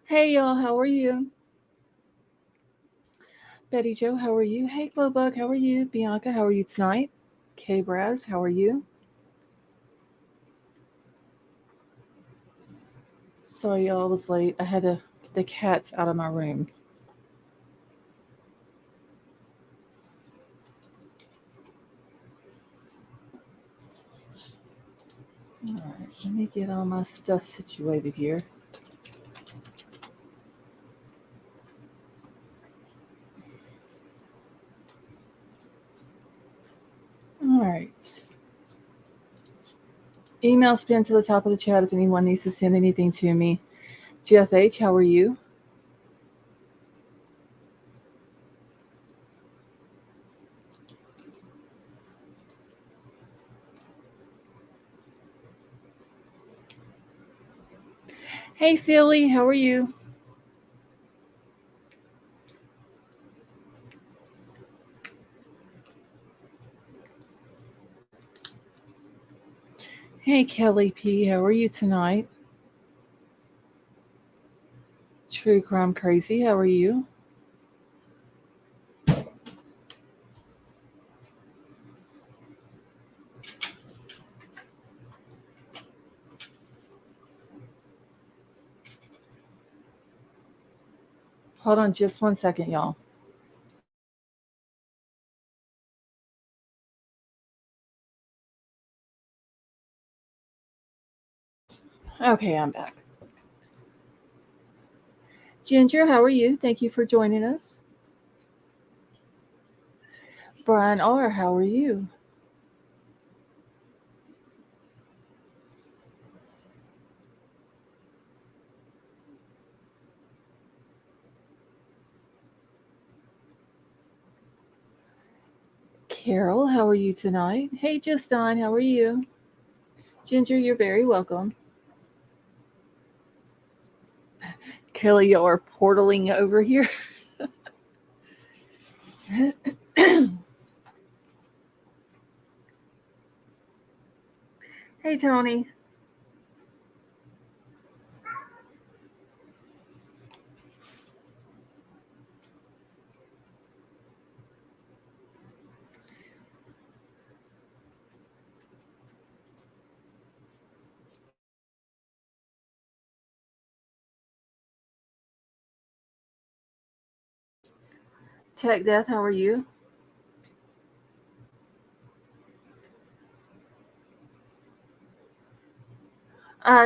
Hey y'all, how are you? Betty Joe, how are you? Hey Glowbug, how are you? Bianca, how are you tonight? Kay Braz, how are you? Sorry y'all, I was late. I had to get the cats out of my room. Alright, let me get all my stuff situated here. Alright. Email's pinned to the top of the chat if anyone needs to send anything to me. Jeff H, how are you? Hey Philly, how are you? Hey Kelly P, how are you tonight? True Crime Crazy, how are you? Hold on just 1 second, y'all. Okay, I'm back. Ginger, how are you? Thank you for joining us. Brian R., how are you? Carol, how are you tonight? Hey, Justine, how are you? Ginger, you're very welcome. Kelly, you are portaling over here. Hey, Tony. Tech Death, how are you?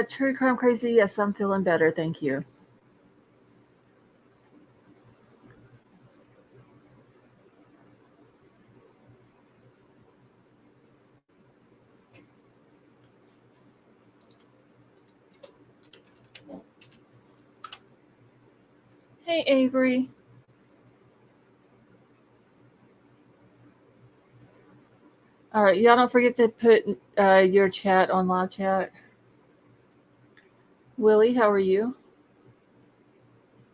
True Crime Crazy, yes, I'm feeling better, thank you. Hey, Avery. All right, y'all don't forget to put your chat on live chat. Willie, how are you?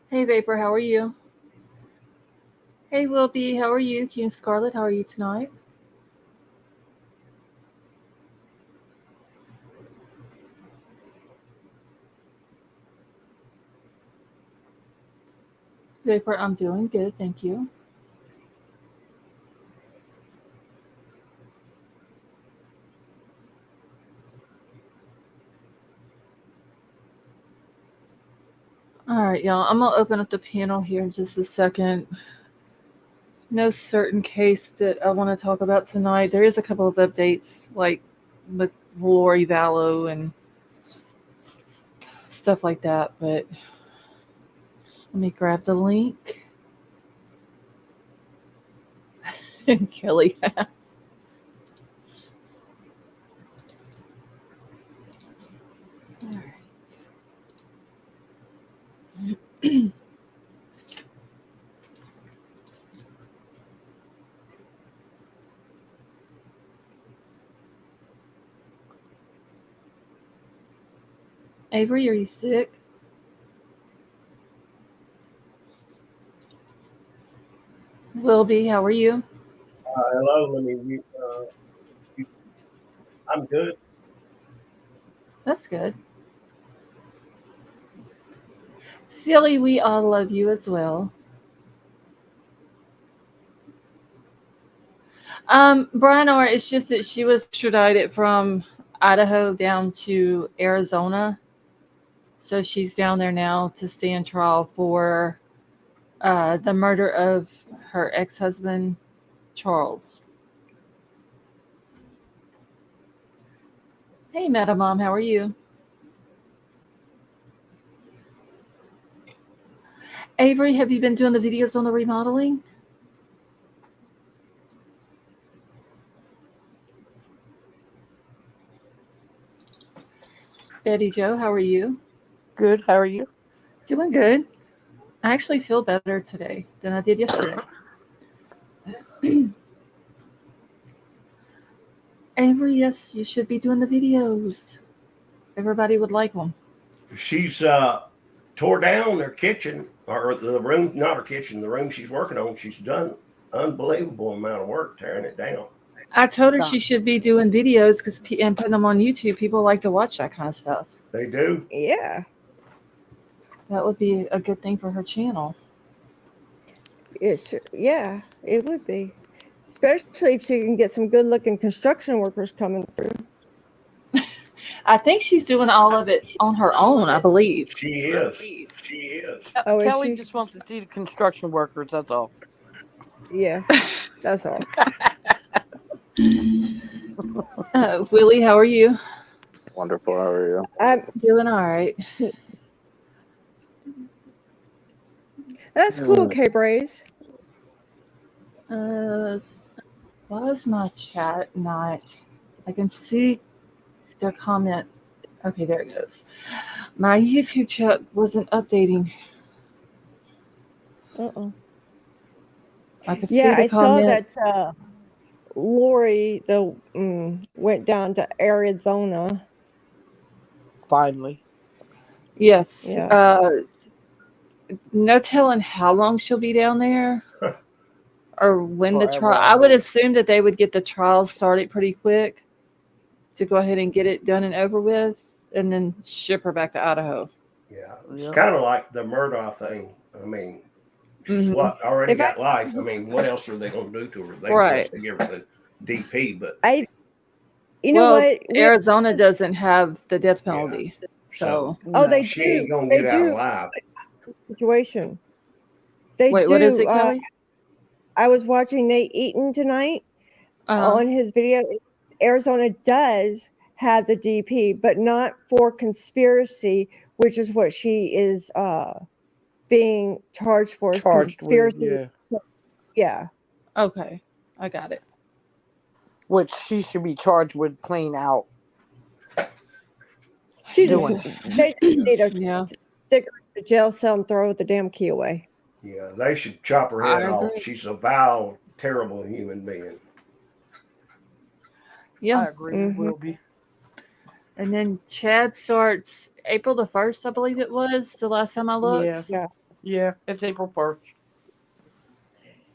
Hey, Vapor, how are you? Hey, Will B, how are you? King Scarlet, how are you tonight? Vapor, I'm doing good, thank you. All right, y'all, I'm gonna open up the panel here in just a second. No certain case that I want to talk about tonight. There is a couple of updates, like with Lori Vallow and stuff like that, but let me grab the link. And Kelly. Avery, are you sick? Wilby, how are you? Hello, I'm good. That's good. Silly, we all love you as well. Brian, or it's just that she was extradited from Idaho down to Arizona. So she's down there now to stand trial for the murder of her ex husband, Charles. Hey, Madam Mom, how are you? Avery, have you been doing the videos on the remodeling? Betty Joe, how are you? Good. How are you? Doing good. I actually feel better today than I did yesterday. Avery, yes, you should be doing the videos. Everybody would like them. She's tore down her kitchen, or the room, not her kitchen, the room she's working on. She's done unbelievable amount of work tearing it down. I told her Yeah. she should be doing videos and putting them on YouTube. People like to watch that kind of stuff. They do. Yeah. That would be a good thing for her channel. Yeah, it would be. Especially if she can get some good looking construction workers coming through. I think she's doing all of it on her own, I believe. She is. She is. Oh, is Kelly she? just wants to see the construction workers. That's all. Yeah, that's all. Willie, how are you? Wonderful. How are you? I'm Doing all right. That's cool, K-Braze. Why is my chat not? I can see their comment. Okay, there it goes. My YouTube chat wasn't updating. Uh-uh. I could Yeah, see I the comment. saw that Lori went down to Arizona. Finally. Yes. Yeah. No telling how long she'll be down there or when the Forever, trial. I I would hope. assume that they would get the trial started pretty quick to go ahead and get it done and over with and then ship her back to Idaho. Yeah. It's Yep. kind of like the Murdoch thing. I mean, she's Mhm. already If I- got life. I mean, what else are they going to do to her? They Right. just give her the DP, but You know Well, what? Arizona doesn't have the death penalty. So, Oh, No. they she do. ain't going to They get out do. alive. Situation. They wait, do. what is it, Kelly? I was watching Nate Eaton tonight on his video. Arizona does have the DP, but not for conspiracy, which is what she is being charged for. is Charged with, conspiracy. yeah. Yeah. Okay, I got it. Which she should be charged with playing out. She Doing just, they just need to Yeah, stick her in the jail cell and throw the damn key away. Yeah, they should chop her I head off. agree. She's a vile, terrible human being. yeah. I agree. It will be. And then Chad starts April the 1st, I believe it was, the last time I looked. Yeah. Yeah. Yeah. It's April 1st.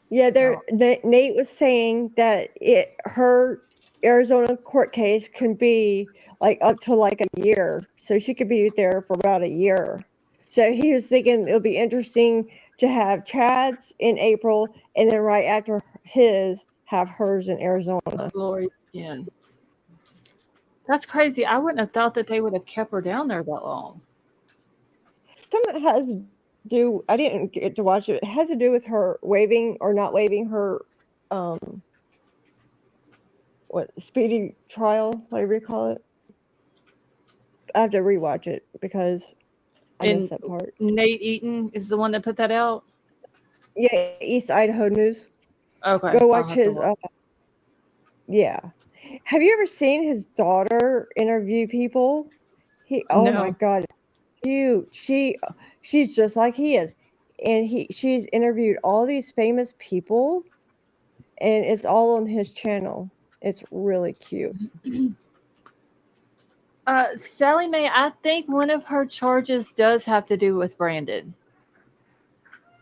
Yeah, Nate was saying that her Arizona court case can be like up to like a year, so she could be there for about a year. So he was thinking it'll be interesting to have Chad's in April, and then right after his, have hers in Arizona. Glory again. That's crazy. I wouldn't have thought that they would have kept her down there that long. Something has to do. I didn't get to watch it. It has to do with her waiving or not waiving her, speedy trial, whatever you call it. I have to rewatch it because I missed that part. Nate Eaton is the one that put that out? Yeah, East Idaho News. Okay. Go watch I'll have to his. look. Yeah. Have you ever seen his daughter interview people? Oh my No. God, cute. She's just like he is, and she's interviewed all these famous people, and it's all on his channel. It's really cute. Sally Mae, I think one of her charges does have to do with Brandon.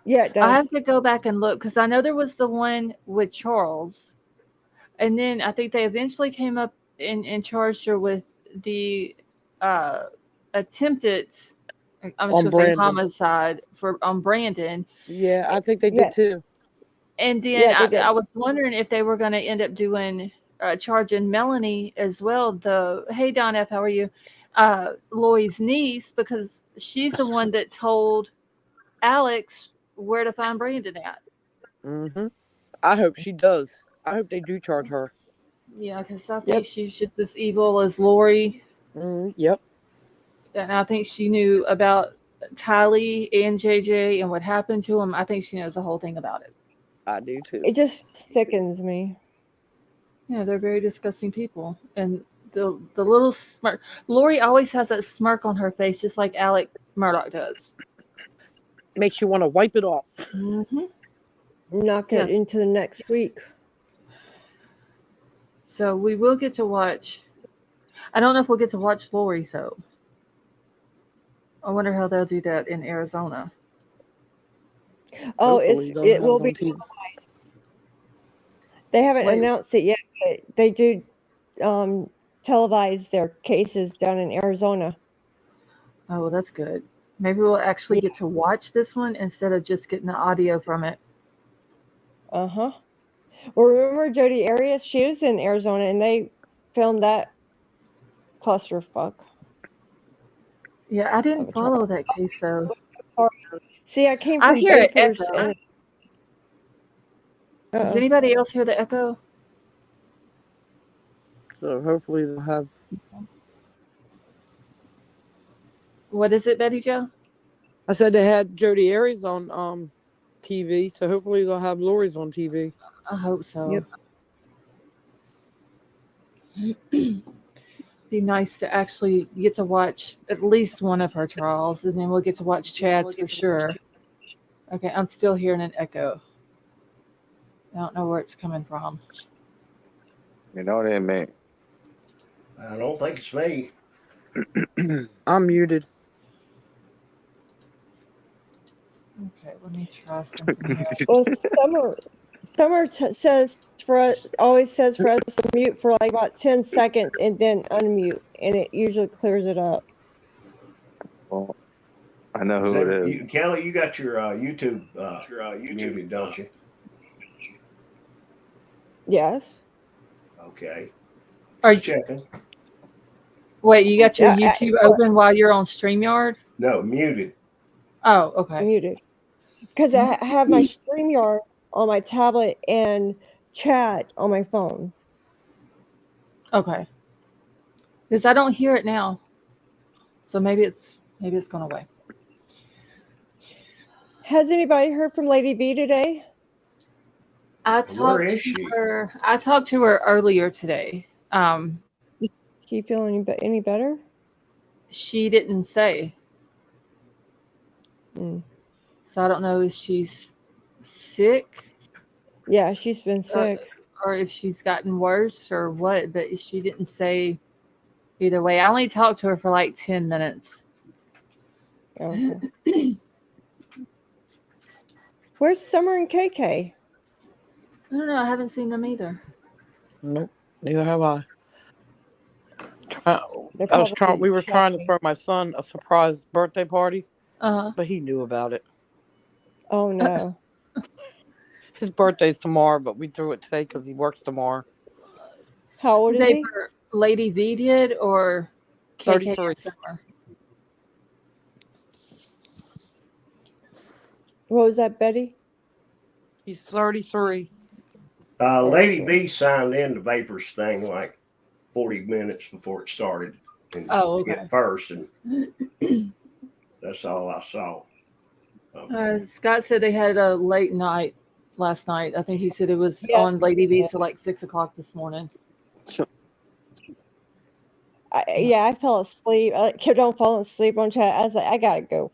Yeah, it does. I have to go back and look because I know there was the one with Charles. And then I think they eventually came up and charged her with the attempted I'm On just gonna say Brandon. homicide on Brandon. Yeah, I think they Yeah. did too. And then Yeah, they did. I was wondering if they were going to end up doing charging Melanie as well. Hey Don F, how are you? Lori's niece, because she's the one that told Alex where to find Brandon at. Mm-hmm. I hope she does. I hope they do charge her. Yeah, because I think Yep. she's just as evil as Lori, Yep. and I think she knew about Tylee and JJ and what happened to him. I think she knows the whole thing about it. I do too. It just sickens me. Yeah, they're very disgusting people, and the little smirk. Lori always has that smirk on her face, just like Alec Murdoch does. Makes you want to wipe it off. Mm-hmm. Knock Yes. it into the next week. So we will get to watch. I don't know if we'll get to watch Lori. So I wonder how they'll do that in Arizona. Oh, Hopefully they'll it have will on be. TV. They haven't Wait. announced it yet, but they do televise their cases down in Arizona. Oh, well, that's good. Maybe we'll actually get to watch this one instead of just getting the audio from it. Uh-huh. Well, remember Jodi Arias? She was in Arizona, and they filmed that clusterfuck. Yeah, I didn't follow that case though. See, I came I from hear it Vapors, echo. and Does anybody else hear the echo? So hopefully they'll have. What is it, Betty Jo? I said they had Jodi Arias on TV, so hopefully they'll have Lori's on TV. I hope so. Yep. Be nice to actually get to watch at least one of her trials, and then we'll get to watch Chad's for sure. Okay, I'm still hearing an echo. I don't know where it's coming from. You know what I mean? I don't think it's me. I'm muted. Okay, let me try something here. well, Summer always says for us to mute for like about 10 seconds and then unmute, and it usually clears it up. Well, I know who it is. Kelly, you got your YouTube muted, don't you? Yes. Okay. Are Just checking. Wait, you got your Yeah, YouTube open while you're on StreamYard? No, muted. Oh, okay. Muted. Because I have my StreamYard on my tablet and chat on my phone. Okay. Because I don't hear it now. So maybe it's gone away. Has anybody heard from Lady V today? I Where is she? I talked to her earlier today. She feeling any better? She didn't say. Mm. So I don't know if she's sick. Yeah, she's been sick. Or if she's gotten worse or what, but she didn't say either way. I only talked to her for like 10 minutes. Okay. Where's Summer and KK? I don't know. I haven't seen them either. Nope, neither have I. We were trying to throw my son a surprise birthday party, but he knew about it. Oh no. His birthday's tomorrow, but we threw it today because he works tomorrow. How old is he? Lady V did, or KK 33. Summer? What was that, Betty? He's 33. Lady B signed in the Vapors thing like 40 minutes before it started. And at first, and that's all I saw. Scott said they had a late night last night. I think he said it was on Lady V till like 6 o'clock this morning. I fell asleep. I kept on falling asleep on chat. I was like, I gotta go.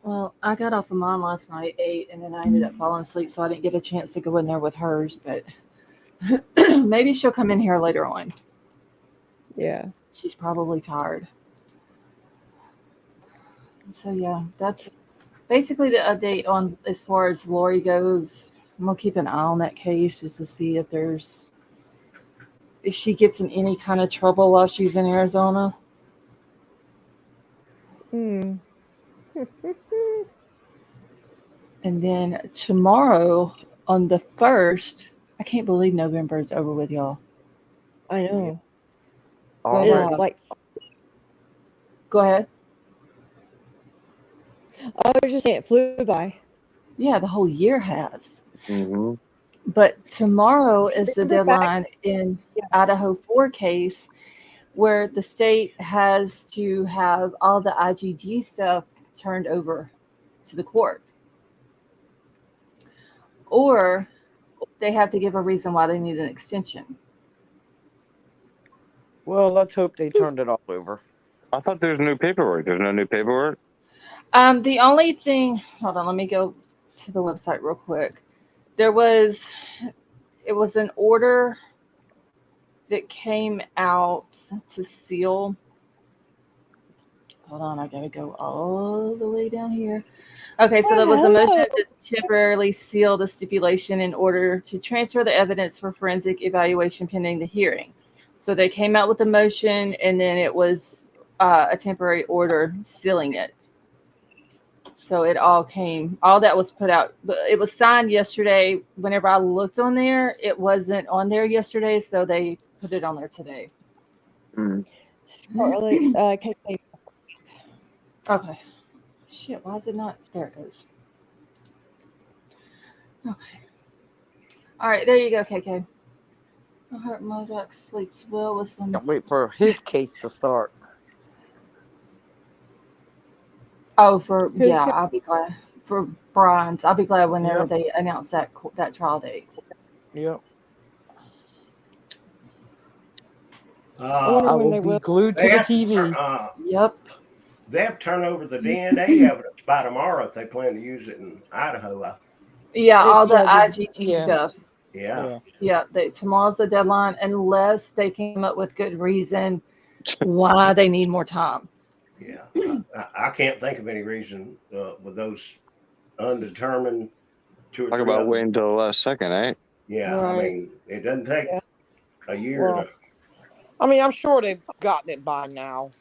Well, I got off of mine last night, 8, and then I ended up falling asleep, so I didn't get a chance to go in there with hers, but maybe she'll come in here later on. Yeah. She's probably tired. So, yeah, that's basically the update on as far as Lori goes. I'm going to keep an eye on that case just to see if she gets in any kind of trouble while she's in Arizona. Hmm. And then tomorrow on the 1st, I can't believe November is over with, y'all. I know. But Already. Like, go ahead. I was just saying, it flew by. Yeah, the whole year has. Mm-hmm. But tomorrow is the Remember back- deadline in Idaho 4 case where the state has to have all the IGG stuff turned over to the court. Or they have to give a reason why they need an extension. Well, let's hope they turned it all over. I thought there's new paperwork. There's no new paperwork. The only thing, hold on, let me go to the website real quick. It was an order that came out to seal. Hold on, I gotta go all the way down here. Okay, so there was a motion to temporarily seal the stipulation in order to transfer the evidence for forensic evaluation pending the hearing. So they came out with a motion, and then it was a temporary order sealing it. So it all that was put out. But it was signed yesterday. Whenever I looked on there, it wasn't on there yesterday, so they put it on there today. Scarlett, Okay. Shit, why is it not? There it goes. Okay. All right, there you go, KK. I heard Mojack sleeps well with some. Can't wait for his case to start. Oh, Who's I'll be glad. For Brian's, I'll be glad whenever Yep. they announce that trial date. Yep. I wonder I when will they be will. glued to the TV. Yep. They have to turn over the DNA evidence by tomorrow if they plan to use it in Idaho. Yeah, all the Yeah, IGG stuff. Yeah. Yeah, tomorrow's the deadline, unless they came up with good reason why they need more time. Yeah. I can't think of any reason with those undetermined 2 or 3 Talk about other- waiting until the last second, eh? Yeah, Right. I mean, it doesn't take a year Well, to. I mean, I'm sure they've gotten it by now.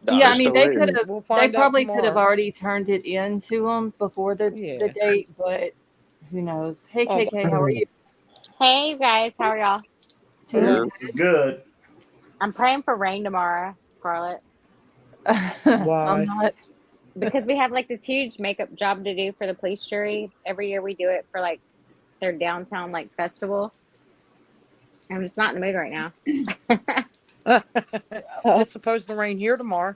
No, Yeah, they're I mean, still they waiting. could have. We'll They find out probably could have tomorrow. already turned it in to them before the date, but who knows? Hey, Oh, KK, how are you? Hey, you guys, how are y'all? Doing Good. I'm praying for rain tomorrow, Scarlett, Why? I'm not. because we have like this huge makeup job to do for the police jury. Every year we do it for like their downtown like festival. I'm just not in the mood right now. It's supposed to rain here tomorrow.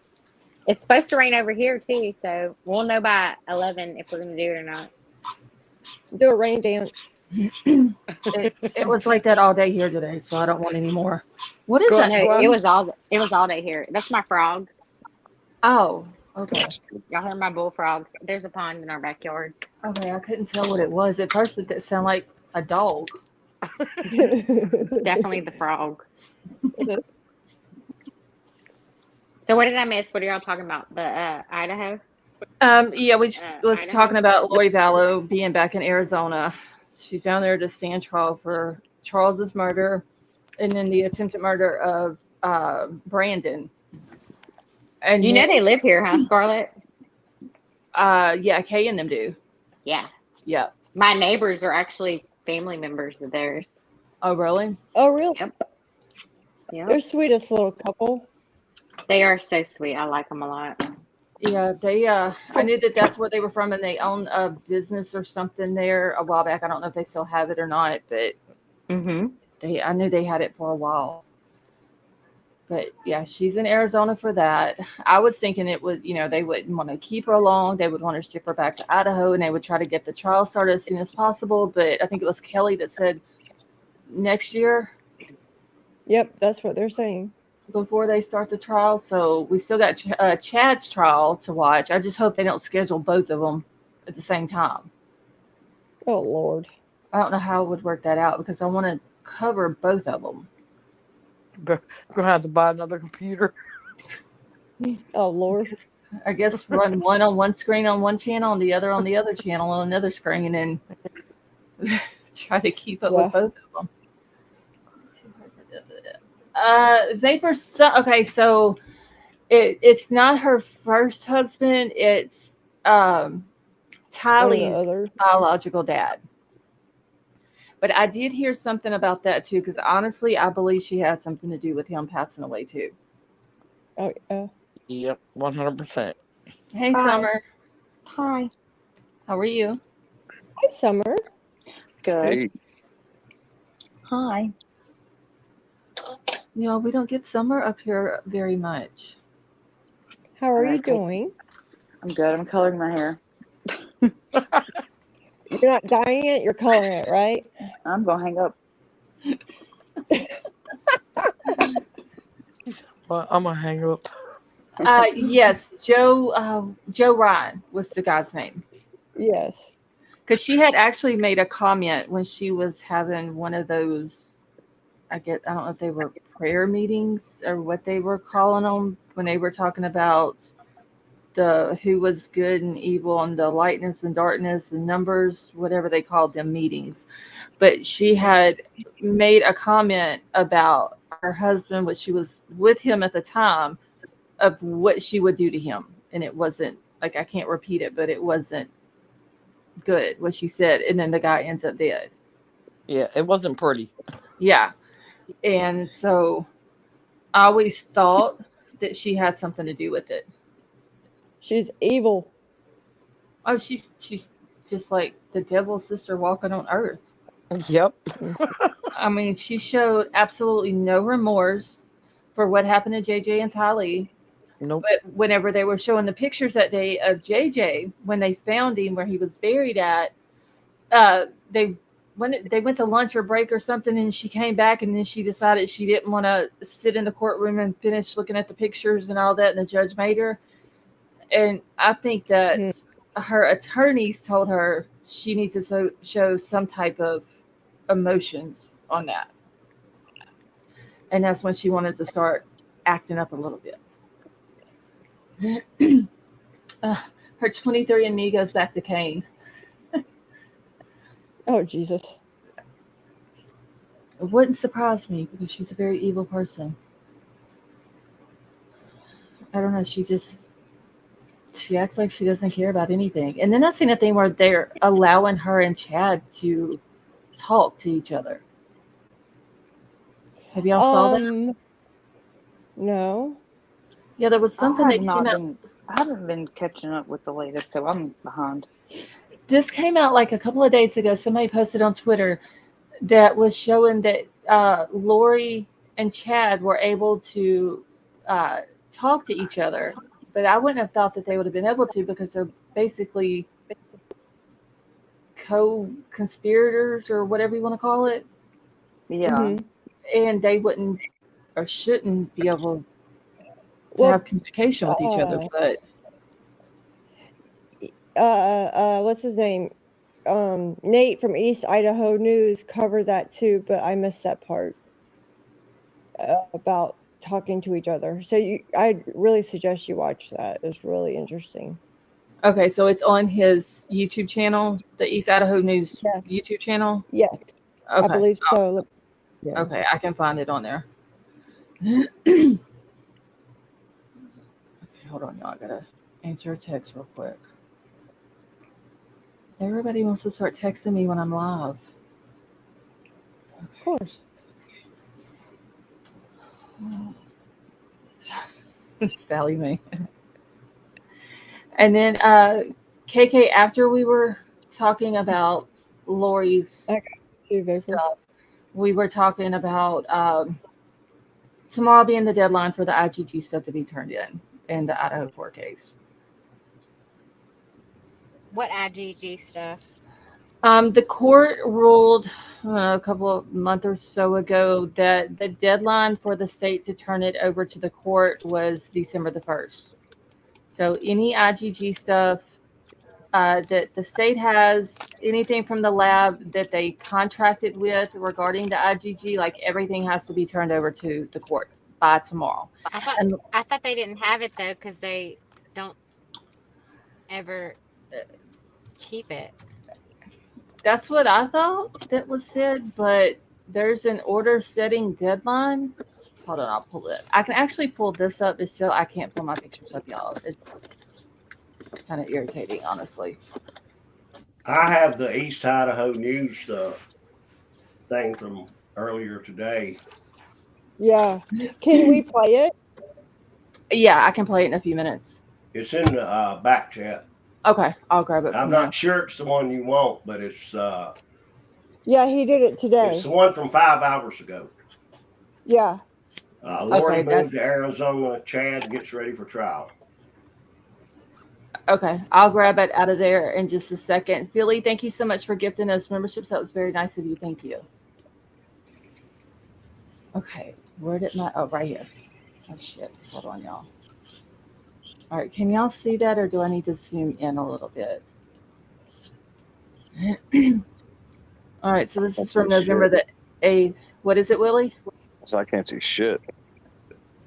It's supposed to rain over here too, so we'll know by 11 if we're going to do it or not. Do a rain dance. It was like that all day here today, so I don't want any more. What is that? No, Go it was all day here. That's my frog. Oh, okay. Y'all heard my bullfrogs. There's a pond in our backyard. Okay, I couldn't tell what it was. At first, it sounded like a dog. Definitely the frog. So what did I miss? What are y'all talking about? The Idaho? Yeah, we was Idaho? talking about Lori Vallow being back in Arizona. She's down there to stand trial for Charles's murder, and then the attempted murder of Brandon. And You know they live here, huh, Scarlett? Yeah, Kay and them do. Yeah. Yeah. My neighbors are actually family members of theirs. Oh, really? Oh, really? Yep. Yeah. They're sweetest little couple. They are so sweet. I like them a lot. Yeah, they. I knew that's where they were from, and they own a business or something there a while back. I don't know if they still have it or not, but I knew they had it for a while. But yeah, she's in Arizona for that. I was thinking it would, they wouldn't want to keep her long. They would want to ship her back to Idaho, and they would try to get the trial started as soon as possible. But I think it was Kelly that said next year. Yep, that's what they're saying. Before they start the trial. So we still got Chad's trial to watch. I just hope they don't schedule both of them at the same time. Oh, Lord. I don't know how it would work that out because I want to cover both of them. Gonna have to buy another computer. Oh, Lord. I guess run one on one screen on one channel and the other on the other channel on another screen and try to keep up with both of them. Vapor. Okay, so It's not her first husband. It's Tylee's other. biological dad. But I did hear something about that too, because honestly, I believe she had something to do with him passing away too. Oh, yeah. Yep, 100%. Hey, Hi. Summer. Hi. How are you? Hi, Summer. Good. Hey, Hi. You know, we don't get Summer up here very much. How are you Okay. doing? I'm good. I'm coloring my hair. You're not dyeing it, you're coloring it, right? I'm gonna hang up. Well, I'm gonna hang up. Yes, Joe Ryan was the guy's name. Yes. Because she had actually made a comment when she was having one of those, I don't know if they were prayer meetings or what they were calling them, when they were talking about the who was good and evil and the lightness and darkness and numbers, whatever they called them meetings. But she had made a comment about her husband, which she was with him at the time, of what she would do to him. And it wasn't, like, I can't repeat it, but it wasn't good what she said. And then the guy ends up dead. Yeah, it wasn't pretty. Yeah. And so I always thought that she had something to do with it. She's evil. Oh, she's just like the devil's sister walking on earth. Yep. I mean, she showed absolutely no remorse for what happened to JJ and Tylee. Nope. But whenever they were showing the pictures that day of JJ, when they found him where he was buried at, they went to lunch or break or something, and she came back, and then she decided she didn't want to sit in the courtroom and finish looking at the pictures and all that, and the judge made her. And I think that her attorneys told her she needs to show some type of emotions on that. And that's when she wanted to start acting up a little bit. Her 23andMe goes back to Cain. Oh, Jesus. It wouldn't surprise me because she's a very evil person. I don't know. She acts like she doesn't care about anything. And then I've seen a thing where they're allowing her and Chad to talk to each other. Have y'all saw that? No. Yeah, there was something that came out. I haven't been catching up with the latest, so I'm behind. This came out like a couple of days ago. Somebody posted on Twitter that was showing that Lori and Chad were able to talk to each other. But I wouldn't have thought that they would have been able to, because they're basically co-conspirators or whatever you want to call it. Yeah. Mm-hmm. And they wouldn't or shouldn't be able to have communication with each other. But what's his name? Nate from East Idaho News covered that too, but I missed that part about talking to each other. So I really suggest you watch that. It's really interesting. Okay, so it's on his YouTube channel, the East Idaho News YouTube channel? Yes. Okay. I believe so. Yeah. Okay, I can find it on there. Okay, hold on, y'all. I gotta answer a text real quick. Everybody wants to start texting me when I'm live. Of course. Sally me. And then KK, after we were talking about Lori's stuff, we were talking about tomorrow being the deadline for the IGG stuff to be turned in the Idaho 4 case. What IGG stuff? The court ruled a couple of months or so ago that the deadline for the state to turn it over to the court was December the 1st. So any IGG stuff that the state has, anything from the lab that they contracted with regarding the IGG, like everything has to be turned over to the court by tomorrow. I thought they didn't have it though, because they don't ever keep it. That's what I thought that was said, but there's an order setting deadline Hold on, I'll pull it. I can actually pull this up, but still I can't pull my pictures up, y'all. It's kind of irritating, honestly. I have the East Idaho News thing from earlier today. Yeah. Can we play it? Yeah, I can play it in a few minutes. It's in the back chat. Okay, I'll grab it. I'm not sure it's the one you want, but it's Yeah, he did it today. it's the one from 5 hours ago. Yeah. Lori moved to Arizona. Chad gets ready for trial. Okay, I'll grab it out of there in just a second. Philly, thank you so much for gifting us memberships. That was very nice of you. Thank you. Okay, where did my... Oh, right here. Oh, shit. Hold on, y'all. All right, can y'all see that, or do I need to zoom in a little bit? All right, so this is from November the 8th. What is it, Willie? So I can't see shit.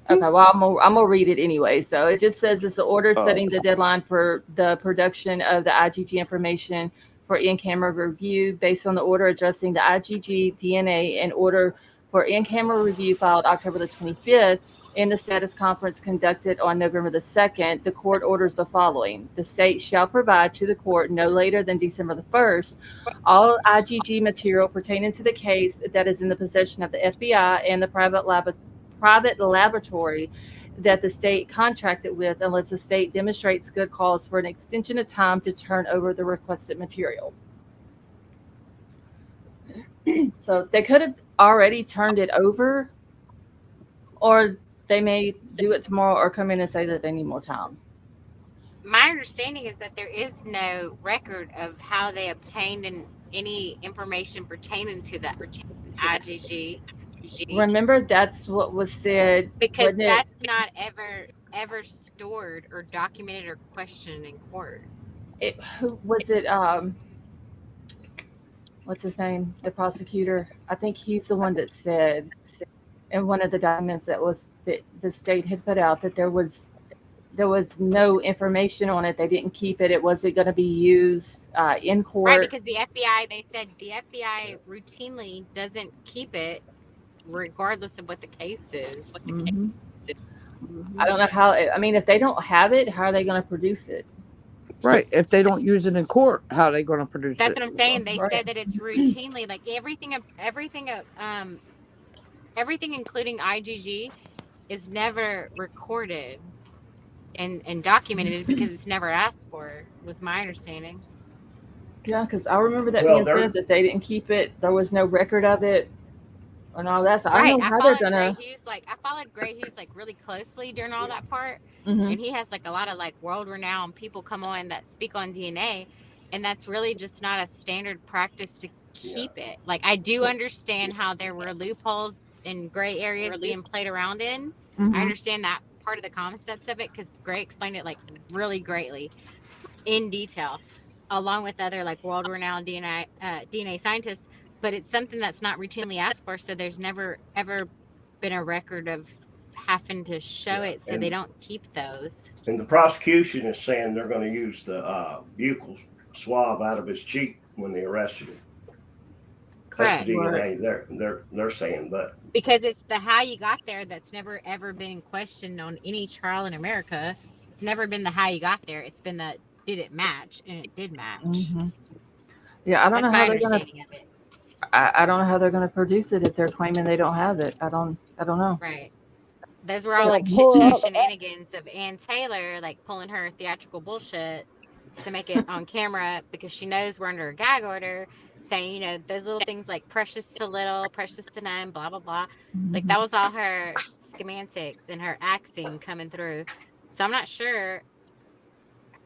Okay, well, I'm gonna read it anyway. So it just says it's the order setting the deadline for the production of the IgG information for in-camera review based on the order addressing the IgG DNA and order for in-camera review filed October the 25th. In the status conference conducted on November the 2nd, the court orders the following. The state shall provide to the court no later than December the 1st all IgG material pertaining to the case that is in the possession of the FBI and the private laboratory that the state contracted with, unless the state demonstrates good cause for an extension of time to turn over the requested material. So they could have already turned it over, or they may do it tomorrow or come in and say that they need more time. My understanding is that there is no record of how they obtained any information pertaining to the IgG. Remember, that's what was said. Because that's not ever stored or documented or questioned in court. Who was it? What's his name? The prosecutor. I think he's the one that said in one of the documents that the state had put out that there was no information on it. They didn't keep it. It wasn't going to be used in court. Right, because the FBI, they said the FBI routinely doesn't keep it regardless of what the case is. I don't know how. I mean, if they don't have it, how are they going to produce it? Right. If they don't use it in court, how are they going to produce That's it? what I'm saying. They said that it's routinely, like everything including IgG is never recorded and documented because it's never asked for, was my understanding. Yeah, because I remember that being said that they didn't keep it. There was no record of it and all that. So I don't know how they're gonna. I followed Gray Hughes like really closely during all that part, and he has like a lot of like world-renowned people come on that speak on DNA, and that's really just not a standard practice to keep it. Like I do understand how there were loopholes and gray areas being played around in. I understand that part of the concept of it because Gray explained it like really greatly in detail, along with other like world-renowned DNA scientists. But it's something that's not routinely asked for, so there's never ever been a record of having to show it, so they don't keep those. And the prosecution is saying they're going to use the buccal swab out of his cheek when they arrested him. Correct. That's the DNA they're saying, but because it's the how you got there that's never ever been questioned on any trial in America. It's never been the how you got there. It's been the did it match, and it did match. Yeah, I don't know how they're going to. I don't know how they're going to produce it if they're claiming they don't have it. I don't know. Right. Those were all like chit-chat shenanigans of Ann Taylor, like pulling her theatrical bullshit to make it on camera because she knows we're under a gag order, saying, you know, those little things like precious to little, precious to none, blah, blah, blah. Like that was all her semantics and her acting coming through. So I'm not sure.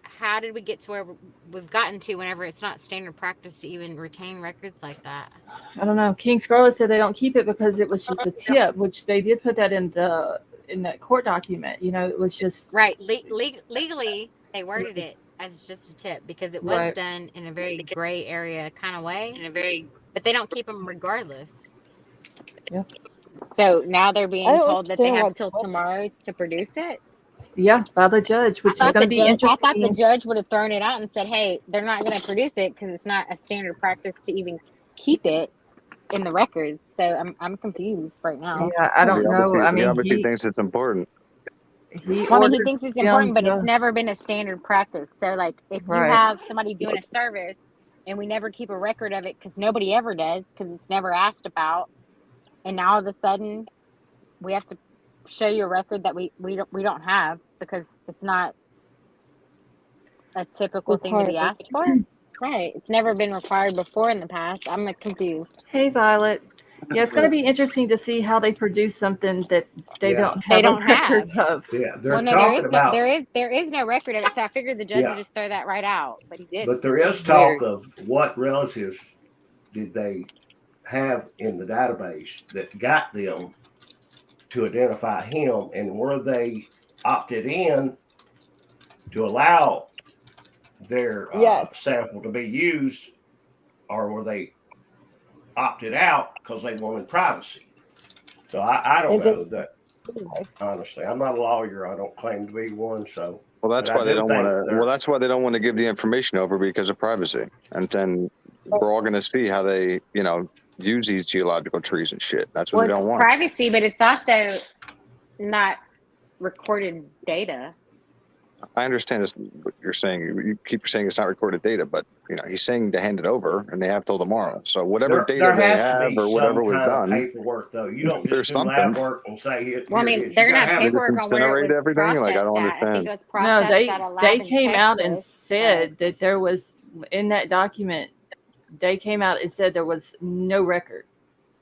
How did we get to where we've gotten to whenever it's not standard practice to even retain records like that? I don't know. King Scarlett said they don't keep it because it was just a tip, which they did put that in that court document. You know, it was just right. Legally, they worded it as just a tip because it was done in a very gray area kind of way. But they don't keep them regardless. Yeah. So now they're being told that they have till tomorrow to produce it. Yeah, by the judge, which is going to be interesting. I thought the judge would have thrown it out and said, hey, they're not going to produce it because it's not a standard practice to even keep it. in the records. So I'm confused right now. Yeah, I don't know. I He mean, obviously thinks it's important. he Well, I mean, he ordered thinks it's them important, but it's to- never been a standard practice. So, like, if you Right. have somebody doing a service and we never keep a record of it because nobody ever does because it's never asked about, and now all of a sudden we have to show you a record that we don't have because it's not a typical thing to be Required. asked for. Right. It's never been required before in the past. I'm confused. Hey, Violet. Yeah, it's going to be interesting to see how they produce something that they Yeah. don't have They don't a record have. of. Yeah, they're Well, no, talking about. there is no record of it. So I figured the judge Yeah. would just throw that right out, but he didn't. But there is talk of what relatives did they have in the database that got them to identify him, and were they opted in to allow their Yes. sample to be used, or were they opted out because they wanted privacy? So I don't know that. Honestly, I'm not a lawyer. I don't claim to be one. So Well, that's but I why they do don't think want to. they're- Well, that's why they don't want to give the information over because of privacy. And then we're all going to see how they, use these geological trees and shit. That's what Well, they it's don't want. privacy, but it's also not recorded data. I understand what you're saying. You keep saying it's not recorded data, but he's saying to hand it over, and they have till tomorrow. So whatever there data they has to have be or whatever some was kind of done, paperwork, though. You don't there's just do lab something. work and say it. Well, I here it mean, is. they're You gonna gotta have have it. paperwork on where it Incinerate was everything? Like, I processed don't at. I think understand. it was No, processed at a lab they in came out and Texas. said that there was, in that document, they came out and said there was no record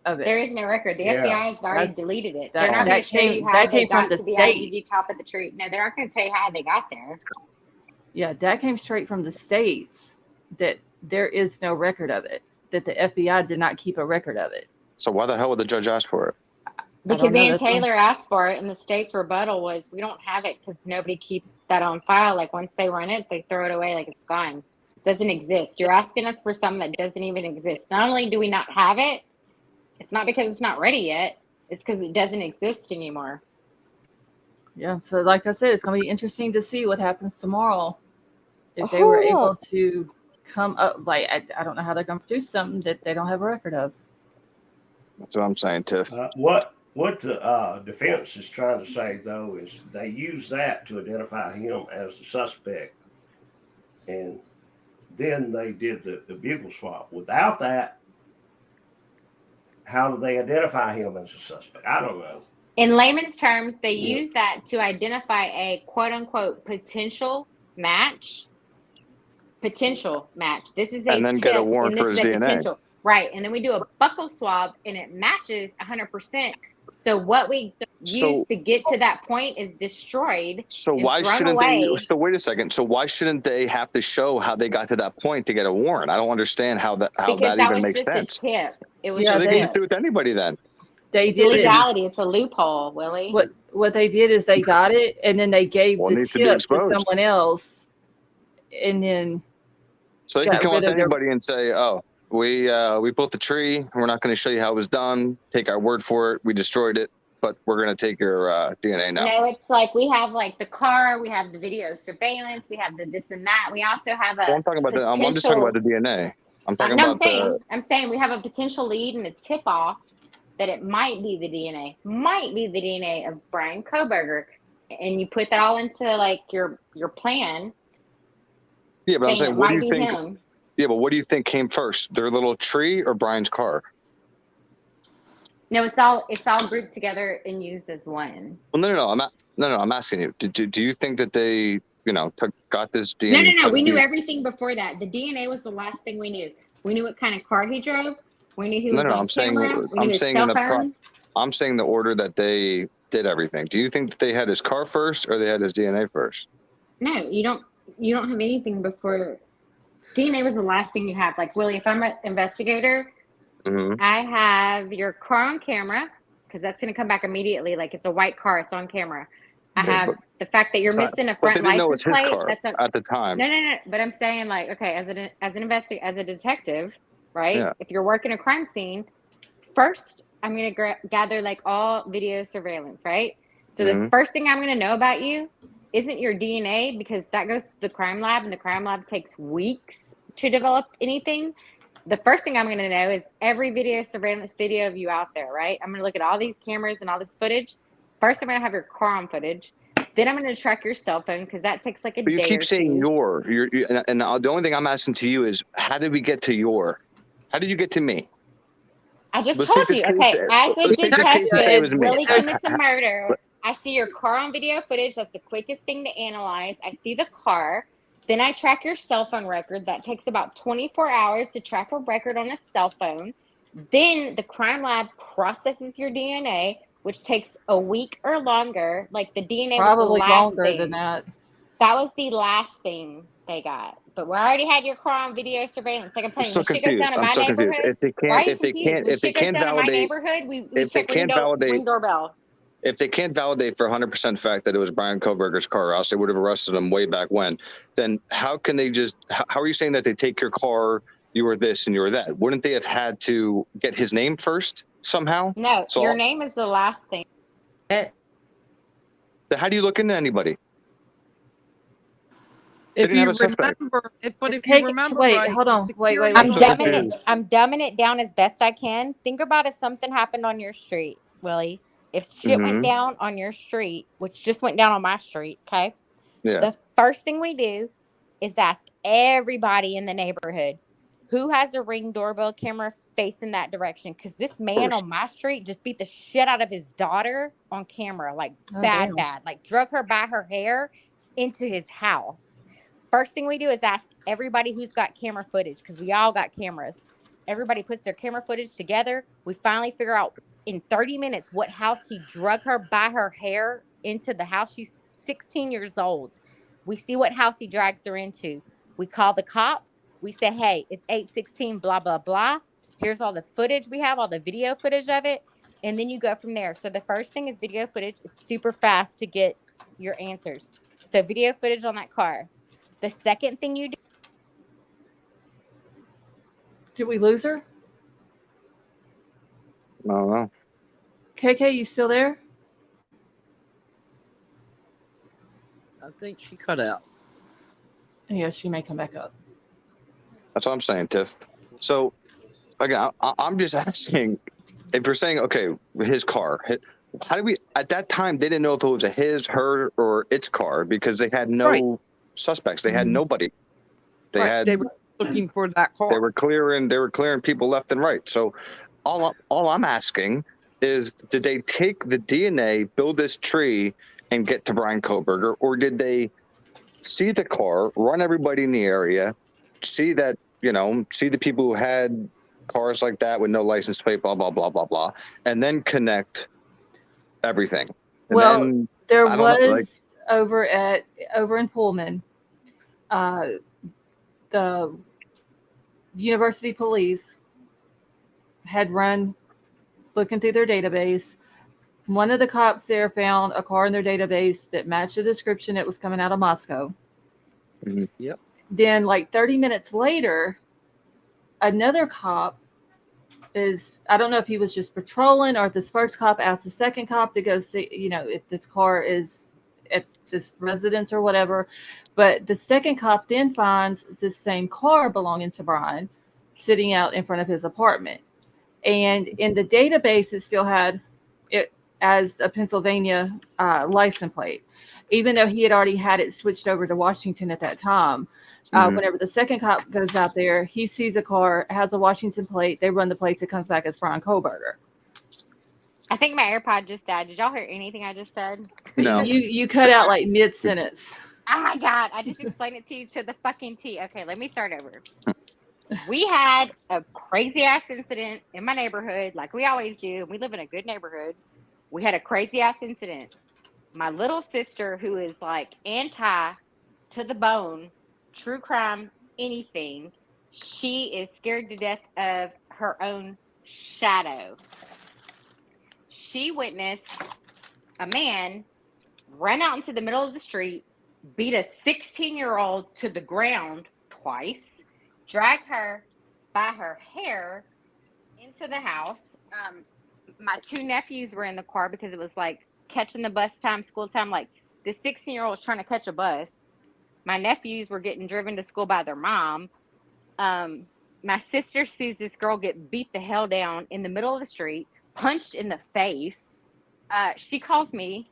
of it. There is no record. The Yeah. FBI has already That's- deleted it. that- They're not going that to show you came- how that they came from got the to the state. IgG top of the tree. No, they're not going to tell you how they got there. Yeah, that came straight from the states, that there is no record of it, that the FBI did not keep a record of it. So why the hell would the judge ask for it? Because know, Ann that's what- Taylor asked for it, and the state's rebuttal was, we don't have it because nobody keeps that on file. Like, once they run it, they throw it away like it's gone. It doesn't exist. You're asking us for something that doesn't even exist. Not only do we not have it, it's not because it's not ready yet. It's because it doesn't exist anymore. Yeah, so like I said, it's going to be interesting to see what happens tomorrow. If they were Hold able up. to come up, like, I don't know how they're going to produce something that they don't have a record of. That's what I'm saying, Tiff. What the defense is trying to say, though, is they use that to identify him as the suspect, and then they did the bugle swap. Without that, how do they identify him as a suspect? I don't know. In layman's terms, they Yeah. use that to identify a quote unquote potential match. Potential match. This is a And then get a tip, warrant and for this his is a DNA. potential. Right. And then we do a buccal swab and it matches 100%. So what we use to get to that point is destroyed. So and why thrown shouldn't away. they? So wait a second. So why shouldn't they have to show how they got to that point to get a warrant? I don't understand how that Because that even was makes just sense. a tip. It was Yeah, So just they a can tip. just do it to anybody then. They It's did it. legality. It's a loophole, Willie. What they did is they got it, and then they gave Well, it the needs to be tip to exposed. someone else, and then So they can got come rid up to of their- anybody and say, "Oh, we built the tree. We're not going to show you how it was done. Take our word for it. We destroyed it, but we're going to take your DNA now." No, it's like we have like the car, we have the video surveillance, we have the this and that. We also have a Well, I'm talking about I'm just talking about the DNA. I'm talking no, about I'm saying we have a potential lead and a tip off that it might be the DNA of Brian Kohberger, and you put that all into like your plan. Yeah, but I'm saying, it what do might you be think? him. Yeah, but what do you think came first, their little tree or Brian's car? No, it's all grouped together and used as one. Well, no. I'm asking you. Do you think that they, got this DNA? No. We knew everything before that. The DNA was the last thing we knew. We knew what kind of car he drove. We knew he was on camera. We knew his cell phone. I'm saying the order that they did everything. Do you think that they had his car first or they had his DNA first? No, you don't have anything before. DNA was the last thing you have. Like, Willie, if I'm an investigator, I have your car on camera because that's going to come back immediately. Like, it's a white car, it's on camera. I have the fact that you're missing a front license plate. At the time. No. But I'm saying, like, okay, as an investigator, as a detective, right? Yeah. If you're working a crime scene, first I'm going to gather like all video surveillance, right? So the first thing I'm going to know about you isn't your DNA, because that goes to the crime lab, and the crime lab takes weeks to develop anything. the first thing I'm going to know is every video surveillance video of you out there, right? I'm going to look at all these cameras and all this footage. First, I'm going to have your car on footage. Then I'm going to track your cell phone because that takes like a But you day keep or saying two. and the only thing I'm asking to you is, how did we get to your? How did you get to me? I just Let's told take you. this case. Okay, as a Let's take the case and say it was detective, me. Willie commits a murder. I see your car on video footage. That's the quickest thing to analyze. I see the car. Then I track your cell phone record. That takes about 24 hours to track a record on a cell phone. Then the crime lab processes your DNA, which takes a week or longer. Like the DNA was the Probably last longer thing. than that. That was the last thing they got. But we already had your car on video surveillance. Like I'm I'm telling you, so when shit goes confused. down in I'm my so confused. neighborhood, If they can't my validate, neighborhood, we if they check can't validate, ring doorbell. if they can't validate for 100% fact that it was Brian Kohberger's car, or else they would have arrested him way back when, then how can they just, how are you saying that they take your car, you were this and you were that? Wouldn't they have had to get his name first somehow? No, So your name is the last thing. then how do you look into anybody? If didn't have you a suspect. remember, but It's if you taking- remember wait, right, hold on. Wait. security I'm so guard- confused. dumbing it down as best I can. Think about if something happened on your street, Willie. If shit went down on your street, which just went down on my street, okay? Yeah. The first thing we do is ask everybody in the neighborhood who has a Ring doorbell camera facing that direction. Because this man course. on my street just beat the shit out of his daughter on camera, like Oh, bad, damn. like drug her by her hair into his house. First thing we do is ask everybody who's got camera footage, because we all got cameras. Everybody puts their camera footage together. We finally figure out in 30 minutes what house he drug her by her hair into the house. She's 16 years old. We see what house he drags her into. We call the cops. We say, hey, it's 816, blah, blah, blah. Here's all the footage we have, all the video footage of it. And then you go from there. So the first thing is video footage. It's super fast to get your answers. So video footage on that car. The second thing you do. Did we lose her? I don't know. KK, you still there? I think she cut out. Yeah, she may come back up. That's what I'm saying, Tiff. So, again, I'm just asking, if you're saying, okay, his car, how do we, at that time, they didn't know if it was a his, her, or its car because they had no suspects. They had nobody. They were looking for that car. They were clearing people left and right. So all I'm asking is, did they take the DNA, build this tree, and get to Brian Kohberger, or did they see the car, run everybody in the area, see that, see the people who had cars like that with no license plate, blah, blah, blah, blah, blah, and then connect everything? And Well, then, there I don't know, like- over in Pullman, the university police had run looking through their database. One of the cops there found a car in their database that matched the description that was coming out of Moscow. Mhm. Yep. Then, like 30 minutes later, another cop I don't know if he was just patrolling or if this first cop asked the second cop to go see, if this car is at this residence or whatever. But the second cop then finds the same car belonging to Brian sitting out in front of his apartment. And in the database, it still had it as a Pennsylvania license plate, even though he had already had it switched over to Washington at that time. Whenever the second cop goes out there, he sees a car, has a Washington plate. They run the plates. It comes back as Brian Kohberger. I think my AirPod just died. Did y'all hear anything I just said? No. You cut out like mid-sentence. Oh my God. I just explained it to you to the fucking T. Okay, let me start over. We had a crazy ass incident in my neighborhood, like we always do. We live in a good neighborhood. We had a crazy ass incident. My little sister, who is like anti to the bone, true crime, anything, she is scared to death of her own shadow. She witnessed a man run out into the middle of the street, beat a 16-year-old to the ground twice, drag her by her hair into the house. My two nephews were in the car because it was like catching the bus time, school time. Like the 16-year-old was trying to catch a bus. My nephews were getting driven to school by their mom. My sister sees this girl get beat the hell down in the middle of the street, punched in the face. She calls me,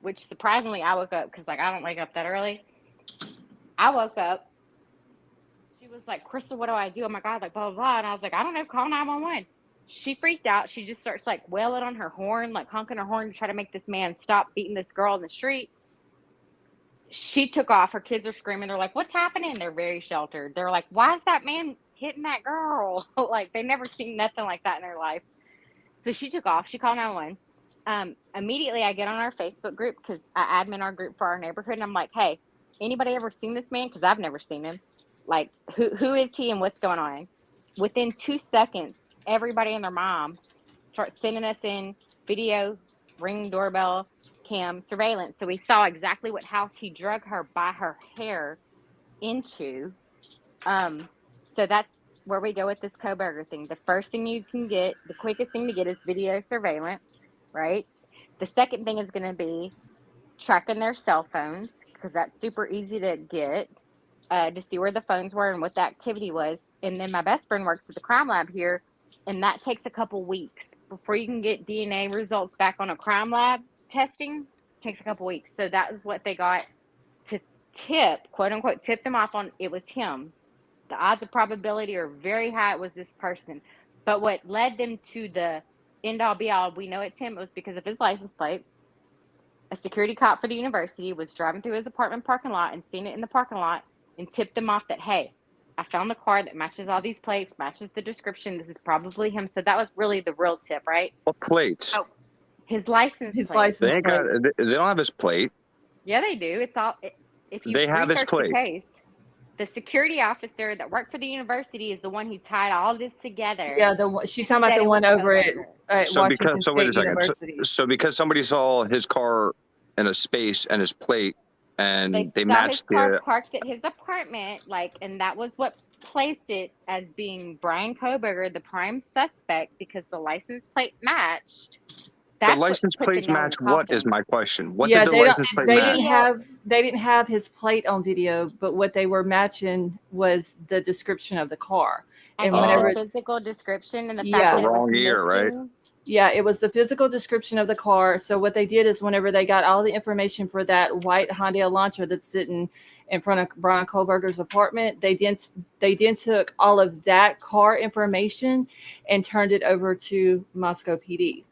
which surprisingly I woke up because like I don't wake up that early. I woke up. She was like, Crystal, what do I do? Oh my God, like blah, blah, blah. And I was like, I don't know, call 911. She freaked out. She just starts like wailing on her horn, like honking her horn to try to make this man stop beating this girl in the street. She took off. Her kids are screaming. They're like, what's happening? They're very sheltered. They're like, why is that man hitting that girl? Like they never seen nothing like that in their life. So she took off. She called 911. Immediately I get on our Facebook group because I admin our group for our neighborhood. And I'm like, hey, anybody ever seen this man? Because I've never seen him. Like, who is he and what's going on? Within 2 seconds, everybody and their mom starts sending us in video, ring doorbell, cam, surveillance. So we saw exactly what house he drug her by her hair into. So that's where we go with this Kohberger thing. The first thing you can get, the quickest thing to get is video surveillance, right? The second thing is going to be tracking their cell phones because that's super easy to get. To see where the phones were and what the activity was. And then my best friend works at the crime lab here, and that takes a couple weeks before you can get DNA results back on a crime lab testing. It takes a couple weeks. So that is what they got to tip, quote unquote, tip them off on. It was him. The odds of probability are very high. It was this person. But what led them to the end all be all, we know it's him, it was because of his license plate. A security cop for the university was driving through his apartment parking lot and seen it in the parking lot and tipped them off that, hey, I found the car that matches all these plates, matches the description. This is probably him. So that was really the real tip, right? What plates? Oh, his license His plate. license They ain't plate. got. They don't have his plate. Yeah, they do. It's all. If you They have his research plate. the case, the security officer that worked for the university is the one who tied all this together. Yeah, she's talking about Said the it one was over at Kohberger. So Washington because wait a State second. University. So because somebody saw his car in a space and his plate, and they saw his matched car the. parked at his apartment, like, and that was what placed it as being Brian Kohberger, the prime suspect, because the license plate matched. That's The license what put the plates nail in match the what is coffin. my question? What Yeah, did the they license plate they match? didn't have his plate on video, but what they were matching was the description of the car. And whenever the physical description and the Yeah. fact The that it was wrong year, right? missing. Yeah, it was the physical description of the car. So what they did is whenever they got all the information for that white Hyundai Elantra that's sitting in front of Brian Kohberger's apartment, they then took all of that car information and turned it over to Moscow PD.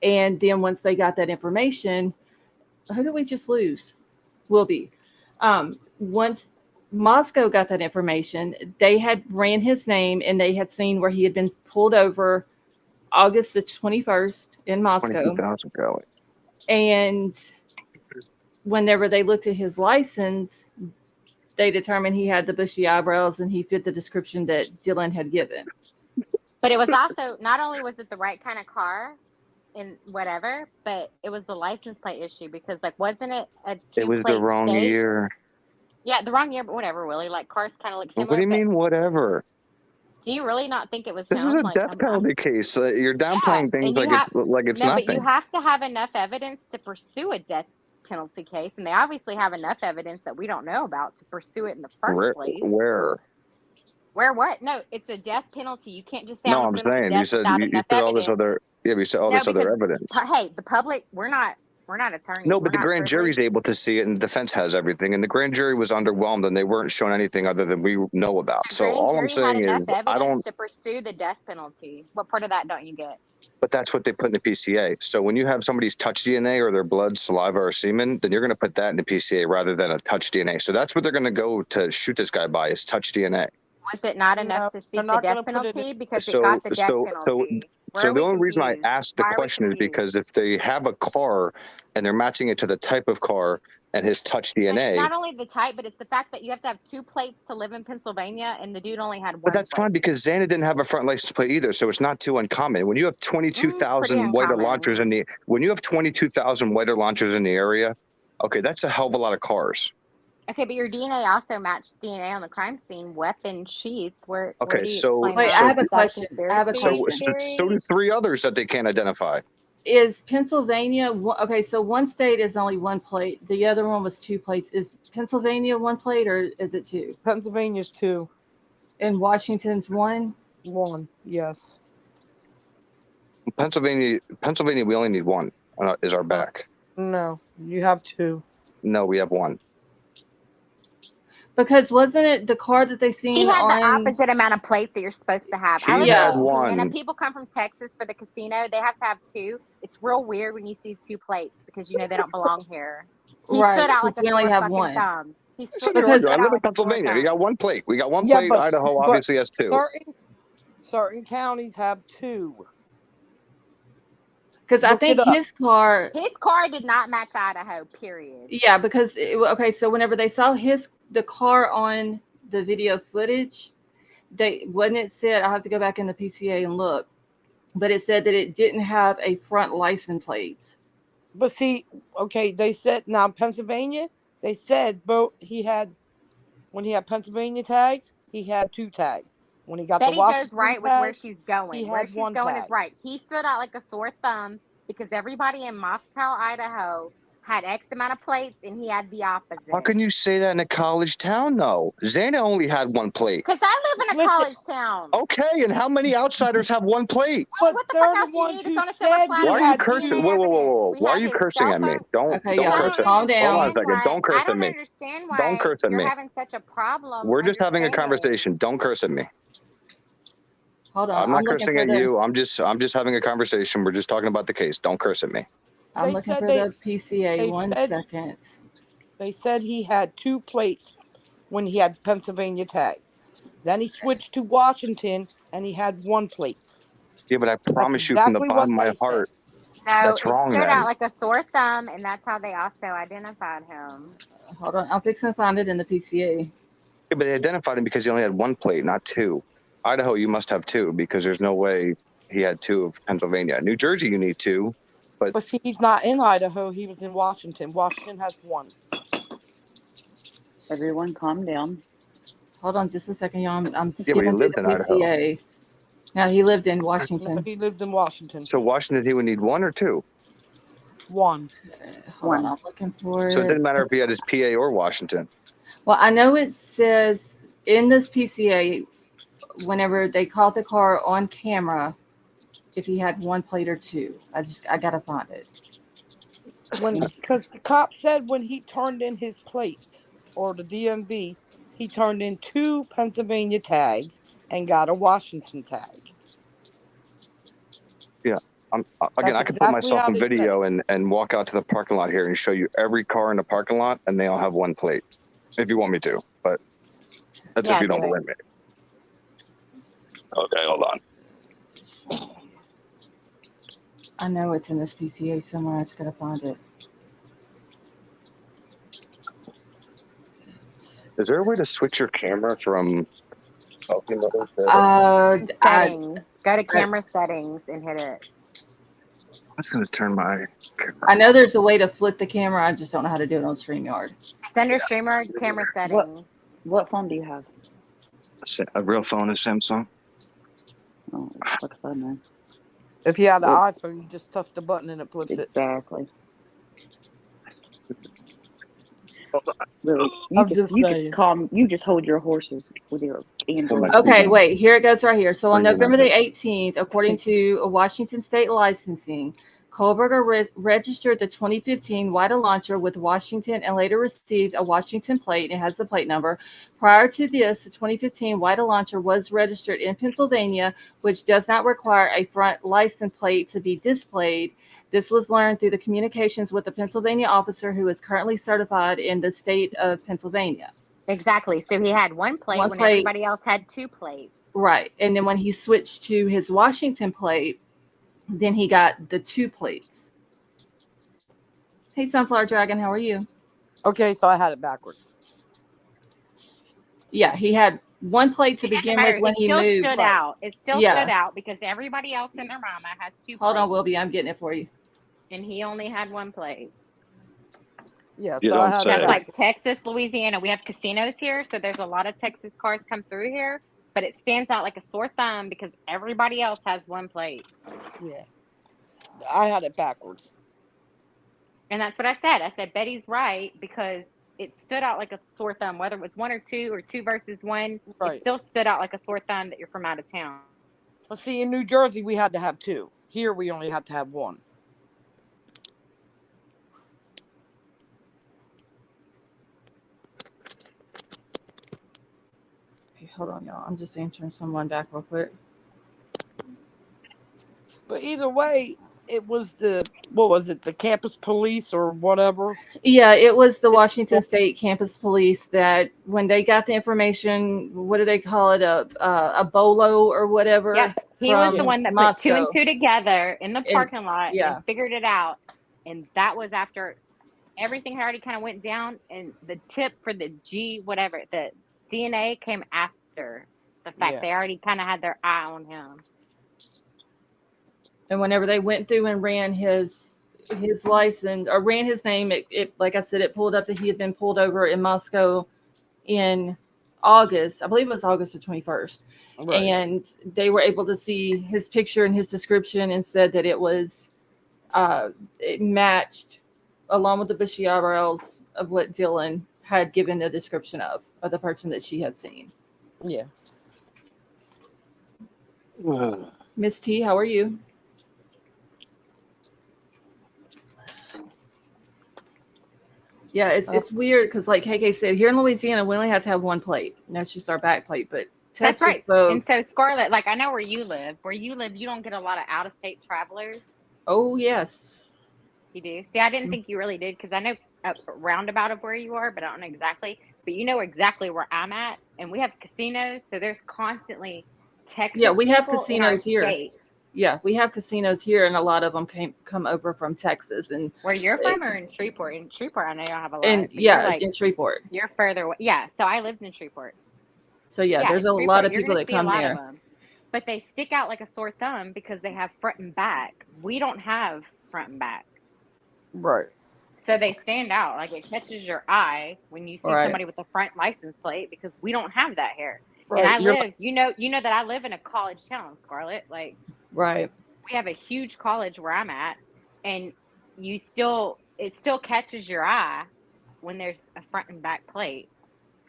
And then once they got that information, who did we just lose? Wilby. Once Moscow got that information, they had ran his name and they had seen where he had been pulled over August the 21st in Moscow. 22,000 going. And whenever they looked at his license, they determined he had the bushy eyebrows and he fit the description that Dylan had given. But it was also, not only was it the right kind of car and whatever, but it was the license plate issue because, like, wasn't it a two-plate It was the wrong state? year. Yeah, the wrong year, but whatever, Willie. Like, cars kind of look similar. What do you mean, whatever? Do you really not think it was This him? is a Like, death penalty case. You're downplaying things and like it's no, nothing. but you have to have enough evidence to pursue a death penalty case, and they obviously have enough evidence that we don't know about to pursue it in the first place. Where? Where what? No, it's a death penalty. You can't just say No, I'm I'm criminal saying death you said without you enough put all this evidence. other. Yeah, you said all this other evidence. Hey, the public, we're not attorneys. No, We're but the not grand jury's privileged. able to see it, and the defense has everything. And the grand jury was underwhelmed, and they weren't shown anything other than we know about. The So grand all I'm jury had saying enough is, I evidence don't. to pursue the death penalty. What part of that don't you get? But that's what they put in the PCA. So when you have somebody's touch DNA or their blood, saliva, or semen, then you're going to put that in the PCA rather than a touch DNA. So that's what they're going to go to shoot this guy by is touch DNA. Was it not enough to seek they're the not death gonna put it penalty? in- Because it got the death penalty. So the only reason I asked the Why are we question is confused? because if they have a car and they're matching it to the type of car and his touch It's DNA, not only the type, but it's the fact that you have to have 2 plates to live in Pennsylvania, and the dude only had 1 but that's plate. fine because Xana didn't have a front license plate either, so it's not too uncommon. When you have 22,000 pretty white uncommon. launchers in the area, okay, that's a hell of a lot of cars. Okay, but your DNA also matched DNA on the crime scene, weapon sheaths. Where Okay, do you so- explain Wait, that? I have a Is that question. I have a conspiracy question. So do 3 others that they can't identify. Is Pennsylvania okay? So one state is only 1 plate. The other one was 2 plates. Is Pennsylvania 1 plate or is it 2? Pennsylvania's 2. And Washington's 1. 1. Yes. Pennsylvania, we only need 1. Is our back? No, you have 2. No, we have 1. Because wasn't it the car that they He seen had the on? opposite amount of plates that you're supposed to have. He I live had in Houston, and 1. if people come from Texas for the casino, they have to have 2. It's real weird when you see 2 plates because you know they don't belong here. He Right, stood out like because a we only sore have fucking 1. thumb. He So stood, you're Because- stood I out live in like a sore Pennsylvania. We thumb. got 1 plate. We got 1 Yeah, plate. but- Idaho but obviously has 2. Certain counties have 2. Because I Look think it up. his car. His car did not match Idaho, period. Yeah, because okay, so whenever they saw the car on the video footage, it said, I have to go back in the PCA and look, but it said that it didn't have a front license plate. But see, okay, they said now Pennsylvania. They said when he had Pennsylvania tags, he had 2 tags. When he got Betty the Washington goes right with tag, where she's going. he Where had she's 1 going tag. is right. He stood out like a sore thumb because everybody in Moscow, Idaho had X amount of plates and he had the opposite. How can you say that in a college town, though? Xana only had 1 plate. Because I live in a Listen- college town. Okay, and how many outsiders have 1 plate? But What the they're fuck the else do you ones need? who It's on a silver said platter. he Why are you had cursing? DNA Whoa, whoa, whoa, evidence. whoa! We Why are have you his cursing cell at me? phone. Don't Okay, don't y'all, curse at me. calm down. Hold on a second. Don't curse I at don't me. understand why Don't curse at you're me. having such a problem. We're just having a understanding. conversation. Don't curse at me. Hold on. I'm not looking cursing for at you. I'm just having a conversation. We're just talking about the case. Don't curse at me. I'm They looking said for they- the PCA. they 1 said- second. They said he had 2 plates when he had Pennsylvania tags. Then he switched to Washington and he had 1 plate. Yeah, but I promise you from the exactly bottom of what my they heart, No, That's it wrong, stood then. out like a sore thumb, and that's how they also identified him. Hold on. I'm fixing to find it in the PCA. yeah, but they identified him because he only had 1 plate, not 2. Idaho, you must have 2 because there's no way he had 2 of Pennsylvania. New Jersey, you need 2. But see, he's not in Idaho. He was in Washington. Washington has 1. Everyone calm down. Hold on just a second, y'all. I'm Yeah, but he skipping through lived the in Idaho. PCA. Now, he lived in No, Washington. he lived in Washington. So Washington, he would need 1 or 2. 1. Hold on, 1. I'm looking for So it it. didn't matter if he had his PA or Washington. Well, I know it says in this PCA, whenever they caught the car on camera, if he had 1 plate or 2. I gotta find it. Because the cop said when he turned in his plates, or the DMV, he turned in 2 Pennsylvania tags and got a Washington tag. Again, That's I could put exactly myself how in they said video and walk out to the parking lot here and show you every car in the parking lot, and they all have 1 plate, if you want me to. But that's Yeah, if you don't do it. believe me. Okay, hold on. I know it's in this PCA somewhere. I just gotta find it. Is there a way to switch your camera from selfie mode to? Settings. Go to camera settings and hit it. I'm just gonna turn my camera. I know there's a way to flip the camera. I just don't know how to do it on StreamYard. It's under streamer camera settings. What phone do you have? A real phone is Samsung. Oh, what's that, man? If you had an Well- iPhone, you just touch the button and it flips it. Exactly. Lily, I'm just saying. you just hold your horses with your Android. Okay, wait. Here it goes right here. So on Where you November want the 18th, according to Washington State licensing, Kohberger registered the 2015 White Launcher with Washington and later received a Washington plate. It has the plate number. Prior to this, the 2015 White Launcher was registered in Pennsylvania, which does not require a front license plate to be displayed. This was learned through the communications with the Pennsylvania officer who is currently certified in the state of Pennsylvania. Exactly. So he had 1 plate 1 when plate. everybody else had 2 plates. Right. And then when he switched to his Washington plate, then he got the 2 plates. Hey, Sunflower Dragon, how are you? Okay, so I had it backwards. Yeah, he had 1 plate to begin with when it he still moved. stood out. It still Yeah. stood out because everybody else in their mama has 2 Hold plates. on, Wilby, I'm getting it for you. And he only had 1 plate. Yeah, You so don't I had say. it That's Yeah. like Texas, Louisiana. We have casinos here, so there's a lot of Texas cars come through here, but it stands out like a sore thumb because everybody else has 1 plate. Yeah. I had it backwards. And that's what I said. I said Betty's right because it stood out like a sore thumb. Whether it was 1 or 2 versus 1, Right. it still stood out like a sore thumb that you're from out of town. But see, in New Jersey, we had to have 2. Here, we only had to have 1. Okay, hold on, y'all. I'm just answering someone back real quick. But either way, it was the campus police or whatever. Yeah, it was the Washington State Campus Police that when they got the information, what do they call it, a bolo or whatever? Yep, he was the from one that Moscow. put 2 and 2 together in the And- parking lot yeah. and figured it out. And that was after everything had already kind of went down, and the tip for the the DNA came after the fact. Yeah. They already kind of had their eye on him. And whenever they went through and ran his license or ran his name, it like I said, it pulled up that he had been pulled over in Moscow in August. I believe it was August the 21st. Right. And they were able to see his picture and his description and said that it was it matched along with the behavioral of what Dylan had given the description of the person that she had seen. Yeah. Miss T, how are you? Yeah, it's weird because, like KK said, here in Louisiana, we only have to have 1 plate. And that's just our back plate. But Texas, That's right. folks, And so, Scarlett, like I know where you live. Where you live, you don't get a lot of out-of-state travelers. oh yes, You do. See, I didn't think you really did because I know a roundabout of where you are, but I don't know exactly. But you know exactly where I'm at, and we have casinos, so there's constantly Texas. Yeah, we have people in our casinos here. state. Yeah, we have casinos here, and a lot of them come over from Texas, and Where you're from, or in Shreveport? In Shreveport, I know y'all have a lot. and but yeah, you're, like, in Shreveport. you're further away. Yeah, so I lived in Shreveport. So yeah, there's a in lot of Shreveport, you're people gonna that see a come lot there. of them. But they stick out like a sore thumb because they have front and back. We don't have front and back. Right. So they stand out. Like it catches your eye when you see Right. somebody with a front license plate because we don't have that here. Right. And I You're live, you know that I live in a college town, Scarlett. Like Right. we have a huge college where I'm at, and it still catches your eye when there's a front and back plate.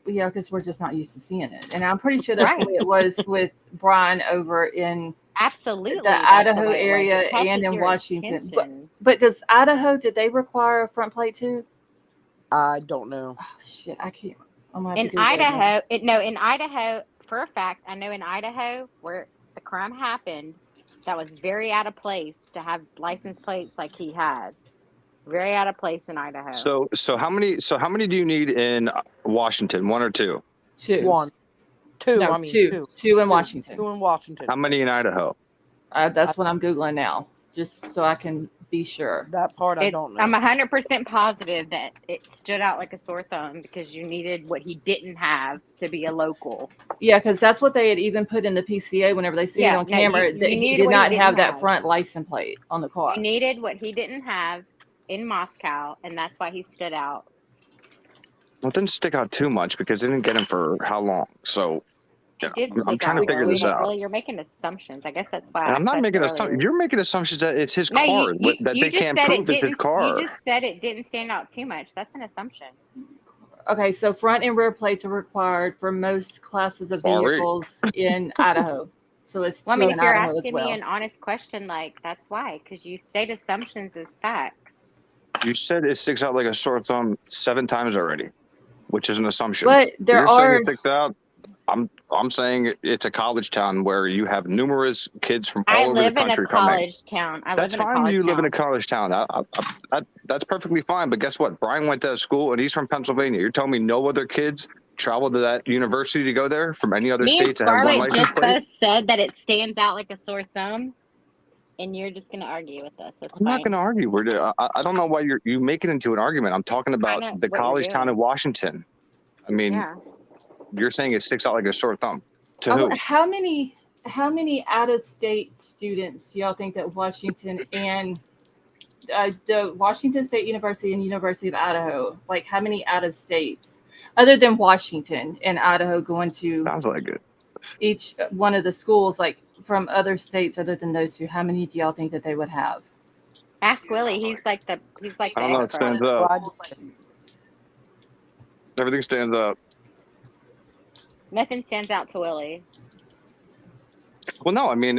Yeah, because we're just not used to seeing it, and I'm pretty sure that's Right. the way it was with Brian over in Absolutely. the that's Idaho way it was. area It catches and in your Washington. attention. But does Idaho, did they require a front plate too? I don't know. Oh, shit, I can't. I'm gonna have In to Google it now. Idaho, in Idaho, for a fact, I know in Idaho where the crime happened, that was very out of place to have license plates like he had. Very out of place in Idaho. So how many do you need in Washington? 1 or 2? 2. 1. 2. No, I mean 2. 2 in Washington. 2 in Washington. How many in Idaho? That's what I'm Googling now, just so I can be sure. That part I don't know. I'm 100% positive that it stood out like a sore thumb because you needed what he didn't have to be a local. Yeah, because that's what they had even put in the PCA whenever they see it on camera. You That he needed did what not didn't have that front license plate on the car. You needed what he didn't have in Moscow, and that's why he stood out. Well, it didn't stick out too much because they didn't get him for how long. So It did I'm stick trying to out, figure this Willie. out. Willie, you're making assumptions. I guess that's why. And I'm not I making pressed assumptions. earlier. You're making assumptions that it's his No, car, you that they just can't said prove it's his car. You just said it didn't stand out too much. That's an assumption. Okay, so front and rear plates are required for most classes of Sorry. vehicles in Idaho. So it's Well, I 2 mean, in if you're Idaho as asking well. me an honest question, like that's why, because you state assumptions as facts. You said it sticks out like a sore thumb 7 times already, which is an assumption. But there You're saying are it sticks out. I'm saying it's a college town where you have numerous kids from all I over the live in a country coming. college town. That's fine. You live in a college town. That's perfectly fine. But guess what? Brian went to that school and he's from Pennsylvania. You're telling me no other kids traveled to that university to go there from any other Me and state to have one Scarlett license just plate? both said that it stands out like a sore thumb, and you're just going to argue with us. That's I'm not fine. going to argue. I don't know why you make it into an argument. I'm talking about know the what you're college town doing. in Washington. I mean, Yeah. you're saying it sticks out like a sore thumb. To who? How many out-of-state students do y'all think that Washington and the Washington State University and University of Idaho, like how many out of states, other than Washington and Idaho, going to Sounds like it. each one of the schools, like from other states other than those 2? How many do y'all think that they would have? Ask Willie. He's like the I don't know. It expert on stands it. out. Well, Everything stands up. Nothing stands out to Willie. Well, no, I mean,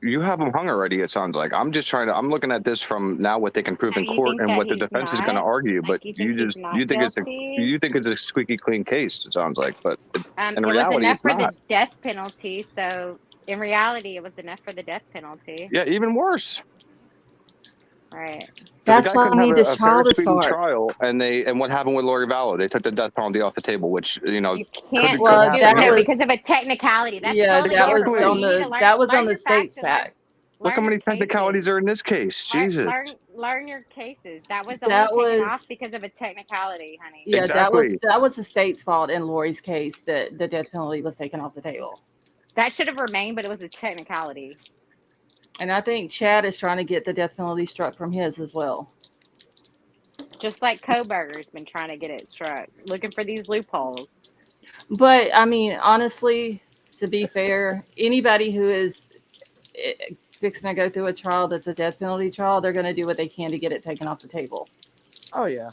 you have him hung already. It sounds like I'm just trying to. I'm looking at this from now what they can prove So in you court think and that what the he's defense is going to not? argue. Like, But you think he's not guilty? you think it's a squeaky clean case. It sounds like, but in It was reality, enough it's for not. the death penalty. So in reality, it was enough for the death penalty. Yeah, even worse. Right. That's the guy why could I have need a this fair trial to speedy start. trial, and what happened with Lori Vallow? They took the death penalty off the table, which You can't Well, do that it was- because of a technicality. That's Yeah, totally that was different. on You need to the learn- that was learn on the your facts state's and learn- fact. look how learn many your cases. technicalities are in this case. Jesus. Learn your cases. That was That only taken was- off because of a technicality, honey. Yeah, Exactly. that was the state's fault in Lori's case that the death penalty was taken off the table. That should have remained, but it was a technicality. And I think Chad is trying to get the death penalty struck from his as well. Just like Kohberger's been trying to get it struck, looking for these loopholes. But I mean, honestly, to be fair, anybody who is fixing to go through a trial that's a death penalty trial, they're going to do what they can to get it taken off the table. Oh yeah,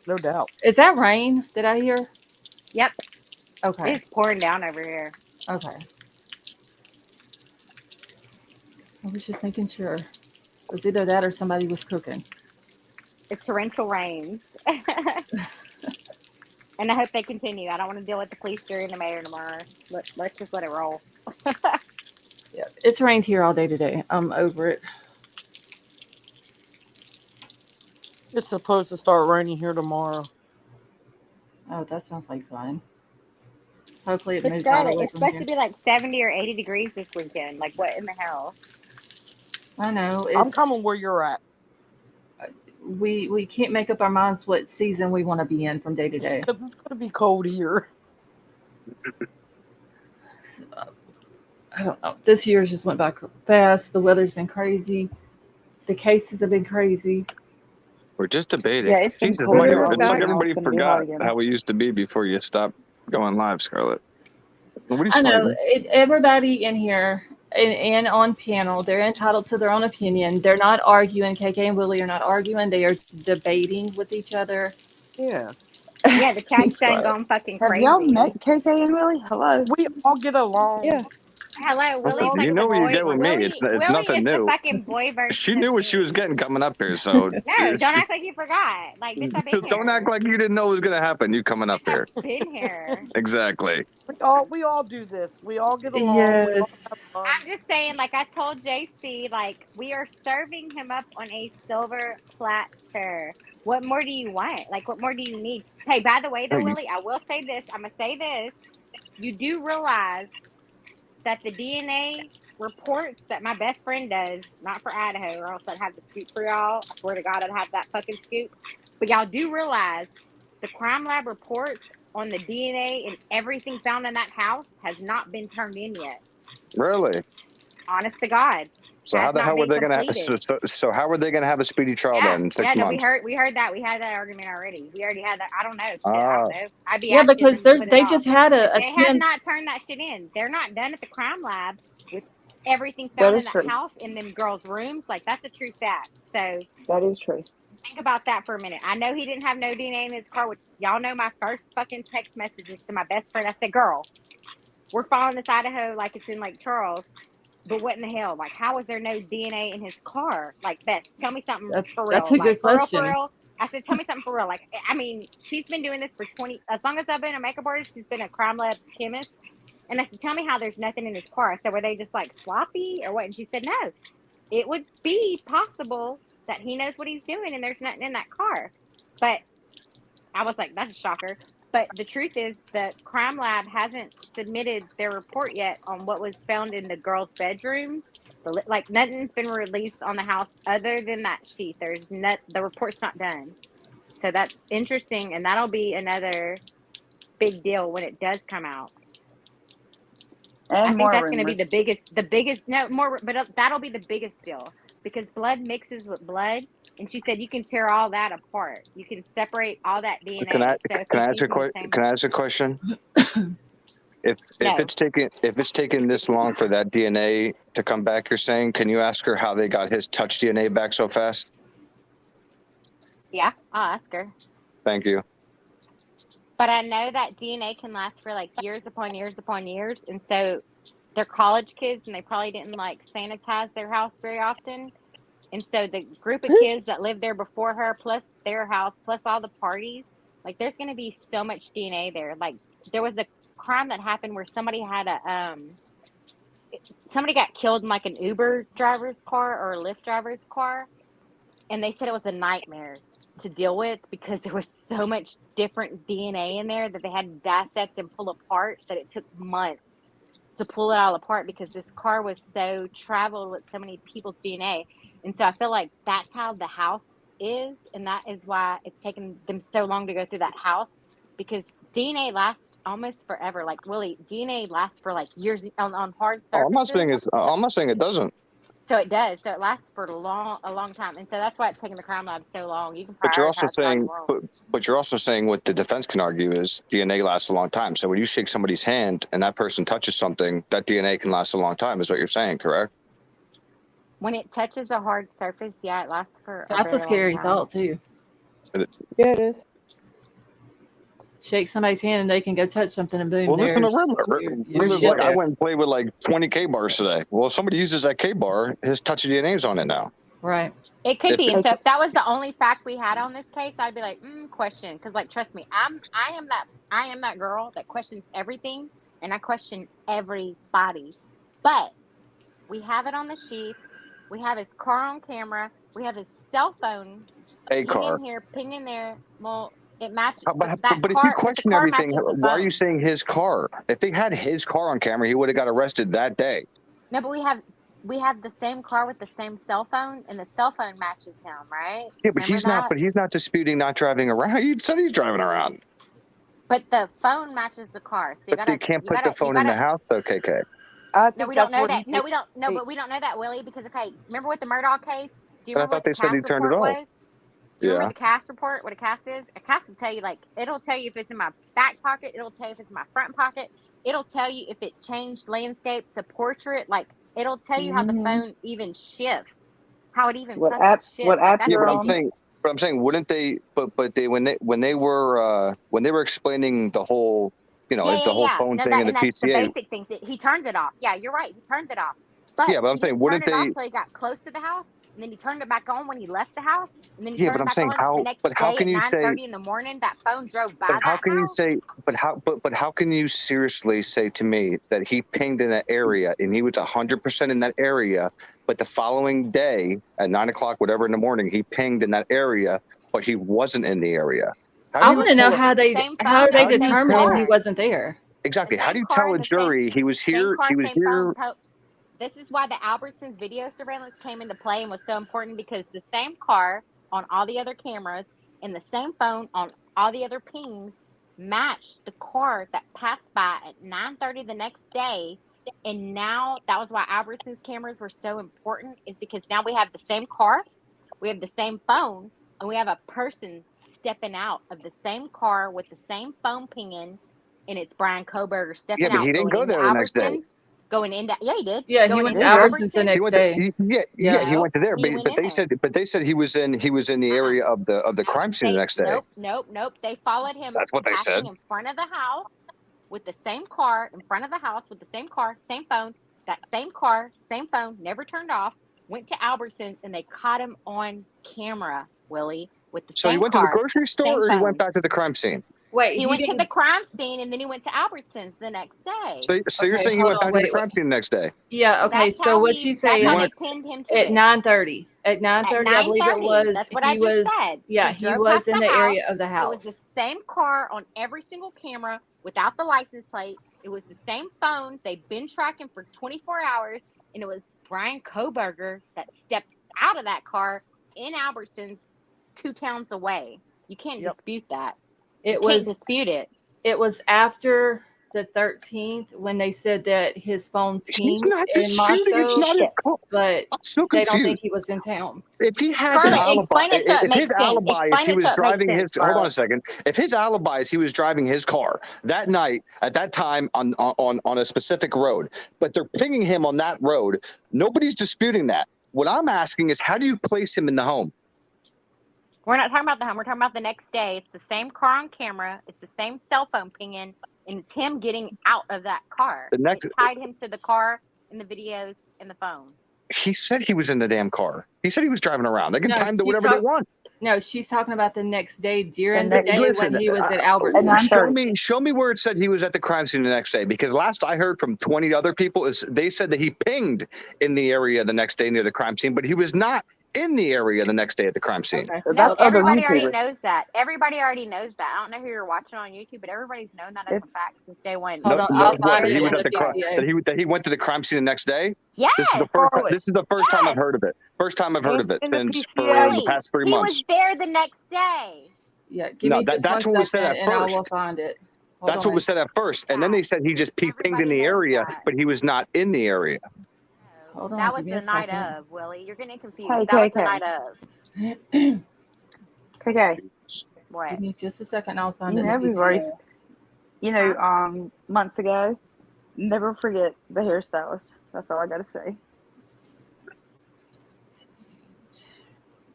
no doubt. Is that rain? Did I hear? Yep. Okay. It's pouring down over here. Okay. I was just making sure. It was either that or somebody was cooking. It's torrential rains. And I hope they continue. I don't want to deal with the police jury and the mayor tomorrow. Let's just let it roll. Yeah, it's rained here all day today. I'm over it. It's supposed to start raining here tomorrow. Oh, that sounds like fun. Hopefully it But moves out Scarlett, away it's from supposed here. to be like 70 or 80 degrees this weekend. Like, what in the hell? I know. I'm coming where you're at. We can't make up our minds what season we want to be in from day to day. Because it's going to be cold here. I don't know. This year's just went by fast. The weather's been crazy. The cases have been crazy. We're just debating. Yeah, it's been Jesus, cold. my here God, it's like now. everybody It's gonna be forgot hot again. how we used to be before you stopped going live, Scarlett. Nobody's I know. fighting. Everybody in here and on panel, they're entitled to their own opinion. They're not arguing. KK and Willie are not arguing. They are debating with each other. Yeah. Yeah, the chat's Scarlett. done gone fucking Have crazy. y'all met KK and Willie? Hello. We all get along. Yeah. Hello, Listen, Willie's like you know the what you boy. get with me. It's Willie nothing is new. the fucking boy version. She of knew what she me. was getting coming up here, so No, don't act like you forgot. Like, bitch, I've been here. don't act like you didn't know it was gonna happen. You coming up here. I've been here. Exactly. We all do this. We all get along. We all Yes. have fun. I'm just saying, like I told JC, like we are serving him up on a silver platter. What more do you want? Like, what more do you need? Hey, by the way, though, Hey, you- Willie, I will say this. I'm gonna say this. You do realize that the DNA reports that my best friend does, not for Idaho, or else I'd have the scoop for y'all. I swear to God, I'd have that fucking scoop. But y'all do realize the crime lab reports on the DNA and everything found in that house has not been turned in yet. Really? Honest to God. So Has how the not hell were been they gonna? completed. So how were they gonna have a speedy trial then in 6 Yeah, no, months? we heard that. We had that argument already. We already had that. I don't know. Shit, I Ah. don't know. I'd be Yeah, asking because them to put it they off. just had a They have 10. not turned that shit in. They're not done at the crime lab with everything That found in is that true. house in them girls' rooms. Like, that's a true fact. So That is true. think about that for a minute. I know he didn't have no DNA in his car, which y'all know my first fucking text messages to my best friend. I said, girl, we're following this Idaho like it's in Lake Charles. But what in the hell? Like, how is there no DNA in his car? Like, Beth, tell me something for real. That's a good Like, for real, question. for real. I said, tell me something for real. Like, I mean, she's been doing this for as long as I've been a makeup artist, she's been a crime lab chemist. And I said, tell me how there's nothing in his car. I said, were they just like sloppy or what? And she said, no, it would be possible that he knows what he's doing and there's nothing in that car. But I was like, that's a shocker. But the truth is the crime lab hasn't submitted their report yet on what was found in the girl's bedroom. Like, nothing's been released on the house other than that sheet. The report's not done. So that's interesting, and that'll be another big deal when it does come out. And I think more that's going to be rumors. the biggest, no, more, but that'll be the biggest deal because blood mixes with blood. And she said you can tear all that apart. You can separate all that DNA. Can I So if can I it's ask a using the question? same- Can I ask a question? If No. it's taken this long for that DNA to come back, you're saying, can you ask her how they got his touch DNA back so fast? Yeah, I'll ask her. Thank you. But I know that DNA can last for like years upon years upon years. And so they're college kids and they probably didn't like sanitize their house very often. And so the group of kids that lived there before her, plus their house, plus all the parties, like there's going to be so much DNA there. Like there was a crime that happened where somebody had somebody got killed in like an Uber driver's car or a Lyft driver's car. And they said it was a nightmare to deal with because there was so much different DNA in there that they had to dissect and pull apart that it took months to pull it all apart because this car was so traveled with so many people's DNA. And so I feel like that's how the house is. And that is why it's taken them so long to go through that house because DNA lasts almost forever. Like Willie, DNA lasts for like years on hard surfaces. I'm not saying it doesn't. So it does. So it lasts for a long time, and so that's why it's taking the crime lab so long. You can prioritize. But you're also saying, what the defense can argue is DNA lasts a long time. So when you shake somebody's hand and that person touches something, that DNA can last a long time. Is what you're saying, correct? When it touches a hard surface, yeah, it lasts for. That's a scary thought too. Yeah, it is. Shake somebody's hand and they can go touch something and boom. Well, listen to Riddler. Riddler's like, I went and played with like 20 K-bars today. Well, if somebody uses that K-bar, his touch of DNA's on it now. Right. It could be. And so if that was the only fact we had on this case, I'd be like, question. Because like, trust me, I am that girl that questions everything and I question everybody. But we have it on the sheet. We have his car on camera. We have his cell phone. Car. Here, ping in there. Well, it matches. But if you question everything, why are you saying his car? If they had his car on camera, he would have got arrested that day. No, but we have the same car with the same cell phone, and the cell phone matches him, right? Yeah, but he's not disputing not driving around. He said he's driving around. But the phone matches the car. So but they can't put the phone in the house, though, KK. No, we don't know that. No, we don't. No, but we don't know that, Willie, because remember with the Murdaugh case? Do you remember what the cast report was? Do you remember the cast report? What a cast is? A cast will tell you, like, it'll tell you if it's in my back pocket. It'll tell you if it's in my front pocket. It'll tell you if it changed landscape to portrait. Like, it'll tell you how the phone even shifts, how it even shifts. What app you're but on? I'm saying, wouldn't they? But they when they were explaining the whole, the whole phone thing and the PCA. The basic things. He turned it off. Yeah, you're right. He turned it off. But I'm saying, wouldn't they? Until he got close to the house. And then he turned it back on when he left the house. And then he turned but it I'm back saying on the next day how can you say 9:30 in the morning that phone drove by but how can you say but how can you seriously say to me that he pinged in that area and he was 100% in that area, but the following day at 9 o'clock, whatever in the morning, he pinged in that area, but he wasn't in the area? I want to know how they determined he wasn't there. Exactly. How do you tell a jury he was here? He was here. This is why the Albertsons video surveillance came into play and was so important, because the same car on all the other cameras and the same phone on all the other pings matched the car that passed by at 9:30 the next day. And now that was why Albertsons cameras were so important, is because now we have the same car, we have the same phone, and we have a person stepping out of the same car with the same phone pinging, and it's Brian Kohberger stepping out. Yeah, but he didn't go there the next day. Going into he did. Yeah, he went to Albertsons the next day. He went to there, but they said he was in the area of the crime scene the next day. Nope. They followed him. That's what they said. In front of the house with the same car, in front of the house with the same car, same phone. That same car, same phone, never turned off. Went to Albertsons and they caught him on camera, Willie, with the same car. So he went to the grocery store, or he went back to the crime scene? Wait, he went to the crime scene and then he went to Albertsons the next day. So you're saying he went back to the crime scene the next day? Yeah. Okay. That's so what she's saying they pinned him to at 9:30. At 9:30, I believe it was. That's what I just said. Yeah, he was in the area of the house. It was the same car on every single camera without the license plate. It was the same phone. They've been tracking for 24 hours, and it was Brian Kohberger that stepped out of that car in Albertsons 2 towns away. You can't dispute that. Can't dispute it. It was after the 13th when they said that his phone pinged in Moscow, but they don't think he was in town. If he has an alibi, if his alibi is he was driving his, hold on a second. If his alibi is he was driving his car that night at that time on a specific road, but they're pinging him on that road, nobody's disputing that. What I'm asking is, how do you place him in the home? We're not talking about the home. We're talking about the next day. It's the same car on camera. It's the same cell phone pinging, and it's him getting out of that car. The next, It tied him to the car and the videos and the phone. he said he was in the damn car. He said he was driving around. They can No, time to she's whatever they want. No, she's talking about the next day during The the next- day Listen, when he was at at Albertsons. 9:30. Show me where it said he was at the crime scene the next day. Because last I heard from 20 other people is they said that he pinged in the area the next day near the crime scene, but he was not in the area the next day at the crime scene. Okay. So No, that's other everybody already YouTubers. knows that. Everybody already knows that. I don't know who you're watching on YouTube, but everybody's known that as a fact since day one. Hold on, I'll find that it he was in at the the crime, PCA. that he went to the crime scene the next day. Yes. This is the first time I've heard of it. First time I've heard of it In the since PCA. for the Really? past 3 He months. was there the next day. Yeah, give No, me just that's one what was said second at and I will first. find it. Hold That's what on. was said at first, and then they said he just pinged in Everybody the knows area, that. but he was not in the area. Hold on, That give was me the a night second. of, Willie. You're getting confused. Hey, That was the KK. night of. Okay. What? Give me just a second, I'll find You it know, in the we've already, PCA. months ago, never forget the hairstylist. That's all I got to say.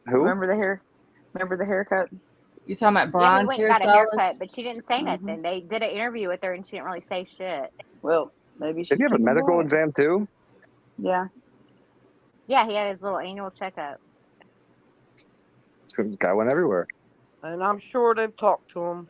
Who? Remember the hair? Remember the haircut? You talking about Yeah, he Brian's went and got a haircut, hairstylist? but she didn't say Mhm. nothing. They did an interview with her, and she didn't really say shit. Well, maybe she's Did he have a keeping medical quiet. exam too? Yeah. Yeah, he had his little annual checkup. This guy went everywhere. And I'm sure they've talked to him.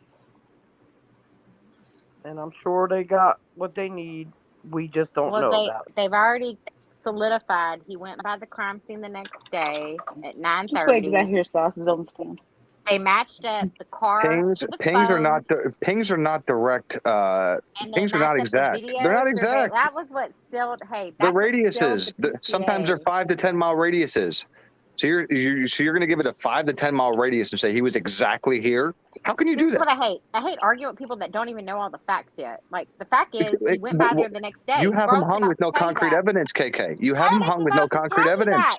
And I'm sure they got what they need. We just don't know Well, about it. they've already solidified. He went by the crime scene the next day at Just wait till that 9:30. hairstylist is on the stand. They matched up the car Pings, to the pings are phone, not, pings are not direct. and they Pings are not matched up the exact. video. They're not surveillance. exact. That was what sealed. Hey, The that's what sealed radiuses. the Sometimes they're PCA. 5 to 10 mile radiuses. So you're going to give it a 5 to 10 mile radius and say he was exactly here. How can you do This is that? what I hate. I hate arguing with people that don't even know all the facts yet. Like, the fact is, he It- went by well, there the next day. You have him Scarlett's hung about with to no tell you concrete that. evidence, KK. You have him Scarlett's hung with no about to concrete tell you evidence.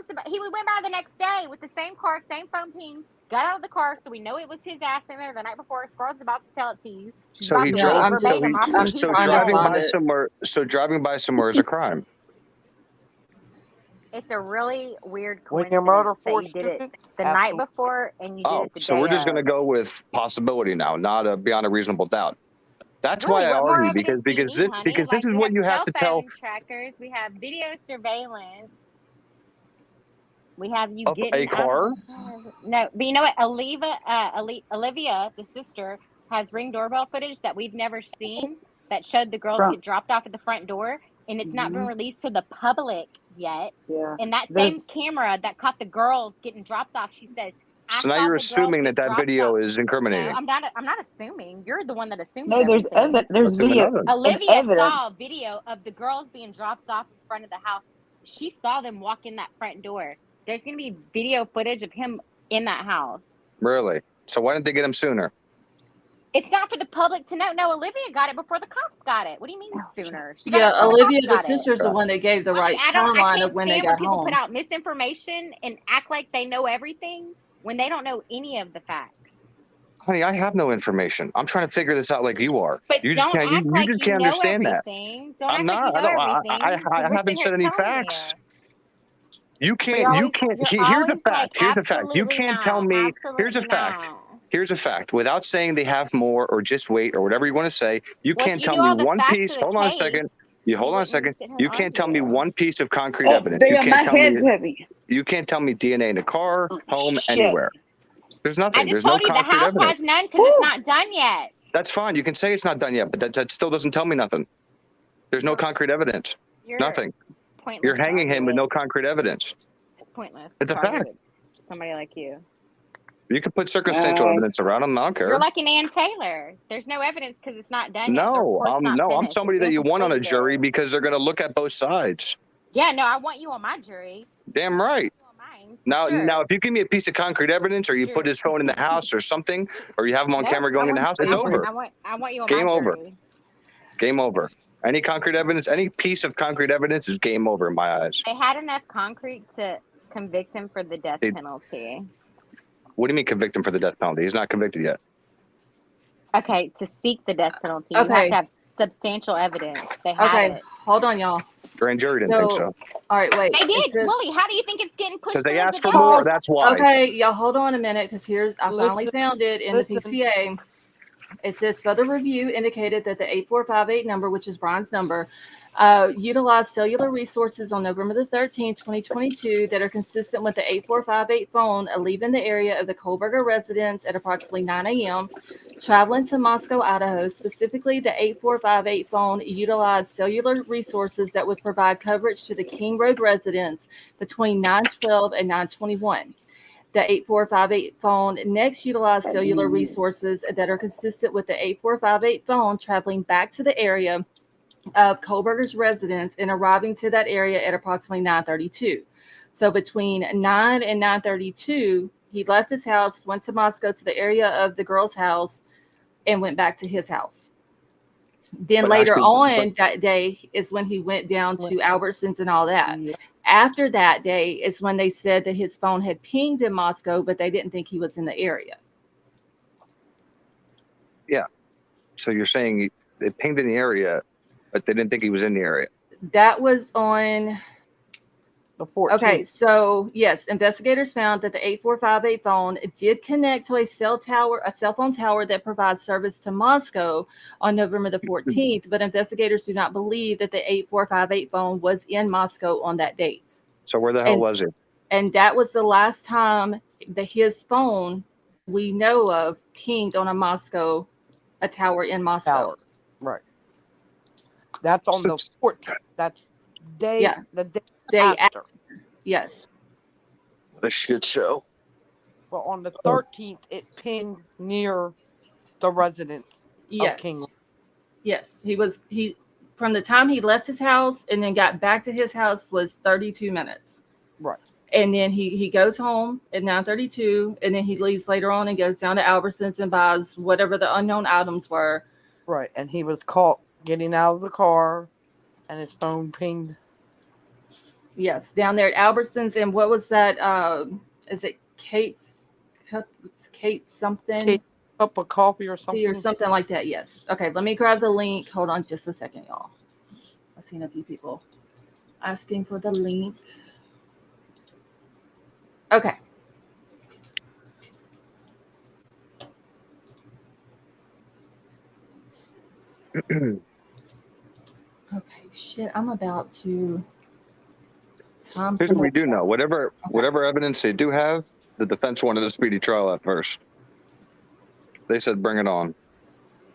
that. He went by the next day with the same car, same phone ping, got out of the car, so we know it was his ass in there the night before. Scarlett's about to tell it to you. She's So about he to Yeah, read drove. it I'm verbatim off the I'm So trying to driving find by it. somewhere. So driving by somewhere is a crime. It's a really weird When you murder coincidence that 4 you did it students, the night absolutely. before and you did Oh, it the so day we're just going to of. go with possibility now, not beyond a reasonable doubt. That's Really, why I what more argue evidence do you need, honey? because this Like, is we what have you have cell to tell phone trackers, we have video surveillance, we have you of getting a car. No, but you know what? Olivia, the sister, has Ring doorbell footage that we've never seen that showed the girls From- get dropped off at the front door, and it's not been Mhm. released to the public yet. Yeah. And that There's- same camera that caught the girls getting dropped off, she says, I So now saw you're the girls assuming get that dropped video off. is No, incriminating. I'm not assuming. You're the one that assumes No, there's everything. there's Assuming video. nothing. There's Olivia evidence. saw video of the girls being dropped off in front of the house. She saw them walk in that front door. There's going to be video footage of him in that house. Really? So why didn't they get him sooner? It's not for the public to know. No, Olivia got it before the cops got it. What do you mean sooner? She got Yeah, it before Olivia, the the cops got it. sister's the one that gave the right I timeline can't of when they stand when got people home. put out misinformation and act like they know everything when they don't know any of the facts. Honey, I have no information. I'm trying to figure this out like you are. But You just don't can't. act You like just you can't know understand that. everything. Don't I'm act not. like you I know don't. everything. 'cause I we're haven't sitting said here any telling facts. you. You can't. You You're can't. Here's a always like, fact. Here's a fact. You absolutely can't tell not. me. Here's a Absolutely fact. not. Here's a fact. Without saying they have more or just wait or whatever you want to say, you Well, if can't you tell knew me all the one facts piece. of the Hold on a case, second. You hold on a wouldn't second. sit here You and can't tell me argue. one piece of concrete Oh, evidence. You damn, my can't tell me. head's heavy. You can't tell me DNA in a car, home, Shit. anywhere. There's I nothing. just There's no told you the concrete house evidence. has none because it's not done yet. That's fine. You can say it's not done yet, but that still doesn't tell me nothing. There's no You're- concrete evidence. You're Nothing. pointless You're to hanging argue him with no concrete evidence. It's pointless. It's a to argue fact. with somebody like you. You can put circumstantial evidence around him. I don't care. You're like an Ann Taylor. There's no evidence because it's not done yet. The No, report's not I'm finished. somebody It's that you want on a incompleted. jury because they're going to look at both sides. Yeah, no, I want you on my jury. Damn right. You on mine. Now, Sure. now, if you give me a piece of concrete evidence, or you put Sure. his phone in the house, or something, or you have him on No, camera going in the house, it's over. I want you on Game my over. jury. Game over. Any concrete evidence, any piece of concrete evidence is game over in my eyes. They had enough concrete to convict him for the death They- penalty. What do you mean convict him for the death penalty? He's not convicted yet. Okay, to seek the death penalty, you Okay. have to have substantial evidence. They had Okay, it. hold on, y'all. Grand jury didn't think So- so. All right, wait. They it did. says- Willie, how do you think it's getting pushed Because they through asked the for more. desk? That's why. Okay, y'all hold on a minute because I finally Listen, found it in listen. the PCA. It says further review indicated that the 8458 number, which is Brian's number, utilized cellular resources on November the 13th, 2022 that are consistent with the 8458 phone leaving the area of the Kohberger residence at approximately 9 a.m., traveling to Moscow, Idaho. Specifically, the 8458 phone utilized cellular resources that would provide coverage to the King Road residence between 9:12 and 9:21. The 8458 phone next utilized cellular resources that are consistent with the 8458 phone traveling back to the area of Kohberger's residence and arriving to that area at approximately 9:32. So between 9 and 9:32, he left his house, went to Moscow to the area of the girl's house, and went back to his house. Then But later actually- on that day is when he went down to Albertsons and all that. Yeah. After that day is when they said that his phone had pinged in Moscow, but they didn't think he was in the area. So you're saying it pinged in the area, but they didn't think he was in the area. That was on. The 14th. Okay, so yes, investigators found that the 8458 phone did connect to a cell phone tower that provides service to Moscow on November the 14th, but investigators do not believe that the 8458 phone was in Moscow on that date. So where the hell And- was he? And that was the last time that his phone we know of pinged on a tower in Moscow. Tower. Right. That's on the 14th. That's day. Yeah. The day Day after. Yes. The shit show. But on the 13th, it pinged near the residence Yes. of King. Yes. He from the time he left his house and then got back to his house was 32 minutes. Right. And then he goes home at 9:32, and then he leaves later on and goes down to Albertsons and buys whatever the unknown items were. Right. And he was caught getting out of the car and his phone pinged. Yes, down there at Albertsons. And what was that? Is it Kate's something? Kate, cup of coffee or something. Or something like that. Yes. Okay, let me grab the link. Hold on just a second, y'all. I've seen a few people asking for the link. Okay. Okay, shit, I'm about to. Here's what we do know. Whatever evidence they do have, the defense wanted a speedy trial at first. They said, bring it on.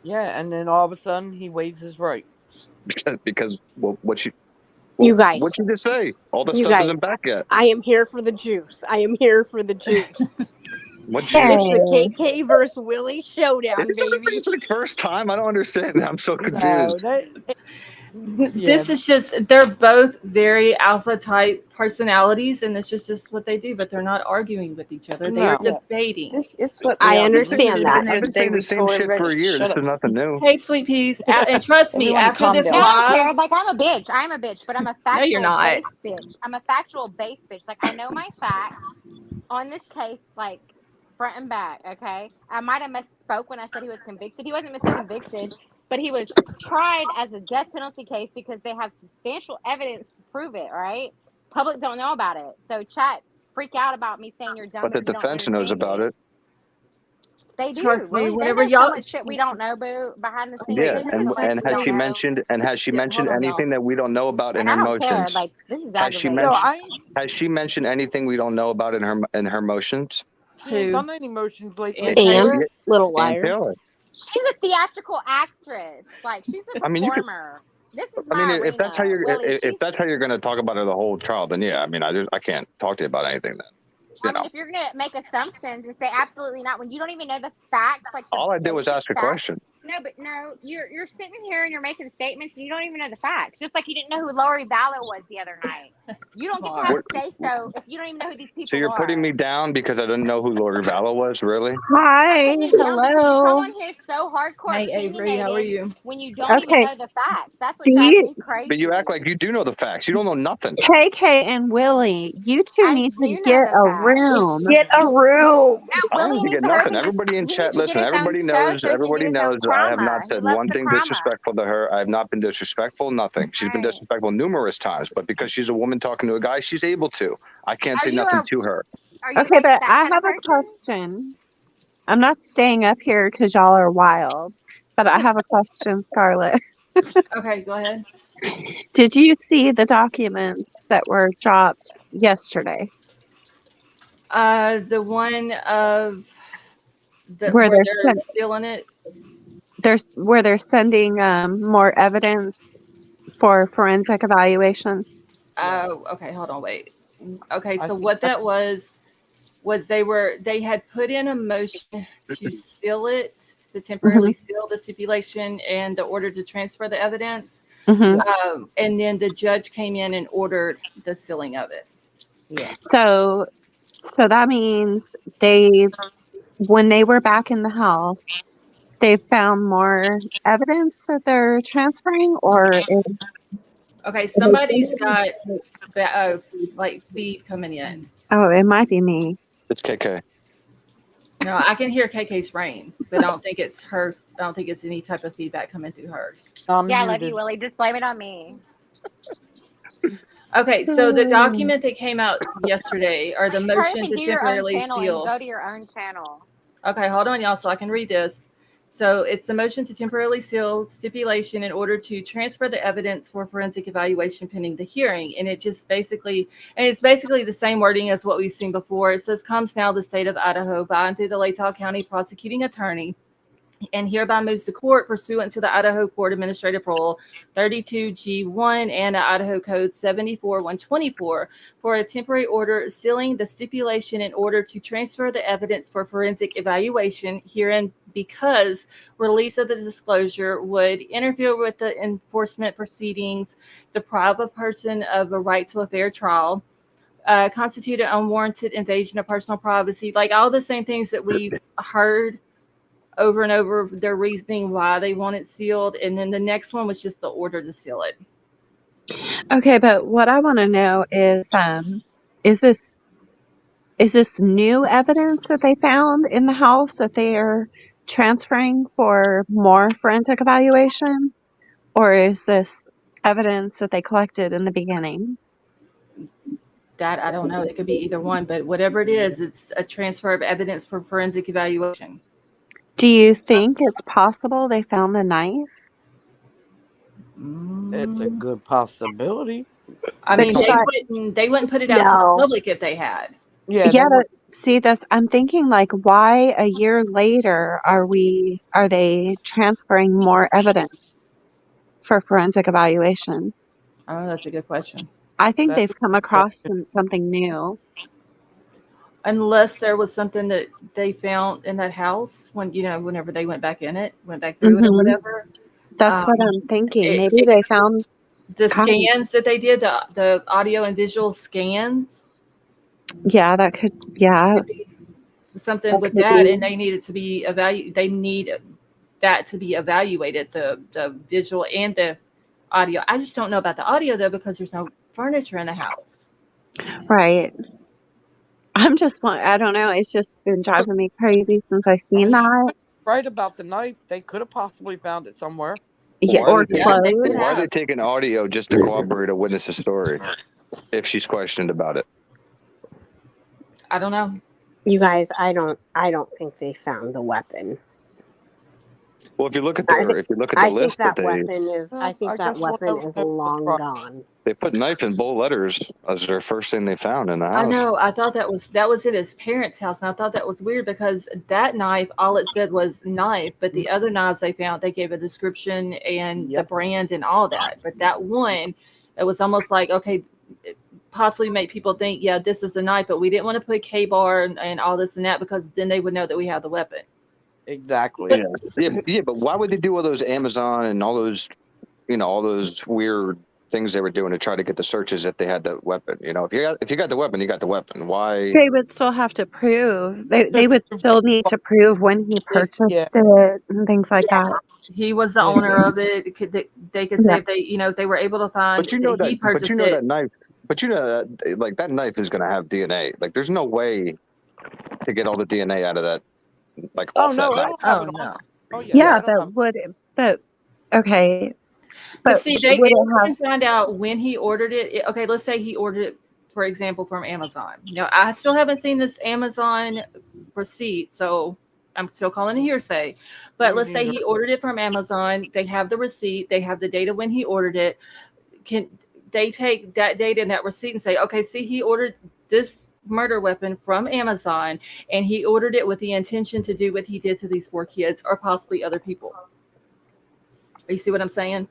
Yeah, and then all of a sudden he waives his right. Because what you guys. What'd you just say? All the You stuff guys. isn't back yet. I am here for the juice. What It's juice? the KK versus Willie showdown, Is baby. it's the first time? I don't understand. I'm so confused. No, This is just, they're both very alpha type personalities, and this is just what they do, but they're not arguing with each other. They are No. debating. This is what I we all do. understand that. I've been saying the same shit for a year. This is nothing new. Hey, sweet peas. And trust me, Everyone after calm this down. No, I don't care. live, Like, I'm a bitch. I'm a bitch, but I'm a factual No, you're not. based bitch. I'm a factual based bitch. Like, I know my facts on this case, like, front and back, okay? I might have misspoke when I said he was convicted. He wasn't misconvicted, but he was tried as a death penalty case because they have substantial evidence to prove it, right? Public don't know about it. So, chat, freak out about me saying you're dumb. But the if you don't defense knows understand about it. They do. Trust me, Really. whenever They know so y'all- much shit we don't know, boo, behind the scenes. Yeah, They know and so much and we has don't she know. mentioned Yes, hold on, anything that we don't know about in And I her don't care. motions? Like, this is Has she aggravating. mentioned- Has she mentioned anything we don't know about in her motions? She ain't done any motions lately. And And little And liar. Taylor. She's a theatrical actress. Like, she's a I mean, you could- performer. This is I my mean, if that's how arena. you're Willie, if she's- that's how you're going to talk about her the whole trial, then yeah. I mean, I can't talk to you about anything then. I mean, if you're gonna make assumptions and say absolutely not when you don't even know the facts, like the All I did was basic ask a facts. question. No, but no, you're sitting here and you're making statements and you don't even know the facts. Just like you didn't know who Lori Vallow was the other night. You don't get to have a say so if you don't even know who these people So you're are. putting me down because I didn't know who Lori Vallow was, really? Hi, You come hello. on here so hardcore Hey, Avery, how are you? when you don't even Okay. know the facts. That's what Do drives you- me crazy. But you act like you do know the facts. You don't know nothing. KK and Willie, you two I need do to know get the a facts. room. Get a room. No, I don't Willie need to needs get to nothing. open Everybody in he chat, needs to get listen. his own Everybody show knows. so he can Everybody get his own knows. I have drama. not He said loves one the thing drama. disrespectful to her. I have not been disrespectful. Nothing. She's been Right. disrespectful numerous times, but because she's a woman talking to a guy, she's able to. I can't Are say you nothing to her. Are you Okay, like but that I kind have of a person? question. I'm not staying up here because y'all are wild, but I have a question, Scarlett. Okay, go ahead. Did you see the documents that were dropped yesterday The one of where where they're they're stealing it. where they're sending more evidence for forensic evaluation? Oh, okay. Hold on, wait. Okay, I so think what that was they had put in a motion to seal it, to temporarily seal the stipulation and the order to transfer the evidence. Mm-hmm. And then the judge came in and ordered the sealing of it. yes. So that means when they were back in the house, they found more evidence that they're transferring, or is Okay, somebody's got like feed coming in. oh, it might be me. It's KK. No, I can hear KK's rain, but I don't think it's her. I don't think it's any type of feedback coming through hers. I'm Yeah, I love muted. you, Willie. Just blame it on me. Okay, so the document that came out yesterday, or the Please hurry motion and to do your own temporarily channel and seal. go to your own channel. Okay, hold on, y'all, so I can read this. So it's the motion to temporarily seal stipulation in order to transfer the evidence for forensic evaluation pending the hearing. And it's basically the same wording as what we've seen before. It says, comes now the state of Idaho by and through the Latah County prosecuting attorney, and hereby moves the court pursuant to the Idaho Court Administrative Rule 32G1 and the Idaho Code 74124 for a temporary order sealing the stipulation in order to transfer the evidence for forensic evaluation herein, because release of the disclosure would interfere with the enforcement proceedings, deprive a person of a right to a fair trial, constitute an unwarranted invasion of personal privacy, like all the same things that we've heard over and over, their reasoning why they want it sealed. And then the next one was just the order to seal it. Okay, but what I want to know is this new evidence that they found in the house that they are transferring for more forensic evaluation, or is this evidence that they collected in the beginning? That I don't know. It could be either one, but whatever it is, it's a transfer of evidence for forensic evaluation. Do you think it's possible they found the knife? It's a good possibility. I They mean, shot- they wouldn't put it out to the No. public if they had. Yeah. Yeah, they were- see, I'm thinking, like, why a year later are they transferring more evidence for forensic evaluation? Oh, that's a good question. I think That's they've come across something new. Unless there was something that they found in that house whenever they went back through it or whatever. That's what I'm thinking. it- Maybe it- they found The Kind. scans that they did, the audio and visual scans, yeah, that could something That with could that, be. and they needed to be they need that to be evaluated, the visual and the audio. I just don't know about the audio though, because there's no furniture in the house. Right. I don't know. It's just been driving me crazy since I seen that. right about the knife. They could have possibly found it somewhere. Yeah, Why are or they Yeah, they clothes. could Why are they have. taking audio just to corroborate a witness's story if she's questioned about it? I don't know. You guys, I don't think they found the weapon. Well, if you look at I the think list that that weapon is. Well, I think I that guess we'll weapon never is know. long gone. they put knife in bold letters as their first thing they found in the house. I know. I thought that was at his parents' house, and I thought that was weird because that knife, all it said was knife, but the other knives they found, they gave a description and the brand and all that. But that one, it was almost like, okay, it possibly make people think, yeah, this is a knife, but we didn't want to put K-bar and all this and that, because then they would know that we have the weapon. Exactly. Yeah, but why would they do all those Amazon and all those, all those weird things they were doing to try to get the searches if they had the weapon? If you got the weapon, you got the weapon. Why? They would still have to prove. They would still need to prove when he purchased it and things like that. He was the owner of it. They could say if they, if they were able to find But you know that he that. purchased But you know it. that knife. But you know that like that knife is going to have DNA. Like there's no way to get all the DNA out of that. Like off that knife. Oh no. Oh yeah, Yeah, I don't have. but okay, But but see, would they it have? can find out when he ordered it. Okay, let's say he ordered it, for example, from Amazon. Now, I still haven't seen this Amazon receipt, so I'm still calling it hearsay. But Me let's say neither. he ordered it from Amazon. They have the receipt. They have the data when he ordered it. Can they take that data and that receipt and say, okay, see, he ordered this murder weapon from Amazon, and he ordered it with the intention to do what he did to these 4 kids or possibly other people. You see what I'm saying?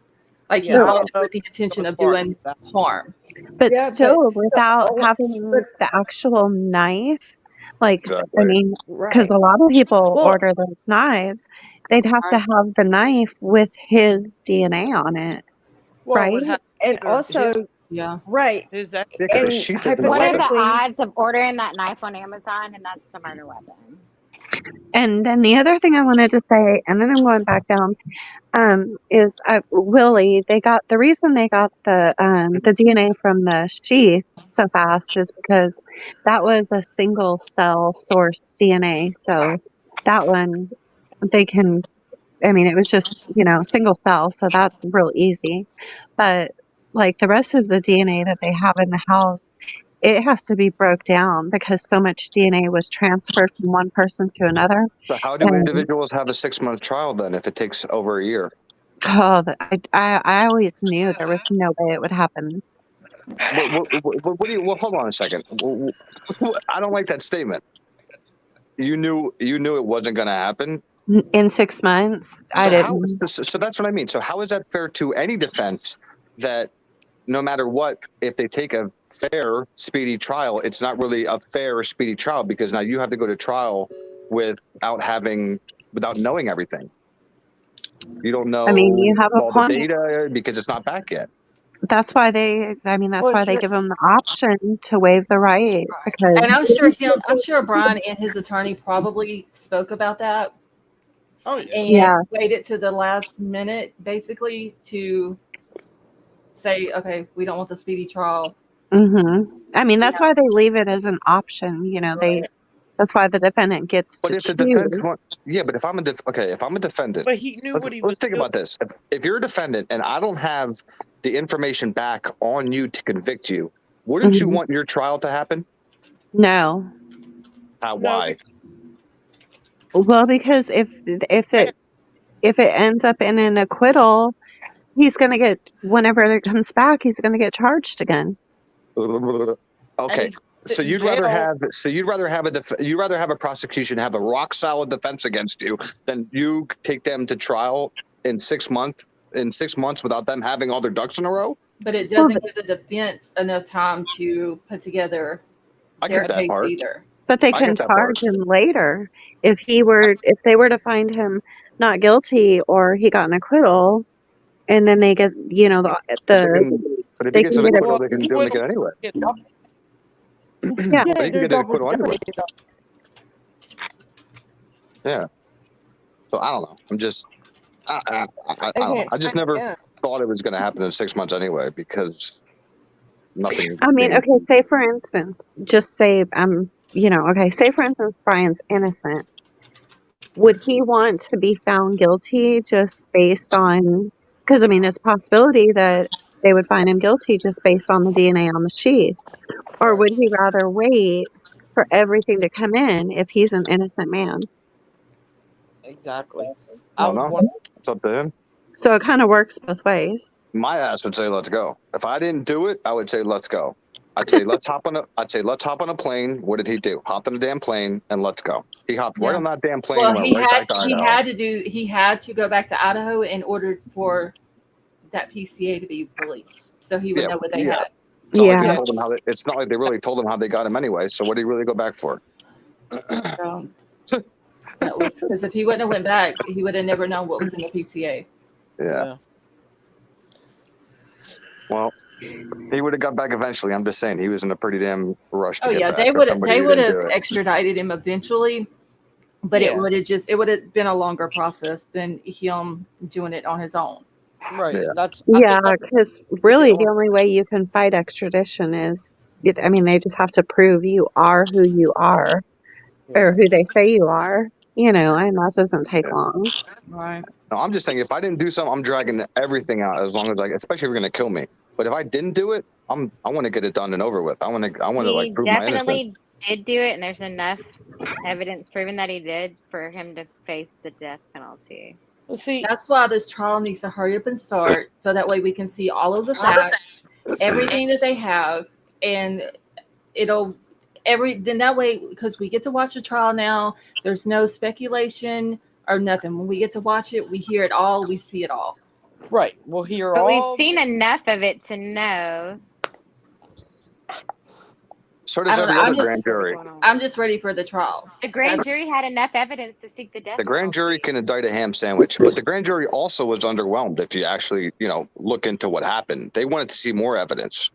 Like he Yeah, I bought don't it know with the if intention as of far doing as that. harm. But Yeah, still, but without oh, having but the actual knife, like, I Exactly. mean, because right. a lot of people Well, order those knives, they'd have to I have the knife with his DNA on it, well, it right? would have and either also Yeah. right, his Yeah, because the and sheath isn't What are leather. the hypothetically, odds of ordering that knife on Amazon and that's the murder weapon? And then the other thing I wanted to say, and then I'm going back down, is Willie. They got the reason they got the DNA from the sheath so fast is because that was a single cell source DNA. So that one they can. I mean, it was just single cell, so that's real easy. But like the rest of the DNA that they have in the house, it has to be broke down because so much DNA was transferred from one person to another. So how do And individuals have a 6-month trial then if it takes over a year? oh, I always knew there was no way it would happen What do you? Well, hold on a second. I don't like that statement. You knew it wasn't going to happen. in 6 months. I So how? didn't. So that's what I mean. So how is that fair to any defense that no matter what, if they take a fair, speedy trial, it's not really a fair, speedy trial because now you have to go to trial without knowing everything. You don't I mean, you know have a all the point. data because it's not back yet. That's why they. I mean, that's well, why they sure, give them the option to waive the right because And I'm sure Brian and his attorney probably spoke about that oh yeah. and yeah. waited to the last minute basically to say, okay, we don't want the speedy trial. I mean, that's Yeah. why they leave it as an option. They. That's why the defendant gets But to if the defense choose. yeah, but if I'm a defendant, But he knew what he was let's think doing. about this. If you're a defendant and I don't have the information back on you to convict you, wouldn't you Mhm. want your trial to happen? No. No, Why? Well, because if it ends up in an acquittal, he's going to get whenever it comes back, he's going to get charged again. and Okay. he's So in you'd rather jail. have a prosecution have a rock solid defense against you than you take them to trial in 6 months without them having all their ducks in a row? But it Well, doesn't give the defense enough time to put together I their get that case part. either. but they I can get that part. charge him later if they were to find him not guilty or he got an acquittal, and then they get But if he they gets can an get it. acquittal, Well, they can he make it anyway. get double. Yeah. But yeah, he can the get an double acquittal anyway. jeopardy. Yeah. So I don't know. I'm just I don't know. Okay, I just never yeah. thought it was going to happen in 6 months anyway because nothing. I mean, okay, say for instance, just say okay, say for instance Brian's innocent. Would he want to be found guilty just based on, because I mean, it's a possibility that they would find him guilty just based on the DNA on the sheet. Or Right. would he rather wait for everything to come in if he's an innocent man? Exactly. I I don't would know. want. It's up to him. So it kind of works both ways. My ass would say, "Let's go." If I didn't do it, I would say, "Let's go." I'd say, "Let's hop on a plane." What did he do? Hopped on a damn plane and let's go. He hopped right Yeah. on that damn plane Well, and went right back to Idaho. he had to go back to Idaho in order for that PCA to be released, so he would Yeah, know what they yeah. had. It's not like Yeah. they told him it's not like they really told him how they got him anyway. So what did he really go back for? So that was because if he wouldn't have went back, he would have never known what was in the PCA. Yeah. Well, he would have got back eventually. I'm just saying he was in a pretty damn rush to Oh get yeah, back. they for would somebody they who would didn't have do it. extradited him eventually, but Yeah. it would have been a longer process than him doing it on his own. Right. Yeah. That's. Yeah, That's because really the only way you can fight extradition is, I mean, they just have to prove you are who you are or who they say you are. and that doesn't take long. Right. No, I'm just saying, if I didn't do something, I'm dragging everything out as long as especially if you're gonna kill me. But if I didn't do it, I want to get it done and over with. I want to He prove my innocence. definitely did do it, and there's enough evidence proving that he did for him to face the death penalty. Well, see, That's why this trial needs to hurry up and start, so that way we can see all of the facts, everything that they have, and then that way, because we get to watch the trial now, there's no speculation or nothing. When we get to watch it, we hear it all, we see it all. right. We'll hear But all. we've seen enough of it to know. So does every other grand jury. I'm just ready for the trial. The grand jury had enough evidence to seek the death The grand jury can indict a ham sandwich, but the grand jury also was underwhelmed. If you actually, look into what happened, they wanted to see more evidence.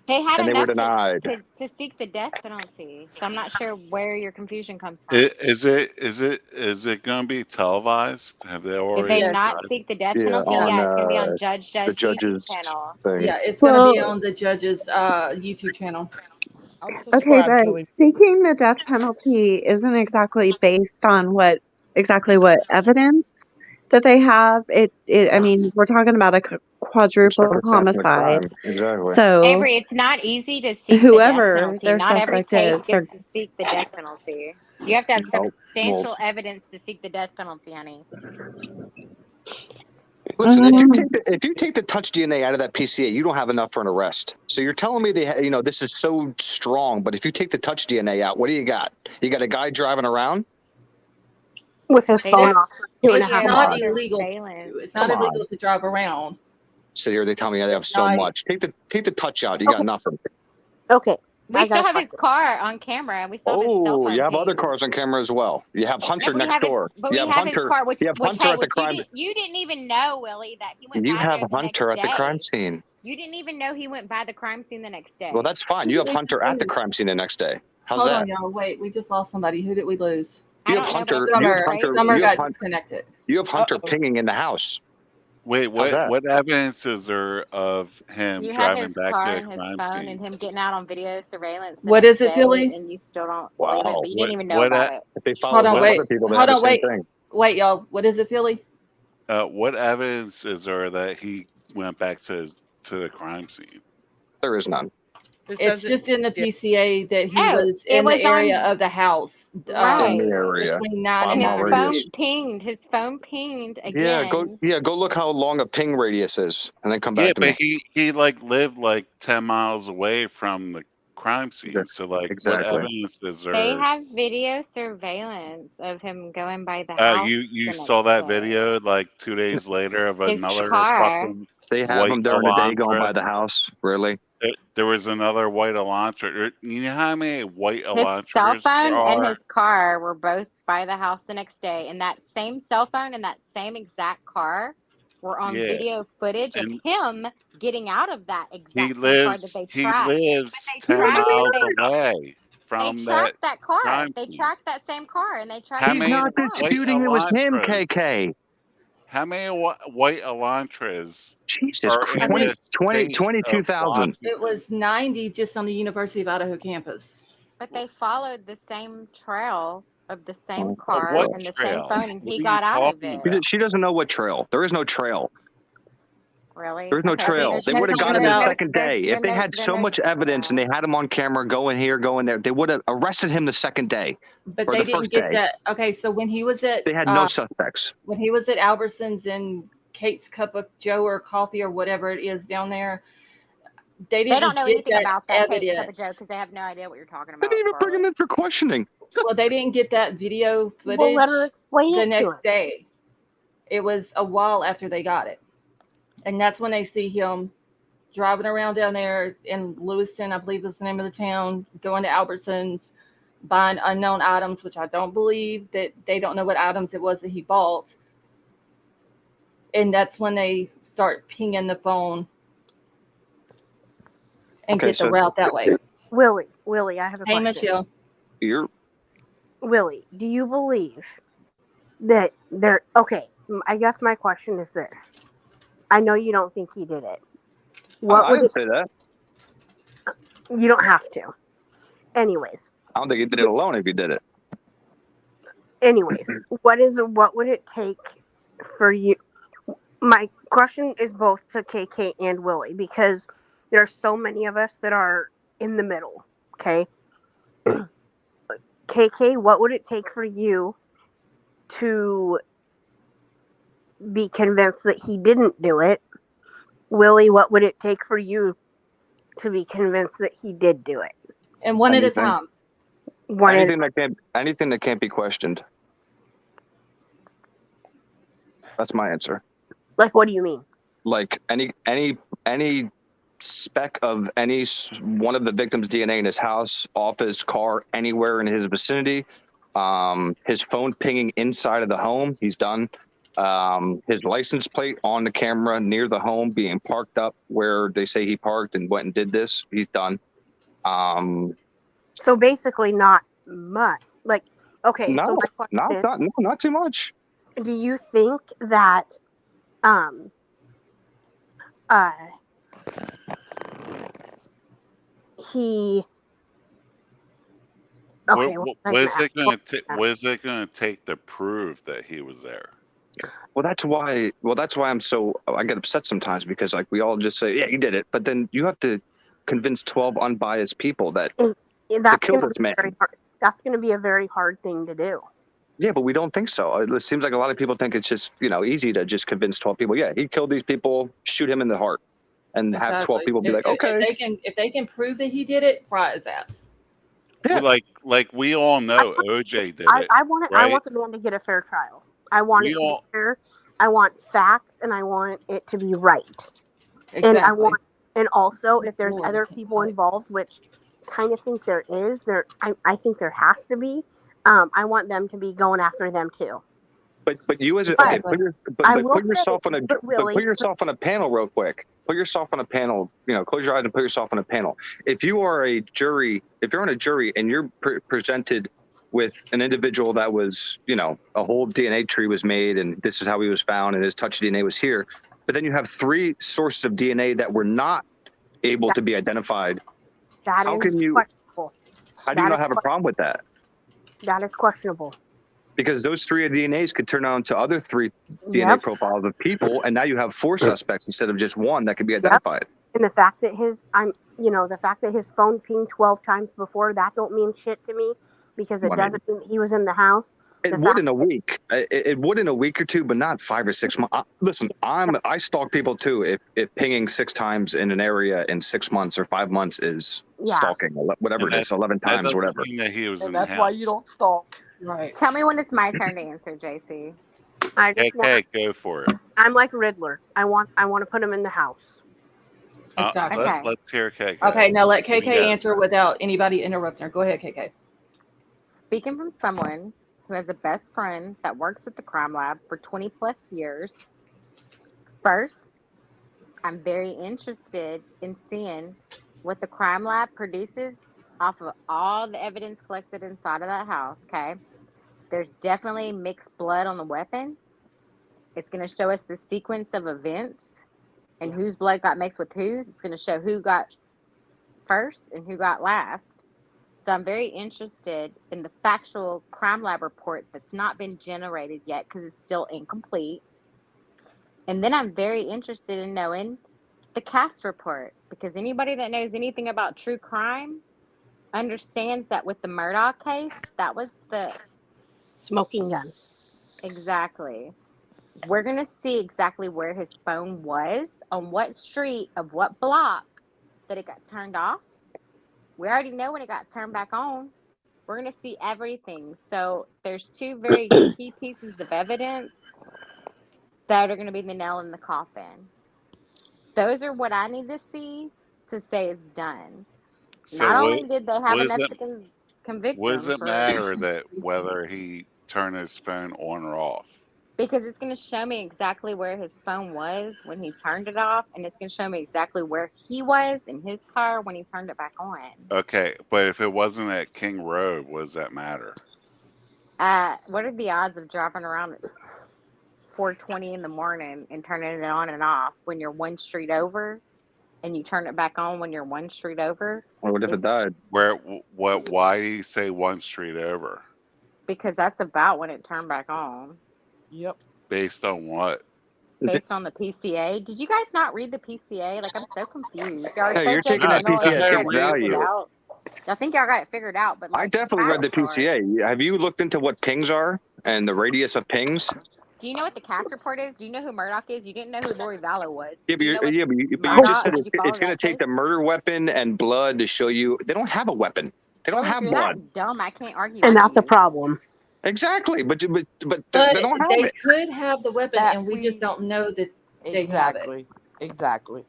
They had And they were enough denied. to seek the death penalty. So I'm not sure where your confusion comes from. Is it going to be televised? Have they Did already they not decided? seek the death Yeah, penalty? on, Yeah, it's going to be on the Judge's judge's YouTube channel. thing. Yeah, it's going to be Well- on the judge's YouTube channel. I'll Okay, subscribe but to it. seeking the death penalty isn't exactly based on what evidence that they have. I mean, we're talking about a quadruple Separate sentence of homicide. crime. Exactly. So Avery, it's not easy to seek whoever the death penalty. their Not every suspect case is, they're- gets to seek the death penalty. You have to have Well, substantial evidence to seek the death penalty, honey. Listen, if you take the touch DNA out of that PCA, you don't have enough for an arrest. So you're telling me this is so strong, but if you take the touch DNA out, what do you got? You got a guy driving around? with his They phone just- off for 2.5 It's not hours. illegal. Surveillance. It's not Come on. illegal to drive around. So here they tell me they have so Right. much. Take the touch out. You got nothing. Okay. We I still got a have his question. car on camera. We still have his cell Oh, phone you have ping. other cars on camera as well. You have Hunter Yeah, but next door. But You we have have Hunter. his car, which You have Hunter at the crime. you didn't even know, Willie, that he went You by have there the Hunter at next the crime day. scene. You didn't even know he went by the crime scene the next day. Well, that's fine. You have Hunter at the crime scene the next day. How's Hold that? on, y'all. Wait, we just lost somebody. Who did we lose? You I have don't know, Hunter. but You have it's Hunter. Summer You got have Hunter. disconnected. You have Hunter Uh-oh. pinging in the house. Wait, How's that? what evidence is there of him You have driving his back car to and the his crime phone scene? and him getting out on video surveillance. the What next is it, day, Philly? And you still don't Wow. believe it, but you What- didn't even know what about a- it. If they follow Hold on, some wait. other people, they Hold have on, the same wait. thing. Wait, y'all. What is it, Philly? What evidence is there that he went back to the crime scene? There is none. It It's says just in the PCA that he No, was it in was the area on- of the house. Right. In the area. Between 9 5 and mile His 9. radius. phone pinged again. Go look how long a ping radius is, and then come Yeah, back to but me. he lived 10 miles away from the crime scene. Yeah, So what exactly. evidence is there? They have video surveillance of him going by the house. You the saw next that day. video 2 days later of His another car. fucking They have white them during the day going Elantra. by the house. Really? There was another white Elantra. You know how many white His cell Elantras phone there and are? his car were both by the house the next day, and that same cell phone and that same exact car were on Yeah. video footage of And him getting out of that exact He same car that lives they he tracked. lives But they 10 tracked miles it. away from They that tracked that car. crime They scene. tracked that same car, and they tracked How He's the many not phone. disputing it was him, Elantras? KK. How many white Elantras Jesus are in Christ. this 20, state 22,000. It was 90 just on the University of Idaho campus. But they followed the same trail of the same Of car what and the trail? same phone, and What he are got you out of talking it. about? She doesn't know what trail. There is no trail. Really? There's no Okay. trail. There's They no- would have got talking him the about- second day. If they then had so there's- much evidence and they had him on camera going here, going there, they would have arrested him the second day. But Or they the didn't first get day. that. Okay, so when he was at They had no suspects. when he was at Albertsons and Kate's Cup of Joe or coffee or whatever it is down there, they didn't They don't know get anything that about that Kate's evidence. Cup of Joe because they have no idea what you're talking They about. didn't even bring him in for questioning. Well, they didn't get that video footage Well, let her explain the it to next him. day. It was a while after they got it. And that's when they see him driving around down there in Lewiston, I believe is the name of the town, going to Albertsons, buying unknown items, which I don't believe that they don't know what items it was that he bought. And that's when they start pinging the phone and Okay, get the so- route that way. Willie, I have a Hey, question. Michelle. You're Willie, do you believe that there? Okay, I guess my question is this: I know you don't think he did it. What I would didn't it, say that. you don't have to. Anyways, I don't think he did it alone if he did it. anyways, what would it take for you? My question is both to KK and Willie, because there are so many of us that are in the middle. Okay, KK, what would it take for you to be convinced that he didn't do it? Willie, what would it take for you to be convinced that he did do it? And one at a Anything. time. Anything that can't be questioned. That's my answer. Like, what do you mean? Like any speck of any one of the victim's DNA in his house, office, car, anywhere in his vicinity, his phone pinging inside of the home, he's done. His license plate on the camera near the home being parked up where they say he parked and went and did this, he's done. So basically, not much. Like, okay, No, so my question is, not too much. do you think that he okay, What is it going to take to prove that he was there? Well, that's why I get upset sometimes, because like we all just say, yeah, he did it, but then you have to convince 12 unbiased people that to kill this man. That's going to be a very hard thing to do. Yeah, but we don't think so. It seems like a lot of people think it's just, easy to just convince 12 people. Yeah, he killed these people, shoot him in the heart, and have 12 people be like, okay. If they can prove that he did it, fry his ass. Yeah. Like we all know OJ did it. I want the man to get a fair trial. I want it to be fair. I want facts, and I want it to be right. Exactly. And also, if there's other people involved, which kind of think there is, I think there has to be. I want them to be going after them too. But you as put yourself on a panel real quick. Put yourself on a panel. Close your eyes and put yourself on a panel. If you are a jury, if you're on a jury and you're presented with an individual that was, a whole DNA tree was made, and this is how he was found, and his touch DNA was here, but then you have 3 sources of DNA that were not able to be identified. How do you not have a problem with that? That is questionable. Because those 3 DNAs could turn on to other 3 DNA profiles of people, and now you have 4 suspects instead of just 1 that could be identified. And the fact that his phone pinged 12 times before, that don't mean shit to me, because it doesn't mean he was in the house. It would in a week. It would in a week or 2, but not 5 or 6 months. Listen, I stalk people too. If pinging 6 times in an area in 6 months or 5 months is stalking, whatever it is, 11 times, whatever. And that's why you don't stalk. Right. Tell me when it's my turn to answer, JC. Okay, go for it. I'm like Riddler. I want to put him in the house. Exactly. Let's hear KK. Okay, now let KK answer without anybody interrupting her. Go ahead, KK. Speaking from someone who has a best friend that works at the crime lab for 20 plus years, first, I'm very interested in seeing what the crime lab produces off of all the evidence collected inside of that house, okay? There's definitely mixed blood on the weapon. It's going to show us the sequence of events and whose blood got mixed with whose. It's going to show who got first and who got last. So I'm very interested in the factual crime lab report that's not been generated yet because it's still incomplete. And then I'm very interested in knowing the cast report, because anybody that knows anything about true crime understands that with the Murdaugh case, that was the smoking gun. Exactly. We're going to see exactly where his phone was, on what street of what block that it got turned off. We already know when it got turned back on. We're going to see everything. So there's 2 very key pieces of evidence that are going to be the nail in the coffin. Those are what I need to see to say it's done. So Not only did they have enough to convict him. What does it matter that whether he turned his phone on or off? Because it's going to show me exactly where his phone was when he turned it off, and it's going to show me exactly where he was in his car when he turned it back on. Okay, but if it wasn't at King Road, what does that matter? What are the odds of driving around at 4:20 in the morning and turning it on and off when you're 1 street over, and you turn it back on when you're 1 street over? Or what if it died? Why do you say 1 street over? because that's about when it turned back on. Yep. Based on what? Based on the PCA. Did you guys not read the PCA? Like, I'm so confused. Y'all are No, so you're taking that judgmental. PCA at You face think y'all got it figured value. out. Y'all think y'all got it figured out, but I like, definitely read the facts are. PCA. Have you looked into what pings are and the radius of pings? Do you know what the cast report is? Do you know who Murdoch is? You didn't know who Lori Vallow was. Yeah, Do you know what but you Murdoch? just said Did it's you follow going to that take case? the murder weapon and blood to show you. They don't have a weapon. They don't Well, if have you're blood. that dumb, I can't argue And with that's a you. problem. Exactly, but they But don't have they it. could have the weapon, That and we just we don't know that they exactly, have exactly.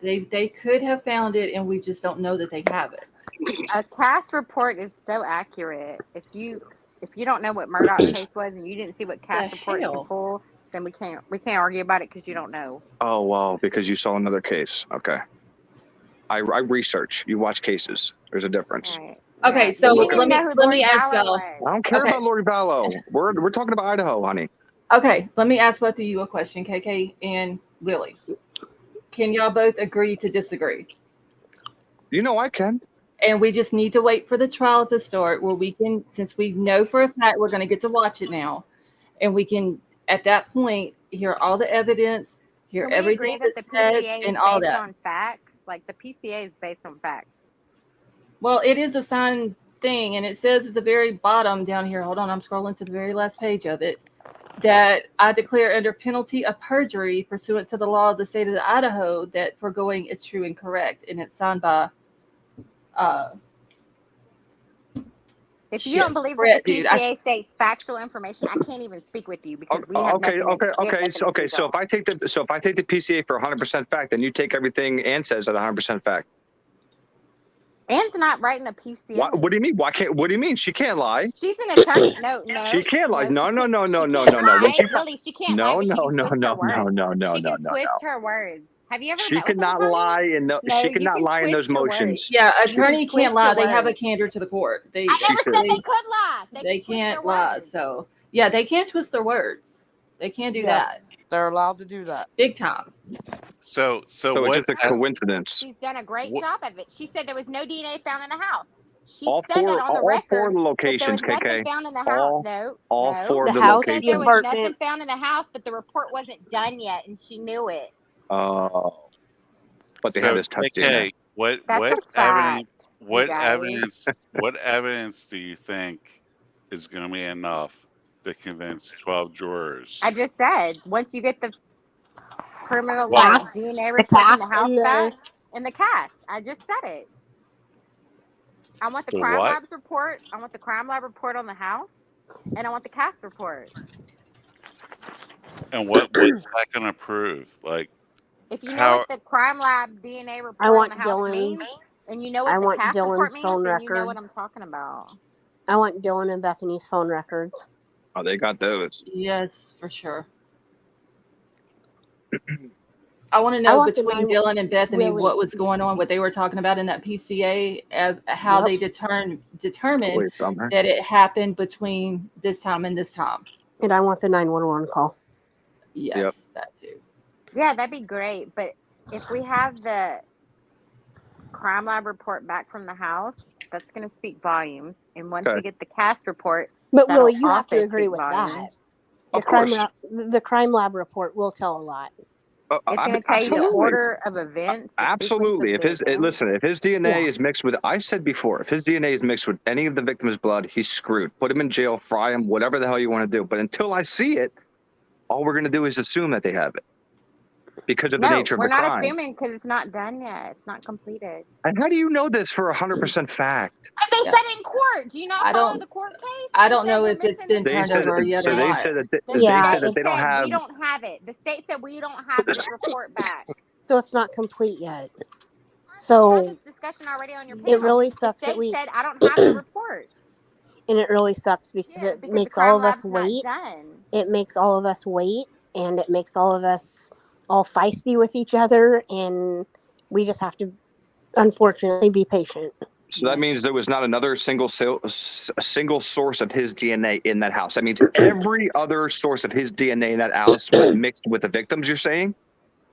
it. They could have found it, and we just don't know that they have it. A cast report is so accurate. If you don't know what Murdoch's case was and you didn't see what cast report you hell? pull, then we can't argue about it because you don't know. Oh, well, because you saw another case. Okay. I research. You watch cases. There's a difference. Right. Okay, Yeah. so You didn't even know who let Lori me ask Vallow y'all. was. I don't care Okay. about Lori Vallow. We're talking about Idaho, honey. Okay, let me ask both of you a question, KK and Willie. Can y'all both agree to disagree? You know I can. And we just need to wait for the trial to start where we can, since we know for a fact we're going to get to watch it now, and we can, at that point, hear all the evidence, hear Can we everything agree that the that's said, PCA is and all based that. on facts? Like, the PCA is based on facts. Well, it is a signed thing, and it says at the very bottom down here, hold on, I'm scrolling to the very last page of it, that I declare under penalty of perjury pursuant to the law of the state of Idaho that foregoing is true and correct, and it's signed by If you don't believe that the PCA states factual information, I can't even speak with you because we have nothing. So if I take the PCA for 100% fact, then you take everything Ann says at 100% fact. Ann's not writing a PCA. What do you mean? What do you mean? She can't lie. She's an attorney. No. She can't lie. No. Really, she can't lie. But No. She can twist her words. Have you ever She met with could an not attorney? lie in the. No, She could you not can lie in those twist your motions. words. Yeah, You can attorney twist can't lie. your They have a words. candor to the court. I never said they could lie. They can twist can't their lie. words. So yeah, they can't twist their words. They can't do that. They're allowed to do that. Big time. So it's just a coincidence. She's done a great job of it. She said there was no DNA found in the house. She All said four, that on the all record. four of the locations, There was nothing KK. found in the house. All four of the She locations. said there was nothing found in the house, but the report wasn't done yet, and she knew it. Oh. But they had his test KK, DNA. what evidence do you think is going to be enough to convince 12 jurors? I just said once you get the criminal DNA report in the house back and the cast. I just said it. I want the crime lab's report. I want the crime lab report on the house, and I want the cast report. And what's that going to prove? Like, if you know what the crime lab DNA report on the house means, and you know what the cast report means, then you know what I'm talking about. I want Dylan and Bethany's phone records. Oh, they got those. Yes, for sure. I want to know between Dylan and Bethany what was going on, what they were talking about in that PCA, how they determined that it happened between this time and this time. And I want the 911 call. Yes, that too. Yeah, that'd be great. But if we have the crime lab report back from the house, that's going to speak volumes. And once we get the cast report, but Willie, you have to agree with that. The crime lab report will tell a lot. It's going to tell you the order of events. Absolutely. If his DNA is mixed with, I said before, if his DNA is mixed with any of the victim's blood, he's screwed. Put him in jail, fry him, whatever the hell you want to do. But until I see it, all we're going to do is assume that they have it because of the nature of the crime. We're not assuming because it's not done yet. It's not completed. And how do you know this for 100% fact? They said it in court. Do you not follow the court case? I don't know if it's been turned over yet or not. They said that they don't have. We don't have it. The state said we don't have this report back. So it's not complete yet. So this discussion already on your panel. It really sucks the that state said I don't have the report. And it really sucks because it makes all of us wait. It makes all of us wait, and it makes all of us all feisty with each other, and we just have to, unfortunately, be patient. So that means there was not another single source of his DNA in that house. That means every other source of his DNA in that house was mixed with the victims, you're saying?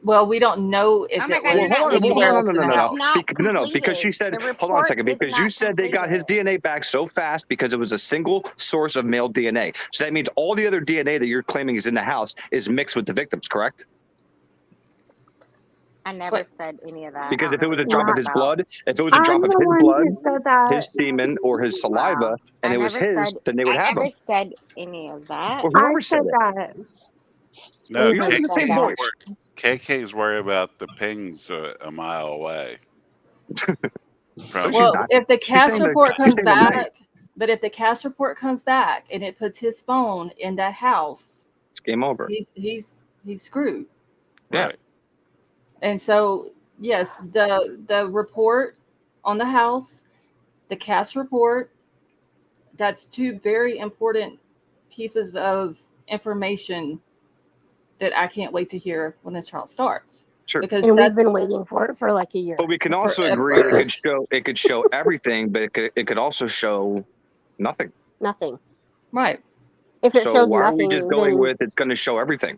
Well, we don't know if Oh my it God, Well, you're was not hold on. Well, anywhere no, listening. no, else no, in no, the no, It's no. house. not No, because she completed. said, The hold on a report second, is because you not said they got his completed. DNA back so fast because it was a single source of male DNA. So that means all the other DNA that you're claiming is in the house is mixed with the victims, correct? I never But said any of that. Because I if don't it was know a what you're drop of talking his about. blood, if it was a I'm drop of the his one blood, who said that. his semen, or his saliva, Wow. and I it was never his, said. then they would I have never him. said any of that. Or I whoever said said it. that. No, You're not in the said same that. voice. KK's worried about the pings a mile away from She's you. well, not. if the She's cast saying that report she's comes saying that night. back, but if the cast report comes back and it puts his phone in that house, It's game over. he's screwed. Yeah. Right. And so, yes, the report on the house, the cast report, that's two very important pieces of information that I can't wait to hear when the trial starts. Sure. Because And we've that's been waiting for it for like a year. But we can also agree forever. it could show everything, but it could also show nothing. Nothing. Right. If it So shows why are we nothing, just going then with it's going to show everything?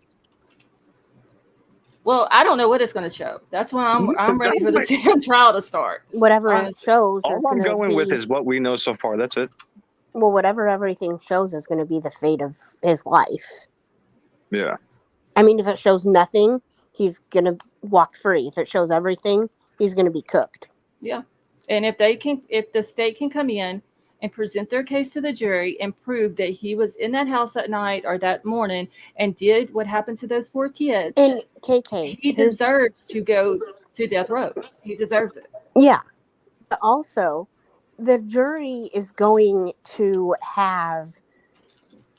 Well, I don't know what it's going to show. That's why I'm ready for the Exactly. damn trial to start. whatever it Honestly. shows is All I'm going to going be with is what we know so far. That's it. well, whatever everything shows is going to be the fate of his life. Yeah. I mean, if it shows nothing, he's going to walk free. If it shows everything, he's going to be cooked. Yeah. And if the state can come in and present their case to the jury and prove that he was in that house that night or that morning and did what happened to those 4 kids, And KK, he deserves to go to death row. He deserves it. yeah. But also, the jury is going to have,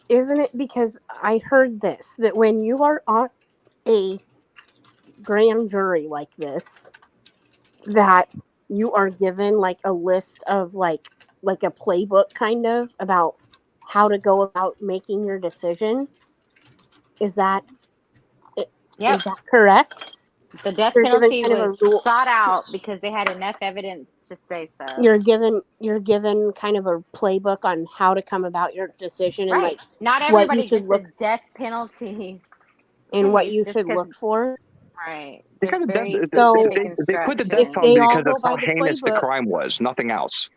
isn't it? Because I heard this, that when you are on a grand jury like this, that you are given like a list of like a playbook kind of about how to go about making your decision. Is that Yep. is that correct? The death You're given penalty kind of a was rule. sought out because they had enough evidence to say so. You're given kind of a playbook on how to come about your decision and Right. like Not what you everybody should gets look a death penalty and what case you just should 'cause- look for. Right. Because There's very So specific they put the death if instructions. penalty they all because go of how by the heinous the playbook, crime was, nothing else.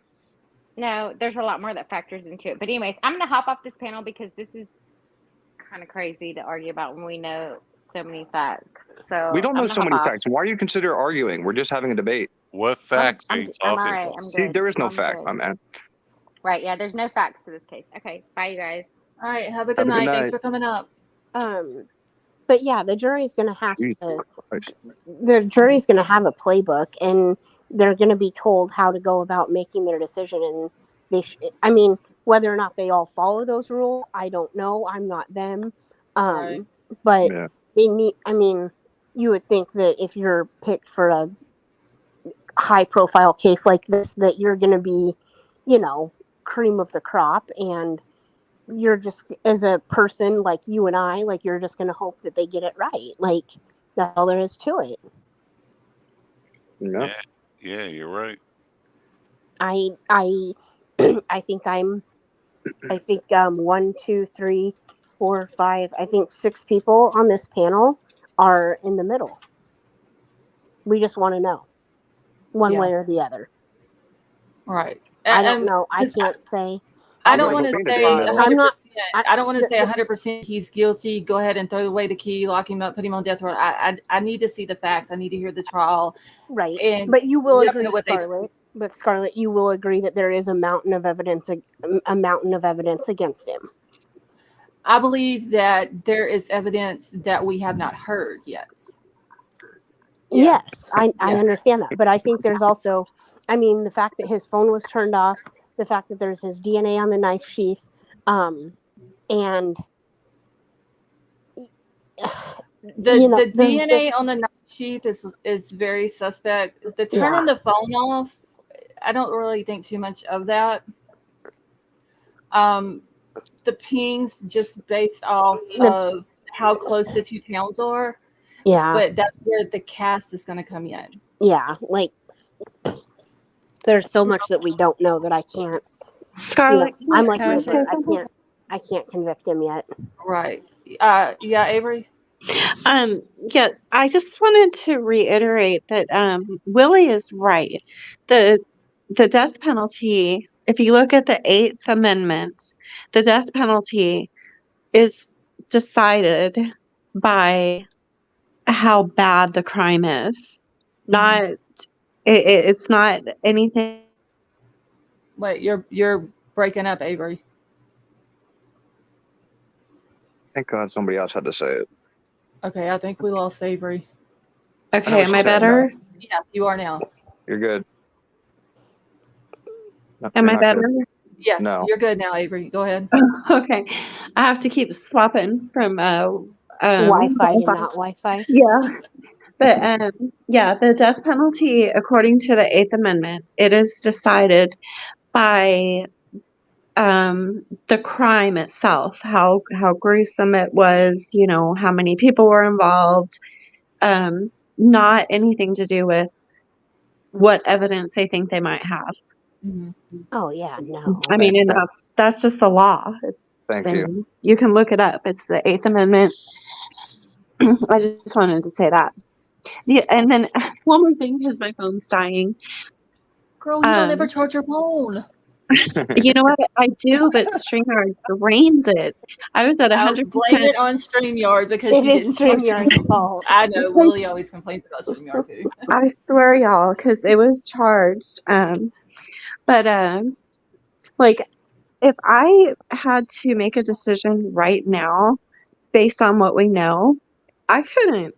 No, there's a lot more that factors into it. But anyways, I'm going to hop off this panel because this is kind of crazy to argue about when we know so many facts. So We don't know I'm so gonna many hop off. facts. Why do you consider arguing? We're just having a debate. What facts are I'm you all talking right. about? I'm See, good. there is no I'm facts, good. my man. Right. Yeah. There's no facts to this case. Okay. Bye, you guys. All right. Have a good Have a good night. Thanks night. for coming up. but yeah, the jury's going to have Jesus to. Christ. The jury's going to have a playbook, and they're going to be told how to go about making their decision. And I mean, whether or not they all follow those rules, I don't know. I'm not them. Right. But Yeah. they need. I mean, you would think that if you're picked for a high-profile case like this, that you're going to be, cream of the crop, and you're just, as a person like you and I, like, you're just going to hope that they get it right. Like, that's all there is to it. Yeah. Yeah, you're right. I think 1, 2, 3, 4, 5, I think 6 people on this panel are in the middle. We just want to know one way or the other. Right. I don't know. I can't say. I don't want to say 100%. I'm not. I don't want to say 100% he's guilty. Go ahead and throw away the key, lock him up, put him on death row. I need to see the facts. I need to hear the trial. Right. And but you will agree, what Scarlett. But Scarlett, you will agree that there is a mountain of evidence against him. I believe that there is evidence that we have not heard yet. Yes, I understand that. But I think there's also, I mean, the fact that his phone was turned off, the fact that there's his DNA on the knife sheath, and the DNA on the knife sheath is very suspect. The turning the phone off, I don't really think too much of that. The pings just based off of how close the two towns are. Yeah. But that's where the cast is going to come in. Yeah, like there's so much that we don't know that I can't. Scarlett, I'm like, I can't convict him yet. Right. Yeah, Avery. Yeah, I just wanted to reiterate that Willie is right. The death penalty, if you look at the 8th Amendment, the death penalty is decided by how bad the crime is. Not it's not anything. Wait, you're breaking up, Avery. Thank God somebody else had to say it. Okay, I think we lost Avery. Okay, am I better? Yeah, you are now. You're good. No, Am you're I not better? good. Yes, No. you're good now, Avery. Go ahead. Okay. I have to keep swapping from Wi-Fi to not Wi-Fi. Yeah. But yeah, the death penalty, according to the 8th Amendment, it is decided by the crime itself, how gruesome it was, you know, how many people were involved, not anything to do with what evidence they think they might have. Mm-hmm. Oh yeah, no. I mean, and that's just the law. Thank you. You can look it up. It's the 8th Amendment. I just wanted to say that. Yeah, and then one more thing, because my phone's dying. Girl, you don't ever charge your phone. You know what? I do, but StreamYard drains it. I was at 100%. Blame it on StreamYard because It you is didn't charge your StreamYard's phone. fault. I know. Willie always complains about StreamYard too. I swear, y'all, because it was charged. But like, if I had to make a decision right now based on what we know, I could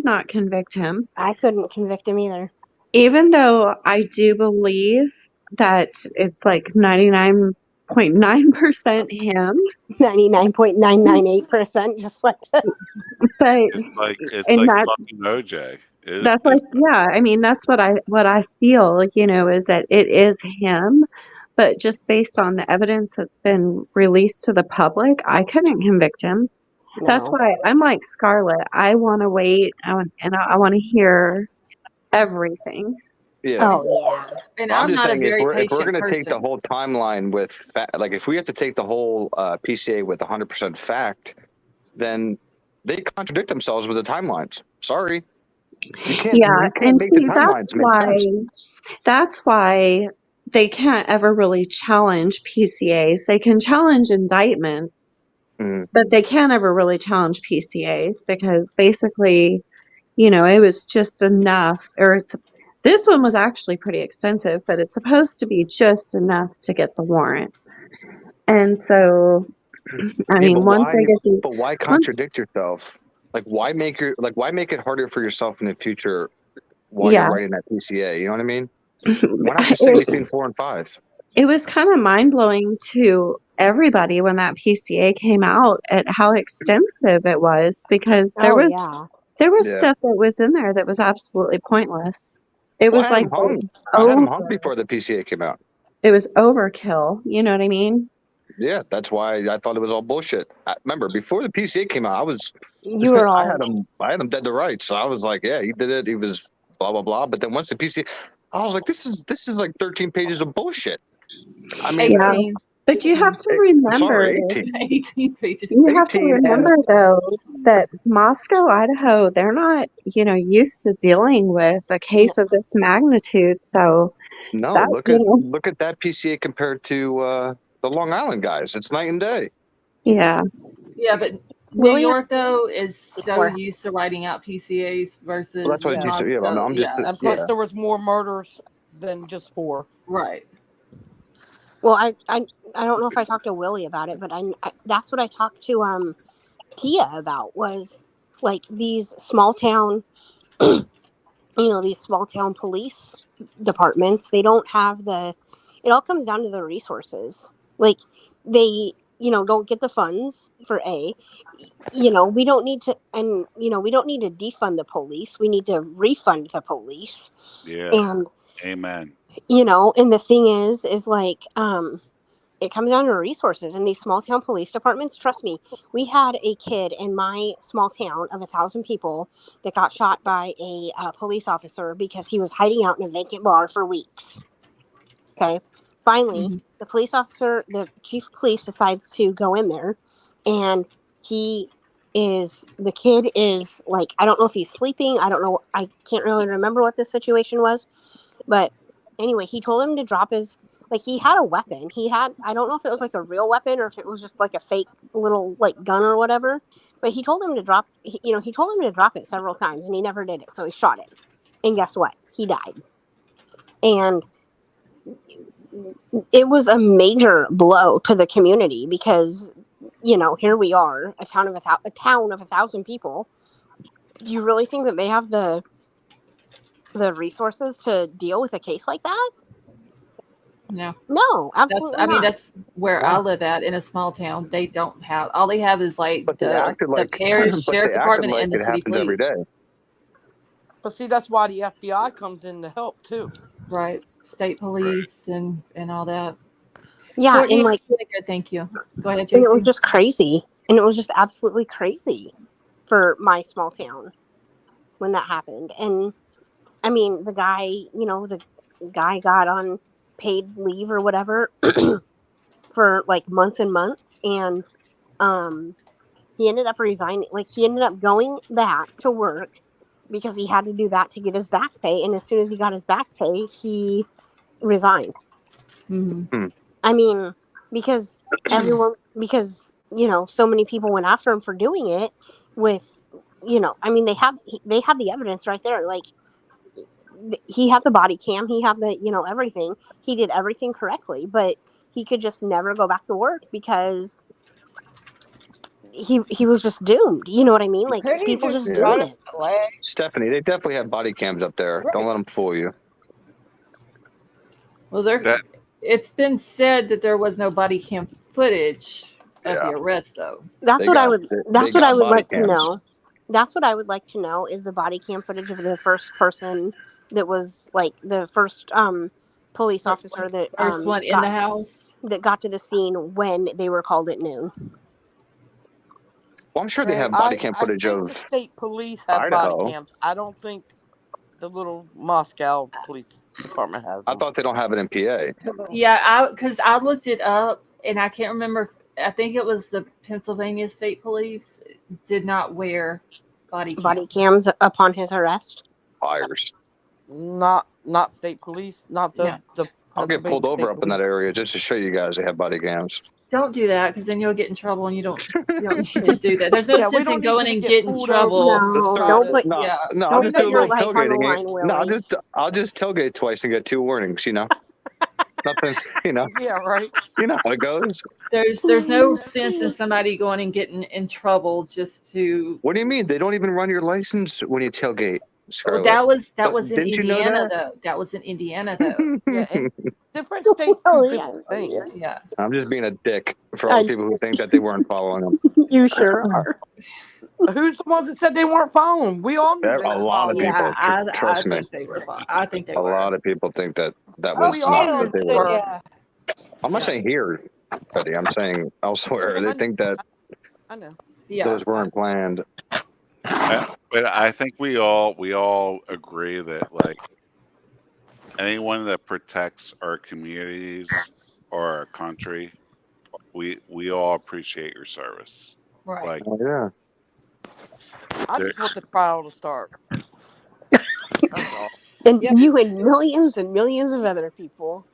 not convict him. I couldn't convict him either. Even though I do believe that it's like 99.9% him. 99.998%, just like that. But it's like fucking OJ. That's like, yeah, I mean, that's what I feel, you know, is that it is him, but just based on the evidence that's been released to the public, I couldn't convict him. No. That's why I'm like Scarlett. I want to wait, I want to hear everything. Yeah. Oh yeah. And I'm I'm just not saying, a very if we're patient going to take the person. whole timeline with like, if we have to take the whole PCA with 100% fact, then they contradict themselves with the timelines. Sorry, you can't. Yeah, You can't and make see, the timelines make sense. that's why they can't ever really challenge PCAs. They can challenge indictments, but they can't ever really challenge PCAs because basically, you know, it was just enough, this one was actually pretty extensive, but it's supposed to be just enough to get the warrant. And so, I mean, but why contradict yourself? Like, why make it harder for yourself in the future while you're writing that PCA? You know what I mean? Why not just say between 4 and 5? It was kind of mind-blowing to everybody when that PCA came out at how extensive it was, because there was stuff that was in there that was absolutely pointless. It was like I had them hung before the PCA came out. It was overkill. You know what I mean? Yeah, that's why I thought it was all bullshit. Remember, before the PCA came out, I had him dead to rights. So I was like, yeah, he did it. He was blah blah blah. But then once the PCA, I was like, this is like 13 pages of bullshit. I mean, 18. But you have to remember, 18 pages. You have to remember though that Moscow, Idaho, they're not, you know, used to dealing with a case of this magnitude. So no, look at that PCA compared to the Long Island guys. It's night and day. Yeah. Yeah, but New York though is so used to writing out PCAs versus. Well, that's what you said. Yeah, I'm just. And plus, there was more murders than just 4. Right. Well, I don't know if I talked to Willie about it, but I that's what I talked to Tia about, was like these small town, these small town police departments. They don't have it all comes down to the resources. Like they, don't get the funds for we don't need to, and we don't need to defund the police. We need to refund the police. Yeah. And amen. And the thing is like, it comes down to resources, and these small town police departments. Trust me, we had a kid in my small town of 1,000 people that got shot by a police officer because he was hiding out in a vacant bar for weeks. Okay. Finally, the police officer, the chief of police, decides to go in there, and he is the kid is like, I don't know if he's sleeping. I don't know. I can't really remember what this situation was. But anyway, he told him to drop his, like, he had a weapon. I don't know if it was like a real weapon or if it was just like a fake little like gun or whatever. But he told him to drop, he told him to drop it several times and he never did it. So he shot him. And guess what? He died. And it was a major blow to the community because, here we are, a town of 1,000 people. Do you really think that they have the resources to deal with a case like that? No, absolutely not. That's where I live at in a small town. They don't have, all they have is like But the parish sheriff department and the it city happens every police. day. But see, that's why the FBI comes in to help too. Right. State police and all that. Yeah, Courtney, and like, thank you. Go ahead, and it was JC. just crazy. And it was just absolutely crazy for my small town when that happened. And I mean, the guy got on paid leave or whatever for like months and months. And he ended up resigning. Like, he ended up going back to work because he had to do that to get his back pay. And as soon as he got his back pay, he resigned. Mm-hmm. I mean, because so many people went after him for doing it with, I mean, they had the evidence right there. Like, he had the body cam, he had the, everything. He did everything correctly, but he could just never go back to work because he was just doomed. You know what I mean? Like, people just doing it. Stephanie, they definitely have body cams up there. Right. Don't let them fool you. Well, it's been said that there was no body cam footage of the arrest, though. That's what I would like to know. That's what I would like to know is the body cam footage of the first person that was like the first police officer that first one in the house that got to the scene when they were called at noon. Well, I'm sure they have body cam footage of the state police have Idaho. Body cams. I don't think the little Moscow police department has them. I thought they don't have it in PA. Yeah, because I looked it up and I can't remember. I think it was the Pennsylvania State Police did not wear body cams upon his arrest. Fires. Not state police. Not the. I'll get pulled over up in that area just to show you guys they have body cams. Don't do that because then you'll get in trouble and you don't need to do that. There's no sense in going and getting in trouble. I'll just do a little tailgating. I'll just tailgate twice and get 2 warnings. Nothing. Yeah, right. You know how it goes. There's no sense in somebody going and getting in trouble just to. What do you mean? They don't even run your license when you tailgate. Well, that was in Indiana though. That was in Indiana though. Yeah, different states do different things. Yeah. I'm just being a dick for all the people who think that they weren't following them. You sure are. Who's the ones that said they weren't following? We all knew a lot of people. Trust me. I think they were. A lot of people think that was not what they were. Yeah. I'm not saying here, Betty. I'm saying elsewhere. They think that I know. Those weren't planned. But I think we all agree that like anyone that protects our communities or our country, we all appreciate your service. Right. Like, yeah. I just want the trial to start. That's all. And you and millions of other people.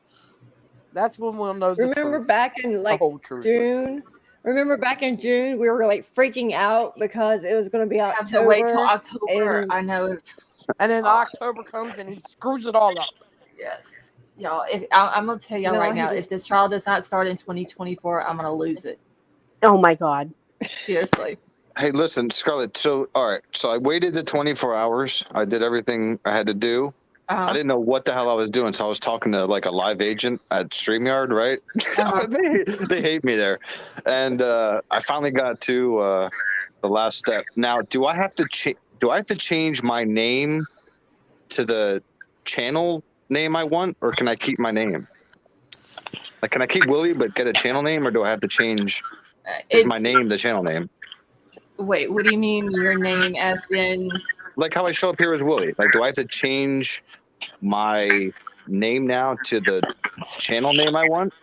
That's when we'll know the Remember truth. back in like June? Remember back in June, we were like freaking out because it was going to be October. Have to wait till October. I know. And then October comes and he screws it all up. Yes. Y'all, I'm going to tell y'all right now, if this trial does not start in 2024, I'm going to lose it. Oh, my God. Seriously. Hey, listen, Scarlett. So, all right. So I waited the 24 hours. I did everything I had to do. I didn't know what the hell I was doing, so I was talking to like a live agent at StreamYard, right? They hate me there, and I finally got to the last step. Now, do I have to change my name to the channel name I want, or can I keep my name? Like, can I keep Willie but get a channel name, or do I have to change? Is my name the channel name? Wait, what do you mean your name as in? Like how I show up here as Willie. Like, do I have to change my name now to the channel name I want?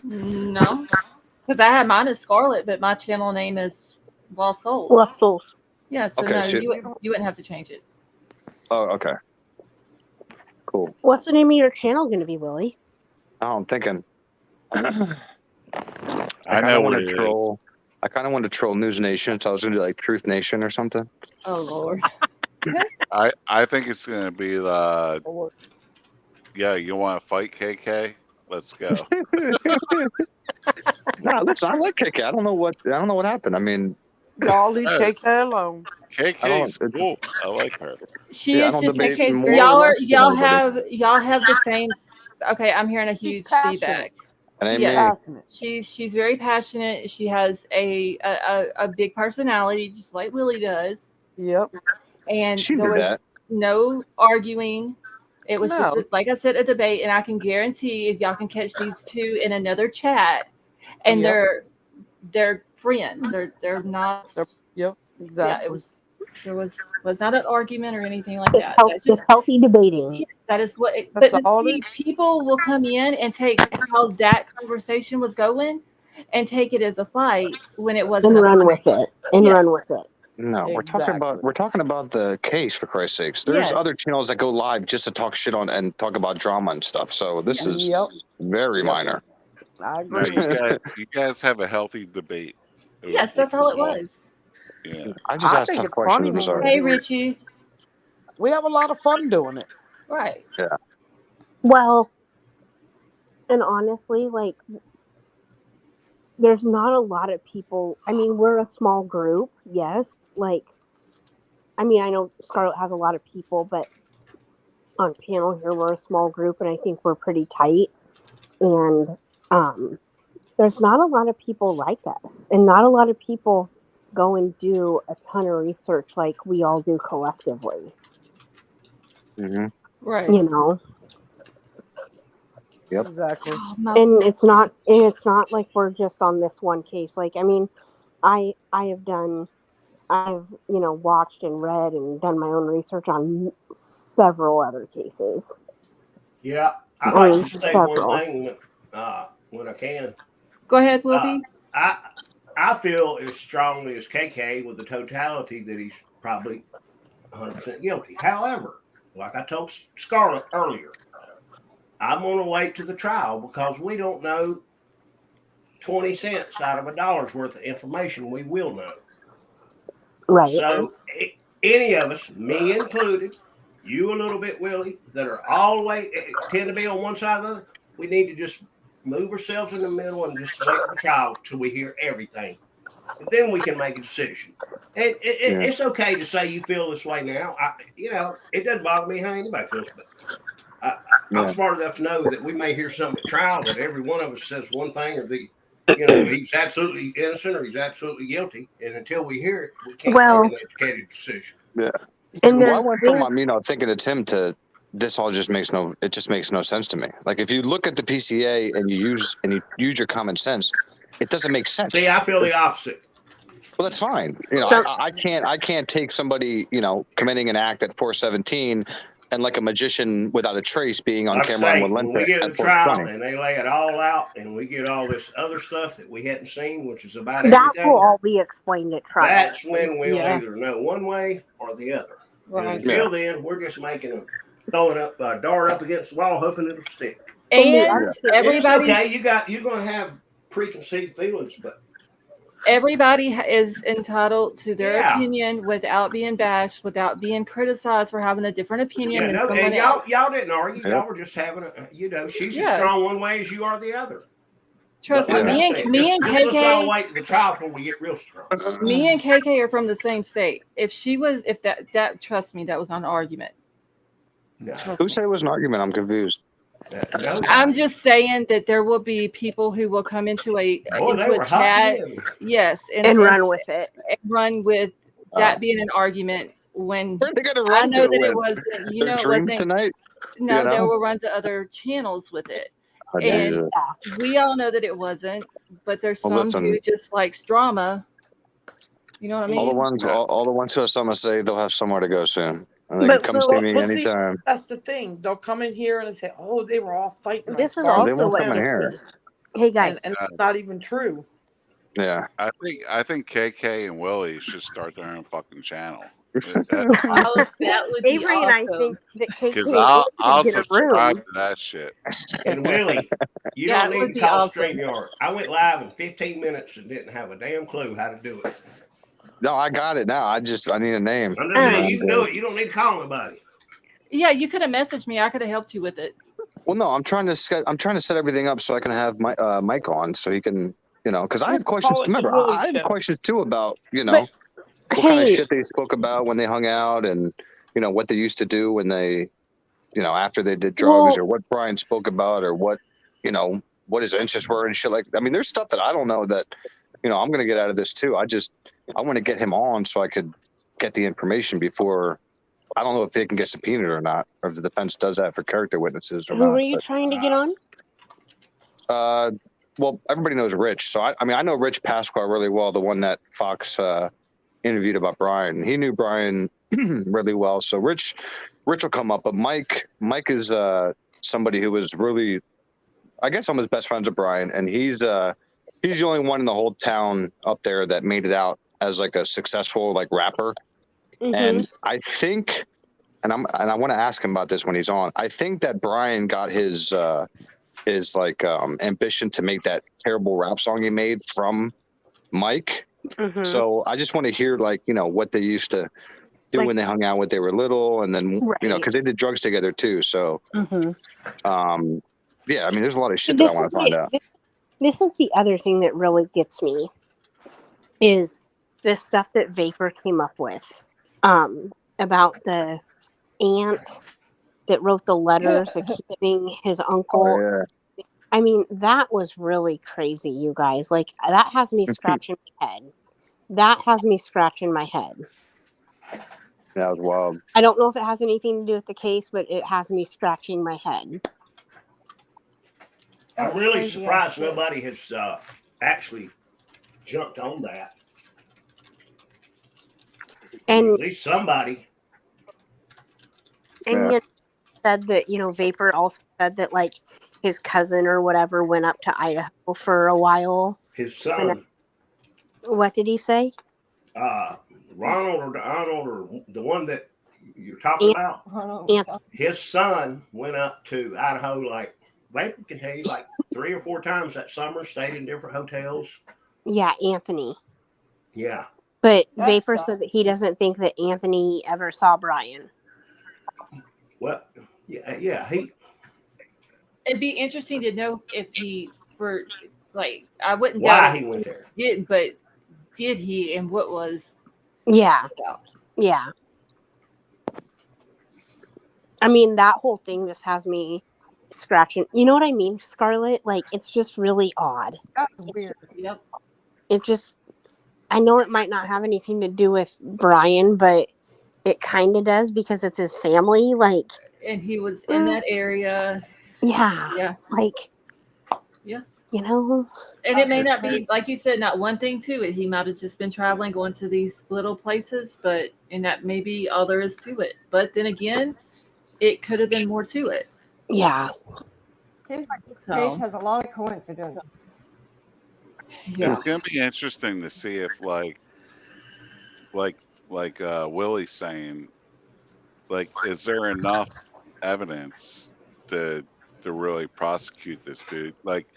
No, because I had mine as Scarlett, but my channel name is Lost Souls. Lost Souls. Yeah, so Okay, no, so- you wouldn't have to change it. Oh, okay. Cool. What's the name of your channel going to be, Willie? Oh, I'm thinking. I know what it is. troll. I kind of want to troll News Nation, so I was gonna do like Truth Nation or something. Oh Lord. I think it's gonna be the yeah. You want to fight KK? Let's go. No, listen, I like KK. I don't know what happened. I mean, Y'all leave Hey. KK alone. KK's cool. I like her. She I is don't just debate KK's more or y'all less than anybody. y'all have the same. Okay, I'm hearing a She's huge passionate. feedback. And ain't Yes. me. Passionate. She's very passionate. She has a big personality, just like Willie does. Yep. And She there did was that. no arguing. It was No. just like I said, a debate, and I can guarantee if y'all can catch these two in another chat, and Yep. they're friends. They're not. Yep. Exactly. Yeah, it was not an argument or anything like It's that. healthy. It's healthy debating. Yes, that is what. That's But all see, people will come in and take how that conversation was going, and take it as a fight when it wasn't. And a run fight. with it. And Yeah. run with it. No, we're talking about the case, for Christ's sakes. There's Yes. other channels that go live just to talk shit on and talk about drama and stuff. So this is Yep. very Yep. minor. I No, agree. you guys have a healthy debate. Yes, that's all it was. Yeah. I just I asked think tough it's funny questions. when we Sorry. Hey, do it. Richie. We have a lot of fun doing it. Right. Yeah. Well, and honestly, like, there's not a lot of people. I mean, we're a small group, yes. Like, I mean, I know Scarlett has a lot of people, but on panel here, we're a small group, and I think we're pretty tight. And there's not a lot of people like us, and not a lot of people go and do a ton of research like we all do collectively. Mm-hmm. Right. You know. Yep. Exactly. Oh, my And it's not like we're just on this one case. Like, I mean, I've watched and read and done my own research on several other cases. Yeah, I'd I like mean, to say several. one thing when I can. Go ahead, Wilby. I feel as strongly as KK with the totality that he's probably 100% guilty. However, like I told Scarlett earlier, I'm going to wait to the trial because we don't know 20 cents out of $1 worth of information. We will know. Right. So any of us, me included, you a little bit, Willie, that are all the way tend to be on one side of the other, we need to just move ourselves in the middle and just wait for the trial till we hear everything. And then we can make a decision. And it's okay to say you feel this way now. It doesn't bother me how anybody feels, but I'm smart enough to know that we may hear something at trial that every one of us says one thing or he's absolutely innocent or he's absolutely guilty. And until we hear it, we can't make an educated decision. Yeah. And I went from thinking it's him to this all just makes no sense to me. Like if you look at the PCA and you use your common sense, it doesn't make sense. See, I feel the opposite. Well, that's fine. I can't take somebody, committing an act at 417 and like a magician without a trace being on camera on when we get to at the trial 420. and they lay it all out and we get all this other stuff that we hadn't seen, which is about that everything. will all be explained at trial. That's when we'll either know one way or the other. Right. And until then, we're just throwing up a dart up against the wall, hoping it'll stick. And everybody, it's okay. You're going to have preconceived feelings, but everybody is entitled to their opinion without being bashed, without being criticized for having a different opinion than someone else. Y'all didn't argue. Y'all were just having she's as strong one way as you are the other. Trust me, me and KK. Let's all wait the trial before we get real strong. Me and KK are from the same state. If that trust me, that was not an argument. No. Who said it was an argument? I'm confused. I'm just saying that there will be people who will come into a chat, yes, and run with it, and run with that being an argument. When where are they gonna run I know to that with? it wasn't, Their dreams wasn't tonight. No, they will run to other channels with it, and we all know that it wasn't. But there's some who just likes drama. You know what I mean? All the ones who have something to say, they'll have somewhere to go soon. And they can come see me anytime. That's the thing. They'll come in here and say, "Oh, they were all fighting." This is also what come in here. Hey guys, and it's not even true. Yeah. I think KK and Willie should start their own fucking channel. Oh, that would be Avery and I awesome. think that KK Because and Willie I'll should get a subscribe room. to that shit. And Willie, you Yeah, don't it need would to be call awesome. StreamYard. I went live in 15 minutes and didn't have a damn clue how to do it. No, I got it now. I need a name. I'm just saying, you can do it. You don't need to call nobody. Yeah, you could have messaged me. I could have helped you with it. Well, no, I'm trying to set everything up so I can have my Mike on so he can, because I have questions. Call it the Remember, Willie I have Show. questions too about, But what kind of hey, shit they spoke about when they hung out and, what they used to do when they, after they did drugs well, or what Brian spoke about or what, what his interests were and shit like that. I mean, there's stuff that I don't know that, I'm going to get out of this too. I want to get him on so I could get the information before. I don't know if they can get subpoenaed or not, or if the defense does that for character witnesses or who not. are you trying to get on? Well, everybody knows Rich. So, I know Rich Pasqua really well, the one that Fox interviewed about Brian. He knew Brian really well. So Rich will come up. But Mike is somebody who was really, I guess, almost best friends with Brian. And he's the only one in the whole town up there that made it out as like a successful like rapper. Mm-hmm. And I think, and I want to ask him about this when he's on. I think that Brian got his ambition to make that terrible rap song he made from Mike. Mm-hmm. So I just want to hear what they used to do when they hung out when they were little, and then because they did drugs together too. So Mm-hmm. Yeah, I mean, there's a lot of shit that I want to find out. This is the other thing that really gets me is the stuff that Vapor came up with about the aunt that wrote the letters accusing his uncle. Oh, yeah. I mean, that was really crazy, you guys. Like, that has me scratching my head. That has me scratching my head. That was wild. I don't know if it has anything to do with the case, but it has me scratching my head. I'm really surprised nobody has actually jumped on that. And at least somebody. And he said that, Vapor also said that, like, his cousin or whatever went up to Idaho for a while. His son. What did he say? Ronald or Arnold or the one that you're talking about? His son went up to Idaho, like, Vapor can tell you, like 3 or 4 times that summer, stayed in different hotels. Yeah, Anthony. Yeah. But Vapor said that he doesn't think that Anthony ever saw Brian. Well, yeah, It'd be interesting to know if he, I wouldn't why doubt he went there. But did he, and what was? Yeah. Yeah. I mean, that whole thing just has me scratching. You know what I mean, Scarlett? Like, it's just really odd. That's weird. Yep. It just, I know it might not have anything to do with Brian, but it kind of does because it's his family. Like, and he was in that area. Yeah. Yeah. Like, yeah. And it may not be, like you said, not one thing to it. He might have just been traveling, going to these little places, and that may be all there is to it. But then again, it could have been more to it. Yeah. Seems like this case has a lot of coincidences. Yeah. It's gonna be interesting to see if like Willie's saying, like, is there enough evidence to really prosecute this dude? Like,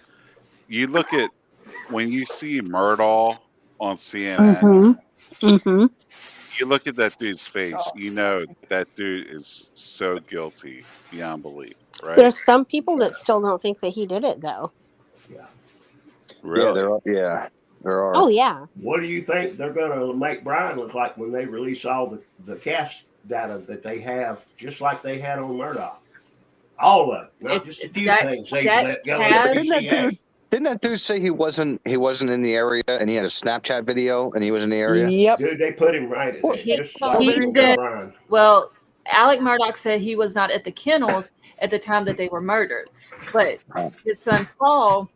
you look at when you see Murdaugh on CNN, you look at that dude's face, you know that dude is so guilty beyond belief, right? There's some people that still don't think that he did it, though. Yeah. Really? There are. Oh, yeah. What do you think they're going to make Brian look like when they release all the cast data that they have, just like they had on Murdaugh? All of it, not just a few things they let go. Didn't that dude say he wasn't in the area and he had a Snapchat video and he was in the area? Yep. Dude, they put him right in there. He said, well, Alec Murdaugh said he was not at the kennels at the time that they were murdered, but his son Paul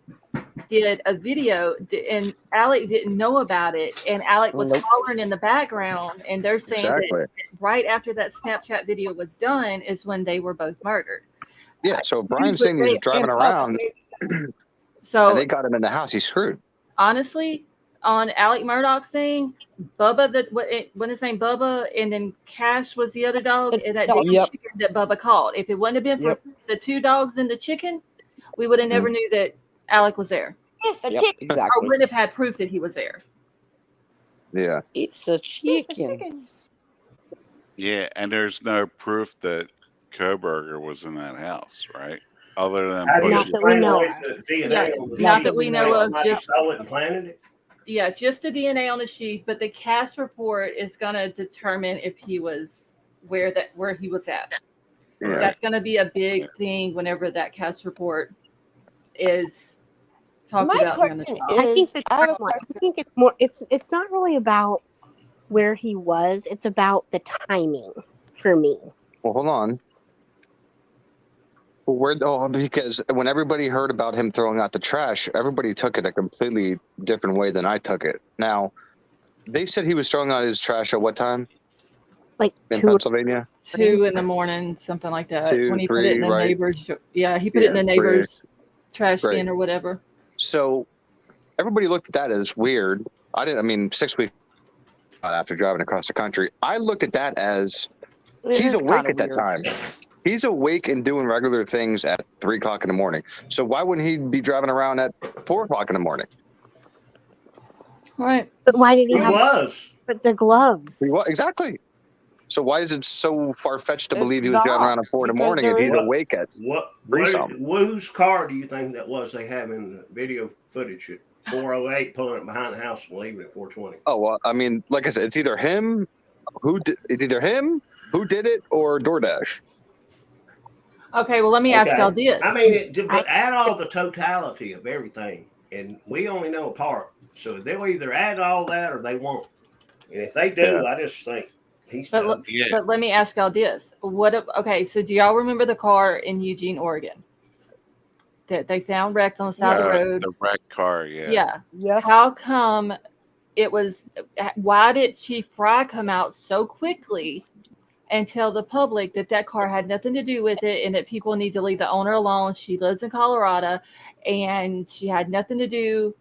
did a video, and Alec didn't know about it, and Alec was hollering in the background, and they're saying that right after that Snapchat video was done is when they were both murdered. Yeah, so Brian's saying he was driving around, so and they got him in the house. He's screwed. Honestly, on Alec Murdoch's thing, Bubba, when his name Bubba, and then Cash was the other dog, and that damn Yep. chicken that Bubba called. If it wouldn't have been for the 2 dogs and the chicken, we would have never knew that Alec was there. It's a Yep, chicken. Or exactly. wouldn't have had proof that he was there. Yeah. It's a It's a chicken. chicken. Yeah, and there's no proof that Kohberger was in that house, right? Other than How do you Not that we explain know away of. the DNA Yeah, on the not sheet? that we know of, Somebody just stole it and planted it? yeah, just the DNA on the sheet, but the cast report is gonna determine if he was where he was at. Yeah. That's gonna be a big thing whenever that cast report is talked My about during the question trial. I think is, the I have a trial, I question. think it's more. It's not really about where he was. It's about the timing for me. Well, hold on. Well, because when everybody heard about him throwing out the trash, everybody took it a completely different way than I took it. Now, they said he was throwing out his trash at what time Like in 2 Pennsylvania? 2 in the morning, something like that. 2, When he put it 3, in the right? neighbor's, he put it in the 3. neighbor's trash Right. bin or whatever. So everybody looked at that as weird. 6 weeks after driving across the country, I looked at that as It he's is awake kinda at that weird. time. He's awake and doing regular things at 3 o'clock in the morning. So why wouldn't he be driving around at 4 o'clock in the morning? Right. But why did he He have was. the gloves? Exactly. So why is it so far fetched to believe It's he was driving not, around at 4 in the because morning if there he's is- awake at something? Whose car do you think that was they have in the video footage at 4:08 pulling it behind the house and leaving at 4:20? Oh, well, like I said, it's either him who did it or DoorDash. Okay, well, let me ask y'all this. But add all the totality of everything, and we only know a part. So they'll either add all that or they won't. And if they do, I just think he's done. But let me ask y'all this. So do y'all remember the car in Eugene, Oregon that they found wrecked on the side of the road? The wrecked car, yeah. Yeah. Yes. How come why did Chief Fry come out so quickly and tell the public that car had nothing to do with it and that people need to leave the owner alone? She lives in Colorado and she had nothing to do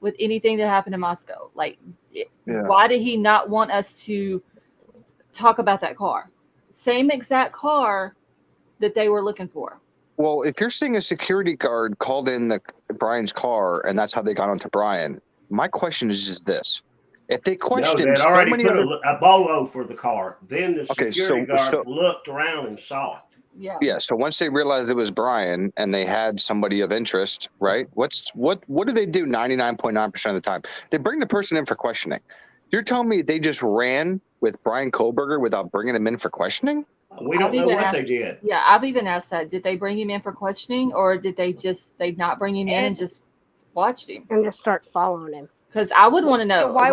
with anything that happened in Moscow. Why did he not want us to talk about that car? Same exact car that they were looking for. Well, if you're seeing a security guard called in Brian's car and that's how they got onto Brian, my question is just this. If they questioned they'd so already many put other... a bolo for the car. Then the security guard looked around and saw it. Yeah. So once they realized it was Brian and they had somebody of interest, right? What do they do 99.9% of the time? They bring the person in for questioning. You're telling me they just ran with Brian Kohberger without bringing him in for questioning? We don't know what they did. Yeah, I've even asked that. Did they bring him in for questioning, or did they not bring him in and just watched him and just start following him? Because I would want to know, why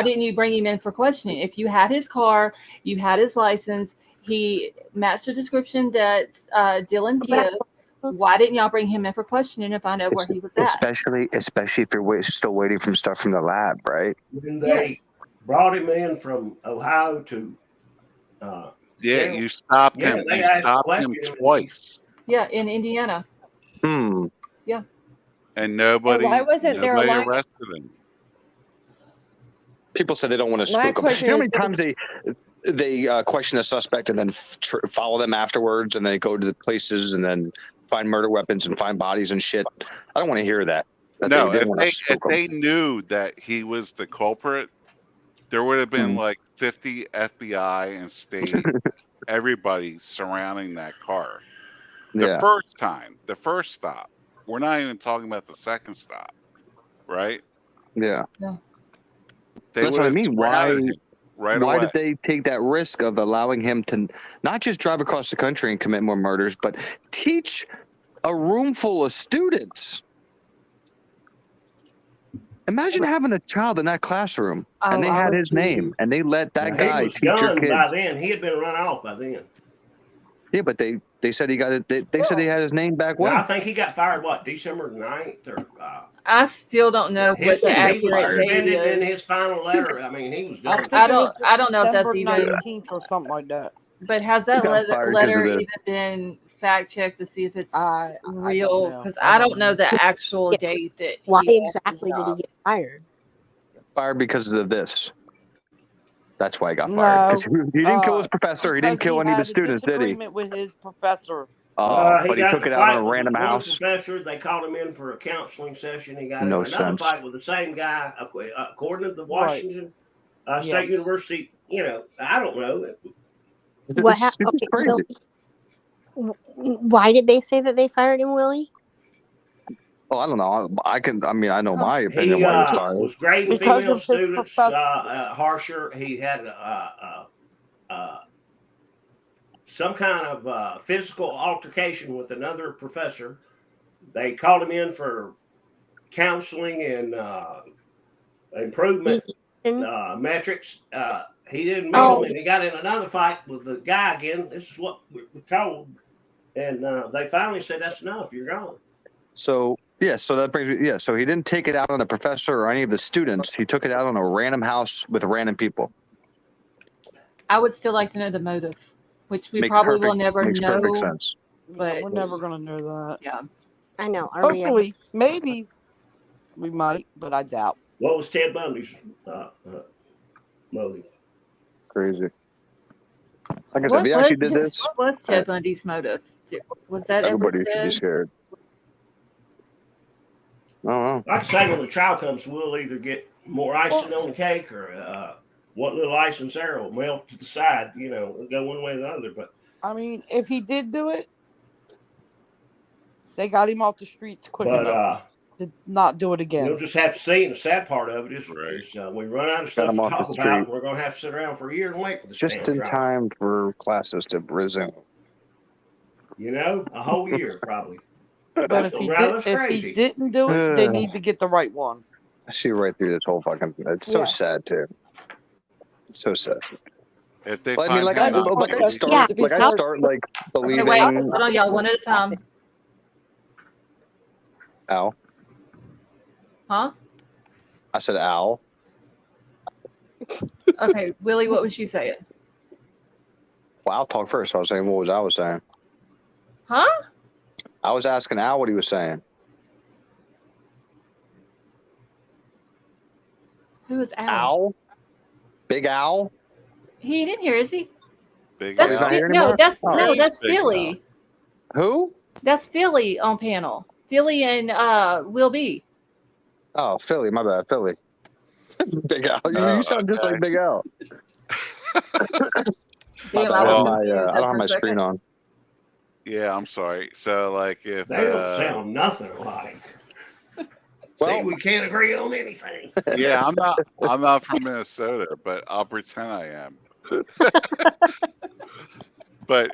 didn't you bring him in for questioning? If you had his car, you had his license, he matched the description that Dylan gave, why didn't y'all bring him in for questioning to find out where he was at? Especially if you're still waiting for stuff from the lab, right? When they brought him in from Ohio to you stopped him. You stopped him twice. Yeah, in Indiana. Yeah. And nobody arrested him. People said they don't want to spook them. You know how many times they question a suspect and then follow them afterwards, and they go to the places and then find murder weapons and find bodies and shit? I don't want to hear that. No, if they knew that he was the culprit, there would have been like 50 FBI and state, everybody surrounding that car. The first stop. We're not even talking about the second stop, right? Yeah. That's what I mean. Why did they take that risk of allowing him to not just drive across the country and commit more murders, but teach a room full of students? Imagine having a child in that classroom and they had his name and they let that guy teach your kids. By then, he had been run off by then. Yeah, but they said he got it. They said he had his name back when. I think he got fired. December 9th or. I still don't know what the accurate he was date suspended is. in his final letter. I mean, he was done. I don't know if that's even 19th or something like that. But has that letter even been fact checked to see if it's real? Because I don't know the actual date that. Why exactly did he get fired? fired because of this. That's why he got fired. Because he didn't kill his professor. He didn't kill any of his students, did he? Disagreement with his professor. But he got took in it a out fight on a with random one house. professor. They called him in for a counseling session. He got in No another sense. fight with the same guy, according to the Washington State Yes. University. You know, I don't know. What It's okay, crazy. why did they say that they fired him, Willie? Oh, I don't know. I know my opinion He why he was fired. was grading Because female of his students professor. harsher. He had some kind of physical altercation with another professor. They called him in for counseling and improvement metrics. He didn't meet them, and he got in another fight with the guy again. This is what we're told. And they finally said, that's enough. You're gone. So that brings me. So he didn't take it out on the professor or any of the students. He took it out on a random house with random people. I would still like to know the motive, which we Makes probably perfect- will never makes know. perfect sense. But We're never gonna know that. yeah, I know. Hopefully, maybe we might, but I doubt. What was Ted Bundy's motive? Crazy. Like I said, if he actually did this, what was Ted Bundy's motive? Was that everybody ever should be said? scared. I don't know. Like I say, when the trial comes, we'll either get more icing on the cake or what little icing's there will melt to the side. You know, it'll go one way or the other. But I mean, if he did do it, they got him off the streets quick enough to not do it again. We'll just have to see. And the sad part of it is we run out of stuff to talk about. And we're going to have to sit around for a year and wait for this just in time for classes to resume. You know, a whole year probably. But if he didn't do it, they need to get the right one. I see right through this whole fucking thing. It's so sad too. It's so sad. If they I mean, I start believing. Okay, wait, hold on, y'all, one at a time. Al. Huh? I said Al. Okay, Willie, what was you saying? Well, I'll talk first. I was saying, what was I saying? Huh? I was asking Al what he was saying. Who is Al? Al? Big Al? He ain't in here, is he? Big that's Al. that's Philly. Who? That's Philly on panel. Philly and Will B. Oh, Philly. My bad. Philly. Big Al. You sound just like Big Al. Damn, I don't have my screen on. Yeah, I'm sorry. So, like, if they don't sound nothing alike. Well, see, we can't agree on anything. Yeah, I'm not from Minnesota, but I'll pretend I am. But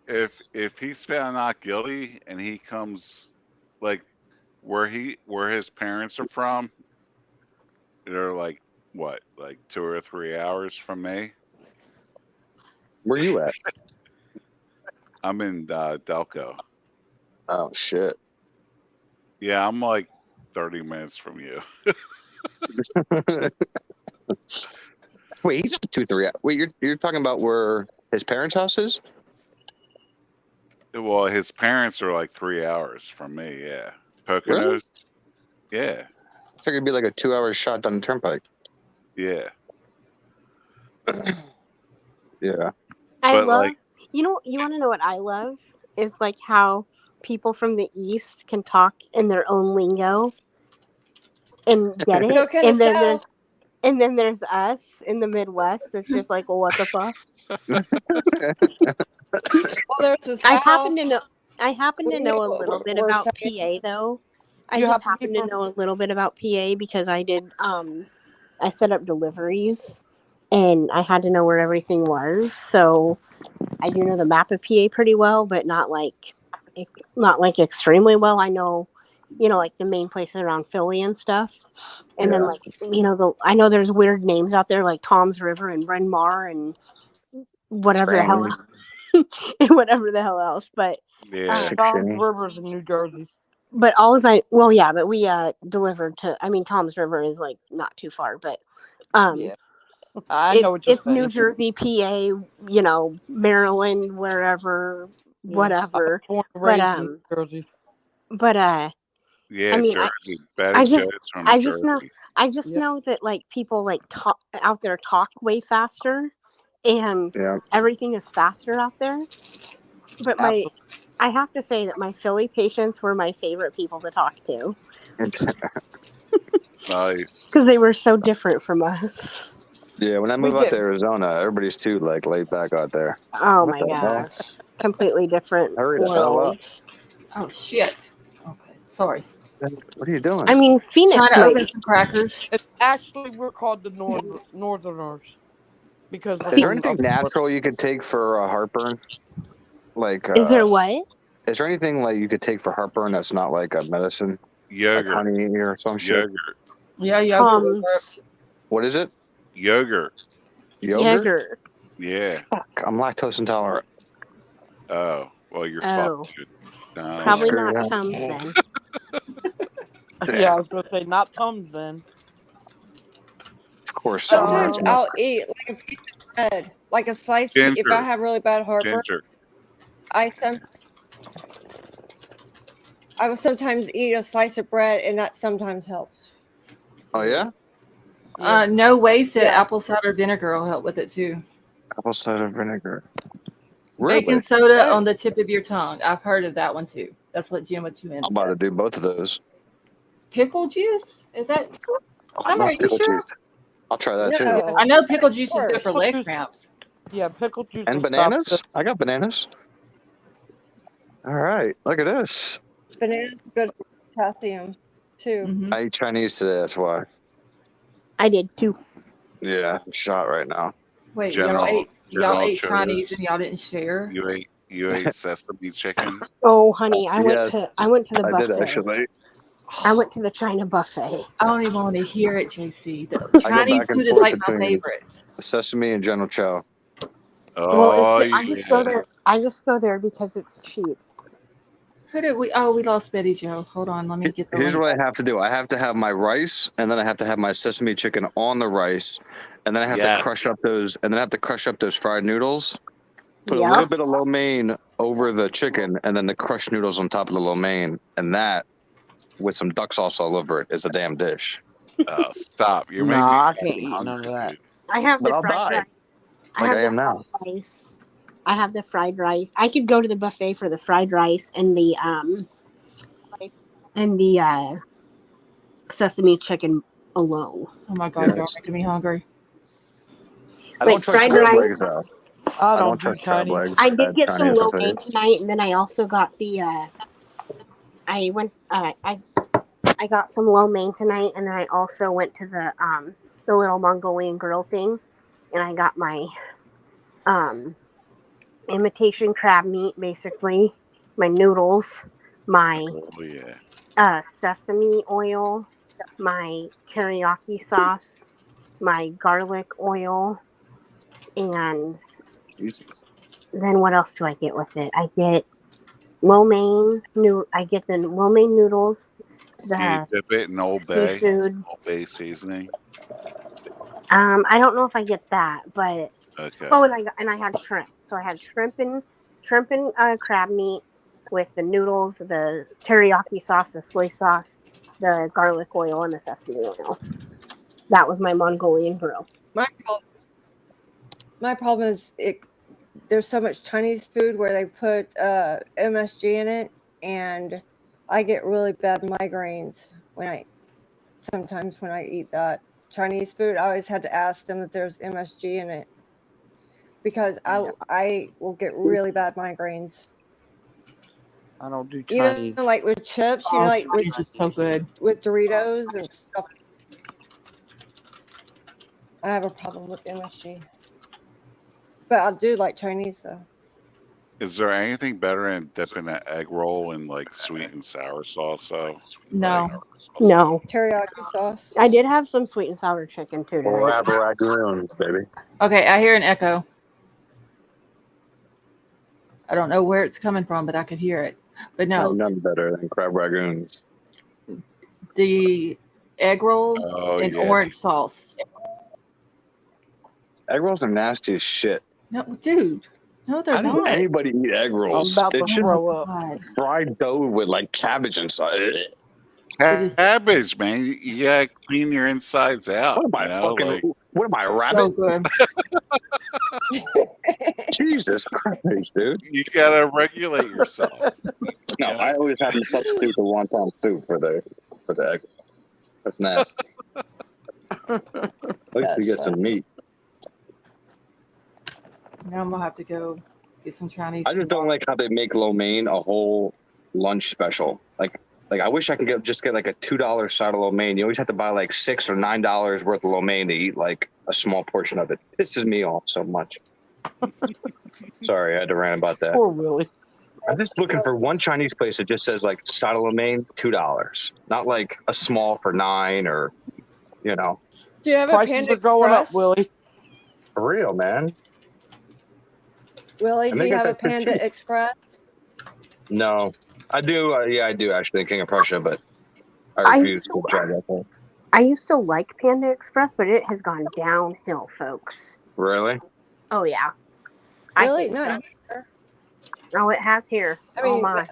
if he's found not guilty and he comes, like, where his parents are from, they're like what, like 2 or 3 hours from me. Where you at? I'm in Delco. Oh shit. Yeah, I'm like 30 minutes from you. Wait, he's 2-3. Wait, you're talking about where his parents' house is? Well, his parents are like 3 hours from me. Yeah, Poconos. Really? Yeah. I figured it'd be like a 2-hour shot down the turnpike. Yeah. Yeah. I But, love. like, You want to know what I love is like how people from the East can talk in their own lingo and get it, So can and the then South. there's us in the Midwest that's just like, well, what the fuck? Well, there's the I South. happen to know a what little bit we're about saying. PA though. I You just have to be happen to from- know a little bit about PA because I did I set up deliveries and I had to know where everything was. So I do know the map of PA pretty well, but not like extremely well. I know, like the main places around Philly and stuff. And then like, I know there's weird names out there like Tom's River and Bryn Mawr and whatever the hell and whatever the hell else. But yeah. Tom's River's in New Jersey. but we delivered to, Tom's River is like not too far, but Yeah. I know what you're it's saying. New Jersey, PA, Maryland, wherever, whatever. Born and But raised in New Jersey. but Yeah, I mean, Jersey. I just Betty Jo's from I Jersey. just know I just Yeah. know that like people like talk out there talk way faster, and Yeah. everything is faster out there. But I have to say that my Philly patients were my favorite people to talk to Nice. because they were so different from us. Yeah, when I We move out get to Arizona, everybody's too like laid back out there. Oh What my the hell? gosh, completely different Hurry the hell up! worlds. Oh shit. Okay, sorry. What are you doing? I mean, Trying Phoenix to might open some crackers. it's actually we're called the Northerners because we're Is there from anything up north. natural you could take for heartburn? Like, Is there what? is there anything like you could take for heartburn that's not like a medicine, like Yogurt. honey or some shit? Yogurt. Yeah, yeah. Tums. What is it? Yogurt. Yogurt? Jaeger. Yeah. Fuck, I'm lactose intolerant. Oh, well, you're Oh, fucked. No, probably screw not that. Tums then. Yeah, I was gonna say not Tums then. Of course, Sometimes Um, I'll eat like a piece of bread, like a slice. If I Ginger. have really bad heartburn, Ginger. I will sometimes eat a slice of bread, and that sometimes helps. Oh yeah, No way said Yeah. apple cider vinegar will help with it too. apple cider vinegar. Really? Baking soda Oh. on the tip of your tongue. I've heard of that one too. That's what Jim with 2 N's I'm about to said. do both of those. Pickle juice? Is that? I Summer, love are you pickle sure? juice. I'll try that too. No. I know pickle juice is course. good for Pickle leg juice- cramps. Yeah, pickle juice And will stop bananas? I got bananas. All right, look at this. Bananas are good for potassium too. Mhm. I eat Chinese today. That's why. I did too. Yeah, I'm shot right now. Wait, General- y'all General ate chose- Chinese and y'all didn't share? You ate sesame chicken. Oh, honey, I went Yes, to the I buffet. did actually. I went to the China buffet. I don't even want to hear it, JC. The I go Chinese back and food is forth like my between favorite. sesame and General Chow. Oh, Well, I just go yeah. there. I just go there because it's cheap. Who did we? Oh, we lost Betty Joe. Hold on, let me get the Here's link. what I have to do. I have to have my rice, and then I have to have my sesame chicken on the rice, and then I have Yeah. to crush up those, fried noodles. Put a Yeah. little bit of lo mein over the chicken, and then the crushed noodles on top of the lo mein, and that, with some duck sauce all over it, is a damn dish. Oh, stop. You're making Nah, I me can't eat hungry, none of that. dude. I have But the I'll fried die, rice. I like have I the am now. fried rice. I have the fried rice. I could go to the buffet for the fried rice and the sesame chicken alone. Oh my God, y'all Yes. making me hungry. I Wait, don't trust fried crab rice? legs though. I I don't don't do trust crab Chinese. legs I did at get some Chinese lo mein buffets. tonight, and then I also got the I got some lo mein tonight, and then I also went to the little Mongolian grill thing, and I got my imitation crab meat, basically, my noodles, my Oh, yeah. sesame oil, my teriyaki sauce, my garlic oil, and Jesus. then what else do I get with it? I get lo mein. I get the lo mein noodles. Do you dip it in Old Bay? Seafood. Old Bay seasoning? I don't know if I get that, but Okay. oh, and I had shrimp. So I had shrimp and crab meat with the noodles, the teriyaki sauce, the soy sauce, the garlic oil, and the sesame oil. That was my Mongolian grill. My problem is there's so much Chinese food where they put MSG in it, and I get really bad migraines sometimes when I eat that Chinese food. I always had to ask them if there's MSG in it because I will get really bad migraines. I don't do Chinese. Even like with chips, Oh, like Chinese is so good. with Doritos and stuff. I have a problem with MSG. But I do like Chinese though. Is there anything better than dipping an egg roll in like sweet and sour sauce? So No. No, Teriyaki sauce. I did have some sweet and sour chicken too tonight. Crab ragoons, baby. Okay, I hear an echo. I don't know where it's coming from, but I could hear it. But no, None better than crab ragoons. the egg roll Oh, and yeah. orange sauce. Egg rolls are nasty as shit. No, dude. No, they're How does not. anybody eat egg rolls? I'm about to It's throw up. God. fried dough with like cabbage inside. cabbage, man. You gotta clean your insides out. What am I fucking? Like, What am I, a So rabbit? good. Jesus Christ, dude. you gotta regulate yourself. No, Yeah. I always have them substitute the wonton soup for the egg. That's nasty. At least you get some meat. Now I'm gonna have to go get some Chinese. I just don't like how they make lo mein a whole lunch special. Like I wish I could get like a $2 side of lo mein. You always have to buy like $6 or $9 worth of lo mein to eat like a small portion of it. Pisses me off so much. Sorry, I had to rant about that. Poor Willie. I'm just looking for one Chinese place that just says like side of lo mein, $2, not like a small for $9 or, you know. Do you have a Prices Panda are going Express? up, Willie. For real, man. Willie, And do they you got have a that for Panda cheap. Express? No, I do. Yeah, I do actually. King of Prussia, but I I refuse used to to, try that thing. I used to like Panda Express, but it has gone downhill, folks. Really? Oh yeah. I Really? think No. so. Oh, it has here. I mean, oh my.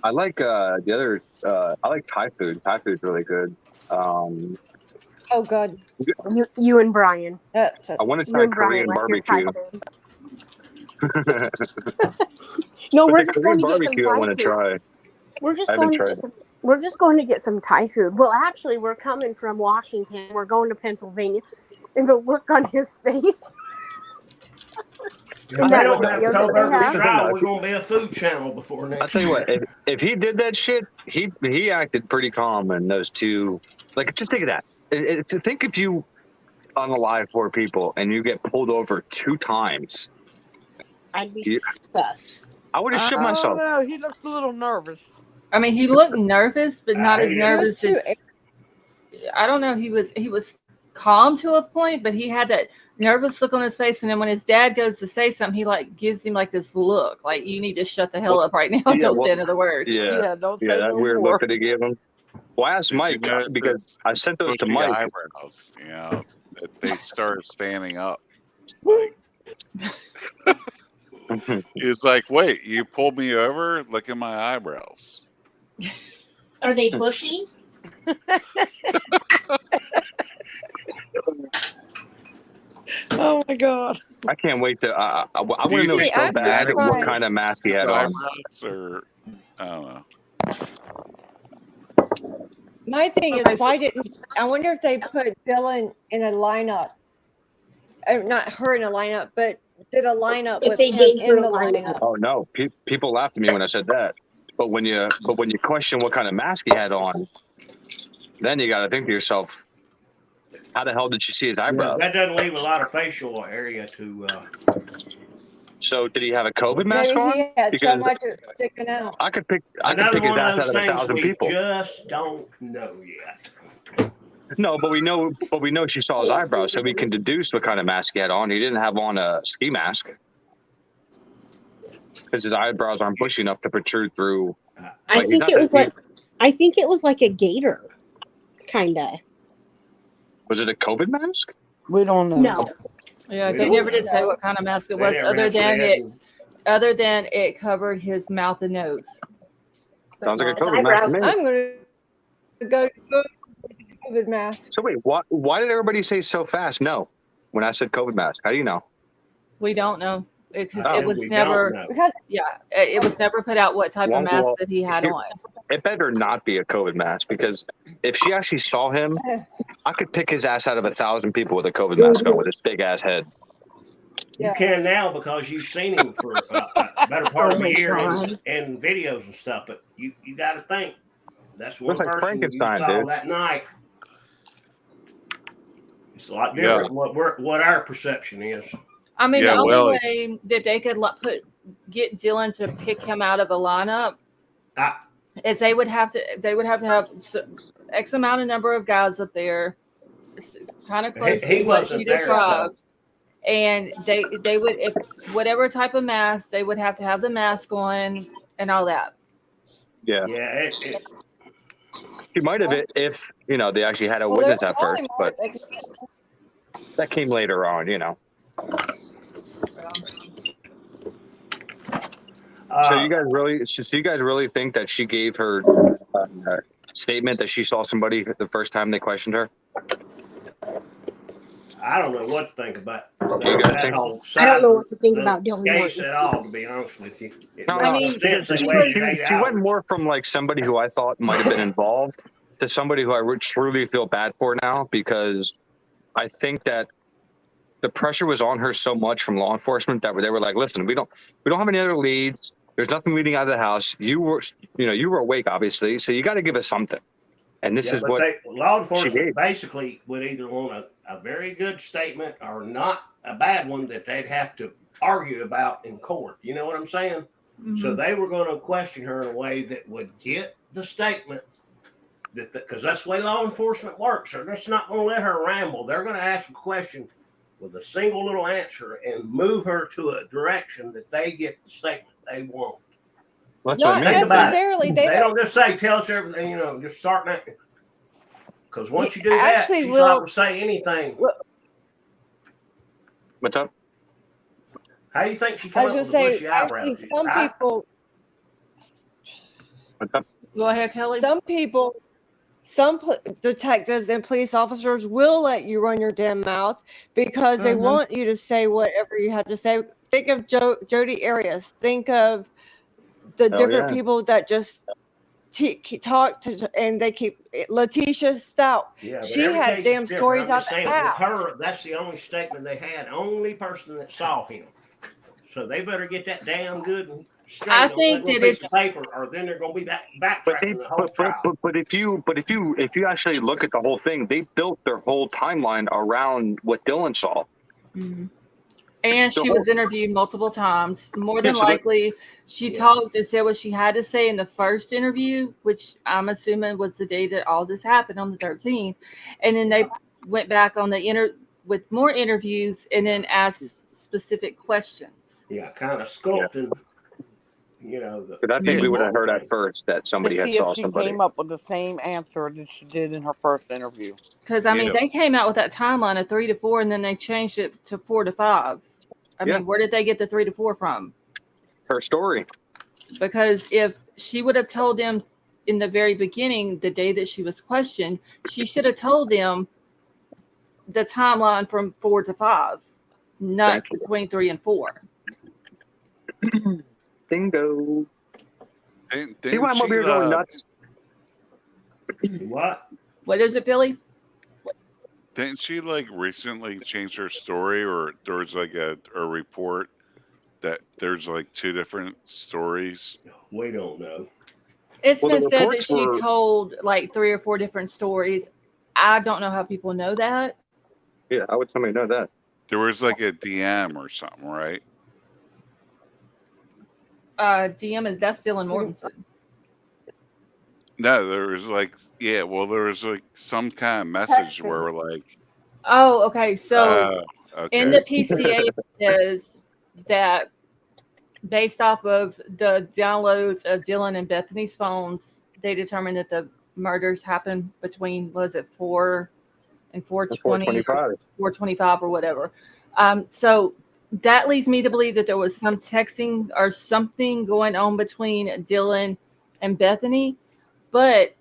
I like the other. I like Thai food. Thai food's really good. oh god, You and Brian. that's I want to You try and Brian Korean like your Thai barbecue. food. No, But we're the just Korean going to get some barbecue I Thai want to food. try. We're just I haven't going to tried get it. some. We're just going to get some Thai food. Well, actually, we're coming from Washington. We're going to Pennsylvania, and the look on his face. If And they that don't have video that they Kohberger have. style, we're gonna be a food channel before next. I'll tell you what. If he did that shit, he acted pretty calm in those two. Like, just think of that. Think if you unalive 4 people and you get pulled over 2 times. I'd be You- sus. I would have shit I myself. don't know. He looks a little nervous. I mean, he looked nervous, but not as He nervous was as I don't know. He was calm to a point, but he had that nervous look on his face. And then when his dad goes to say something, he like gives him like this look, like you need to shut the hell up right now. Yeah, Don't well, say another word. Yeah, Don't say that no weird more. look that he gave him. Well, I asked Did you Mike notice because his I sent those to bushy Mike. eyebrows? You know, they started standing up. Like he was like, "Wait, you pulled me over? Look at my eyebrows." Are they bushy? Oh my god. I can't wait to. I want Do to you know think so I'm bad what surprised. kind of mask he had his on. eyebrows, or I don't know. My thing Okay, is, why didn't I wonder if they put Dylan in a lineup? Not her in a lineup, but did a lineup If with they him gave her in a the lineup. lineup. Oh no, people laughed at me when I said that. But when you question what kind of mask he had on, then you got to think to yourself, how the hell did you see his eyebrows? That doesn't leave a lot of facial area to. So did he have a COVID mask Maybe on? he had so Because much sticking out. I could pick Another his one ass of out those of things 1,000 we people. just don't know yet. No, but we know she saw his eyebrows, so we can deduce what kind of mask he had on. He didn't have on a ski mask because his eyebrows aren't bushy enough to protrude through. I think it was like a gator, kinda. Was it a COVID mask? We don't know. No. Yeah, We they don't never did say know. what kind of mask it They was, never other have than said. other than it covered his mouth and nose. Sounds like a His COVID mask to eyebrows. me. I'm going to go with COVID mask. So wait, why did everybody say so fast no when I said COVID mask? How do you know? We don't know because Oh. it was We never. don't know. Because It was never put out what type Well, of mask well, that he had here- on. It better not be a COVID mask because if she actually saw him, I could pick his ass out of 1,000 people with a COVID mask on with his big ass head. You Yeah. can now because you've seen him for a better part Oh of my a year God. in videos and stuff. But you got to think that's one Looks like person you Frankenstein, saw dude. that night. It's a lot Yeah. different than what our perception is. I mean, Yeah, the only well, way that they could get Dylan to pick him out of the lineup I- is they would have to have X amount of number of guys up there, kind of close He to what wasn't she there, described. And they would, if whatever type of mask, they would have to have the mask on and all that. Yeah, Yeah, he might have it if they actually had a well, witness there's at first, only more but they can get. that came later on. So you guys really think that she gave her statement that she saw somebody the first time they questioned her? I don't know what to think about You guys that think? whole I don't know side what to think the about Dylan case Martin. at all, to be honest with you. It No, I makes mean, no sense they waited 8 she went hours. more from like somebody who I thought might have been involved to somebody who I would truly feel bad for now, because I think that the pressure was on her so much from law enforcement that they were like, listen, we don't have any other leads. There's nothing leading out of the house. You were awake, obviously, so you got to give us something. And this Yeah, is but what law she enforcement gave. basically would either want a very good statement or not a bad one that they'd have to argue about in court. You know what I'm saying? So they were going to question her in a way that would get the statement because that's the way law enforcement works. They're just not going to let her ramble. They're going to ask a question with a single little answer and move her to a direction that they get the statement they want. That's Not what I mean. Think about it. necessarily. They don't just say, tell us everything, just start that. Because once you do that, Actually, she's Will, not going to say anything. What's up? How do you think she I come was up going with to the say, bushy actually, eyebrows? What's up? Go ahead, Kelly. some detectives and police officers will let you run your damn mouth because they want you to say whatever you have to say. Think of Jodi Arias. Think of the different people that just talk to, and they keep Letitia Stout. Yeah, but She every had case damn is different. stories I'm out just the saying, ass. with her, that's the only statement they had, only person that saw him. So they better get that damn good and straight I on think that little that piece of it's paper, or then they're going to be backtracking the whole trial. But if you actually look at the whole thing, they built their whole timeline around what Dylan saw. and she was interviewed multiple times. More than Yeah, so likely, she talked and said what she had to say in the first interview, which I'm assuming was the day that all this happened on the 13th. And then they went back on the with more interviews and then asked specific questions. Yeah, kind of sculpting, But I think we would have heard at first that To somebody had see if saw she somebody. came up with the same answer that she did in her first interview. Because, I mean, they came out with that timeline of 3 to 4, and then they changed it to 4 to 5. I mean, where did they get the 3 to 4 from? Her story. Because if she would have told them in the very beginning, the day that she was questioned, she should have told them the timeline from 4 to 5, not between 3 and 4. Bingo. See why I'm over here going nuts? What? What is it, Billy? Didn't she recently change her story, or there was a report that there's 2 different stories? We don't know. It's been said that she told 3 or 4 different stories. I don't know how people know that. Yeah, how would somebody know that? There was a DM or something, right? DM that's Dylan Mortensen. No, there was there was some kind of message where oh, okay. So in the PCA is that based off of the downloads of Dylan and Bethany's phones, they determined that the murders happened between 4 and 4:20, 4:25 or whatever. So that leads me to believe that there was some texting or something going on between Dylan and Bethany, but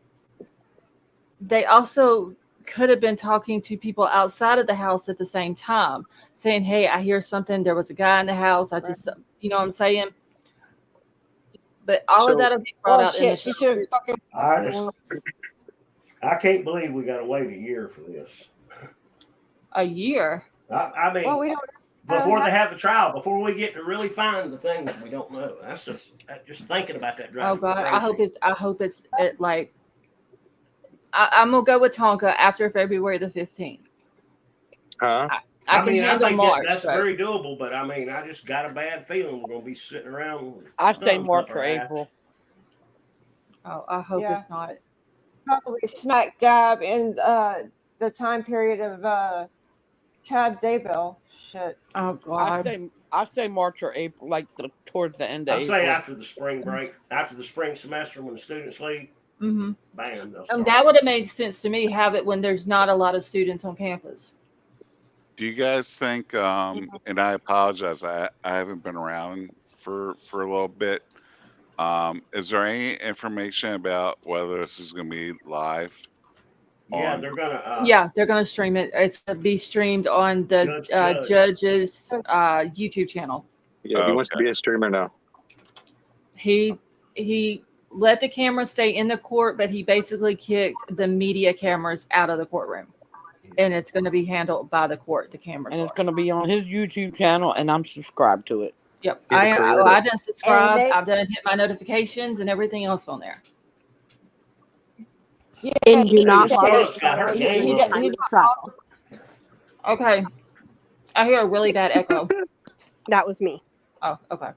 they also could have been talking to people outside of the house at the same time, saying, hey, I hear something. There was a guy in the house. I just, you know what I'm saying? But all of that will be brought out in the she should have fucking. I can't believe we got to wait a year for this. A year? I mean, well, we don't before they have the trial, before we get to really find the things we don't know. That's just thinking about that. Oh God, I hope it's I'm gonna go with Tonka after February the 15th. Huh? I think March, that's very doable, but I mean, I just got a bad feeling we're gonna be sitting around. I say March or April. Oh, I hope it's not. Probably smack dab in the time period of Chad Daybell. Shit. Oh God. I say March or April, towards the end of April. I say after the spring break, after the spring semester when the students leave. Mm-hmm. Bam. And that would have made sense to me. Have it when there's not a lot of students on campus. Do you guys think? And I apologize, I haven't been around for a little bit. Is there any information about whether this is going to be live? Yeah, On they're gonna. Yeah, they're going to stream it. It's going to be streamed on the judge's YouTube channel. Yeah, he wants to be a streamer now. He let the camera stay in the court, but he basically kicked the media cameras out of the courtroom. And it's going to be handled by the court, the cameras. And it's going to be on his YouTube channel, and I'm subscribed to it. Yep. I done subscribed. I've done hit my notifications and everything else on there. Yeah, And do not bother. Okay. I hear a really bad echo. That was me. Oh, okay.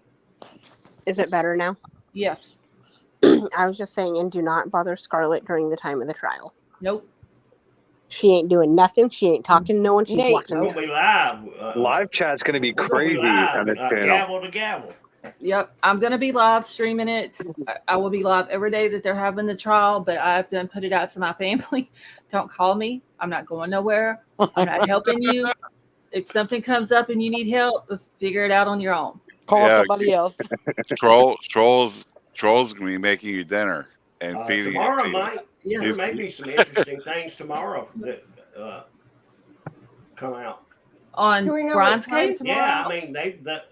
Is it better now? Yes. I was just saying, and do not bother Scarlett during the time of the trial. Nope. She ain't doing nothing. She ain't talking to no one. She's watching. We'll be live. Live chat's going to be crazy on this channel. Gavel to gavel. Yep. I'm going to be live streaming it. I will be live every day that they're having the trial, but I've done put it out to my family. Don't call me. I'm not going nowhere. I'm not helping you. If something comes up and you need help, figure it out on your own. Call somebody else. Trolls going to be making you dinner and feeding tomorrow it to might. you. There may be some interesting things tomorrow that come out. On Brian's case? Yeah, I mean,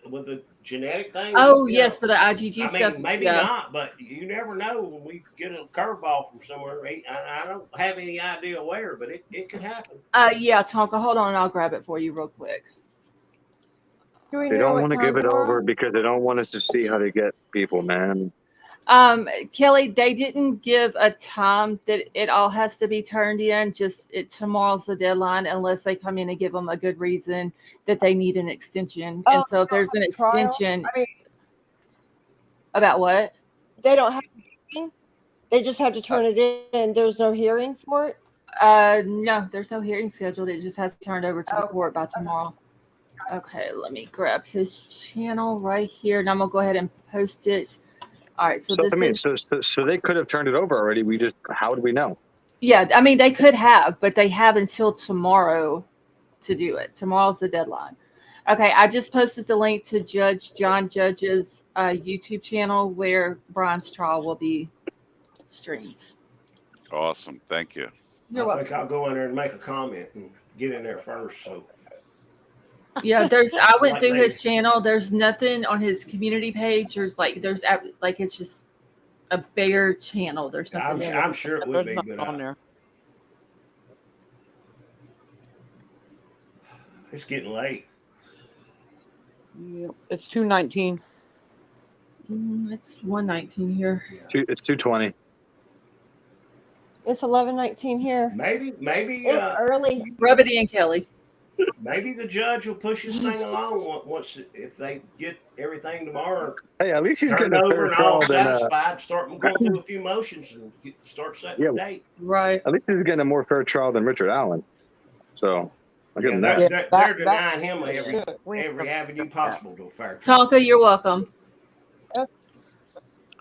with the genetic thing. Oh, yes, for the IgG stuff. Maybe not, but you never know when we get a curveball from somewhere. I don't have any idea where, but it could happen. Yeah, Tonka, hold on. I'll grab it for you real quick. They don't want to give it over because they don't want us to see how they get people, man. Kelly, they didn't give a time that it all has to be turned in. Tomorrow's the deadline, unless they come in and give them a good reason that they need an extension. And so if there's an extension, about what? They don't have a hearing. They just have to turn it in. There's no hearing for it. No, there's no hearing scheduled. It just has to turn over to the court by tomorrow. Okay, let me grab his channel right here, and I'm gonna go ahead and post it. All right, so they could have turned it over already. How do we know? Yeah, I mean, they could have, but they have until tomorrow to do it. Tomorrow's the deadline. Okay, I just posted the link to Judge John Judge's YouTube channel where Brian's trial will be streamed. Awesome, thank you. You're welcome. I think I'll go in there and make a comment and get in there first. So. Yeah, I went through his channel. There's nothing on his community page. It's just a bare channel. There's nothing. I'm sure it would be good on there. It's getting late. Yeah, it's 2:19. It's 1:19 here. It's 2:20. It's 11:19 here. Maybe it's early. Rub it in, Kelly. Maybe the judge will push this thing along if they get everything tomorrow. Hey, at least he's getting over fair and trial all than satisfied. Start going through a few motions and start setting the date. Right. At least he's getting a more fair trial than Richard Allen. So I'll give him that. They're denying him every avenue possible to a fair trial. Tonka, you're welcome.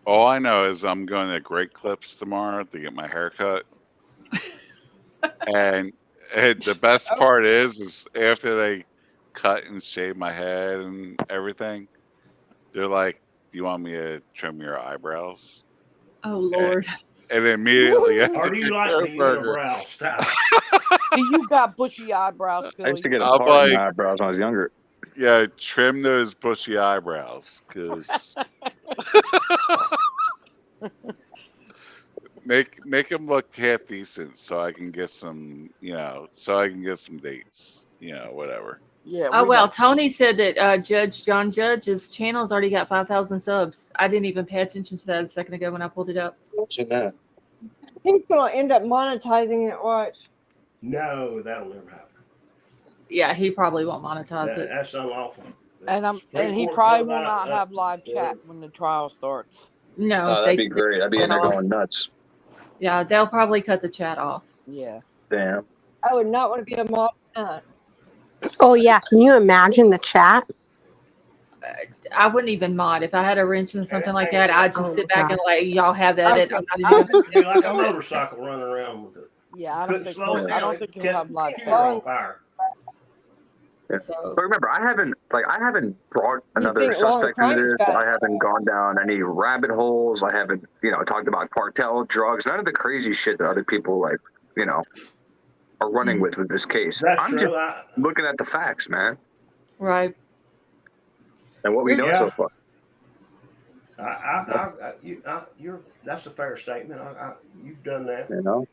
All I know is I'm going to Great Clips tomorrow to get my hair cut. And the best part is after they cut and shave my head and everything, they're like, "Do you want me to trim your eyebrows?" Oh Lord! And immediately, or do you like the unibrow style? You got bushy eyebrows. I used to get a part of my eyebrows when I was younger. Yeah, trim those bushy eyebrows, because make them look half decent, so I can get some, dates, whatever. Yeah. Oh well, Tony said that Judge John Judge's channel's already got 5,000 subs. I didn't even pay attention to that a second ago when I pulled it up. Watching that. I think he's gonna end up monetizing it. Watch. No, that'll never happen. Yeah, he probably won't monetize it. That's unlawful. And he probably will not have live chat when the trial starts. No, that'd be great. I'd be in there going nuts. Yeah, they'll probably cut the chat off. Yeah. Damn. I would not want to be a mod. Oh yeah, can you imagine the chat? I wouldn't even mod if I had a wrench and something like that. I'd just sit back and let y'all have that. I'm not even be like a motorcycle running around with it. Yeah, I don't think he'll have live chat. So But remember, I haven't brought another think law and suspect crime into is this. bad. I haven't gone down any rabbit holes. I haven't, talked about cartel drugs. None of the crazy shit that other people are running with this case. That's I'm true. just looking at the facts, man, right. and what we know so far. That's a fair statement. You've done that. All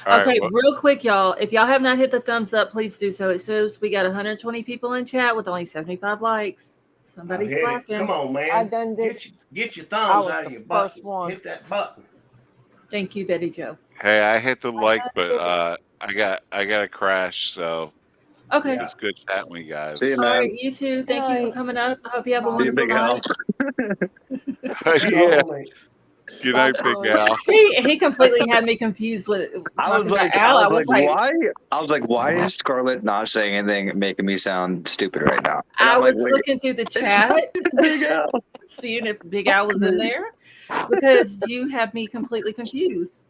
right, Okay, well, real quick, y'all. If y'all have not hit the thumbs up, please do so. It shows we got 120 people in chat with only 75 likes. Somebody's slacking. Come on, man. I done did. Get your I thumbs was out of the your butt. first one. Hit that button. Thank you, Betty Joe. hey, I hit the like, but I got a crash, so Okay. it's good chatting with you guys. See you, All man. right, you too. Thank you for coming up. I hope you have a See you, wonderful Big Al. night. Yeah. Good night, Big Al. He completely had me confused with talking about Al. I was like, why? I was like, why is Scarlett not saying anything, making me sound stupid right now? And I I'm like, was wait, looking through the chat, Big Al. seeing if Big Al was in there, because you have me completely confused.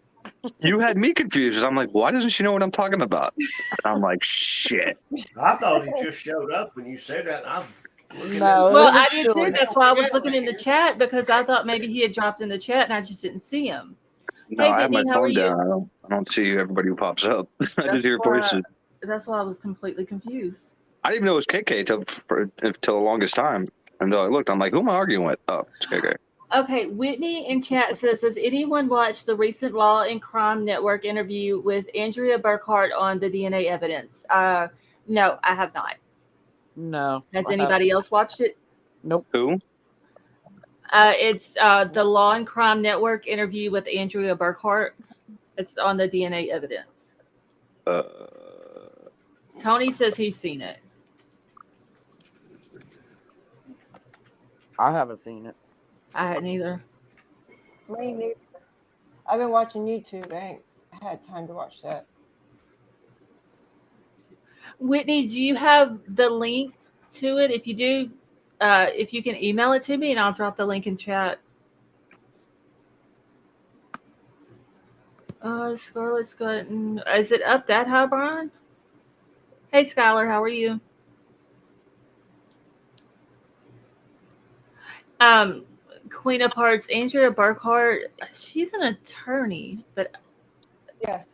You had me confused. I'm like, why doesn't she know what I'm talking about? And I'm like, shit. I thought he just showed up when you said that. I was looking Well, at I did too. That's why I was looking in the chat, because I thought maybe he had dropped in the chat and I just didn't see him. No, Hey, I have my Whitney, how are phone you? down. I don't see everybody who pops up. I just hear voices. That's why I was completely confused. I didn't even know it was KK till the longest time until I looked. I'm like, who am I arguing with? Oh, it's KK. Okay, Whitney in chat says, has anyone watched the recent Law and Crime Network interview with Andrea Burkhart on the DNA evidence? No, I have not. No. Has anybody else watched it? Nope. Who? It's the Law and Crime Network interview with Andrea Burkhart. It's on the DNA evidence. Tony says he's seen it. I haven't seen it. I hadn't either. Me neither. I've been watching YouTube. I ain't had time to watch that. Whitney, do you have the link to it? If you do, if you can email it to me, and I'll drop the link in chat. Scarlett's gotten. Is it up that high, Brian? Hey, Skylar, how are you? Queen of Hearts, Andrea Burkhart. She's an attorney, but yes,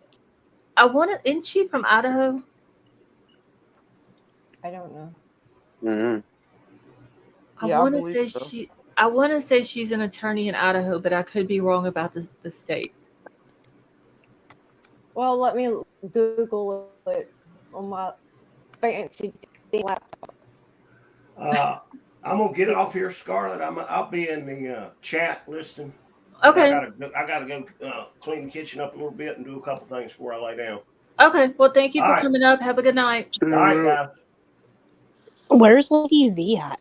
I want to. Isn't she from Idaho? I don't know. Mm-hmm. I want to say so. I want to say she's an attorney in Idaho, but I could be wrong about the state. Well, let me Google it on my fancy laptop. I'm gonna get off here, Scarlett. I'll be in the chat listening. Okay. I gotta go clean the kitchen up a little bit and do a couple things before I lay down. Okay. Well, thank you for coming up. Have a good night. All right, guys. Where's Lady V at?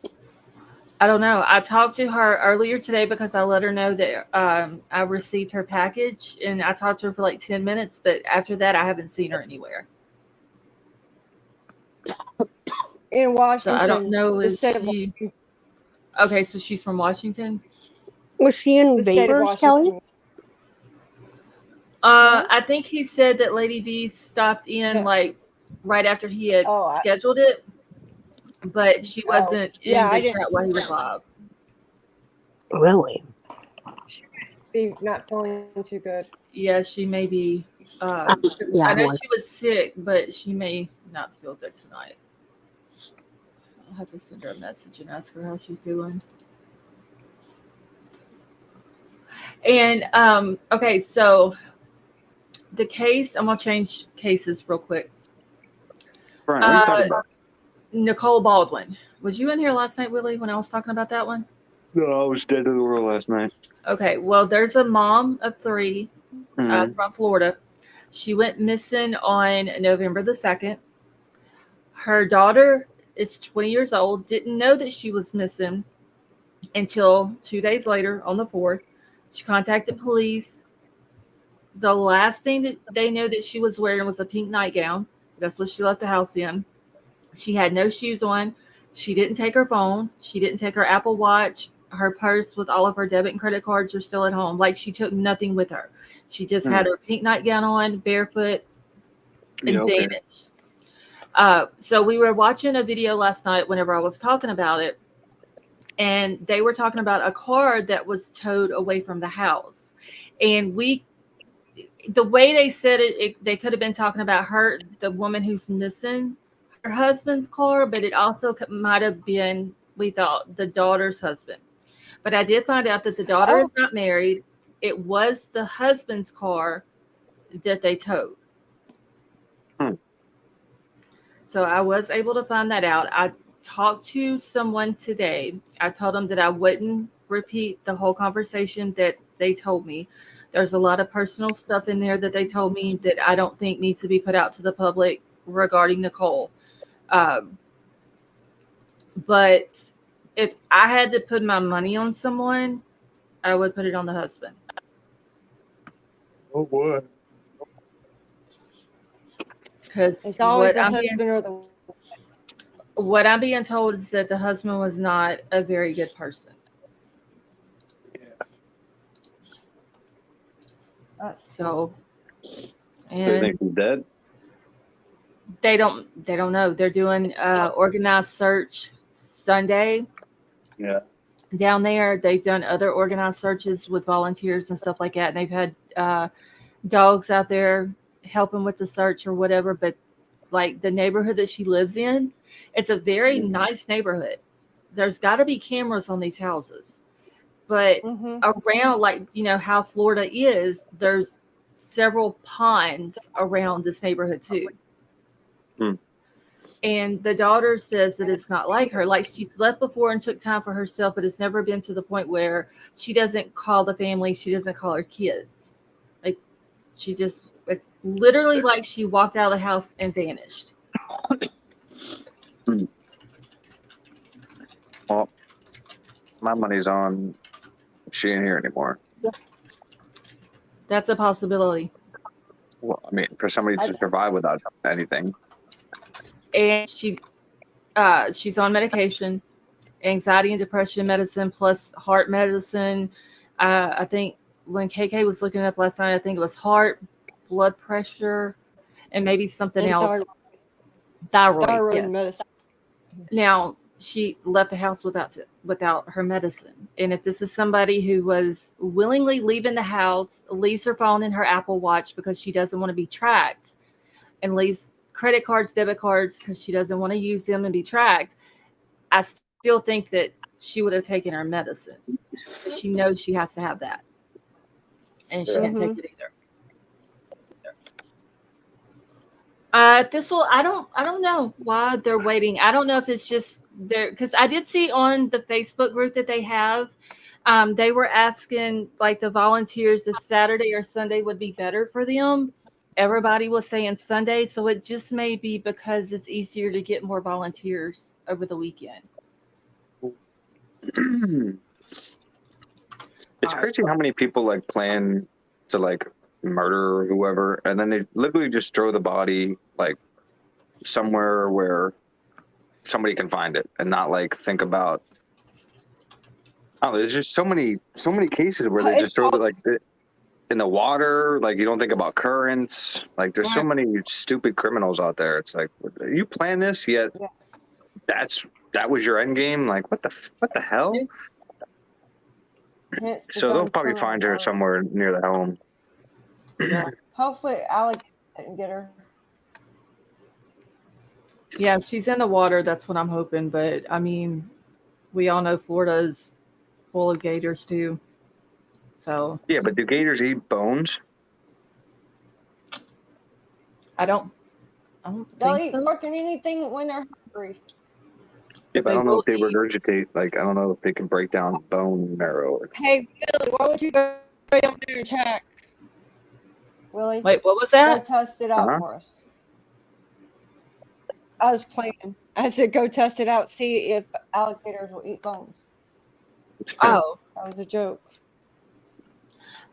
I don't know. I talked to her earlier today because I let her know that I received her package, and I talked to her for like 10 minutes. But after that, I haven't seen her anywhere. In Washington. So I don't know. Is she... Okay, so she's from Washington. Was she in Vapors, Kelly? I think he said that Lady V stopped in like right after he had scheduled it, but she wasn't in the chat while he was live. Really? She might be not feeling too good. Yeah, she may be. I know she was sick, but she may not feel good tonight. I'll have to send her a message and ask her how she's doing. And okay, so the case, I'm gonna change cases real quick. Brian, what are you talking about? Nicole Baldwin. Was you in here last night, Willie, when I was talking about that one? No, I was dead to the world last night. Okay, well, there's a mom of 3 from Florida. She went missing on November the 2nd. Her daughter is 20 years old, didn't know that she was missing until 2 days later on the 4th. She contacted police. The last thing that they know that she was wearing was a pink nightgown. That's what she left the house in. She had no shoes on. She didn't take her phone. She didn't take her Apple Watch. Her purse with all of her debit and credit cards are still at home. Like, she took nothing with her. She just had her pink nightgown on, barefoot, and vanished. So we were watching a video last night whenever I was talking about it, and they were talking about a car that was towed away from the house. And the way they said it, they could have been talking about her, the woman who's missing, her husband's car, but it also might have been, we thought, the daughter's husband. But I did find out that the daughter is not married. It was the husband's car that they towed. So I was able to find that out. I talked to someone today. I told them that I wouldn't repeat the whole conversation that they told me. There's a lot of personal stuff in there that they told me that I don't think needs to be put out to the public regarding Nicole. But if I had to put my money on someone, I would put it on the husband. Oh boy. Because It's always the husband or the. what I'm being told is that the husband was not a very good person. So, They think and he's dead. they don't know. They're doing organized search Sunday. Yeah. Down there, they've done other organized searches with volunteers and stuff like that. And they've had dogs out there helping with the search or whatever. But like the neighborhood that she lives in, it's a very nice neighborhood. There's got to be cameras on these houses. But around, like, you know, how Florida is, there's several ponds around this neighborhood too. And the daughter says that it's not like her. Like, she's left before and took time for herself, but it's never been to the point where she doesn't call the family. She doesn't call her kids. Like, it's literally like she walked out of the house and vanished. Well, my money's on she ain't here anymore. That's a possibility. Well, I mean, for somebody to survive without anything. And she's on medication, anxiety and depression medicine, plus heart medicine. I think when KK was looking up last night, I think it was heart, blood pressure, and maybe something else. Thyroid, yes. Medicine. Now, she left the house without her medicine. And if this is somebody who was willingly leaving the house, leaves her phone in her Apple Watch because she doesn't want to be tracked, and leaves credit cards, debit cards, because she doesn't want to use them and be tracked, I still think that she would have taken her medicine. She knows she has to have that. And she can't take it either. Thistle, I don't know why they're waiting. I don't know if it's just there, because I did see on the Facebook group that they have, they were asking like the volunteers if Saturday or Sunday would be better for them. Everybody was saying Sunday, so it just may be because it's easier to get more volunteers over the weekend. It's crazy how many people like plan to like murder whoever, and then they literally just throw the body like somewhere where somebody can find it, and not like think about. Oh, there's just so many cases where they just throw it like in the water. Like, you don't think about currents. Like, there's so many stupid criminals out there. It's like, you plan this yet? That was your end game. Like, what the hell? So they'll probably find her somewhere near the home. Yeah. Hopefully Alec didn't get her. Yeah, she's in the water. That's what I'm hoping. But I mean, we all know Florida's full of gators too. So yeah, but do gators eat bones? I don't They'll think eat so. fucking anything when they're hungry. Yeah, but I don't know if they regurgitate. Like, I don't know if they can break down bone marrow. Hey, Willie, why would you go down there and check? Willie? Wait, what was that? Go test it out for us. I was playing. I said go test it out, see if alligators will eat bones. Oh. That was a joke.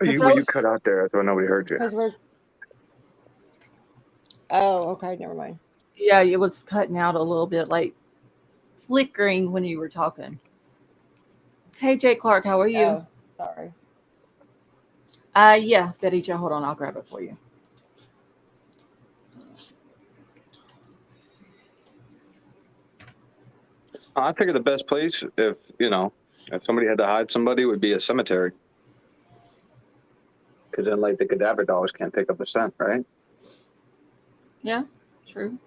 You cut out there, that's why nobody heard you. Oh, okay, never mind. Yeah, it was cutting out a little bit, like flickering when you were talking. Hey, Jay Clark, how are you? Oh, sorry. Yeah, Betty Jo, hold on, I'll grab it for you. I figure the best place, if somebody had to hide somebody, would be a cemetery. Because then, like, the cadaver dogs can't pick up the scent, right? Yeah, true.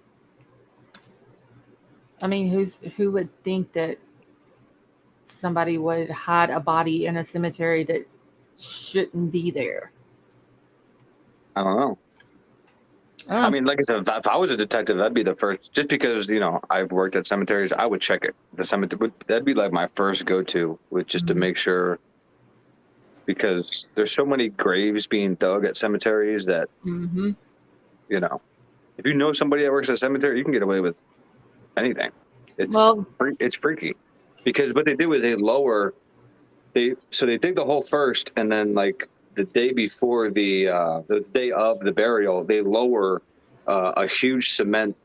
I mean, who would think that somebody would hide a body in a cemetery that shouldn't be there? I don't know. I mean, like I said, if I was a detective, that'd be the first. Just because I've worked at cemeteries, I would check it. The cemetery, that'd be like my first go-to, just to make sure. Because there's so many graves being dug at cemeteries that Mm-hmm. If you know somebody that works at a cemetery, you can get away with anything. It's freaky. Because what they do is they dig the hole first, and then like the day before the day of the burial, they lower a huge cement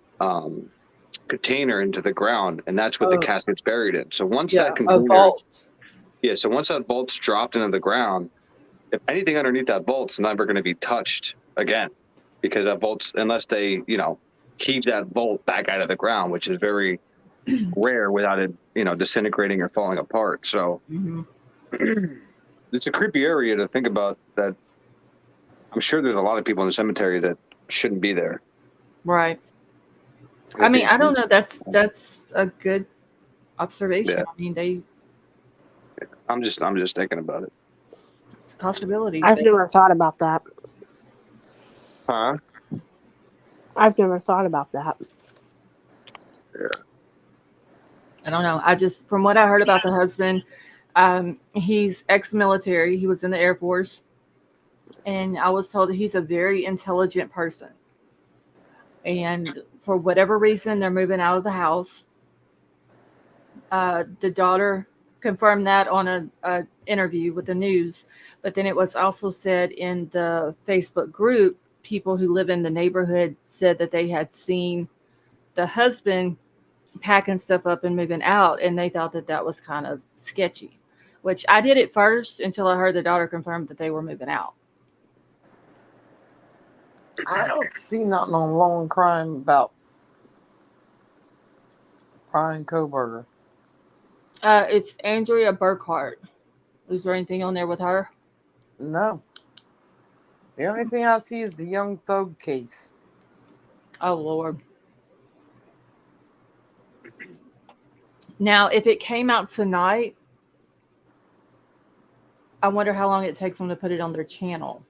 container into the ground, and that's what the casket's buried in. So once that container, vault. so once that vault's dropped into the ground, if anything underneath that vault's never going to be touched again, because that vault's, unless they heave that vault back out of the ground, which is very rare without it disintegrating or falling apart. So it's a creepy area to think about. That I'm sure there's a lot of people in the cemetery that shouldn't be there. Right. I mean, I don't know. That's a good observation. Yeah. I mean, I'm just thinking about it. It's a possibility. I've never thought about that. Huh? I've never thought about that. Yeah. I don't know. From what I heard about the husband, he's ex-military. He was in the Air Force. And I was told that he's a very intelligent person. And for whatever reason, they're moving out of the house. The daughter confirmed that on a interview with the news. But then it was also said in the Facebook group, people who live in the neighborhood said that they had seen the husband packing stuff up and moving out, and they thought that was kind of sketchy, which I did at first until I heard the daughter confirm that they were moving out. I don't see nothing on Law and Crime about Brian Kohberger. It's Andrea Burkhart. Is there anything on there with her? No. The only thing I see is the Young Thug case. Oh, Lord. Now, if it came out tonight, I wonder how long it takes them to put it on their channel.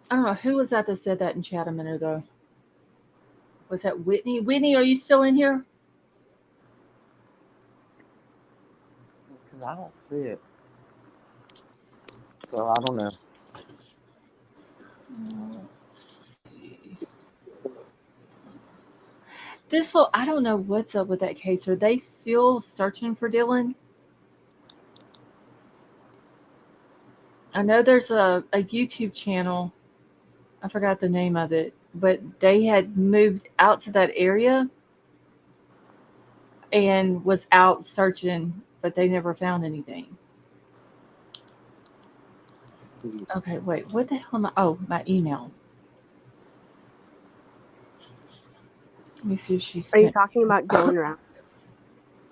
I don't know. Who was that said that in chat a minute ago? Was that Whitney? Whitney, are you still in here? Because I don't see it. So I don't know. I don't know what's up with that case. Are they still searching for Dylan? I know there's a YouTube channel. I forgot the name of it, but they had moved out to that area and was out searching, but they never found anything. Okay, wait. What the hell am I? Oh, my email. Let me see if she's. Are you talking about Dylan Rounds?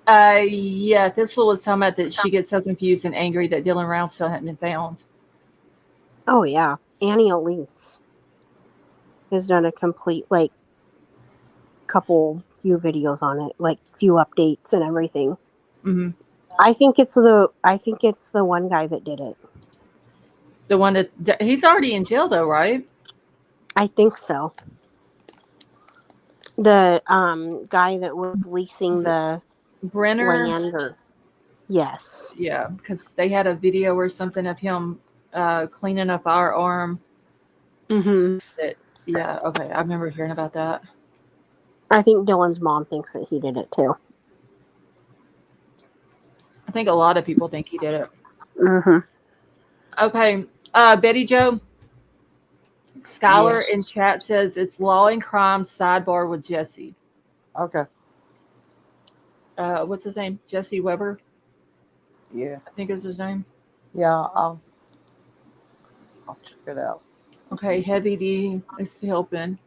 Yeah. This was talking about that she gets so confused and angry that Dylan Rounds still hadn't been found. Oh yeah, Annie Elise has done a complete few videos on it, few updates and everything. Mm-hmm. I think it's the one guy that did it. The one that he's already in jail though, right? I think so. The guy that was leasing the Brenner land, yes. Yeah, because they had a video or something of him cleaning a firearm. Mm-hmm. Yeah, okay, I remember hearing about that. I think Dylan's mom thinks that he did it too. I think a lot of people think he did it. Mm-hmm. Okay, Betty Jo, Skylar in chat says it's Law and Crime sidebar with Jesse. Okay. What's his name? Jesse Weber? Yeah. I think is his name. Yeah, I'll check it out. Okay, Heavy D is helping.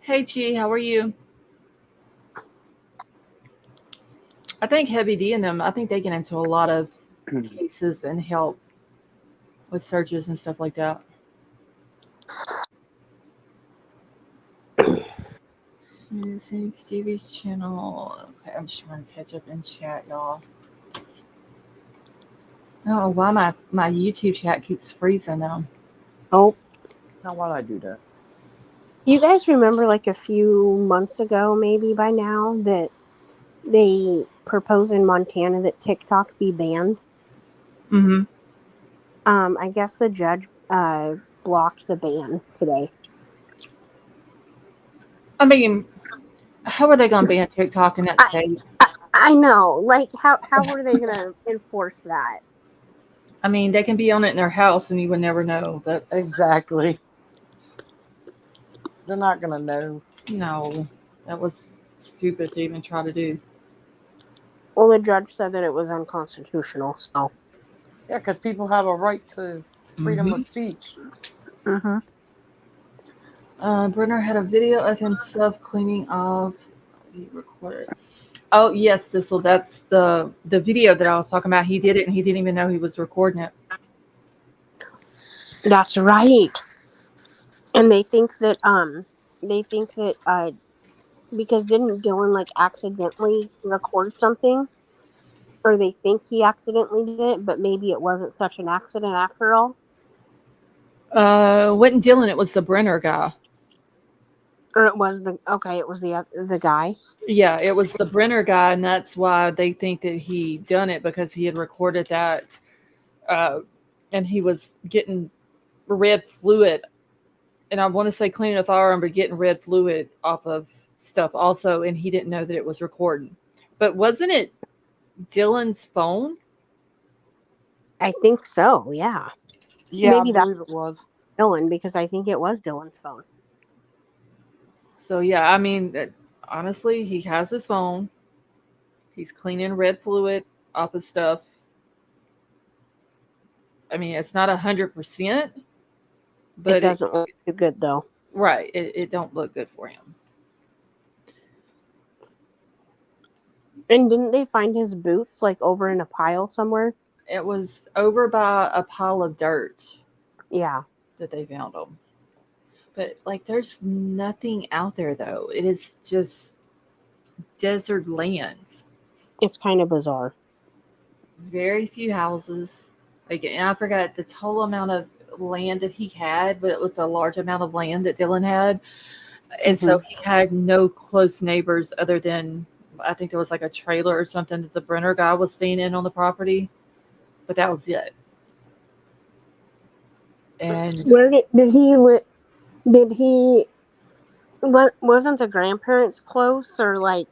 Hey, Chi, how are you? I think Heavy D and them, I think they get into a lot of cases and help with searches and stuff like that. Using Stevie's channel. Okay, I'm just trying to catch up in chat, y'all. I don't know why my YouTube chat keeps freezing now. Oh, Now why'd I do that? you guys remember like a few months ago, maybe by now, that they proposed in Montana that TikTok be banned? Mm-hmm. I guess the judge blocked the ban today. I mean, how are they going to ban TikTok in that state? I know. Like, how are they going to enforce that? I mean, they can be on it in their house and you would never know. That's Exactly. They're not gonna know. no, that was stupid to even try to do. Well, the judge said that it was unconstitutional, so. Yeah, because people have a right to freedom of speech. Mm-hmm. Brenner had a video of himself cleaning off. He recorded. Oh yes, Thistle. That's the video that I was talking about. He did it, and he didn't even know he was recording it. That's right. And they think that because didn't Dylan like accidentally record something, or they think he accidentally did it, but maybe it wasn't such an accident after all. Wasn't Dylan? It was the Brenner guy. Or it was the guy. Yeah, it was the Brenner guy, and that's why they think that he done it because he had recorded that, and he was getting red fluid, and I want to say cleaning a firearm, but getting red fluid off of stuff also, and he didn't know that it was recording. But wasn't it Dylan's phone? I think so. Yeah. Yeah, Maybe I believe it was. Dylan, because I think it was Dylan's phone. So yeah, I mean, honestly, he has his phone. He's cleaning red fluid off of stuff. I mean, it's not 100%, but It doesn't look too good though. Right, it don't look good for him. And didn't they find his boots like over in a pile somewhere? It was over by a pile of dirt. Yeah, that they found them. But like, there's nothing out there though. It is just desert land. it's kind of bizarre. Very few houses. Like, and I forgot the total amount of land that he had, but it was a large amount of land that Dylan had. And so he had no close neighbors other than, I think there was like a trailer or something that the Brenner guy was staying in on the property. But that was it. And Where did he live? Did he? What wasn't the grandparents close, or like?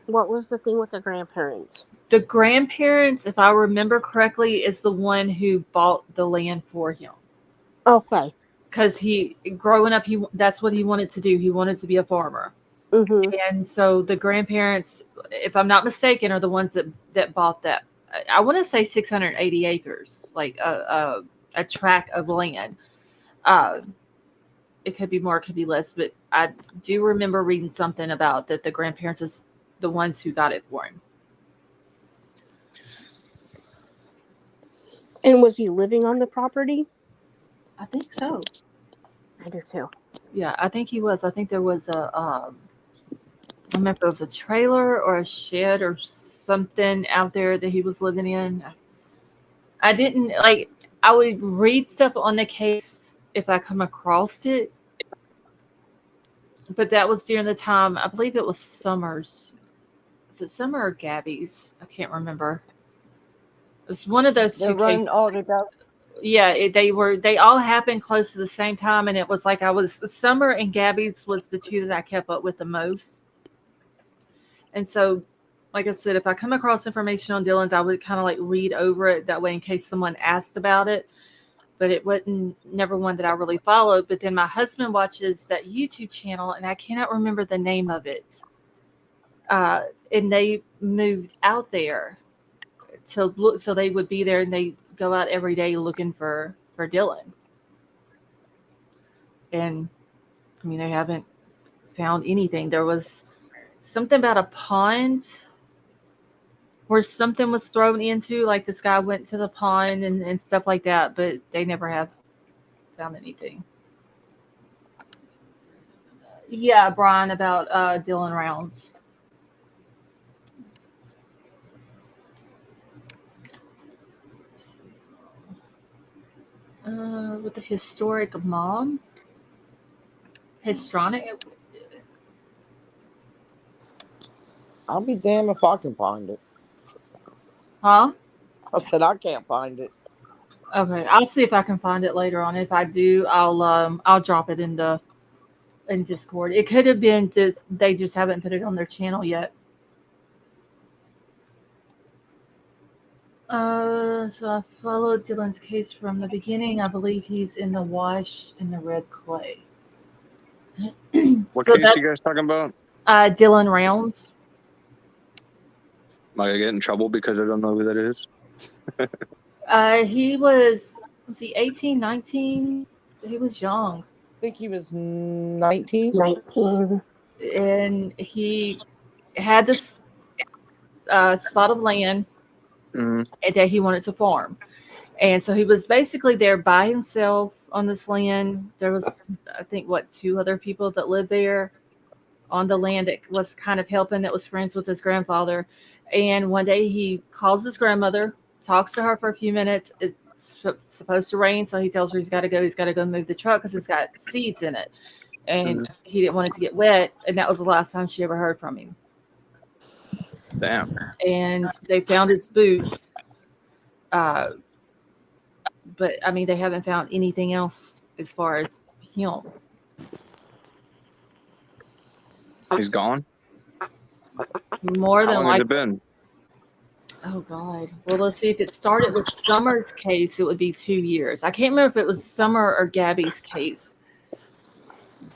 What was the thing with the grandparents? the grandparents, if I remember correctly, is the one who bought the land for him. Okay. Because he, growing up, that's what he wanted to do. He wanted to be a farmer. Mm-hmm. And so the grandparents, if I'm not mistaken, are the ones that bought that. I want to say 680 acres, like a tract of land. It could be more, it could be less, but I do remember reading something about that the grandparents is the ones who got it for him. And was he living on the property? I think so. I do too. Yeah, I think he was. I think there was I don't know if it was a trailer or a shed or something out there that he was living in. I didn't like. I would read stuff on the case if I come across it, but that was during the time. I believe it was Summers. Is it Summer or Gabby's? I can't remember. It was one of those They're two running cases. all together. Yeah, they all happened close to the same time, and it was like Summer and Gabby's was the two that I kept up with the most. And so, like I said, if I come across information on Dylan's, I would kind of like read over it that way in case someone asked about it. But it wasn't never one that I really followed. But then my husband watches that YouTube channel, and I cannot remember the name of it. And they moved out there to look, so they would be there, and they go out every day looking for Dylan. And I mean, they haven't found anything. There was something about a pond where something was thrown into, like this guy went to the pond and stuff like that, but they never have found anything. Yeah, Brian, about Dylan Rounds. With the historic mom? Histrionic? I'll be damned if I can find it. Huh? I said I can't find it. Okay, I'll see if I can find it later on. If I do, I'll drop it in Discord. It could have been just they just haven't put it on their channel yet. So I followed Dylan's case from the beginning. I believe he's in the wash in the red clay. What So case you guys talking about? Dylan Rounds. Am I gonna get in trouble because I don't know who that is? He was 18, 19? He was young. I think he was 19. 19. And he had this spot of land that he wanted to farm. And so he was basically there by himself on this land. There was, I think, 2 other people that lived there on the land that was kind of helping, that was friends with his grandfather. And one day he calls his grandmother, talks to her for a few minutes. It's supposed to rain, so he tells her he's got to go. He's got to go move the truck because it's got seeds in it. And he didn't want it to get wet. And that was the last time she ever heard from him. Damn. And they found his boots. But, I mean, they haven't found anything else as far as him. He's gone? More than How long has it been? Oh, God. Well, let's see. If it started with Summer's case, it would be 2 years. I can't remember if it was Summer or Gabby's case.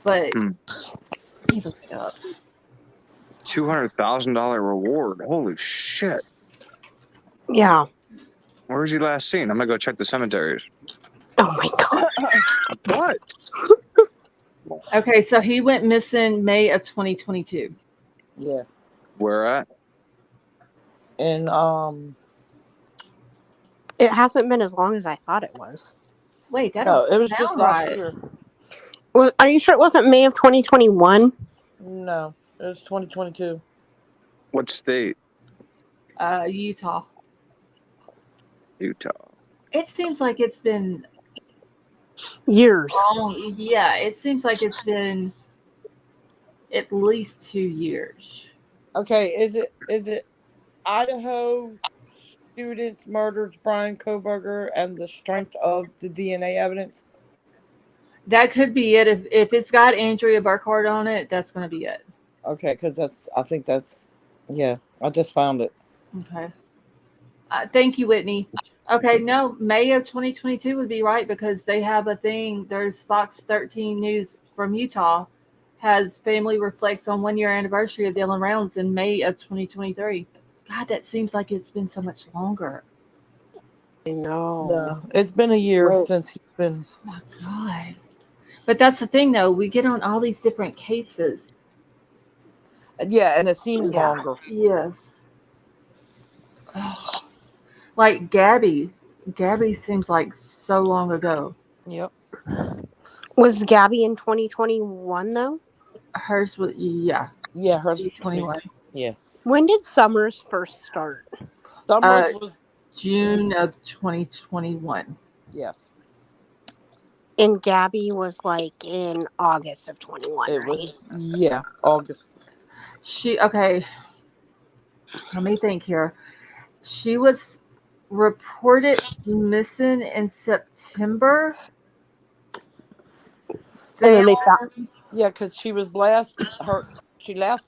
But let me look it up. $200,000 reward. Holy shit. Yeah. Where was he last seen? I'm going to go check the cemeteries. Oh, my God. What? Okay, so he went missing May of 2022. Yeah. Where at? And It hasn't been as long as I thought it was. Wait, that no, don't it was sound just right. last year. Well, are you sure it wasn't May of 2021? No, it was 2022. What state? Utah. Utah. It seems like it's been years. Yeah, it seems like it's been at least 2 years. Okay, is it Idaho students murdered Brian Kohberger and the strength of the DNA evidence? That could be it. If it's got Andrea Burkhardt on it, that's going to be it. Okay, because I think that's, yeah, I just found it. Okay. Thank you, Whitney. Okay, no, May of 2022 would be right because they have a thing. There's Fox 13 News from Utah has family reflects on 1 year anniversary of Dylan Rounds in May of 2023. God, that seems like it's been so much longer. I know. No, it's been a year since he's been. Oh my God. But that's the thing, though. We get on all these different cases. Yeah, and it seems longer. Yes. Oh. Like Gabby. Gabby seems like so long ago. Yep. Was Gabby in 2021, though? Hers was, yeah. Yeah, hers was 21. Yeah. When did Summers first start? Summers was June of 2021. Yes. And Gabby was like in August of 21. It was, yeah, August. Okay. Let me think here. She was reported missing in September. And then they found. Yeah, because she last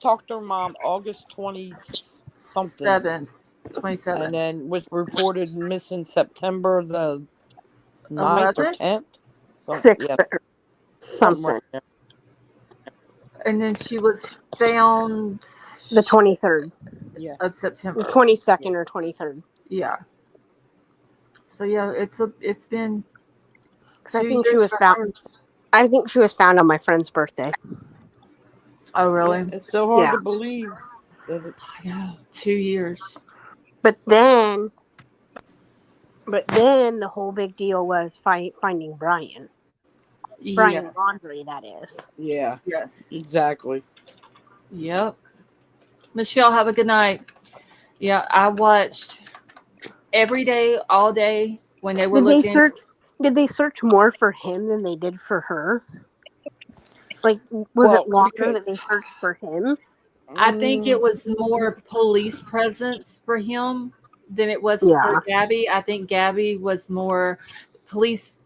talked to her mom August 20-something. 27th. And then was reported missing September the 9th or 10th. 6th. Yeah. Something. Right there. And then she was found the 23rd of September. The 22nd or 23rd. Yeah. So yeah, it's been. I think she was found. I think she was found on my friend's birthday. Oh, really? Yeah, it's so hard Yeah. to believe that it's. I know. 2 years. But then the whole big deal was finding Brian. Brian Yes. Laundry, that is. Yeah, Yes. exactly. Yep. Michelle, have a good night. Yeah, I watched every day, all day when they were looking. Did they search more for him than they did for her? Like, was Well, it longer because- that they searched for him? I think it Mm, was more police presence for him than it was Yeah. for Gabby. I think Gabby was more police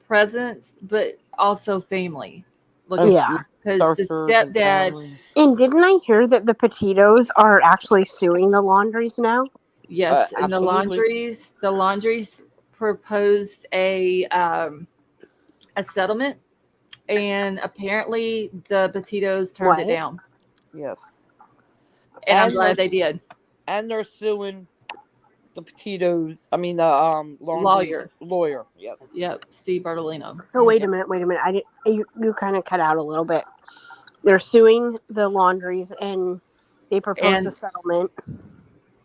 presence, but also family looking Yeah. because the searchers and stepdad. families. And didn't I hear that the Petitos are actually suing the Laundries now? Yes, and Absolutely. the laundries proposed a settlement, and apparently the Petitos turned it What? down, Yes. and I'm And glad they're they did. and they're suing the Petitos. I mean the laundry lawyer. Yep. Yep, Steve Bertolino. So wait a minute. You kind of cut out a little bit. They're suing the Laundries, and they proposed a And settlement.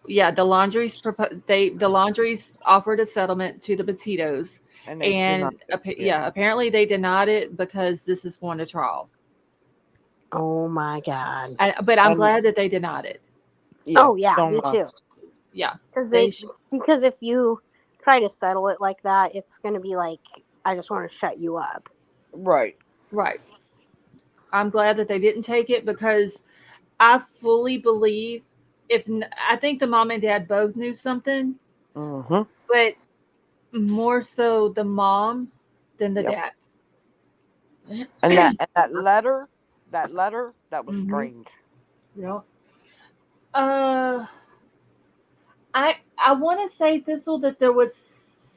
yeah, the laundries offered a settlement to the Petitos, And they and apparently they denied it because this is going to trial. Oh my God! But I'm And- glad that they denied it. Oh yeah, so me much. too. Yeah, Because if you try to settle it like that, it's going to be like, I just want to shut you up. Right. right. I'm glad that they didn't take it because I fully believe I think the mom and dad both knew something, Mm-hmm. but more so the mom than the dad. And that letter that was Mhm. strange. Yeah. I want to say, Thistle, that there was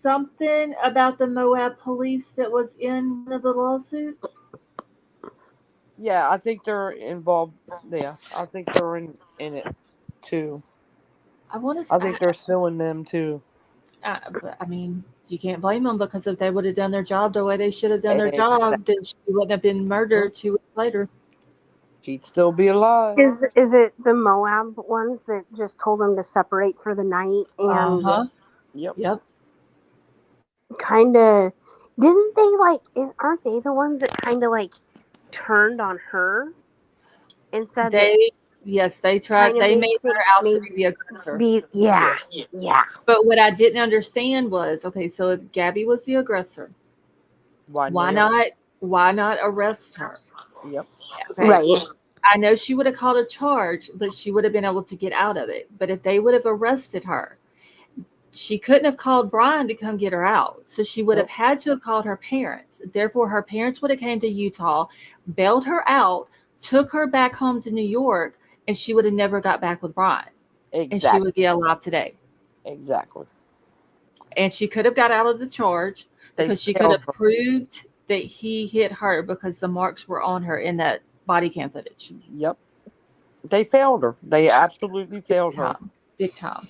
something about the Moab police that was in one of the lawsuits. Yeah, I think they're involved. Yeah, I think they're in it too. I want to say, I think they're suing them too. but I mean, you can't blame them because if they would have done their job the way they should have done their Exactly. job, then she wouldn't have been murdered 2 weeks later. She'd still be alive. Is it the Moab ones that just told them to separate for the night and Yep. kind of didn't they aren't they the ones that kind of like turned on her and said they tried. They made her out to made be the aggressor. yeah. But what I didn't understand was, okay, so if Gabby was the aggressor, why not arrest her? Yep. Okay. Right. I know she would have called a charge, but she would have been able to get out of it. But if they would have arrested her, she couldn't have called Brian to come get her out. So she would have had to have called her parents. Therefore, her parents would have came to Utah, bailed her out, took her back home to New York, and she would have never got back with Brian. Exactly. And she would be alive today. Exactly. And she could have got out of the charge because she could have proved that he hit her because the marks were on her in that body cam footage. Yep. They failed her. They absolutely failed her. Big time.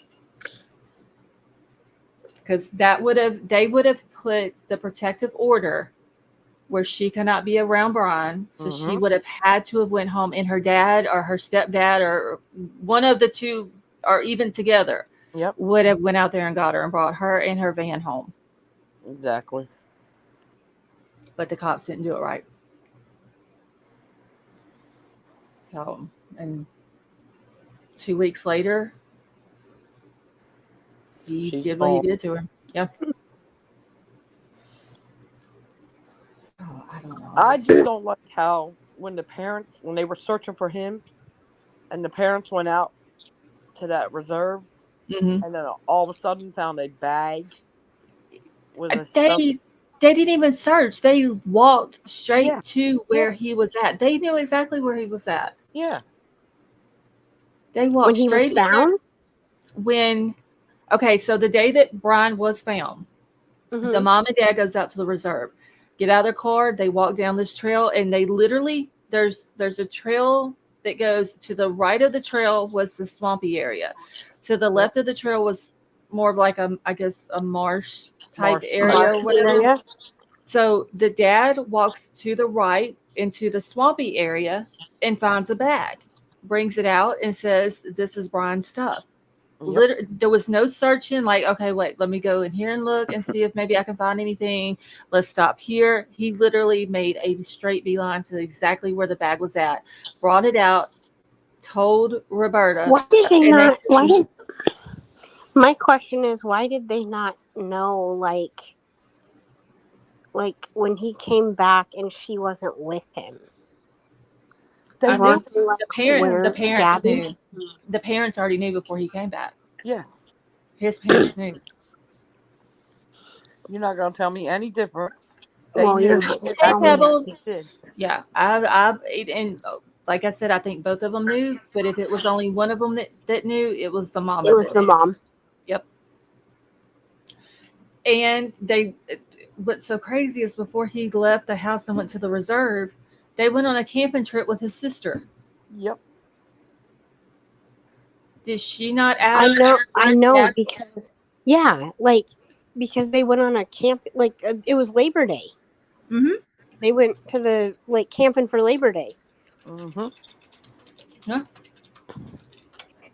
Because they would have put the protective order where she cannot be around Brian. So she would have had to have went home, and her dad or her stepdad or one of the two, or even together, would have went out there and got her and brought her in her van home. Exactly. But the cops didn't do it right. So, and 2 weeks later, he did what he did to her. Yeah. Oh, I don't know. I just don't like how when they were searching for him, and the parents went out to that reserve, and then all of a sudden found a bag with a They didn't even search. They walked straight to where he was at. They knew exactly where he was at. Yeah. They walked when he was straight found. So the day that Brian was found, the mom and dad goes out to the reserve, get out of their car. They walk down this trail, and they literally there's a trail that goes to the right of the trail was the swampy area. To the left of the trail was more of like a marsh type area or whatever. So the dad walks to the right into the swampy area and finds a bag, brings it out and says, "This is Brian's stuff." Yep. There was no searching, like, okay, wait, let me go in here and look and see if maybe I can find anything. Let's stop here. He literally made a straight beeline to exactly where the bag was at, brought it out, told Roberta. Why did they and not? they- Why did? My question is, why did they not know, like when he came back and she wasn't with him? They I knew. think Weren't they like, the parents Gabby? knew. The parents already knew before he came back. Yeah. His parents knew. You're not gonna tell me any different. They Well, knew. you have to Hey, tell me. Pebbles. They did. Yeah, and like I said, I think both of them knew. But if it was only one of them that knew, it was the mama. It was the mom. Yep. And what's so crazy is before he left the house and went to the reserve, they went on a camping trip with his sister. Yep. Did she not ask? I know, because because they went on a camp, it was Labor Day. Mm-hmm. They went to the camping for Labor Day. Mm-hmm. Yeah.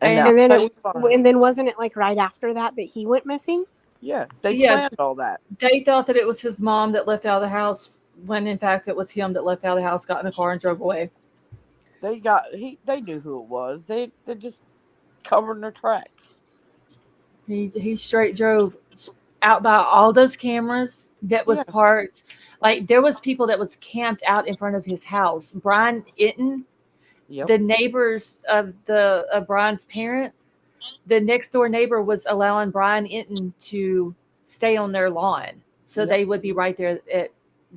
And then wasn't it right after that he went missing? Yeah, they planned all that. They thought that it was his mom that left out of the house, when in fact it was him that left out of the house, got in a car and drove away. They knew who it was. They just covering their tracks. He straight drove out by all those cameras that was parked. Like, there was people that was camped out in front of his house. Brian Itten, the neighbors of Brian's parents, the next door neighbor was allowing Brian Itten to stay on their lawn, so they would be right there at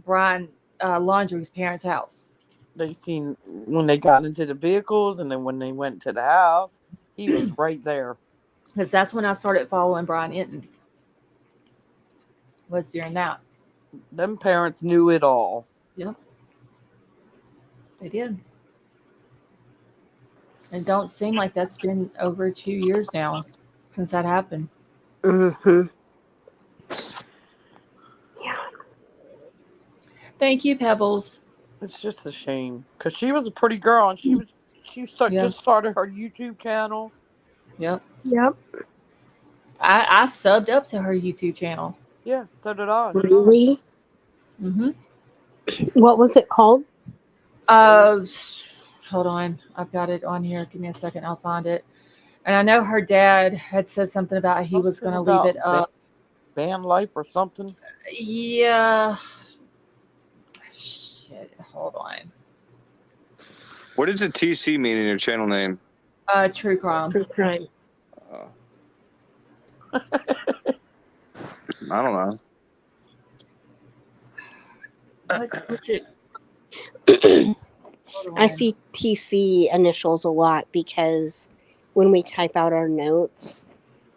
Brian Laundrie's parents' house. They seen when they got into the vehicles, and then when they went to the house, he was right there. Because that's when I started following Brian Itten. Was during that. Them parents knew it all. Yep. They did. It don't seem like that's been over 2 years now since that happened. Mm-hmm. Yeah. Thank you, Pebbles. It's just a shame, because she was a pretty girl, and just started her YouTube channel. Yep. I subbed up to her YouTube channel. Yeah, so did I. Really? Mm-hmm. What was it called? Hold on. I've got it on here. Give me a second. I'll find it. And I know her dad had said something about he was going to leave it up. Van life or something? Yeah. Shit. Hold on. What does the TC mean in your channel name? True crime. True crime. I don't know. What's it? I see TC initials a lot because when we type out our notes,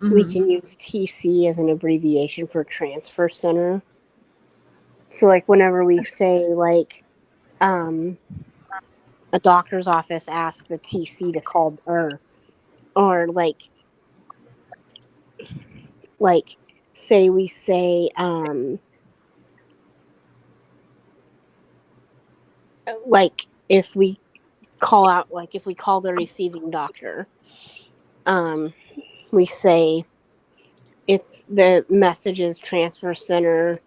we can use TC as an abbreviation for transfer center. So whenever we say a doctor's office asked the TC to call or say we say if we call out if we call the receiving doctor, we say it's the messages transfer center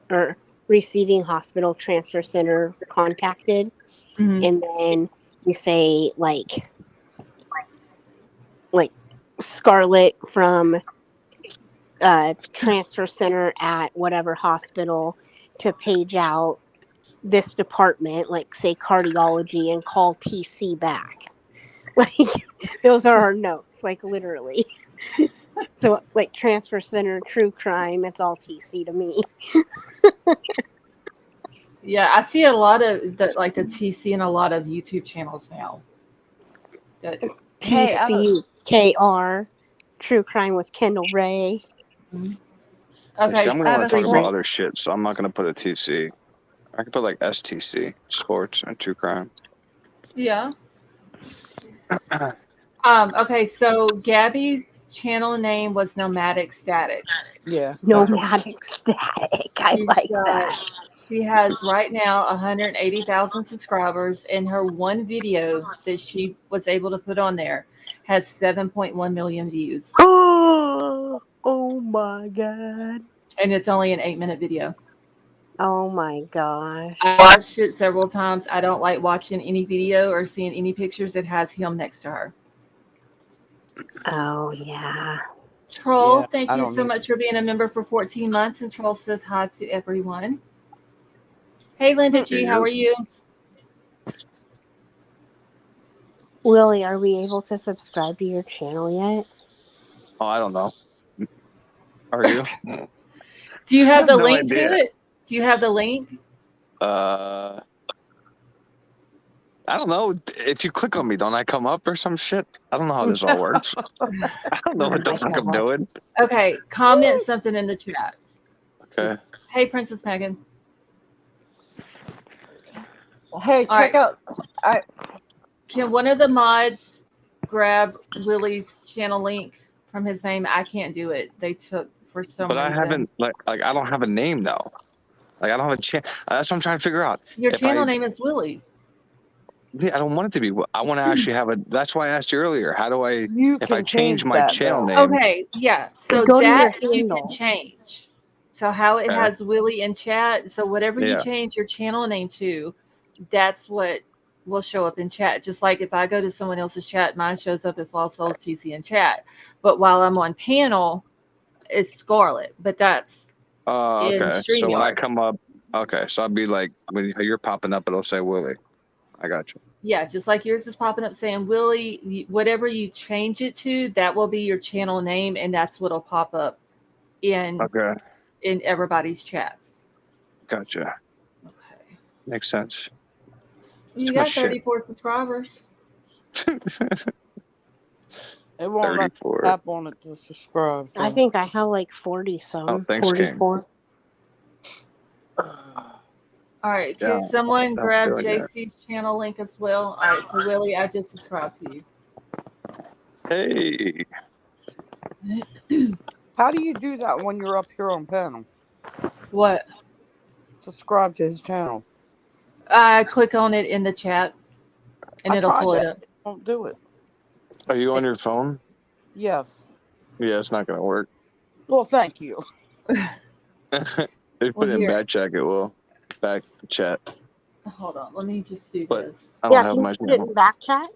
or receiving hospital transfer center contacted, and then you say like Scarlett from transfer center at whatever hospital to page out this department, say cardiology, and call TC back. Those are our notes, literally. So transfer center, true crime, it's all TC to me. Yeah, I see a lot of the TC in a lot of YouTube channels now. TCKR, True Crime with Kendall Ray. Okay, See, I'm going to talk about other shit, so I'm not going to put a TC. I could put STC, sports and true crime. Yeah. Okay, so Gabby's channel name was Nomadic Static. Yeah. Nomadic Static. I like that. She has right now 180,000 subscribers, and her one video that she was able to put on there has 7.1 million views. Oh my god. And it's only an 8-minute video. Oh my gosh. I watched it several times. I don't like watching any video or seeing any pictures that has him next to her. Oh yeah. Troll, Yeah, thank I you don't so need- much for being a member for 14 months. And Troll says hi to everyone. Hey, Linda G, how are you? Willie, are we able to subscribe to your channel yet? Oh, I don't know. Are you? Do you have the No link idea. to it? Do you have the link? I don't know. If you click on me, don't I come up or some shit? I don't know how this all works. I don't know what the fuck I'm doing. Okay, comment something in the chat. Okay. Hey, Princess Megan. Hey, All check right. out. Can one of the mods grab Willie's channel link from his name? I can't do it. They took for some But reason. I haven't like I don't have a name though. Like I don't have a channel. That's what I'm trying to figure out. Your If channel name is Willie. Yeah, I don't want it to be. I want to actually have a. That's why I asked you earlier. How do I? You if can I change my that, channel though. name? Okay, yeah. So Go to your that you handle. can change. So how it Okay. has Willie in chat. So whatever you Yeah. change your channel name to, that's what will show up in chat. Just like if I go to someone else's chat, mine shows up as Lost Soul CC in chat. But while I'm on panel, it's Scarlet. But that's in Okay. So when I StreamYard. come up, okay. So I'll be like, when you're popping up, it'll say Willie. I got you. Yeah, just like yours is popping up saying Willie, whatever you change it to, that will be your channel name, and that's what'll pop up in everybody's chats. Gotcha. Okay. Makes sense. You Too got much shit. 34 subscribers. It won't let you 34. tap on it to subscribe. So. I think I have like 40 some. Oh, thanks, King. 44. All right, can Yeah, someone I'm grab doing that. JC's channel link as well? All right, so Willie, I just subscribed to you. Hey. How do you do that when you're up here on panel? What? Subscribe to his channel. Click on it in the chat, and it'll pull it up. Don't do it. Are you on your phone? Yes. Yeah, it's not gonna work. Well, thank you. If you put it in back check, it will. Back chat. Hold on, let me just do But this. I don't Yeah, have can my you put it in back chat?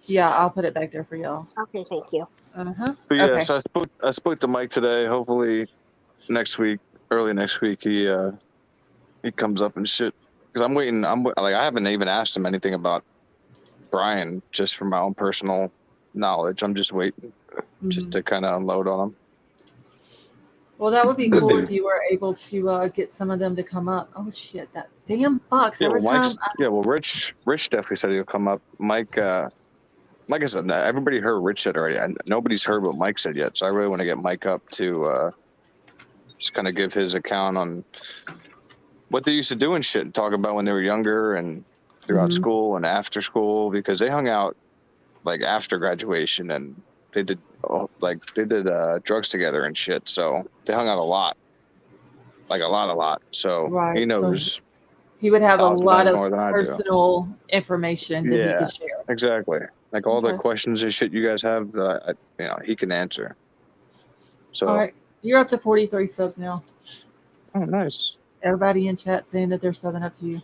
Yeah, I'll put it back there for y'all. Okay, thank you. Uh-huh. But yeah, Okay. so I spoke to Mike today. Hopefully next week, early next week, he comes up and shit. Because I'm waiting. I haven't even asked him anything about Brian, just from my own personal knowledge. I'm just waiting, just to kind of unload on him. Well, that would be cool if you were able to get some of them to come up. Oh shit, that damn box! Yeah, Every well, time. Rich definitely said he'll come up. Mike I said, everybody heard Rich said already. Nobody's heard what Mike said yet, so I really want to get Mike up to just kind of give his account on what they used to do and shit, and talk about when they were younger and throughout school and after school, because they hung out like after graduation and they did drugs together and shit. So they hung out a lot, like a lot. So Right, he so knows. he would have a 1,000 lot times of more than I do. personal information that he could share. Exactly. Like all the Okay. questions and shit you guys have, he can answer. So. All right, you're up to 43 subs now. Oh, nice. Everybody in chat saying that they're subbing up to you.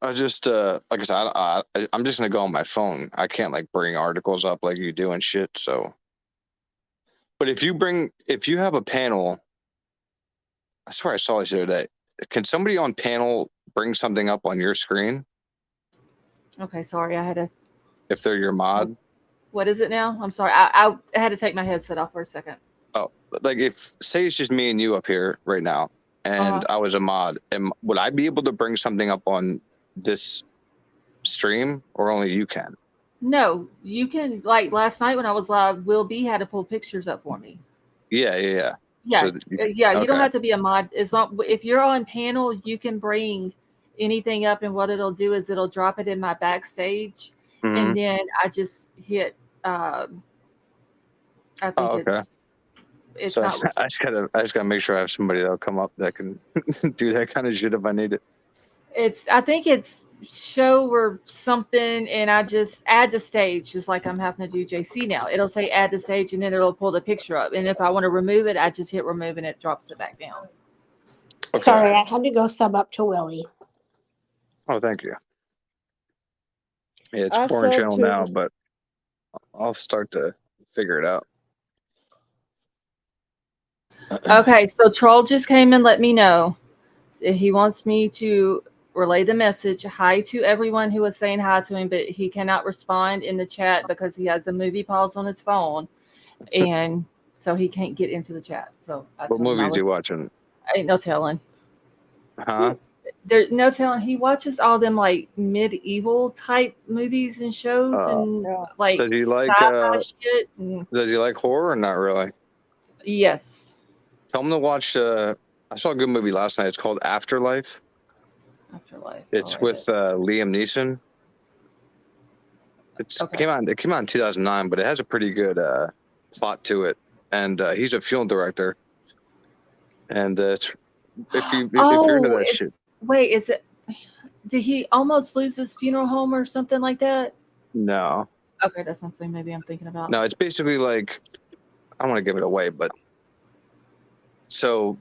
I just like I said, I'm just gonna go on my phone. I can't like bring articles up like you do and shit. So, but if you have a panel, I swear I saw this the other day. Can somebody on panel bring something up on your screen Okay, sorry, I had to. if they're your mod? What is it now? I'm sorry, I had to take my headset off for a second. Oh, like if say it's just me and you up here right now, and I was a mod, and would I be able to bring something up on this stream, or only you can? No, you can. Like last night when I was live, Will B had to pull pictures up for me. Yeah. Yeah, So you don't okay. have to be a mod. As long if you're on panel, you can bring anything up, and what it'll do is it'll drop it in my backstage, and then I just hit. I think it's So not. I just gotta make sure I have somebody that'll come up that can do that kind of shit if I need it. I think it's show or something, and I just add the stage, just like I'm having to do JC now. It'll say add the stage, and then it'll pull the picture up. And if I want to remove it, I just hit remove, and it drops it back down. Okay. Sorry, I had to go sub up to Willie. Oh, thank you. Yeah, it's I a boring subbed channel to- now, but I'll start to figure it out. Okay, so Troll just came and let me know. He wants me to relay the message. Hi to everyone who was saying hi to him, but he cannot respond in the chat because he has a movie pause on his phone, and so he can't get into the chat. So What movies you watching? Ain't no telling. Huh? There's no telling. He watches all them like medieval type movies and shows and like Does he like sci-fi shit. And, Does he like horror or not really? yes. Tell him to watch. I saw a good movie last night. It's called Afterlife. Afterlife. It's with Liam Neeson. It came out in 2009, but it has a pretty good plot to it. And he's a film director. And if you're into that shit. Wait, is it? Did he almost lose his funeral home or something like that? No. Okay, that's something maybe I'm thinking about. No, it's basically like, I don't want to give it away, but so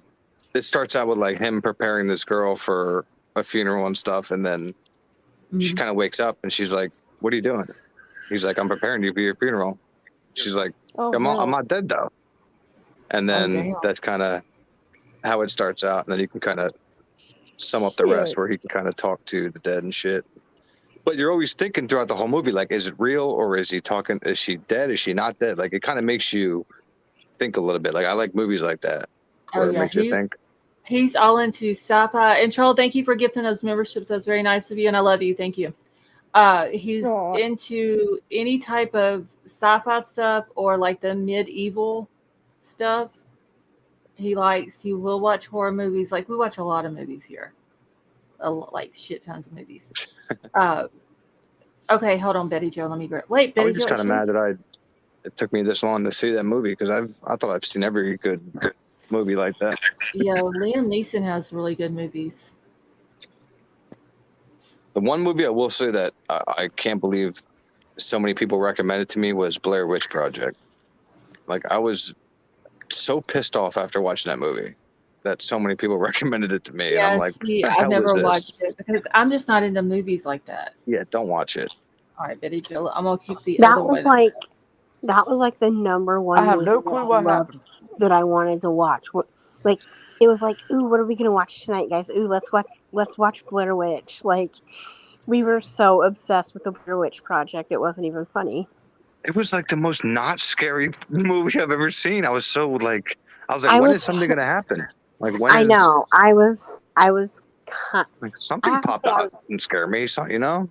it starts out with like him preparing this girl for a funeral and stuff, and then she kind of wakes up and she's like, "What are you doing?" He's like, "I'm preparing you for your funeral." She's like, I'm not dead though. And then that's kind of how it starts out, and then you can kind of sum up the rest where he can kind of talk to the dead and shit. But you're always thinking throughout the whole movie, like, is it real or is he talking? Is she dead? Is she not dead? Like, it kind of makes you think a little bit. Like, I like movies like that where it makes you think. He's all into sci-fi. And Troll, thank you for gifting those memberships. That's very nice of you, and I love you. Thank you. He's into any type of sci-fi stuff or like the medieval stuff. He will watch horror movies. Like, we watch a lot of movies here. Like shit tons of movies. Okay, hold on, Betty Jo. Let me grab. Wait, Betty Jo. I was just kind of mad that it took me this long to see that movie because I thought I've seen every good movie like that. Yeah, Liam Neeson has really good movies. The one movie I will say that I can't believe so many people recommended to me was Blair Witch Project. Like, I was so pissed off after watching that movie that so many people recommended it to me. Yeah, and I'm like, I've never watched it because I'm just not into movies like that. Yeah, don't watch it. All right, Betty Jo. I'm gonna keep the That other was one. that was like the number one I have movie no clue what happened. that I wanted to watch. Like, it was like, ooh, what are we gonna watch tonight, guys? Ooh, let's watch Blair Witch. Like, we were so obsessed with the Blair Witch Project, it wasn't even funny. It was like the most not scary movie I've ever seen. I was like, when is something gonna happen? Like, when? I know. I was like something popped out and scared me. So, you know.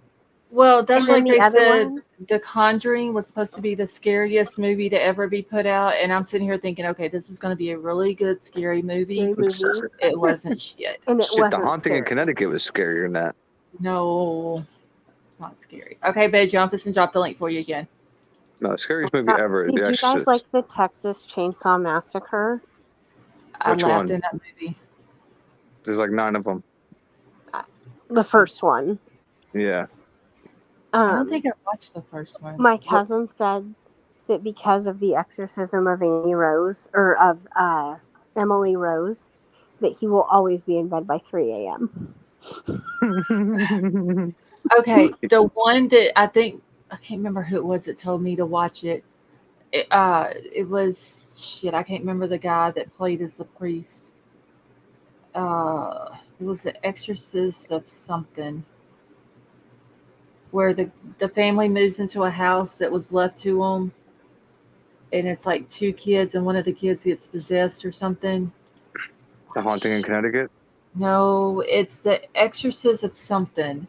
Well, that's And then like the they other said. one? The Conjuring was supposed to be the scariest movie to ever be put out, and I'm sitting here thinking, okay, this is going to be a really good scary movie. It wasn't shit. And it wasn't The Haunting in Connecticut was scarier than that. No, not scary. Okay, babe, jump us and drop the link for you again. No, the scariest movie ever. Did you guys like the Texas Chainsaw Massacre? I laughed in that movie. There's like 9 of them. The first one. Yeah. I don't think I watched the first one. My cousin said that because of the exorcism of Emily Rose, that he will always be in bed by 3 a.m. Okay, the one that I can't remember who it was that told me to watch it. It was shit. I can't remember the guy that played as the priest. It was the Exorcist of something, where the family moves into a house that was left to them, and it's like 2 kids, and one of the kids gets possessed or something. The Haunting in Connecticut? No, it's the Exorcist of something,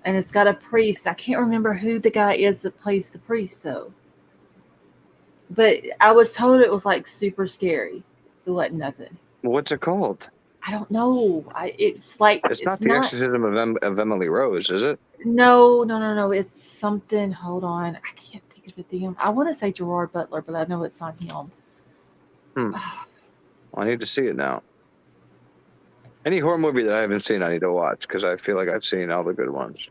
and it's got a priest. I can't remember who the guy is that plays the priest, though. But I was told it was like super scary. It wasn't nothing. What's it called? I don't know. It's like it's not the Exorcism of Emily Rose, is it? No. It's something. Hold on, I can't think of the damn. I want to say Gerard Butler, but I know it's not him. I need to see it now. Any horror movie that I haven't seen, I need to watch because I feel like I've seen all the good ones.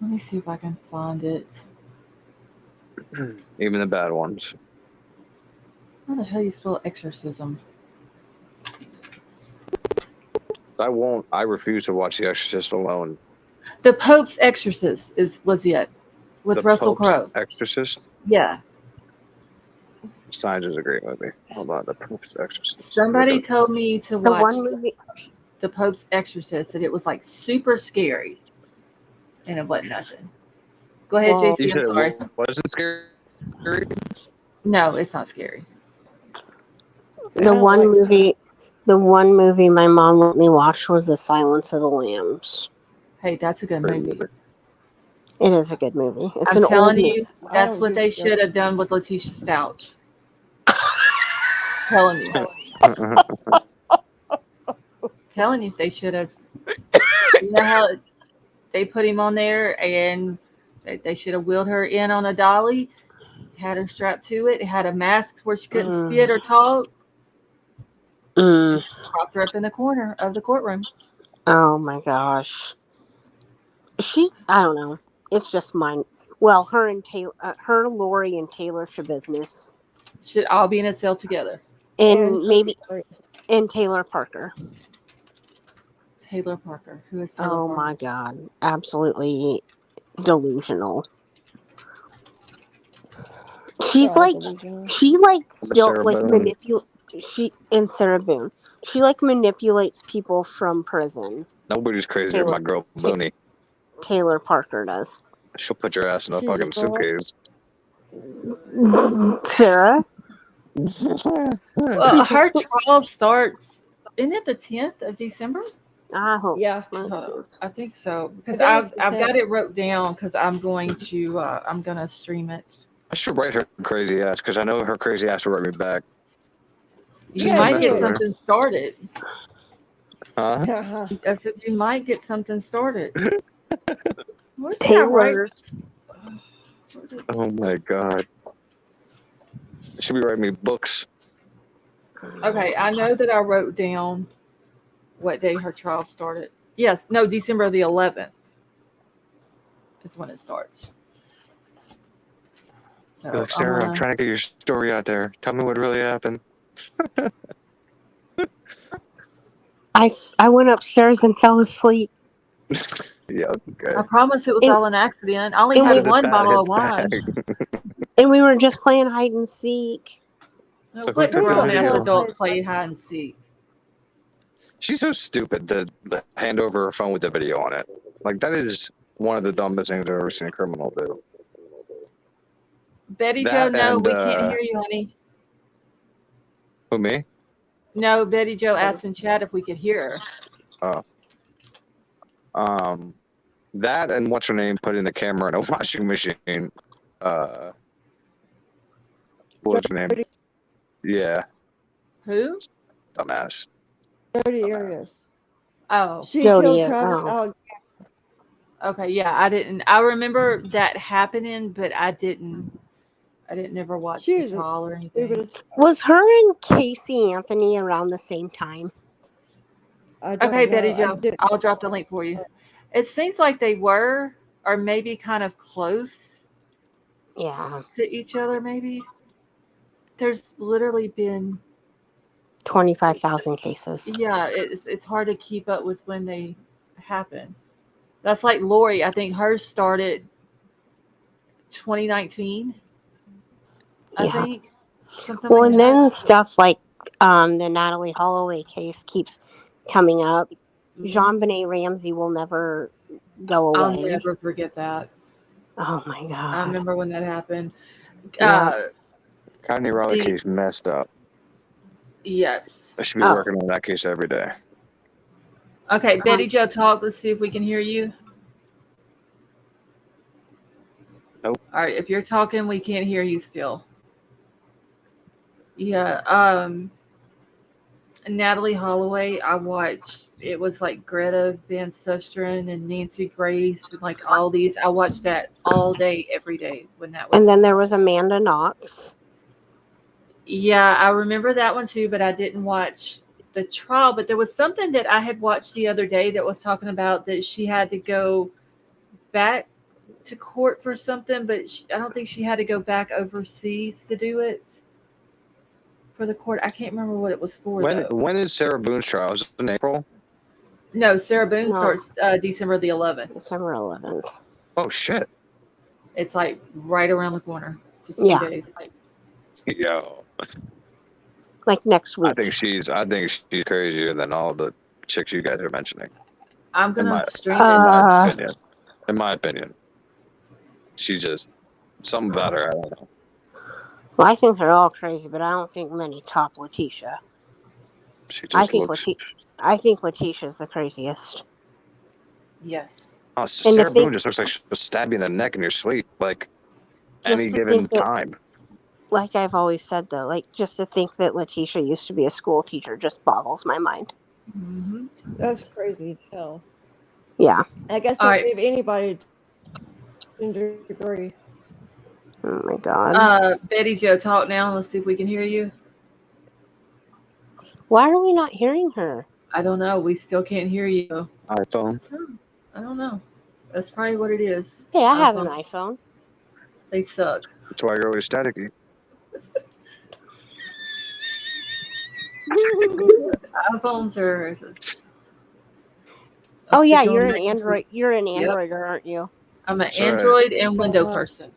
Let me see if I can find it. Even the bad ones. How the hell you spell exorcism? I refuse to watch The Exorcist alone. The Pope's Exorcist was it with The Russell Pope's Crowe. Exorcist? Yeah. Signs is a great movie. Hold on, The Pope's Exorcist. Somebody told me to The watch one movie. The Pope's Exorcist, and it was like super scary, and it wasn't nothing. Go ahead, Well, You JC. said I'm sorry. it wasn't scary? No, it's not scary. The one movie my mom let me watch was The Silence of the Lambs. Hey, that's a good movie. It is a good movie. It's I'm an telling old you, that's what they should have done with Letitia Stouch. Telling you, they should have. You know how they put him on there, and they should have wheeled her in on a dolly, had her strapped to it, had a mask where she couldn't spit or talk, propped her up in the corner of the courtroom. Oh my gosh. I don't know. It's just mine. Well, her and Taylor, Lori and Taylor Shabusiness. Should all be in a cell together. And Taylor Parker. Taylor Parker. Who is Taylor Parker? My God. Absolutely delusional. She Sarah Boone. She manipulates people from prison. Nobody's crazy as my girl Booney. Taylor Parker does. She'll put your ass in a fucking suitcase. Sarah? Well, her trial starts, isn't it the 10th of December? I hope. Yeah. I think so. Because I've got it wrote down because I'm going to stream it. I should write her crazy ass because I know her crazy ass will write me back. You might get something started. Huh? I said you might get something started. Taylor. Oh my God. She be writing me books. Okay, I know that I wrote down what day her trial started. Yes, no, December the 11th is when it starts. So, Look, Sarah, I'm trying to get your story out there. Tell me what really happened. I went upstairs and fell asleep. Yeah, okay. I promise it was all an accident. I only had one bottle of wine. And we were just playing hide and seek. No, what grown-ass adults play hide and seek? She's so stupid to hand over her phone with the video on it. Like, that is one of the dumbest things I've ever seen a criminal do. Betty Jo, no, we can't hear you, honey. Who, me? No, Betty Jo asked in chat if we could hear her. Oh. That and what's her name put in the camera in a washing machine. What's her name? Yeah. Who? Dumbass. Jodi Arias. Oh. She killed Travis Alexander. Okay, yeah, I remember that happening, but I didn't never watch the trial or anything. Was her and Casey Anthony around the same time? Okay, Betty Jo, I'll drop the link for you. It seems like they were, or maybe kind of close. Yeah. To each other, maybe. There's literally been 25,000 cases. Yeah, it's hard to keep up with when they happen. That's like Lori. I think hers started 2019. I think. Something well, like and that. then stuff like the Natalie Holloway case keeps coming up. Jean-Benet Ramsey will never go away. I'll never forget that. Oh my God. I remember when that happened. Connie Raleigh case messed up. Yes. I should be working on that case every day. Okay, Betty Jo, talk. Let's see if we can hear you. Nope. All right, if you're talking, we can't hear you still. Yeah, Natalie Holloway, I watched. It was like Greta Van Susteren and Nancy Grace and like all these. I watched that all day, every day when that was. And then there was Amanda Knox. Yeah, I remember that one too, but I didn't watch the trial. But there was something that I had watched the other day that was talking about that she had to go back to court for something, but I don't think she had to go back overseas to do it for the court. I can't remember what it was for though. When is Sarah Boone's trial? Is it in April? No, Sarah Boone No. starts December the 11th. December 11th. Oh shit! It's like right around the corner. Just a few Yeah. days. Yo, Like next week. I think she's crazier than all the chicks you guys are mentioning. I'm gonna stream it. In my opinion, she's just something about her. I don't know. Well, I think they're all crazy, but I don't think many top Letitia. She I just think looks. I think Letitia's the craziest. Yes. Oh, And Sarah to think- Boone just looks like she'll stab you in the neck in your sleep, like Just any to given think that- time. Like I've always said, though, like just to think that Letitia used to be a school teacher just boggles my mind. Mm-hmm. That's crazy as hell. Yeah. I guess All I'll right. give anybody a degree. Oh my god. Betty Joe, talk now. Let's see if we can hear you. Why are we not hearing her? I don't know. We still can't hear you. iPhone. I don't know. That's probably what it is. Hey, I have an iPhone. They suck. That's why you're always staticky. iPhones are. Oh yeah, you're an Android. You're an Android, aren't you? I'm an That's right. Android and So Window am I. person.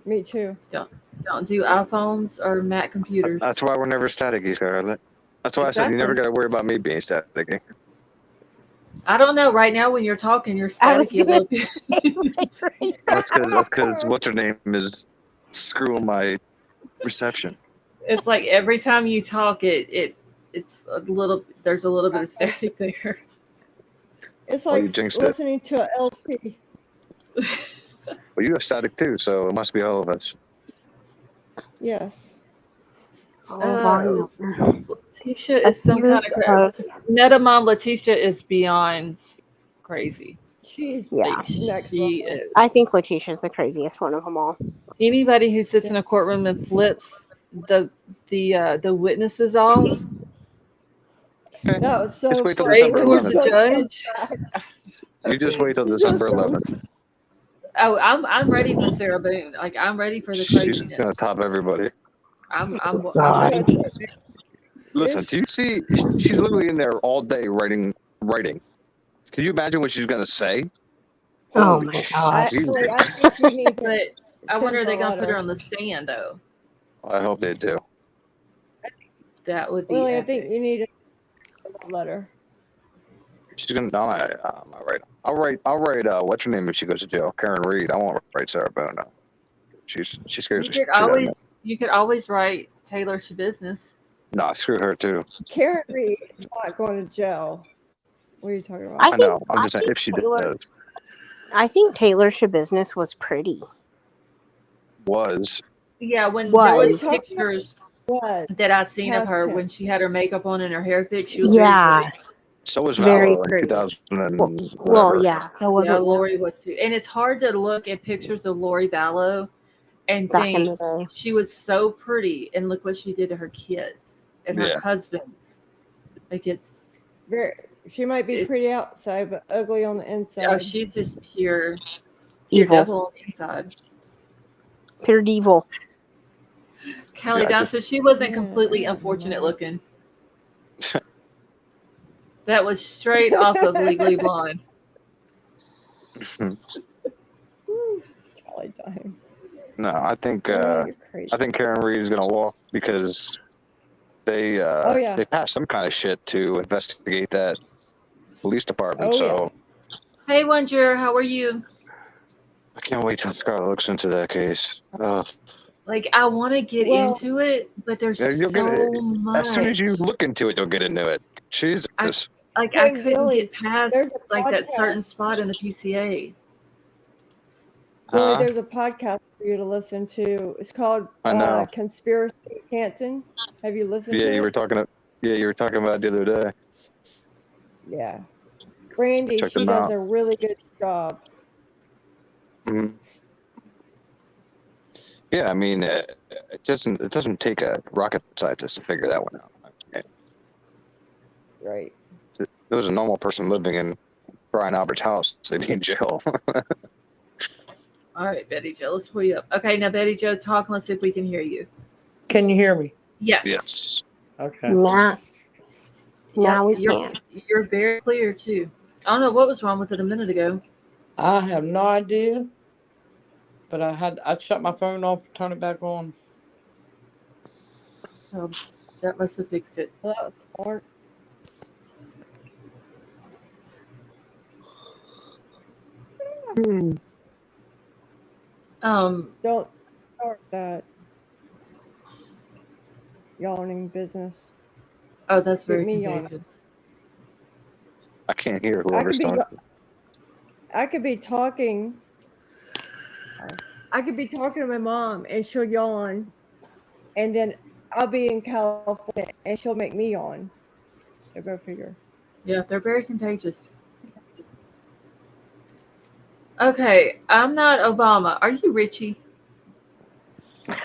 Me too. Don't do iPhones or Mac computers. That's why we're never staticky, Scarlett. That's why I said you never got to worry about me being staticky. I don't know. Right now, when you're talking, you're I was staticky a little bit. That's because what's her name is screwing my reception. It's like every time you talk, it's a little. There's a little bit of static there. It's Oh, like you jinxed it. listening to an LP. Well, you have static too, so it must be all of us. Yes. Letitia is some kind of crazy. Meta Mom Letitia is beyond crazy. She's Yeah. next She level. is. I think Letitia's the craziest one of them all. Anybody who sits in a courtroom and flips the witnesses off That was so Just wait till funny. December towards the 11th. judge. You just wait till December 11th. Oh, I'm ready for Sarah Boone. Like I'm ready for the She's craziness. gonna top everybody. I'm Listen, do you see? She's literally in there all day writing. Can you imagine what she's gonna say? Oh Holy my God. Jesus. Actually, I think we need to But I wonder are they send her a gonna put her letter. on the stand though? I hope they do. That would be Really, I epic. think you need a letter. She's gonna. No, I'm not right. I'll write. What's her name if she goes to jail? Karen Reed. I won't write Sarah Boone. No. She scares the shit out of me. You could always write Taylor Shabusiness. Nah, screw her too. Karen Reed is not going to jail. What are you talking about? I know. I'm just saying if she does. I think Taylor Shabusiness was pretty. Was. Yeah, when there was Was. pictures What? that I seen of her Past when she had her makeup on and her hair fixed, she was Yeah. very pretty. So was Very Vallow in pretty. 2000 Well, yeah. So was Yeah, it Lori was too. And it's hard to look at pictures of Lori Vallow and back in think the day. she was so pretty, and look what she did to her kids and her Yeah. husbands. Like it's She might be pretty outside, but ugly on the inside. oh, she's just pure Evil. devil on the inside. Pure evil. Callie Yeah, Down said she wasn't Yeah, completely I unfortunate know. looking. That was straight off of Legally Blonde. Golly dime. No, I think You're crazy. Karen Reed is gonna walk because they yeah. they passed some kind of shit to investigate that police department. Oh, So Hey, Wonder, how are you? I can't wait till Scarlett looks into that case. Like, I want to get Well- into it, but there's Yeah, you'll get so it. much. As soon as you look into it, you'll get into it. Jesus. I Hey, couldn't Billy, get past there's a like that certain podcast. spot in the PCA. Billy, there's a podcast for you to listen to. It's called I know. Conspiracy Canton. Have you listened Yeah, to you it? were talking about it the other day. Yeah. Brandy, Check she them does out. a really good job. Mhm. Yeah, I mean, it doesn't take a rocket scientist to figure that one out. Right. If there was a normal person living in Brian Albert's house, they'd be in jail. All right, Betty Jo, let's pull you up. Okay, now Betty Jo, talk and let's see if we can hear you. Can you hear me? Yes. Yes. Okay. Now Yep, we you're, can. you're very clear too. I don't know what was wrong with it a minute ago. I have no idea, but I'd shut my phone off and turn it back on. So that must have fixed it. Well, that was smart. Don't start that yawning business. Oh, that's Get very me yawning. contagious. I can't hear I whoever's could be, talking. I could be talking. I could be talking to my mom and she'll yawn, and then I'll be in California and she'll make me yawn. So go figure. Yeah, they're very contagious. Okay, I'm not Obama. Are you Richie? I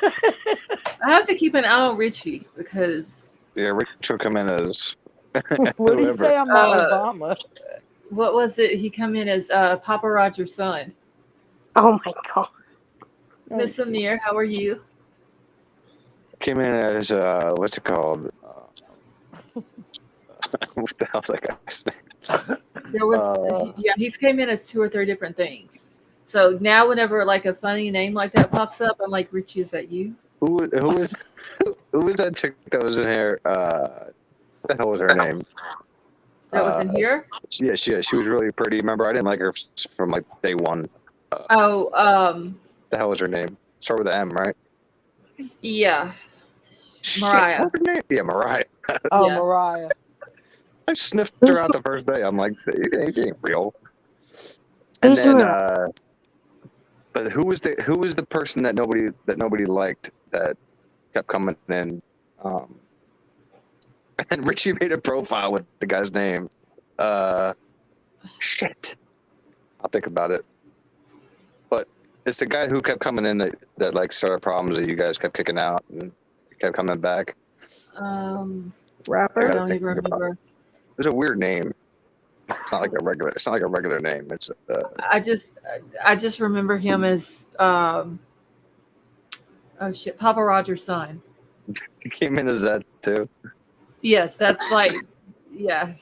have to keep an eye on Richie because Yeah, Rich will come in as What did he whoever. say? I'm not Obama. what was it? He come in as Papa Roger's son. Oh my god. Miss Amir, how are you? Came in as what's it called? What the hell's that guy's name? There was yeah, he's came in as 2 or 3 different things. So now whenever like a funny name like that pops up, I'm like, Richie, is that you? Who is that chick that was in here? What the hell was her name? That was in here? Yeah, she was really pretty. Remember, I didn't like her from like day one. The hell was her name? Start with an M, right? Yeah. Shit, Mariah. what's her name? Yeah, Mariah. Oh, Yeah. Mariah. I sniffed her out the first day. I'm like, she ain't real. And Who's then, Mariah? but who was the person that nobody liked that kept coming in? And Richie made a profile with the guy's name. Shit. I'll think about it. But it's the guy who kept coming in that like started problems that you guys kept kicking out and kept coming back. I Rapper. don't even remember. It's a weird name. It's not like a regular name. It's I just remember him as oh shit, Papa Roger's son. he came in as that too. Yes, that's like yeah.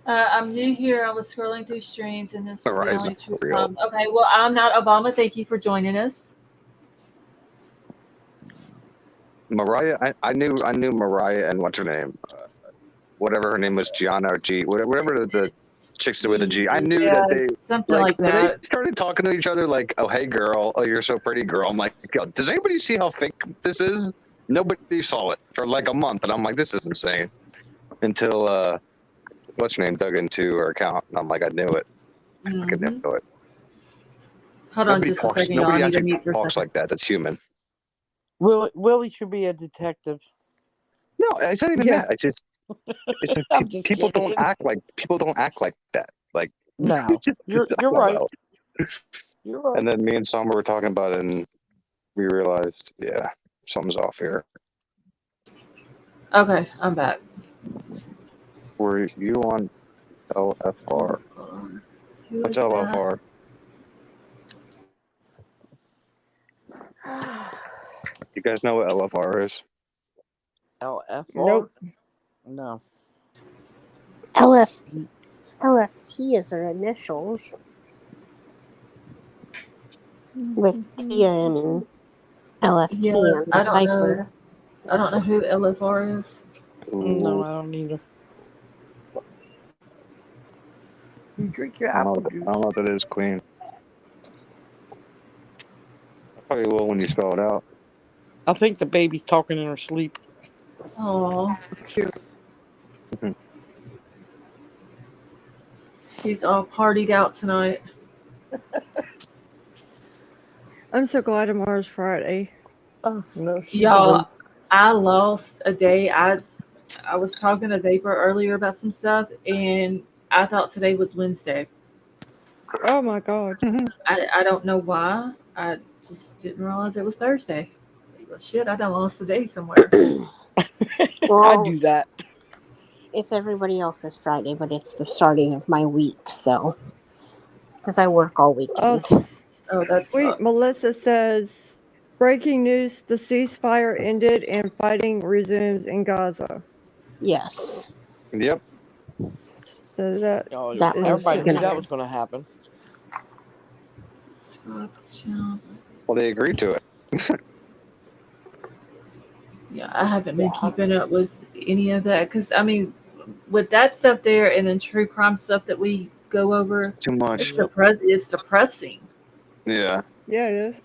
I'm new here. I was scrolling through streams and this was the Mariah's only not true real. problem. Okay, well I'm not Obama. Thank you for joining us. Mariah, I knew Mariah and what's her name, whatever her name was, Gianna or G, whatever the chicks with a G. I knew that they something like when that. they started talking to each other like, "Oh hey girl, oh you're so pretty, girl." I'm like, God, does anybody see how fake this is? Nobody saw it for like a month, and I'm like, this is insane. Until what's her name dug into her account, and I'm like, I knew it. I fucking knew it. Hold on just a second, y'all. I Nobody need to actually mute for a talks second. like that. That's human. Willie should be a detective. No, it's not even that. It's just I'm just people kidding. don't act like that. Like No, you're right. You're right. And then me and Summer were talking about it, and we realized, yeah, something's off here. Okay, I'm back. Were you on LFR? What's LFR? You guys know what LFR is? LFR? Nope. No. LFT is her initials. With Tia and LFT Yeah, on the I don't know. cipher. I don't know who LFR is. No, I don't either. You drink your apple juice. I don't know what that is, Queen. I probably will when you spell it out. I think the baby's talking in her sleep. Oh, cute. She's all partied out tonight. I'm so glad tomorrow's Friday. Oh no, Y'all, I lost a day. I was talking to Vapor earlier about some stuff, and I thought today was Wednesday. Oh my god. I don't know why. Just didn't realize it was Thursday. Well, shit, I done lost a day somewhere. I Well, do that. it's everybody else's Friday, but it's the starting of my week, so because I work all weekend. Oh, that's Sweet Melissa says, breaking news, the ceasefire ended and fighting resumes in Gaza. Yes. Yep. So that Everybody knew gonna- that was going to happen. Well, they agreed to it. Yeah, I haven't been keeping up with any of that because, I mean, with that stuff there and then true crime stuff that we go over, Too much. It's depressing. Yeah. Yeah, it is.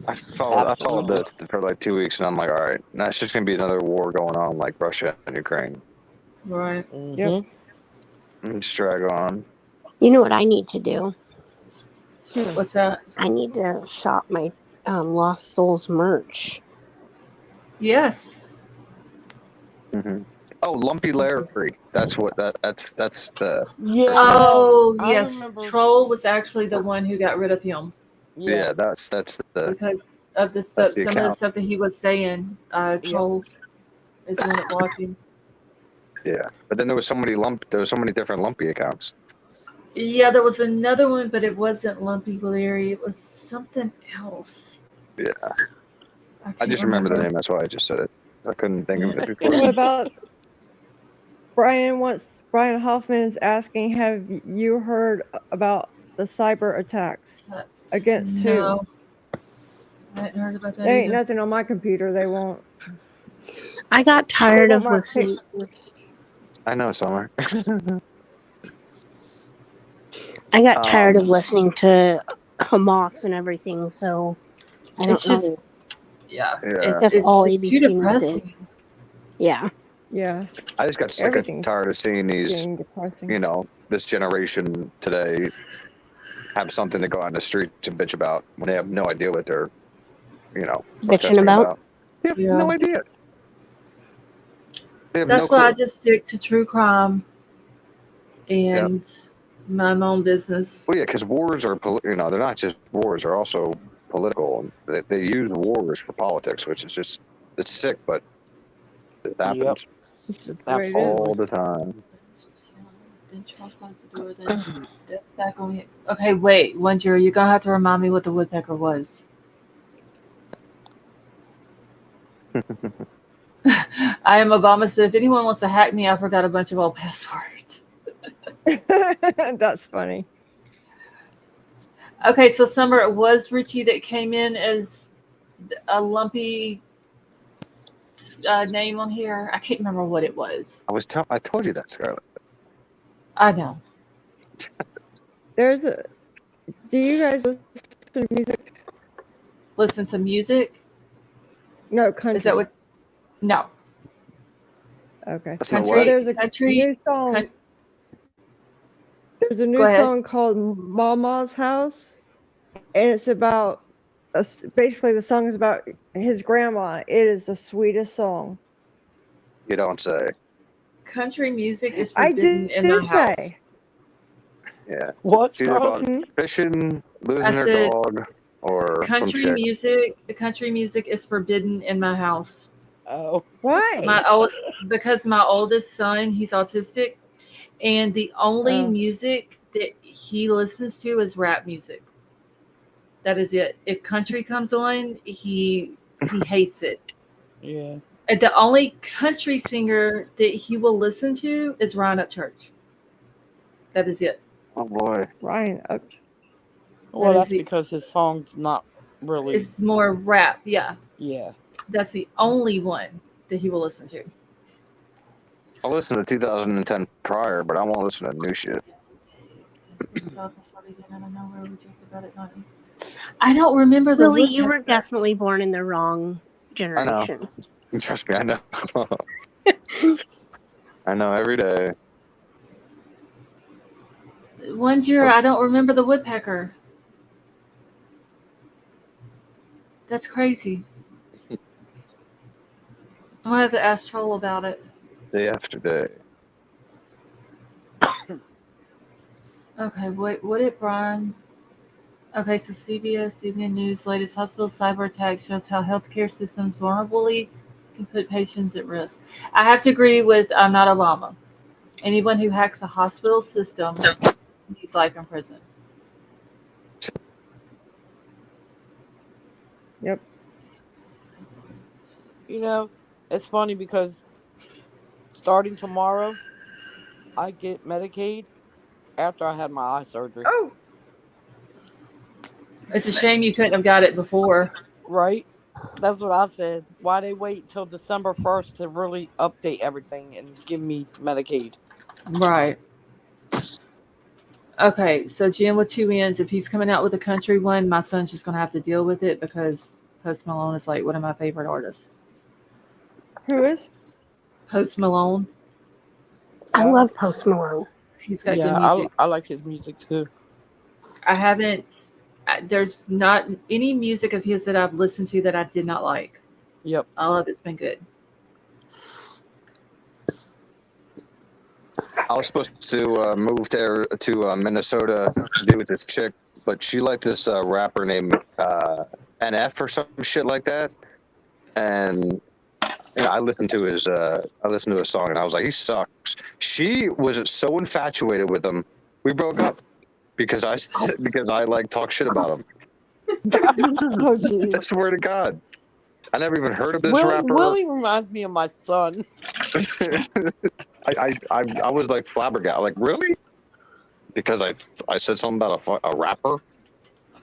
I followed this for like 2 weeks, and I'm like, all right, that's just gonna be another war going on like Russia and Ukraine. Right. Yep. And just drag on. You know what I need to do? What's that? I need to shop my Lost Souls merch. Yes. Mm-hmm. Oh, Lumpy Larry. That's what that's the. Oh, I yes. remember. Troll was actually the one who got rid of him. Yeah, that's the. Because of the stuff, some of the account. stuff that he was saying. Troll is the one that blocked him. Yeah, but then there was so many different Lumpy accounts. Yeah, there was another one, but it wasn't Lumpy Larry. It was something else. Yeah. I just remember the name. That's why I just said it. I couldn't think of it before. What about Brian Hoffman is asking, have you heard about the cyber attacks? Against who? No. I hadn't heard about that There ain't either. nothing on my computer they won't. I got tired They of want my listening. pictures. I know, Summer. I got tired of listening to Hamas and everything, so I don't It's know. just, yeah. That's all too ABC News depressing. is. Yeah. Yeah. I just got sick and tired of seeing these, this generation today have something to go out in the street to bitch about when they have no idea what they're, Bitching protesting about? Yeah, no idea. They have That's no why clue. I just stick to true crime and my own business. Well, yeah, because wars are, they're not just wars; they're also political. They use wars for politics, which is just it's sick, but it happens all the time. Then Charles closed the door. Then that's back on here. Okay, wait, Wonder, you're gonna have to remind me what the woodpecker was. I am Obama, so if anyone wants to hack me, I forgot a bunch of old passwords. That's funny. Okay, so Summer, it was Richie that came in as a lumpy name on here. I can't remember what it was. I told you that, Scarlett. I know. Do you guys listen to music? Listen to music? No, country. Is that what? No. Okay. Country. There's a country. new song. There's a new song called Mama's House, and it's about basically the song is about his grandma. It is the sweetest song. You don't say. Country music is forbidden in my house. Yeah. What's either about fishing, losing their dog, or some country shit. music. The country music is forbidden in my house. Oh, why? Because my oldest son, he's autistic, and the only music that he listens to is rap music. That is it. If country comes on, he hates it. Yeah. And the only country singer that he will listen to is Ryan Upchurch. That is it. Oh boy, Ryan Upchurch. Well, that's because his song's not really. It's more rap. Yeah. Yeah. That's the only one that he will listen to. I'll listen to 2010 prior, but I won't listen to new shit. I don't remember the. Lily, you were definitely born in the wrong generation. I know. Trust me, I know. I know every day. One year, I don't remember the woodpecker. That's crazy. I'm gonna have to ask Troll about it. Day after day. Okay, what did Brian? Okay, so CBS Evening News latest hospital cyber attack shows how healthcare systems vulnerably can put patients at risk. I have to agree with I'm not Obama. Anyone who hacks a hospital system needs life in prison. Yep. It's funny because starting tomorrow, I get Medicaid after I had my eye surgery. Oh, It's a shame you couldn't have got it before. Right? That's what I said. Why they wait till December 1st to really update everything and give me Medicaid? Right. Okay, so Jim with two ends, if he's coming out with a country one, my son's just going to have to deal with it because Post Malone is like one of my favorite artists. who is? Post Malone. I love Post Malone. He's got Yeah, good music. I like his music too. I haven't, there's not any music of his that I've listened to that I did not like. Yep. All of it's been good. I was supposed to move there to Minnesota to be with this chick, but she liked this rapper named NF or some shit like that. And I listened to his song, and I was like, he sucks. She was so infatuated with him, we broke up because I like talk shit about him. Oh, geez. I swear to God, I never even heard of this rapper. Willie reminds me of my son. I was like flabbergasted. Like, really? Because I said something about a rapper,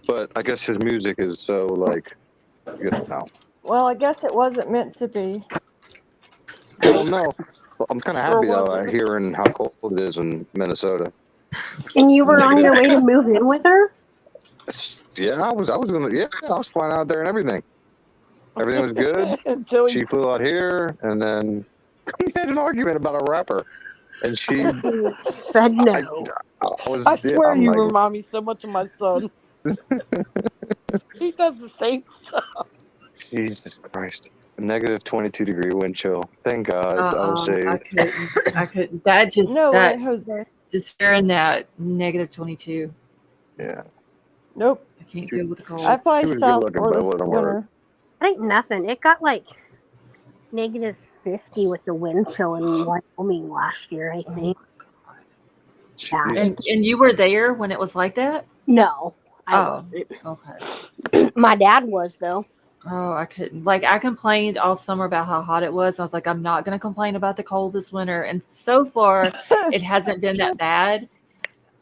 but I guess his music is so like, Well, I guess it wasn't meant to be. Well, no. Well, I'm kind of happy though, wasn't. hearing how cold it is in Minnesota. And you were on your way to move in with her? Yeah, I was flying out there and everything. Everything was good. Until She flew out here, and then we had an argument about a rapper, and she said no. I swear you remind me so much of my son. He does the same stuff. Jesus Christ. A negative 22-degree wind chill. Thank God I was saved. I couldn't. That just No way, Jose. Just hearing that negative 22. Yeah. Nope. I can't deal with the cold. I fly south for this winter. That ain't nothing. It got like negative 50 with the wind chill in Wyoming last year, I think. Yeah. And you were there when it was like that? No. I wasn't. Okay. My dad was, though. Oh, I couldn't. Like, I complained all summer about how hot it was. I was like, I'm not going to complain about the cold this winter. And so far, it hasn't been that bad.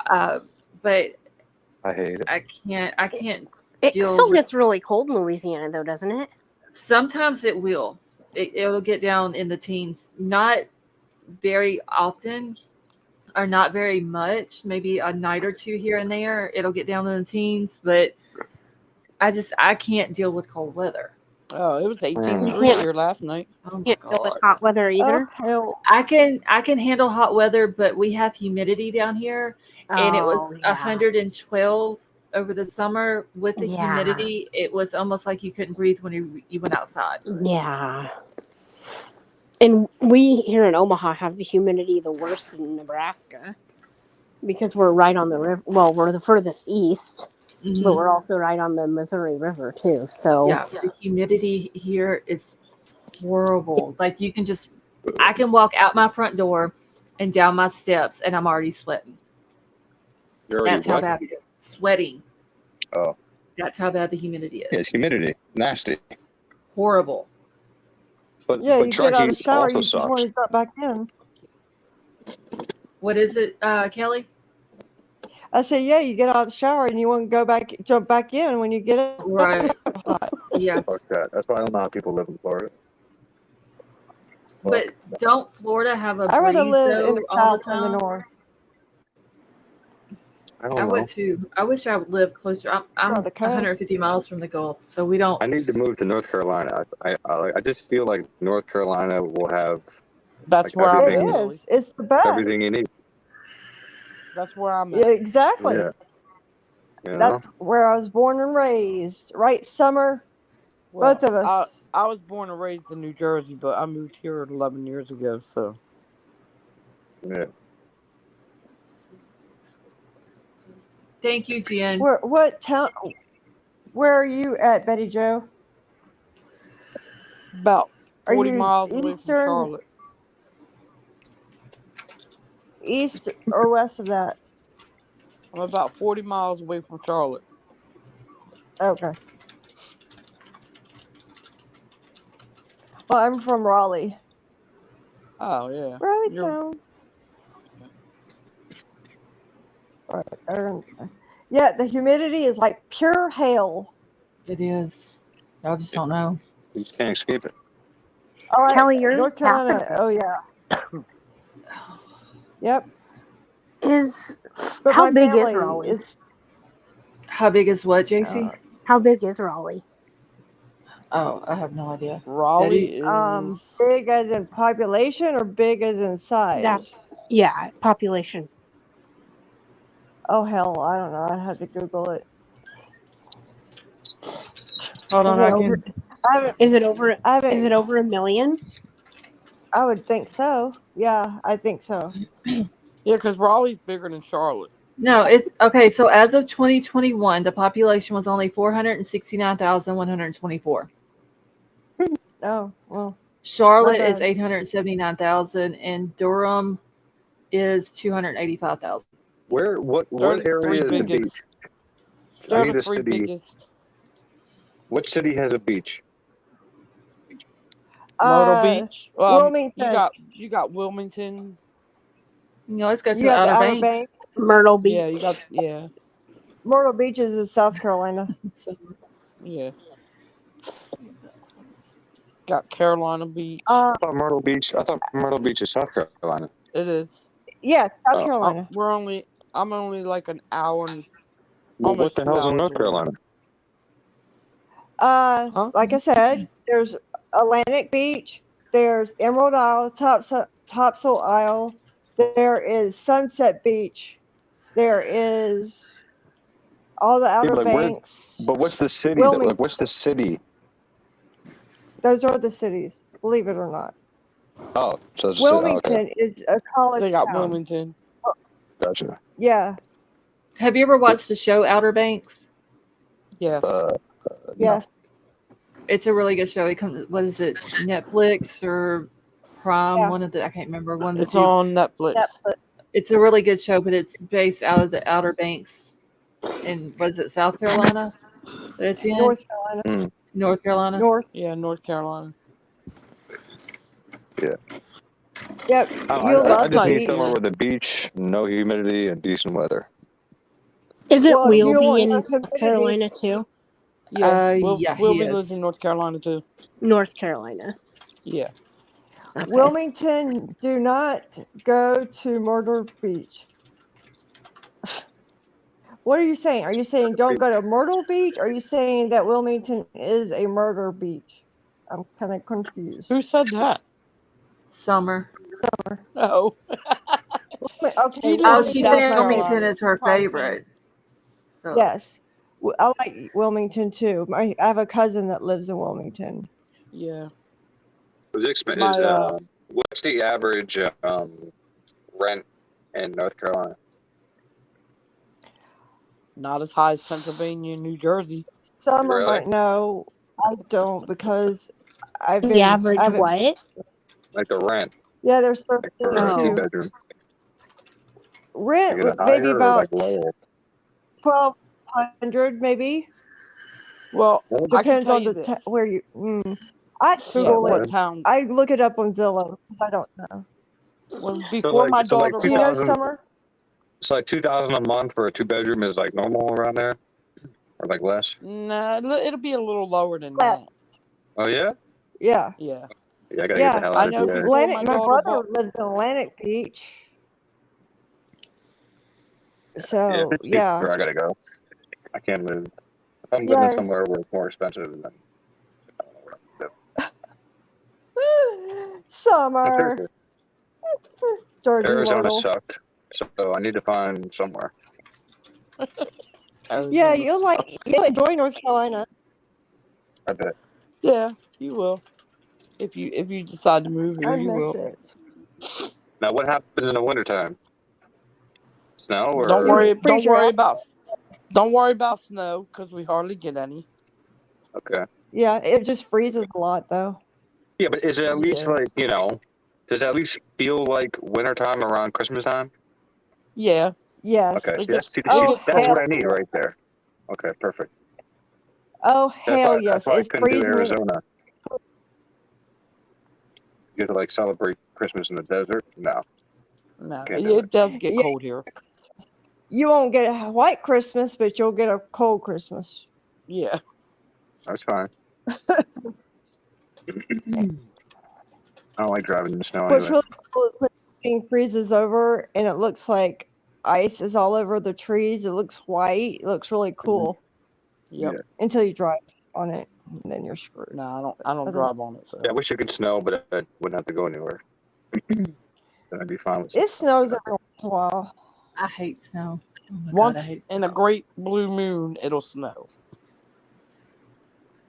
But I hate it. I can't. It still gets really cold in Louisiana, though, doesn't it? Sometimes it will. It'll get down in the teens. Not very often, or not very much. Maybe a night or two here and there. It'll get down in the teens, but I can't deal with cold weather. Oh, it was 18 degrees here last night. Oh my Can't deal with hot weather either. Oh, I can handle hot weather, but we have humidity down here, and it was 112 over the summer with the humidity. It was almost like you couldn't breathe when you went outside. Yeah. And we here in Omaha have the humidity the worst in Nebraska because we're right on the river. Well, we're the furthest east, but we're also right on the Missouri River too. So yeah, the humidity here is horrible. Like I can walk out my front door and down my steps, and I'm already sweating. That's how bad it is. Sweating. Oh. That's how bad the humidity is. Yeah, it's humidity. Nasty. Horrible. But you get out of the shower, you just want to drop back in. What is it, Kelly? I said, yeah, you get out of the shower and you want to jump back in when you get it. Right. Yes. Fuck that. That's why I don't know how people live in Florida. But don't Florida have a I'd rather breeze live in the all the south than the time? north. I would too. I wish I would live closer. I'm 150 miles from the Gulf, so we don't. I need to move to North Carolina. I just feel like North Carolina will have. That's like, where it is. It's the best. Everything you need. That's where I'm at. Yeah, exactly. Yeah. You know? That's where I was born and raised. Right, Summer? Well, both of us. I was born and raised in New Jersey, but I moved here 11 years ago. So. Yeah. Thank you, Jen. What town? Where are you at, Betty Joe? About Are 40 you miles away from eastern, Charlotte. east or west of that? I'm about 40 miles away from Charlotte. Okay. Well, I'm from Raleigh. Oh, yeah. Raleigh You're, town. Right. Yeah, the humidity is like pure hail. It is. Y'all just don't know. You just can't escape it. All right, Kelly, you're North in Carolina. capital. Oh yeah. Yep. But How my big is family Raleigh? is How big is what, JC? How big is Raleigh? Oh, I have no idea. Raleigh Betty? is. big as in population or big as in size? Yeah, population. Oh hell, I don't know. I'd have to Google it. Hold on, I can. Is it over I haven't- Is it over 1 million? I would think so. Yeah, I think so. Yeah, because Raleigh's bigger than Charlotte. No, it's okay. So as of 2021, the population was only 469,124. Oh well. Charlotte Not is bad. 879,000, and Durham is 285,000. What They're the area three is the beach? biggest. I They're need the a three city. biggest. What city has a beach? Myrtle Beach. Wilmington. You got Wilmington. Let's go to You got the Outer Outer Banks. Banks. Myrtle Beach. Yeah, you got Myrtle Beach is in South Carolina. yeah. Got Carolina Beach. I thought Myrtle Beach is South Carolina. It is. Yes, South Carolina. I'm only like an hour and Well, what almost the 2 hell's in hours North away. Carolina? Like I said, there's Atlantic Beach, there's Emerald Isle, Topsail Isle, there is Sunset Beach, there is all the Outer Banks. But what's the city? Wilmington. What's the city? Those are the cities, believe it or not. Oh, so it's Wilmington is a college They got town. Wilmington. Gotcha. Yeah. Have you ever watched the show Outer Banks? Yes. Yes. It's a really good show. It comes. What is it? Netflix or Prime? Yeah. One of the. I can't remember. One of the It's two. on Netflix. It's a really good show, but it's based out of the Outer Banks in was it South Carolina? That it's in North Carolina. North Carolina. Yeah, North Carolina. Yeah. Yep. I just need somewhere with a beach, no humidity, and decent weather. Isn't Well, you Wheelby want in no South humidity. Carolina too? Yeah. Yeah, he Wilby is. lives in North Carolina too. North Carolina. Yeah. Okay. Wilmington, do not go to Myrtle Beach. What are you saying? Are you saying don't go to Myrtle Beach? Or are you saying that Wilmington is a murder beach? I'm kind of confused. Who said that? Summer. Oh. Okay. She's saying Wilmington is her favorite. So. Yes. I like Wilmington too. I have a cousin that lives in Wilmington. Yeah. What's the average rent in North Carolina? Not as high as Pennsylvania and New Jersey. Summer Really? might know. I don't because I've been. The average what? Like the rent. Yeah, there's For a 2-bedroom. Rent Is it maybe higher or, about lower? 1,200 maybe. Well, depends on you the this. where you. I Google what it. town? I look it up on Zillow. I don't know. Well, before my daughter. Do you know Summer? It's like $2,000 a month for a 2-bedroom is like normal around there, or like less. Nah, it'll be a little lower than that. Oh yeah. Yeah. Yeah. Yeah, I gotta get the hell out of here. Atlantic, my brother lives in Atlantic Beach. So yeah. Where I gotta go. I can't live. If I'm living somewhere where it's more expensive, then Summer. Arizona sucked, so I need to find somewhere. Yeah, you'll enjoy North Carolina. I bet. Yeah, you will. If you decide to move here, you will. Now, what happens in the wintertime? Snow or don't worry about Don't worry about snow because we hardly get any. Okay. Yeah, it just freezes a lot though. Yeah, but is it at least Yeah. like, does it at least feel like wintertime around Christmas time? Yeah. Yes. Okay, It see, gets, it that's gets cold. what I need right there. Okay, perfect. Oh hell yes! That's why I It's couldn't do freezing. Arizona. You get to like celebrate Christmas in the desert? No. No, Can't do it does get cold here. You won't get a white Christmas, but you'll get a cold Christmas. Yeah. That's fine. I don't like driving in the snow What's anyway. really cool is when the thing freezes over and it looks like ice is all over the trees. It looks white. It looks really cool. Yep. Yeah. Until you drive on it, and then you're screwed. No, I don't drive on it. So. Yeah, I wish it could snow, but I wouldn't have to go anywhere. Then I'd be fine with it. It snows every once in a while. I hate snow. Oh my Once God, I hate in a great blue moon, it'll snow.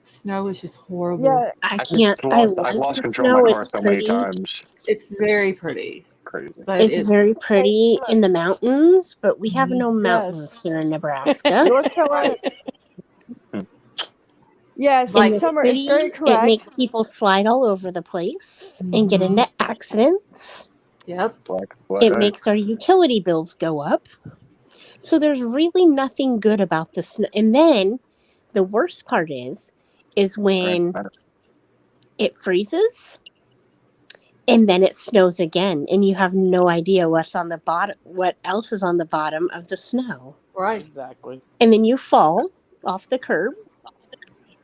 snow. Is just horrible. Yeah, I can't. I've I like lost the control snow. of my car It's so many pretty. times. It's very pretty. Crazy. But It's very pretty in the mountains, but we have no mountains Yes. here in Nebraska. North Carolina. Yes, Like- In the summer is city, very it correct. makes people slide all over the place and get into accidents. Yep. It makes our utility bills go up. So there's really nothing good about the snow. And then the worst part is when it freezes and then it snows again and you have no idea what's on the bottom, what else is on the bottom of the snow. Right. Exactly. And then you fall off the curb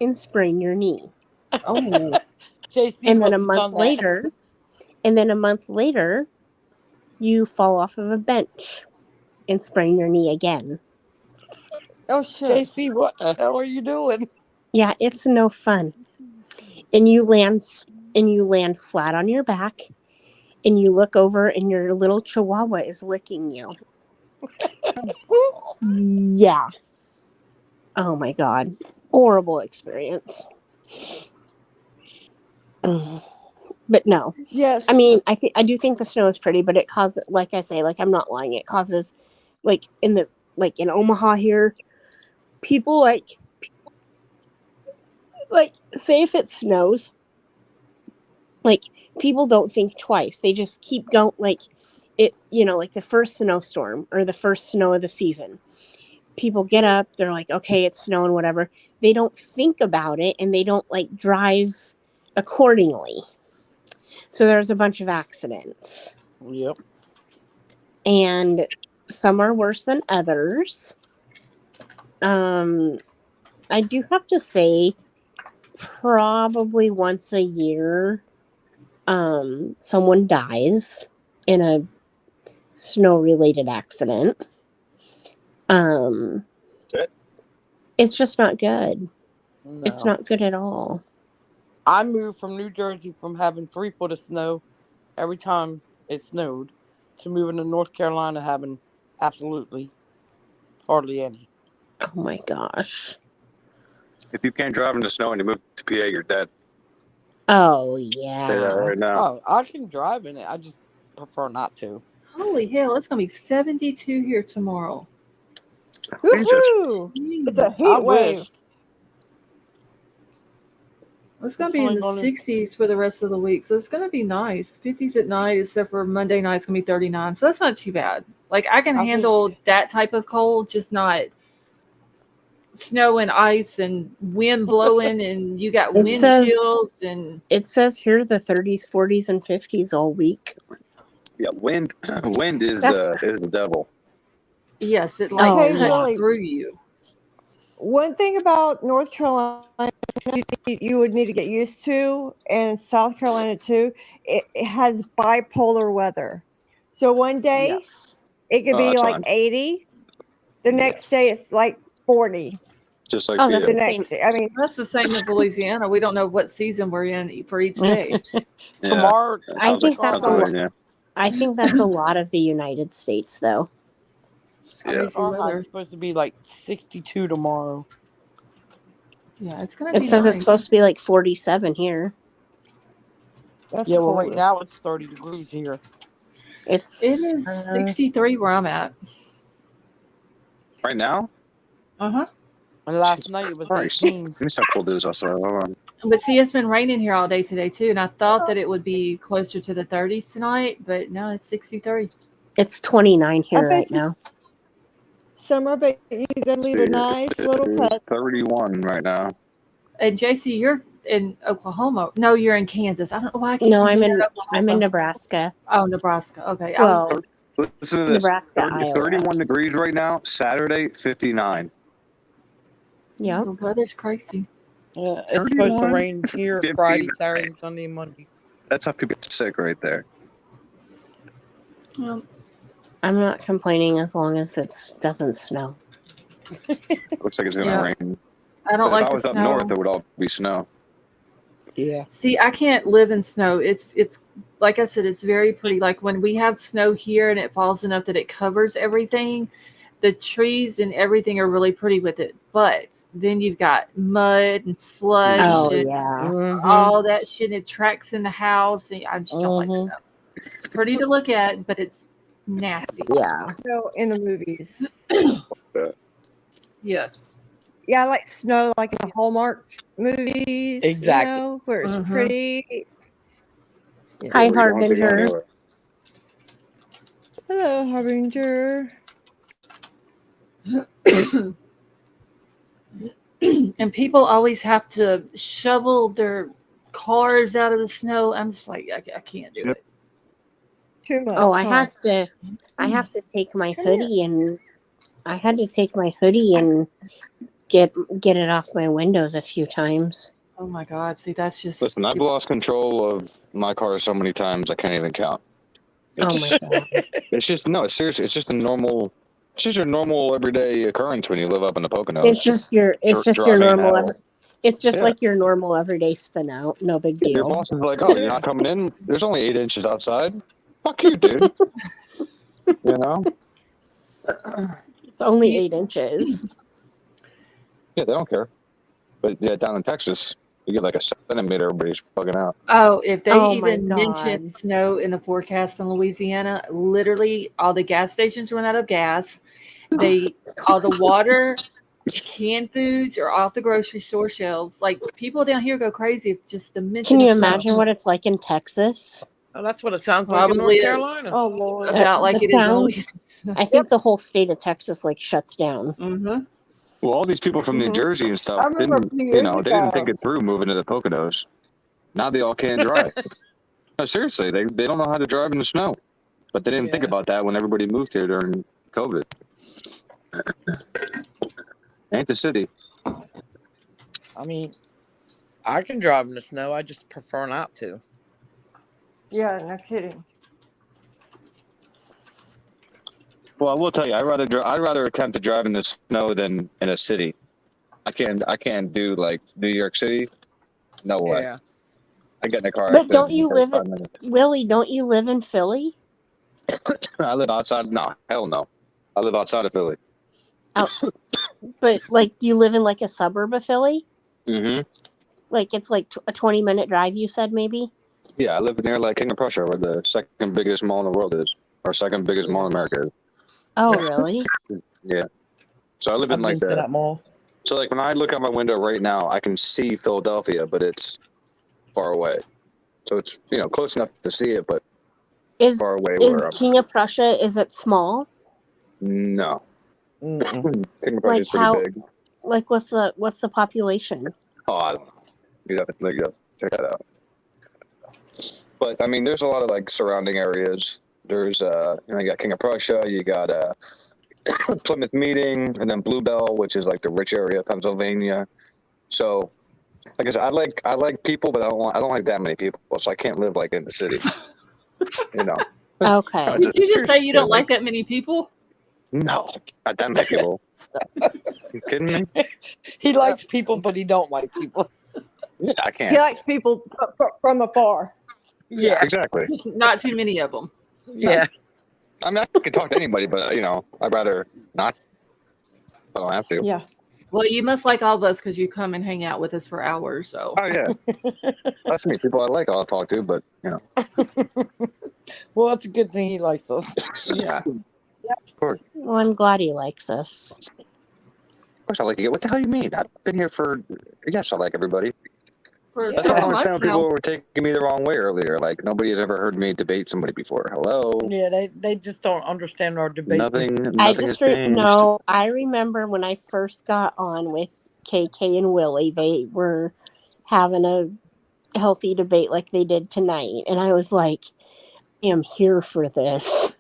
and sprain your knee. Oh. JC And then must a have month done that. later, you fall off of a bench and sprain your knee again. Oh shit. JC, what the hell are you doing? Yeah, it's no fun. And you land flat on your back and you look over and your little chihuahua is licking you. Yeah. Oh my God. Horrible experience. But no. Yes. I mean, I do think the snow is pretty, but it causes, like I say, like I'm not lying. It causes, like in Omaha here, people like say if it snows, like people don't think twice. They just keep going, like it, like the first snowstorm or the first snow of the season. People get up, they're like, okay, it's snowing, whatever. They don't think about it and they don't like drive accordingly. So there's a bunch of accidents. Yep. And some are worse than others. I do have to say, probably once a year, someone dies in a snow-related accident. It's just not good. No. It's not good at all. I moved from New Jersey from having 3 foot of snow every time it snowed to moving to North Carolina having absolutely hardly any. Oh my gosh. If you can't drive in the snow and you move to PA, you're dead. Oh Say that yeah. right now. Oh, I can drive in it. I just prefer not to. Holy hell! It's gonna be 72 here tomorrow. Woohoo! It's a I heat wave. wished. It's gonna It's be in only the gonna- 60s for the rest of the week, so it's gonna be nice. 50s at night, except for Monday night, it's gonna be 39, so that's not too bad. Like I can I handle that type of cold, just not snow and ice and wind blowing, and you got It says- windshields and It says here the 30s, 40s, and 50s all week. Yeah, wind is That's- the devil. yes, it Oh, like Okay, cuts really. through you. One thing about North Carolina you would need to get used to, and South Carolina too, it has bipolar weather. So one day Yes. it could Oh, be that's like fine. 80. The next Yes. day it's like 40. Just like Oh, PA. that's The the same. next day, I mean, That's the same as Louisiana. We don't know what season we're in for each day. Tomorrow, I Sounds think like that's a lot. Pennsylvania. I think that's a lot of the United States, though. Yeah. Crazy our high's weather. supposed to be like 62 tomorrow. Yeah, it's gonna It be says nice. it's supposed to be like 47 here. that's Yeah, well, cold. right now it's 30 degrees here. It's It is 63 where I'm at. Right now? Uh-huh. And last night it was Christ. 18. Let me see how cold it is outside. Hold on. But see, it's been raining here all day today too, and I thought that it would be closer to the 30s tonight, but now it's 63. It's 29 I here bet right you, now. Summer, but you gotta leave a nice little It is pet. 31 right now. And JC, you're in Oklahoma. No, you're in Kansas. I don't know why I keep No, thinking I'm you're in Oklahoma. Nebraska. Oh, Nebraska. Okay. Well, Listen to this. Nebraska, Iowa. 31 degrees right now. Saturday, 59. Yeah. The weather's crazy. It's supposed to 31, rain here 59. Friday, Saturday, Sunday, Monday. That's how people get sick right there. I'm not complaining as long as it doesn't snow. Looks like it's going to rain. I don't But like if I was the up snow. north, it would all be snow. Yeah. See, I can't live in snow. It's like I said, it's very pretty. Like when we have snow here and it falls enough that it covers everything, the trees and everything are really pretty with it. But then you've got mud and slush Oh, and yeah. all that shit. And it tracks in the house. And I just don't like snow. It's pretty to look at, but it's nasty. Yeah. Snow in the movies. Yes. Yeah, I like snow like in the Hallmark movies. Exactly. You know, where it's pretty. Hi, We don't have to go Harbinger. anywhere. Hello, Harbinger. And people always have to shovel their cars out of the snow. I'm just like, I can't do it. Too much. Oh, I huh? have to take my hoodie and I had to take my hoodie and get it off my windows a few times. Oh my God. See, that's just. Listen, I've lost control of my car so many times I can't even count. Oh my God. It's just, no, seriously, it's just a normal, it's just your normal everyday occurrence when you live up in the Poconos. It's just your driving normal out. it's just Yeah. like your normal everyday spin out. No big Your deal. boss is like, oh, you're not coming in? There's only 8 inches outside. Fuck you, dude. You know? It's only 8 inches. Yeah, they don't care. But yeah, down in Texas, you get like a centimeter, everybody's fucking out. Oh, if they Oh my even mention God. snow in the forecast in Louisiana, literally all the gas stations run out of gas. All the water, canned foods are off the grocery store shelves. Like people down here go crazy if just the mention. Can you of snow. imagine what it's like in Texas? Oh, that's what it sounds like in North Probably Carolina. Oh Lord. about like the it is in towns- Louisiana. I think the whole state of Texas like shuts down. Mm-hmm. Well, all these people from New Jersey and I stuff remember a didn't, few you years know, they didn't ago. think it through moving to the Poconos. Now they all can't drive. No, seriously, they don't know how to drive in the snow. But they didn't think Yeah. about that when everybody moved here during COVID. Ain't the city. I mean, I can drive in the snow. I just prefer not to. Yeah, no kidding. Well, I will tell you, I'd rather attempt to drive in the snow than in a city. I can't do like New York City. No way. Yeah. I get in the car. But after don't you the first live 5 minutes. Willie, don't you live in Philly? I live outside. No, hell no. I live outside of Philly. But like you live in like a suburb of Philly? Mm-hmm. Like it's like a 20-minute drive, you said maybe? Yeah, I live near like King of Prussia, where the second biggest mall in the world is, or second biggest mall in America is. Oh, really? Yeah. So I live I've in like been to the. that mall. So like when I look out my window right now, I can see Philadelphia, but it's far away. So it's close enough to see it, but Is far away. is Where I'm. King of Prussia, is it small? No. Mm-mm. King of Prussia is pretty big. Like what's the population? Oh, I don't know. You'd have to check that out. But I mean, there's a lot of like surrounding areas. There's you got King of Prussia, you got Plymouth Meeting, and then Bluebell, which is like the rich area of Pennsylvania. So, like I said, I like people, but I don't like that many people, so I can't live like in the city. Okay. Did you just say you don't like that many people? No, not that many people. You kidding me? He likes people, but he don't like people. Yeah, I can't. He likes people from afar. Yeah. Exactly. Just not too many of them. Yeah. I mean, I can talk to anybody, but I'd rather not. I don't have to. Yeah. Well, you must like all of us because you come and hang out with us for hours. So. Oh yeah. That's me. People I like, I'll talk to, but Well, it's a good thing he likes us. Yeah. Of course. Well, I'm glad he likes us. Of course I like you. What the hell you mean? I've been here for... Yes, I like everybody. For That's why I several understand months when people now. were taking me the wrong way earlier. Like, nobody has ever heard me debate somebody before. Hello? Yeah, they just don't understand our debate. Nothing has changed. No, I remember when I first got on with KK and Willie, they were having a healthy debate like they did tonight. And I was like, I am here for this.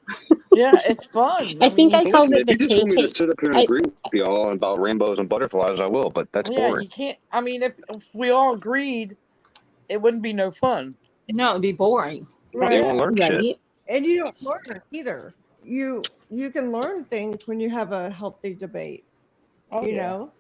Yeah, it's fun. I think I Well, called listen, it the if you just want me to KK. sit up here and agree with y'all about rainbows and butterflies, I will, but that's Yeah, boring. you can't. I mean, if we all agreed, it wouldn't be no fun. No, it'd be boring. You won't learn shit. Right. And you don't learn either. You can learn things when you have a healthy debate. Oh, You yeah. know?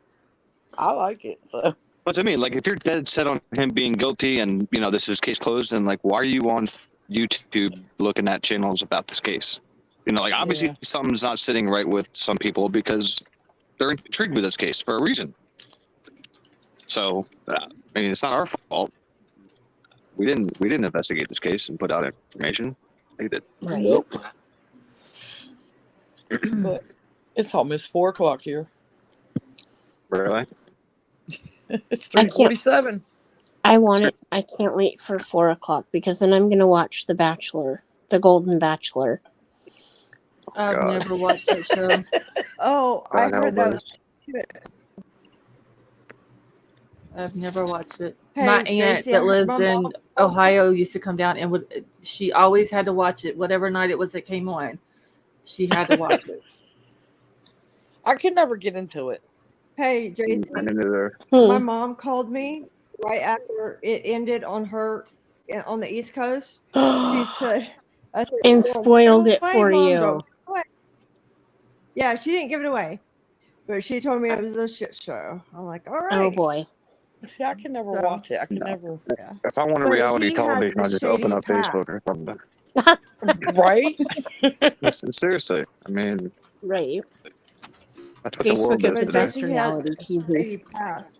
I like it. So But I mean, like, if you're dead set on him being guilty and, you know, this is case closed, then, like, why are you on YouTube looking at channels about this case? You know, like, obviously Yeah. something's not sitting right with some people because they're intrigued with this case for a reason. So, I mean, it's not our fault. We didn't investigate this case and put out information. They did. Right. Nope. But it's almost 4:00 here. Really? It's 3:47. I want it. I can't wait for 4:00 because then I'm gonna watch The Bachelor, The Golden Bachelor. I've God. never watched that show. Oh, I God heard help that us. was I've never watched it. Hey, My aunt JC, I that heard lives my in mom- Ohio used to come down and she always had to watch it, whatever night it was that came on. She had to watch it. I could never get into it. Hey, JC, I didn't either. my mom called me right after it ended on the East Coast. She said, I said, And "Well, spoiled go it away, for Mom, you. go away." Yeah, she didn't give it away, but she told me it was a shit show. I'm like, all right. Oh boy. See, I can never So- watch it. I can No. never. If I want a But reality he has television, the I'll just open shady up past. Facebook or something. Right? Listen, seriously, I mean, Right. that's what the Facebook world is is the But today. best Jesse has reality a TV. shady past.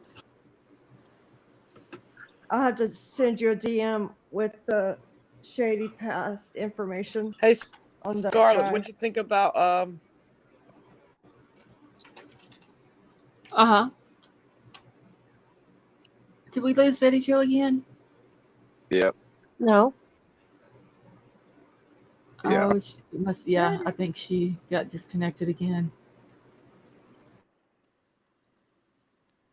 I'll have to send you a DM with the shady past information Hey, on that Scarlett, guy. what'd you think about Uh-huh. Did we lose Betty Jo again? Yep. No. Yeah. Oh, she must. Yeah, I think she got disconnected again.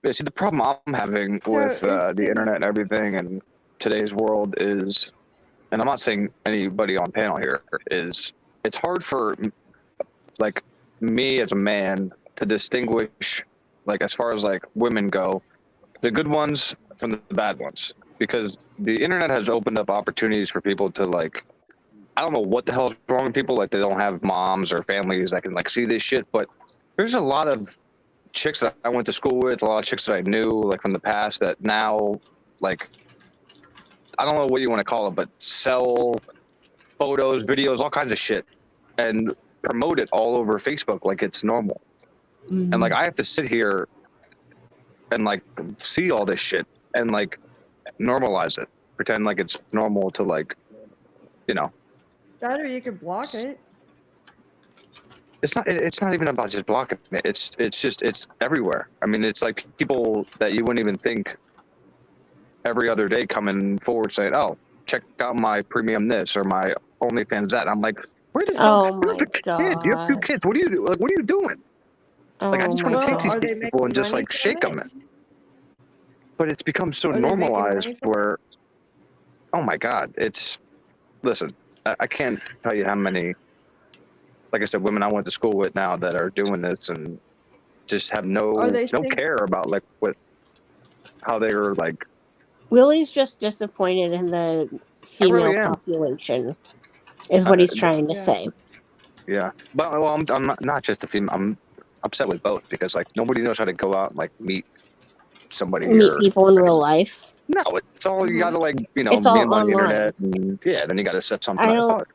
Yeah, see, the problem I'm having So with is the the- internet and everything and today's world is, and I'm not saying anybody on panel here, is it's hard for, like, me as a man to distinguish, like, as far as, like, women go, the good ones from the bad ones. Because the internet has opened up opportunities for people to, like, I don't know what the hell is wrong with people, like, they don't have moms or families that can, like, see this shit, but there's a lot of chicks that I went to school with, a lot of chicks that I knew, like, from the past that now, like, I don't know what you want to call it, but sell photos, videos, all kinds of shit and promote it all over Facebook like it's normal. Mhm. And, like, I have to sit here and, like, see all this shit and, like, normalize it, pretend like it's normal to, like, you know. That or you could block it. It's not even about just blocking it. It's everywhere. I mean, it's like people that you wouldn't even think every other day coming forward saying, "Oh, check out my premium this or my OnlyFans that." And I'm like, where the hell? Oh Where's my the kid? You have 2 God. kids. What are you do? Like, what are you doing? Like, I Oh just my want to take Well, these are they people making and just, money like, from shake them. it? But it's become so Are they making normalized money from where, oh my God, listen, I can't tell you how many, like I said, women I went to school with now that are doing this and just have no Are they saying- care about, like, how they're, like. Willie's just disappointed in the female really am. population, is what he's trying to Yeah. say. Yeah, but well, I'm not just a female. I'm upset with both because, like, nobody knows how to go out and, like, meet somebody. Meet people in real life. No, it's all you gotta, like, you know, It's be all on the online. internet, and yeah, then you gotta set something I don't- up.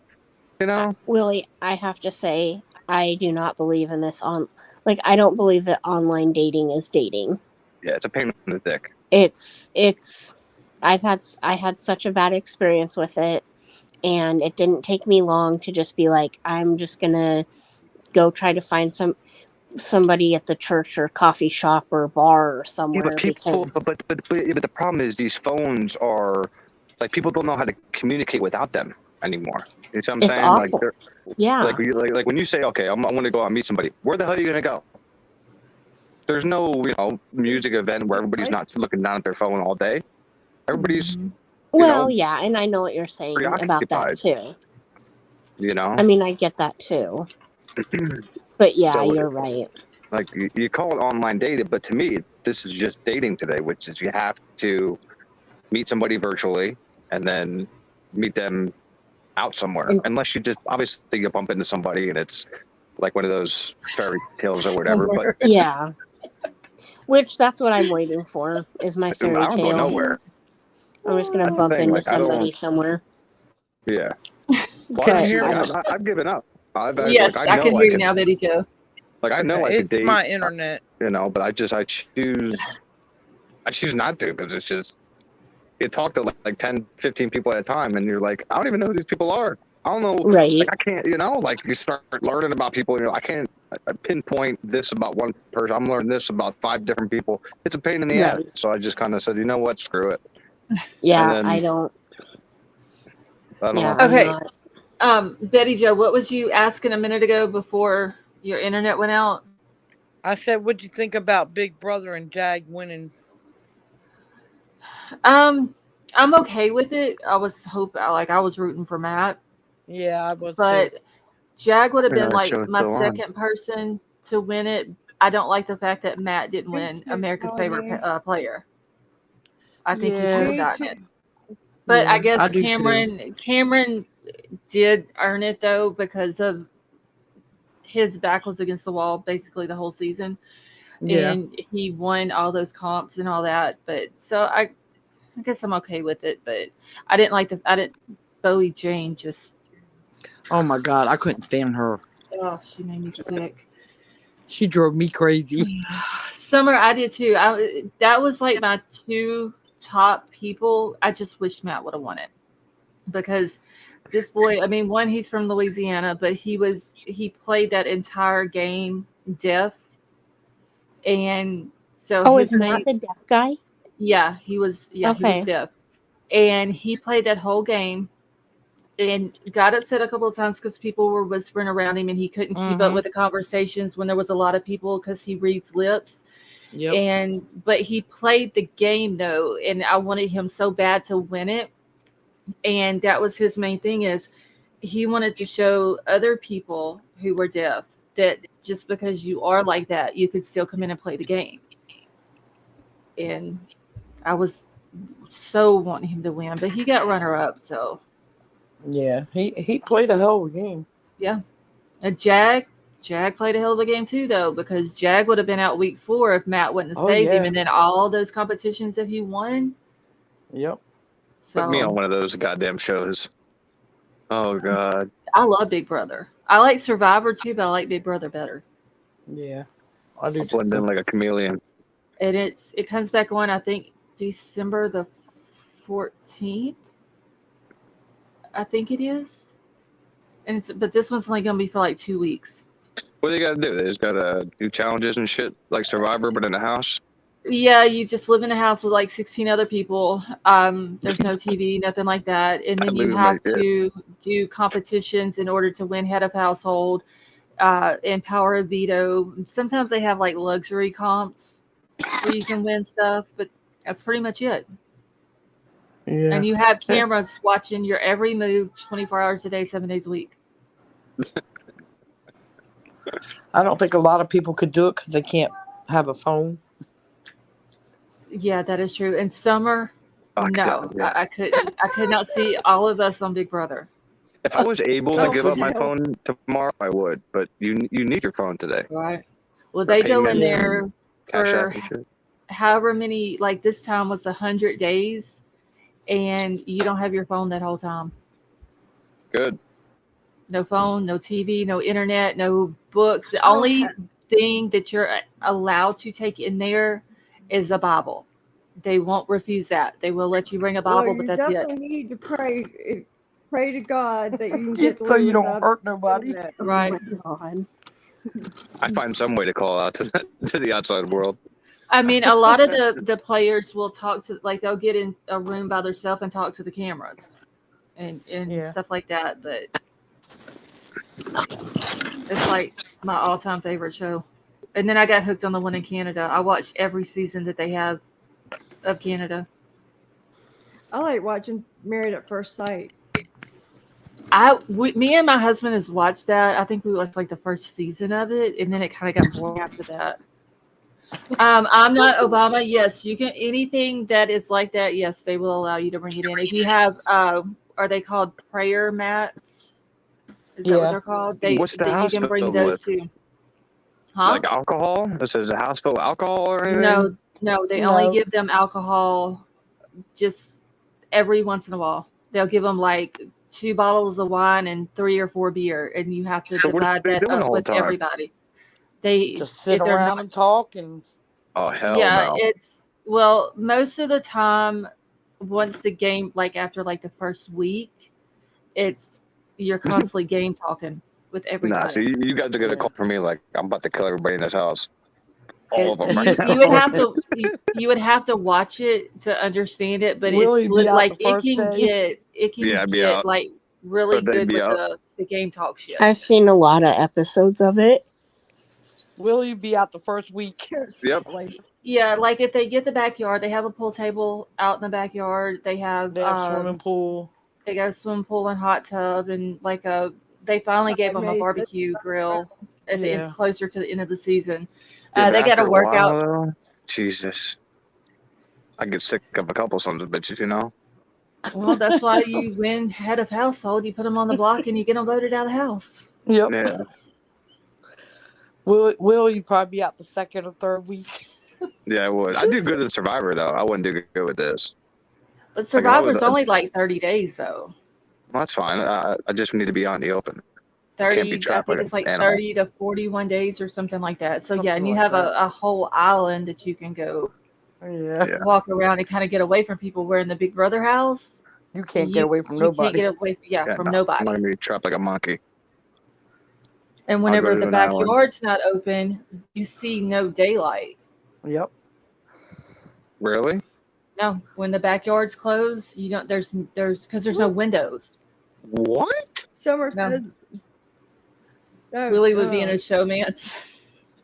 You know, Willie, I have to say, I do not believe in this I don't believe that online dating is dating. yeah, it's a pain in the dick. I had such a bad experience with it, and it didn't take me long to just be like, I'm just gonna go try to find some. somebody at the church or coffee shop or bar or somewhere. But people, because but the problem is these phones are like people don't know how to communicate without them anymore. You see what I'm it's saying? awful. Like, Yeah. like when you say, okay, I want to go out and meet somebody, where the hell are you gonna go? There's no, music event where everybody's not looking down at their phone all day. Everybody's, Well, yeah, and I know what you're saying about that preoccupied. too. I mean, I get that too. But yeah, So, you're right. Like you call it online dating, but to me, this is just dating today, which is you have to meet somebody virtually and then meet them out somewhere. Unless you just obviously you bump into somebody and it's like one of those fairy tales or whatever. But yeah, which that's what I'm waiting for is my fairy I don't tale. go nowhere. I'm just gonna bump into somebody somewhere. Yeah. Well, Can you hear me? I've given up. Yes, I can hear you now, Betty Joe. Like I know I could date. It's my internet. But I choose not to because it's just you talk to like 10, 15 people at a time and you're like, I don't even know who these people are. I don't know. Right. Like I can't, like you start learning about people and you're like, I can't pinpoint this about one person. I'm learning this about 5 different people. It's a pain in the ass. So I just kind of said, you know what, screw it. Yeah, I don't. Okay. Betty Joe, what was you asking a minute ago before your internet went out? I said, what'd you think about Big Brother and Jag winning? I'm okay with it. I was rooting for Matt. Yeah, I was. But too. Jag would have been like my second person to win it. I don't like the fact that Matt didn't win America's Favorite Player. I think he should have gotten it. But I guess Cameron did earn it though because of his back was against the wall basically the whole season. Yeah. And he won all those comps and all that. But so I guess I'm okay with it. But I didn't Bowie Jane just. Oh my God, I couldn't stand her. Oh, she made me sick. She drove me crazy. Summer, I did too. That was like my 2 top people. I just wish Matt would have won it because this boy, I mean, one, he's from Louisiana, but he played that entire game deaf. And so is Matt the deaf guy? Yeah, he was. Yeah, okay. He was deaf. And he played that whole game and got upset a couple of times because people were whispering around him and he couldn't keep up with the conversations when there was a lot of people because he reads lips. Yep. But he played the game though, and I wanted him so bad to win it. And that was his main thing is he wanted to show other people who were deaf that just because you are like that, you could still come in and play the game. And I was so wanting him to win, but he got runner up. So yeah, he played a hell of a game. Yeah, and Jag played a hell of a game too, though, because Jag would have been out week 4 if Matt wouldn't have saved him, and then all those competitions that he won. Yep. So, put me on one of those goddamn shows. Oh God. I love Big Brother. I like Survivor too, but I like Big Brother better. Yeah, I do. Blend in like a chameleon. And it comes back on, I think, December the 14th. I think it is. But this one's only gonna be for like 2 weeks. What do they gotta do? They just gotta do challenges and shit like Survivor, but in a house. Yeah, you just live in a house with like 16 other people. There's no TV, nothing like that, and then you have to do competitions in order to win head of household, and power of veto. Sometimes they have like luxury comps where you can win stuff, but that's pretty much it. Yeah. And you have cameras watching your every move 24 hours a day, 7 days a week. I don't think a lot of people could do it because they can't have a phone. Yeah, that is true. In summer, no, I couldn't. I could not see all of us on Big Brother. If I was able to give up my phone tomorrow, I would. But you need your phone today, right? Well, they go in there for however many. Like this time was 100 days, and you don't have your phone that whole time. Good. No phone, no TV, no internet, no books. The only thing that you're allowed to take in there is a Bible. They won't refuse that. They will let you bring a Bible, but that's it. You definitely need to pray to God that you can just so you don't hurt nobody. Right. Oh, God. I find some way to call out to the outside world. I mean, a lot of the players will talk to, like, they'll get in a room by themselves and talk to the cameras and stuff like that. But it's like my all-time favorite show. And then I got hooked on the one in Canada. I watched every season that they have of Canada. I like watching Married at First Sight. Me and my husband has watched that. I think we watched like the first season of it, and then it kind of got boring after that. I'm not Obama. Yes, you can. Anything that is like that, yes, they will allow you to bring it in. If you have, are they called prayer mats? Is that what they're called? What's the house you can bring filled those with? too. Huh? Like alcohol? This is a house full of alcohol or anything? No, they only give them alcohol just every once in a while. They'll give them like 2 bottles of wine and 3 or 4 beer, and you have to divide that up with everybody. They just sit around and talk and. Oh hell yeah, no. most of the time, once the game, like after like the first week, you're constantly game talking with everybody. Nah, so you guys are gonna call for me like I'm about to kill everybody in this house. All of them right now. You would have to watch it to understand it, but Will it's like it can get like really good with the game talk shit. I've seen a lot of episodes of it. Will you be out the first week? Yep. Yeah, like if they get the backyard, they have a pool table out in the backyard. They have swimming pool. They got a swimming pool and hot tub, and like they finally gave them a barbecue grill at the end, closer to the end of the season. They got to work out. Jesus, I get sick of a couple sons of bitches, you know. Well, that's why you win head of household. You put them on the block and you get them voted out of the house. Yep. Yeah. Will you probably be out the second or third week? Yeah, I would. I do good at Survivor though. I wouldn't do good with this. But Survivor's only like 30 days though. Well, that's fine. I just need to be out in the open. 30, I think it's like 30 to 41 days or something like that. So and you have a whole island that you can go walk around and kind of get away from people. Where in the Big Brother house, you can't get away from nobody. You can't get away from nobody. I'm going to be trapped like a monkey. And whenever the backyard's not open, you see no daylight. Yep. Really? No, when the backyard's closed, you don't. There's because there's no windows. What? Summer said. Willie would be in a showmance.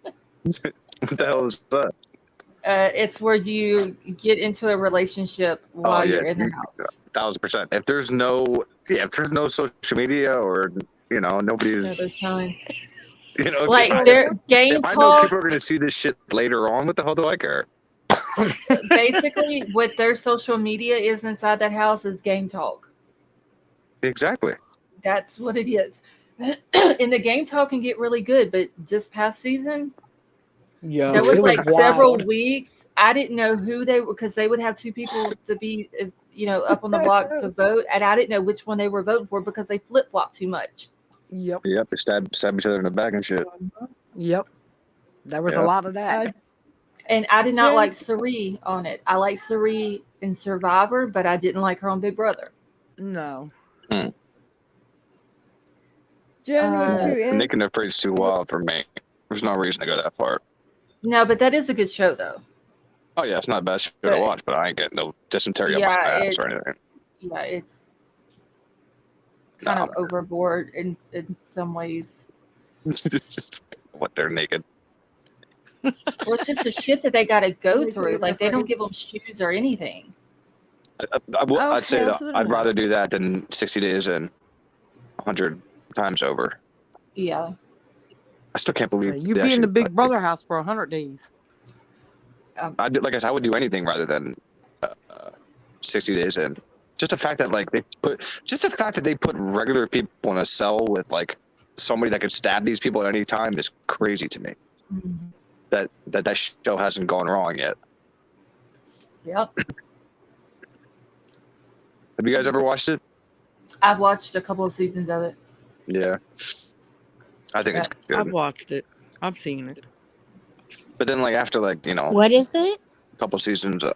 What the hell is that? It's where you get into a relationship while you're in the house. 1,000%. If there's no social media or nobody's. No, there's time. Like game if talk. I know people are going to see this shit later on, what the hell do I care? Basically, what their social media is inside that house is game talk. Exactly. That's what it is. And the game talk can get really good, but just past season, there was like several weeks. I didn't know who they were because they would have 2 people to be, up on the block to vote, and I didn't know which one they were voting for because they flip flop too much. Yep. Yep. They stab each other in the back and shit. Yep. There was a lot of that. And I did not like Sari on it. I like Sari in Survivor, but I didn't like her on Big Brother. No. Jen, Nick and the Afraid's too wild for me. There's no reason to go that far. No, but that is a good show, though. Oh yeah, it's not a bad show to watch, but I ain't getting no dysentery up my ass or anything. Yeah, it's kind of overboard in some ways. It's just what they're naked. Well, it's just the shit that they got to go through. Like they don't give them shoes or anything. I'd say that I'd rather do that than 60 days in 100 times over. Yeah. I still can't believe you be in the Big Brother house for 100 days. I would do anything rather than 60 days in. Just the fact that they put regular people in a cell with like somebody that could stab these people at any time is crazy to me. Mm-hmm. That show hasn't gone wrong yet. Yep. Have you guys ever watched it? I've watched a couple of seasons of it. Yeah. I think it's good. I've watched it. I've seen it. But then, after what is it? A couple seasons, it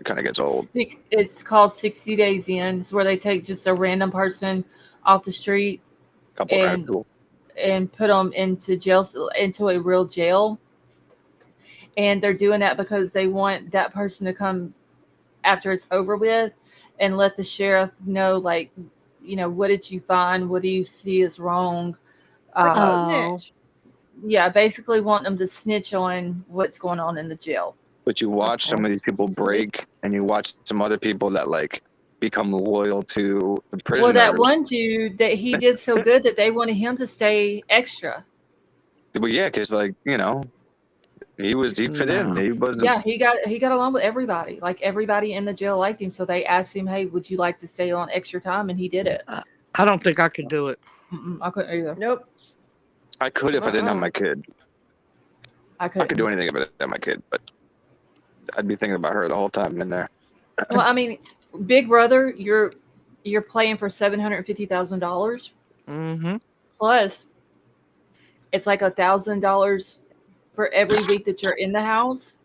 kind of gets old. It's called 60 Days In. It's where they take just a random person off the street Couple random people. and put them into jail, into a real jail. And they're doing that because they want that person to come after it's over with and let the sheriff know, like, what did you find? What do you see is wrong? Oh. Yeah, basically want them to snitch on what's going on in the jail. But you watch some of these people break, and you watch some other people that like become loyal to the prisoners. Well, that one dude, that he did so good that they wanted him to stay extra. Well, yeah, because like he fit in. He was he got along with everybody. Like everybody in the jail liked him, so they asked him, "Hey, would you like to stay on extra time?" And he did it. I don't think I could do it. I couldn't either. Nope. I could if I didn't have my kid. I could do anything if I didn't have my kid, but I'd be thinking about her the whole time in there. Well, I mean, Big Brother, you're playing for $750,000. Mm-hmm. Plus, it's like $1,000 for every week that you're in the house.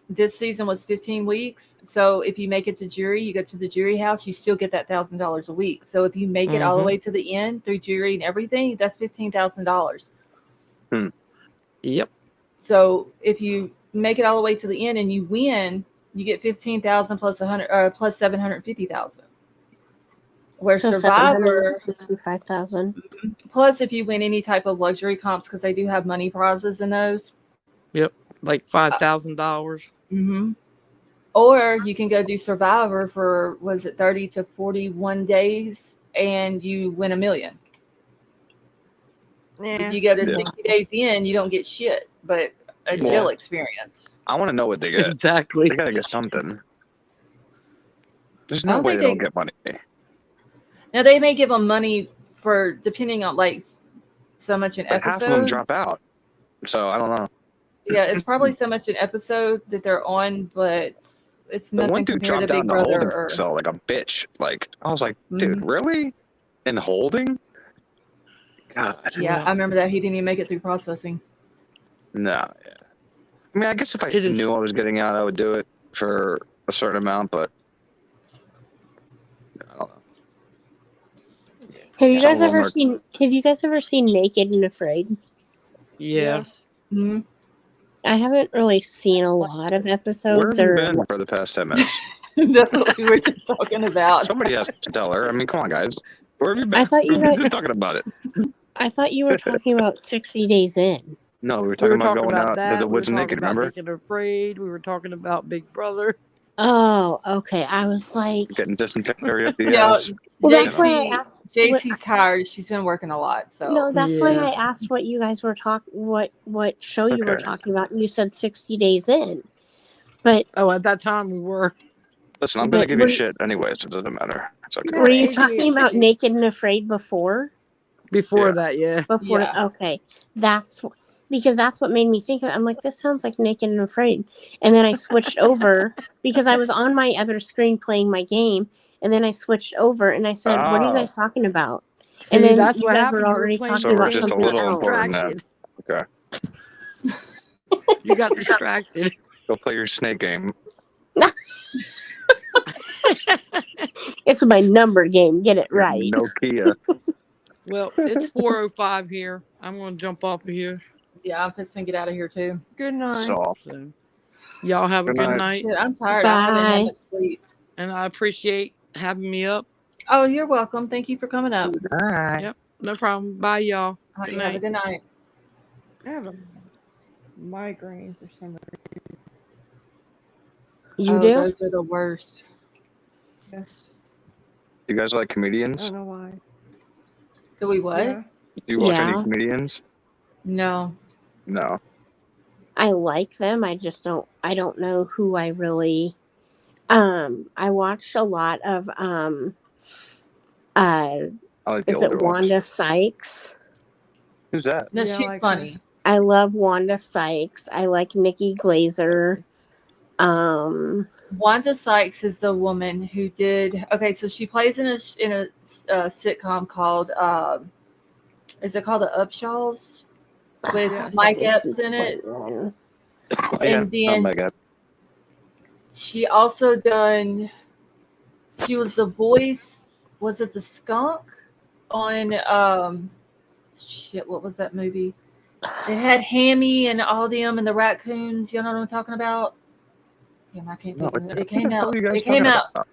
This season was 15 weeks. So if you make it to jury, you go to the jury house, you still get that $1,000 a week. So if you make it all the way to the end through jury and everything, that's $15,000. Yep. So if you make it all the way to the end and you win, you get 15,000 plus 100 plus 750,000. Where So Survivor 765,000. plus if you win any type of luxury comps, because they do have money prizes in those. Yep, like $5,000. Mm-hmm. Or you can go do Survivor for 30 to 41 days and you win $1 million. Yeah. If you go to 60 days in, you don't get shit, but a jail experience. I want to know what they get. Exactly. They gotta get something. There's no way they don't get money. Now they may give them money for depending on like so much an episode. Half of them drop out, so I don't know. Yeah, it's probably so much an episode that they're on, but it's nothing the one dude compared dropped to out Big in the Brother. holding cell like a bitch. Like I was like, dude, really? In holding? God. Yeah, I remember that he didn't even make it through processing. No. Yeah. I mean, I guess if I knew I was getting out, I would do it for a certain amount, but I don't know. Have you guys ever seen Naked and Afraid? Yeah. Mm-hmm. I haven't really seen a lot of episodes. Where have you been for the past 10 minutes? That's what we were just talking about. Somebody has to tell her. I mean, come on, guys. Where have you been? I thought you were talking about it. I thought you were talking about 60 Days In. No, we were talking about going out that. to the woods naked, remember? Naked and Afraid. We were talking about Big Brother. Oh, okay. I was like getting dysentery at the ass. Well, that's why I asked. JC's tired. She's been working a lot. So no, that's why I asked what you guys were talking. What show you were talking about? And you said 60 Days In. But at that time we were. Listen, I'm gonna give you shit anyway, so it doesn't matter. It's okay. Were you talking about Naked and Afraid before? Before that, yeah. Before, okay. That's because that's what made me think of it. I'm like, this sounds like Naked and Afraid. And then I switched over because I was on my other screen playing my game. And then I switched over and I said, what are you guys talking about? See, and then that's you what guys were happened. already talking so we're about just a something little else. important now. Okay. You got distracted. Go play your snake game. It's my number game. Get it right. Nokia. Well, it's 4:05 here. I'm going to jump off of here. Yeah, I'm fixing to get out of here too. Good night. Soft. So, y'all have a good night. Shit, I'm tired. I haven't had much sleep. And I appreciate having me up. Oh, you're welcome. Thank you for coming up. Bye. Yep, no problem. Bye, y'all. Good night. Have a good night. I have a migraine for some reason. You do? Those are the worst. Yes. You guys like I comedians? don't know why. Do we what? Yeah. Do you watch any Yeah. comedians? No. No. I like them. I just don't know who I really I watched a lot of I like the is older it Wanda ones. Sykes? Who's that? No, Yeah, I she's like funny. I love Wanda Sykes. I like Nikki Glazer. Wanda Sykes is the woman who did. Okay, so she plays in a sitcom called. Is it called The Upshaws? With Mike Epps in it. And then my God. she also done. She was the voice. Was it the skunk on shit, what was that movie? It had Hammy and all them and the raccoons. You know what I'm talking about? Damn, I can't think of it. It came out. It came out.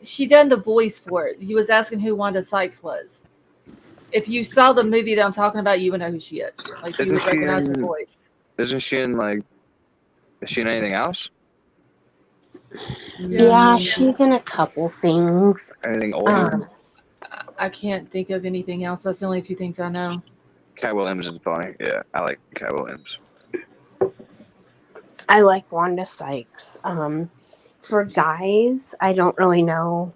She done the voice for it. You was asking who Wanda Sykes was. If you saw the movie that I'm talking about, you would know who she is. Like you would recognize her voice. Isn't she in like? Is she in anything else? Yeah, she's in a couple things. Anything older? I can't think of anything else. That's the only two things I know. Cat Williams is funny. Yeah, I like Cat Williams. I like Wanda Sykes. For guys, I don't really know.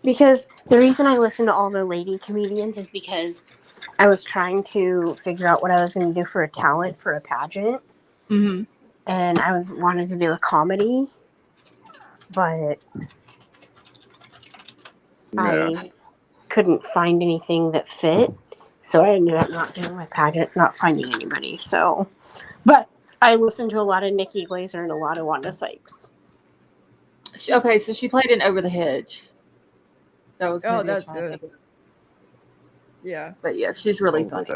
Because the reason I listen to all the lady comedians is because I was trying to figure out what I was going to do for a talent for a pageant. Mm-hmm. And I wanted to do a comedy. But I couldn't find anything that fit. So I ended up not doing my pageant, not finding anybody. So, but I listened to a lot of Nikki Glaser and a lot of Wanda Sykes. Okay, so she played in Over the Hedge. That was that's good. Yeah. But yeah, she's really funny.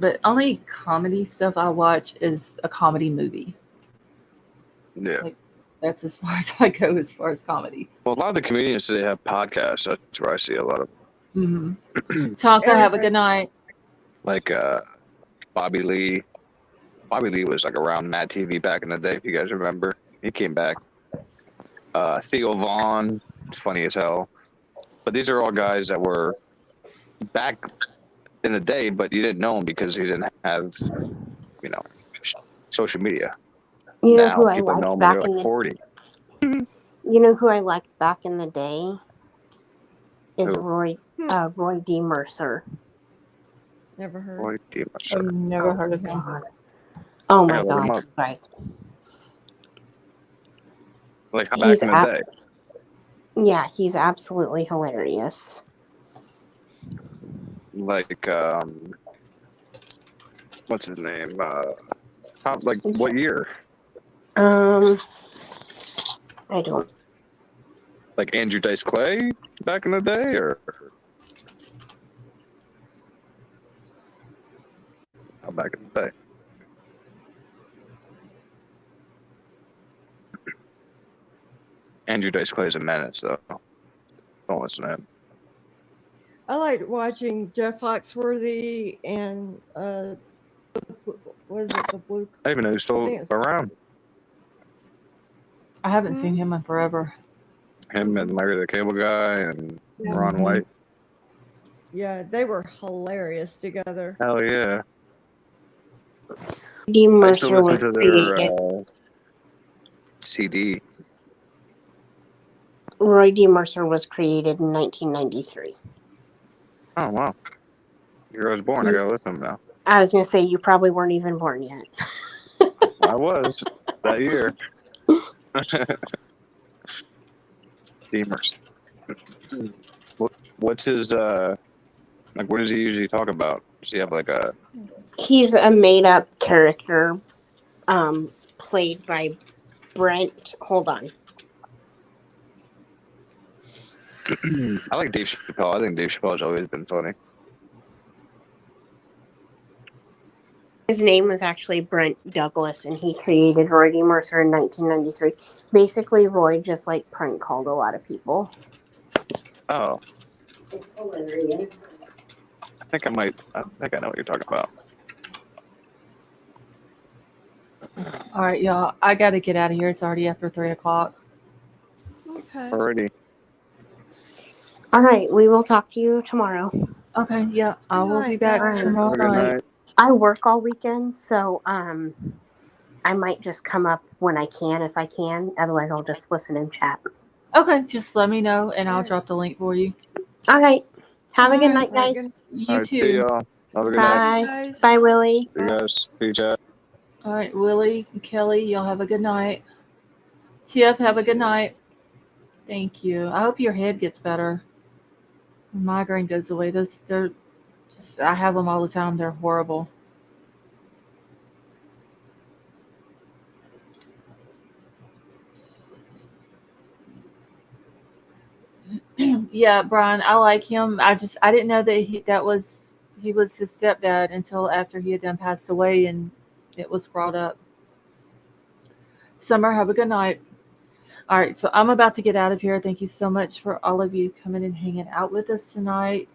But only comedy stuff I watch is a comedy movie. Yeah. Like, that's as far as I go as far as comedy. Well, a lot of the comedians today have podcasts. That's where I see a lot of. Mm-hmm. Tonka, have a good night. Like Bobby Lee. Bobby Lee was like around Mad TV back in the day, if you guys remember. He came back. Theo Vaughn, funny as hell. But these are all guys that were back in the day, but you didn't know him because he didn't have, social media. You know now, who I people know liked him back when in they're like 40. You know who I liked back in the day is Who? Roy D. Mercer. Never heard. Roy D. Mercer. I've never heard of him. Oh my god, guys! Like back in the day. Yeah, he's absolutely hilarious. Like what's his name? What year? I don't. Like Andrew Dice Clay back in the day, or how back in the day? Andrew Dice Clay is a menace, though. Don't listen to him. I liked watching Jeff Foxworthy and what is it, the Blue? I even know who's still around. I haven't seen him in forever. Him and Larry the Cable Guy and Ron White. Yeah, they were hilarious together. Hell yeah. D. Mercer was to created. their CD. Roy D. Mercer was created in 1993. Oh, wow. Year I was born. I gotta listen to him now. I was going to say, you probably weren't even born yet. I was that year. D. Mercer. What's his, what does he usually talk about? Does he have like a... He's a made-up character played by Brent. Hold on. I like Dave Chappelle. I think Dave Chappelle has always been funny. His name was actually Brent Douglas, and he created Roy D. Mercer in 1993. Basically, Roy just prank called a lot of people. Oh. It's hilarious. I think I know what you're talking about. All right, y'all. I got to get out of here. It's already after 3 o'clock. Okay. Alrighty. All right, we will talk to you tomorrow. Okay, yeah. I will be back tomorrow night. I work all weekend, so I might just come up when I can, if I can. Otherwise, I'll just listen and chat. Okay, just let me know, and I'll drop the link for you. All right. Have a good night, guys. You too. See y'all. Have a good Bye. night. Bye, Willie. See you guys. See you, chat. All right, Willie and Kelly, y'all have a good night. TF, have a good night. Thank you. I hope your head gets better. Migraine goes away. I have them all the time. They're horrible. Yeah, Brian, I like him. I didn't know that he was his stepdad until after he had done passed away and it was brought up. Summer, have a good night. All right, so I'm about to get out of here. Thank you so much for all of you coming and hanging out with us tonight.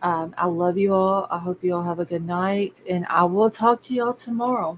I love you all. I hope you all have a good night, and I will talk to y'all tomorrow.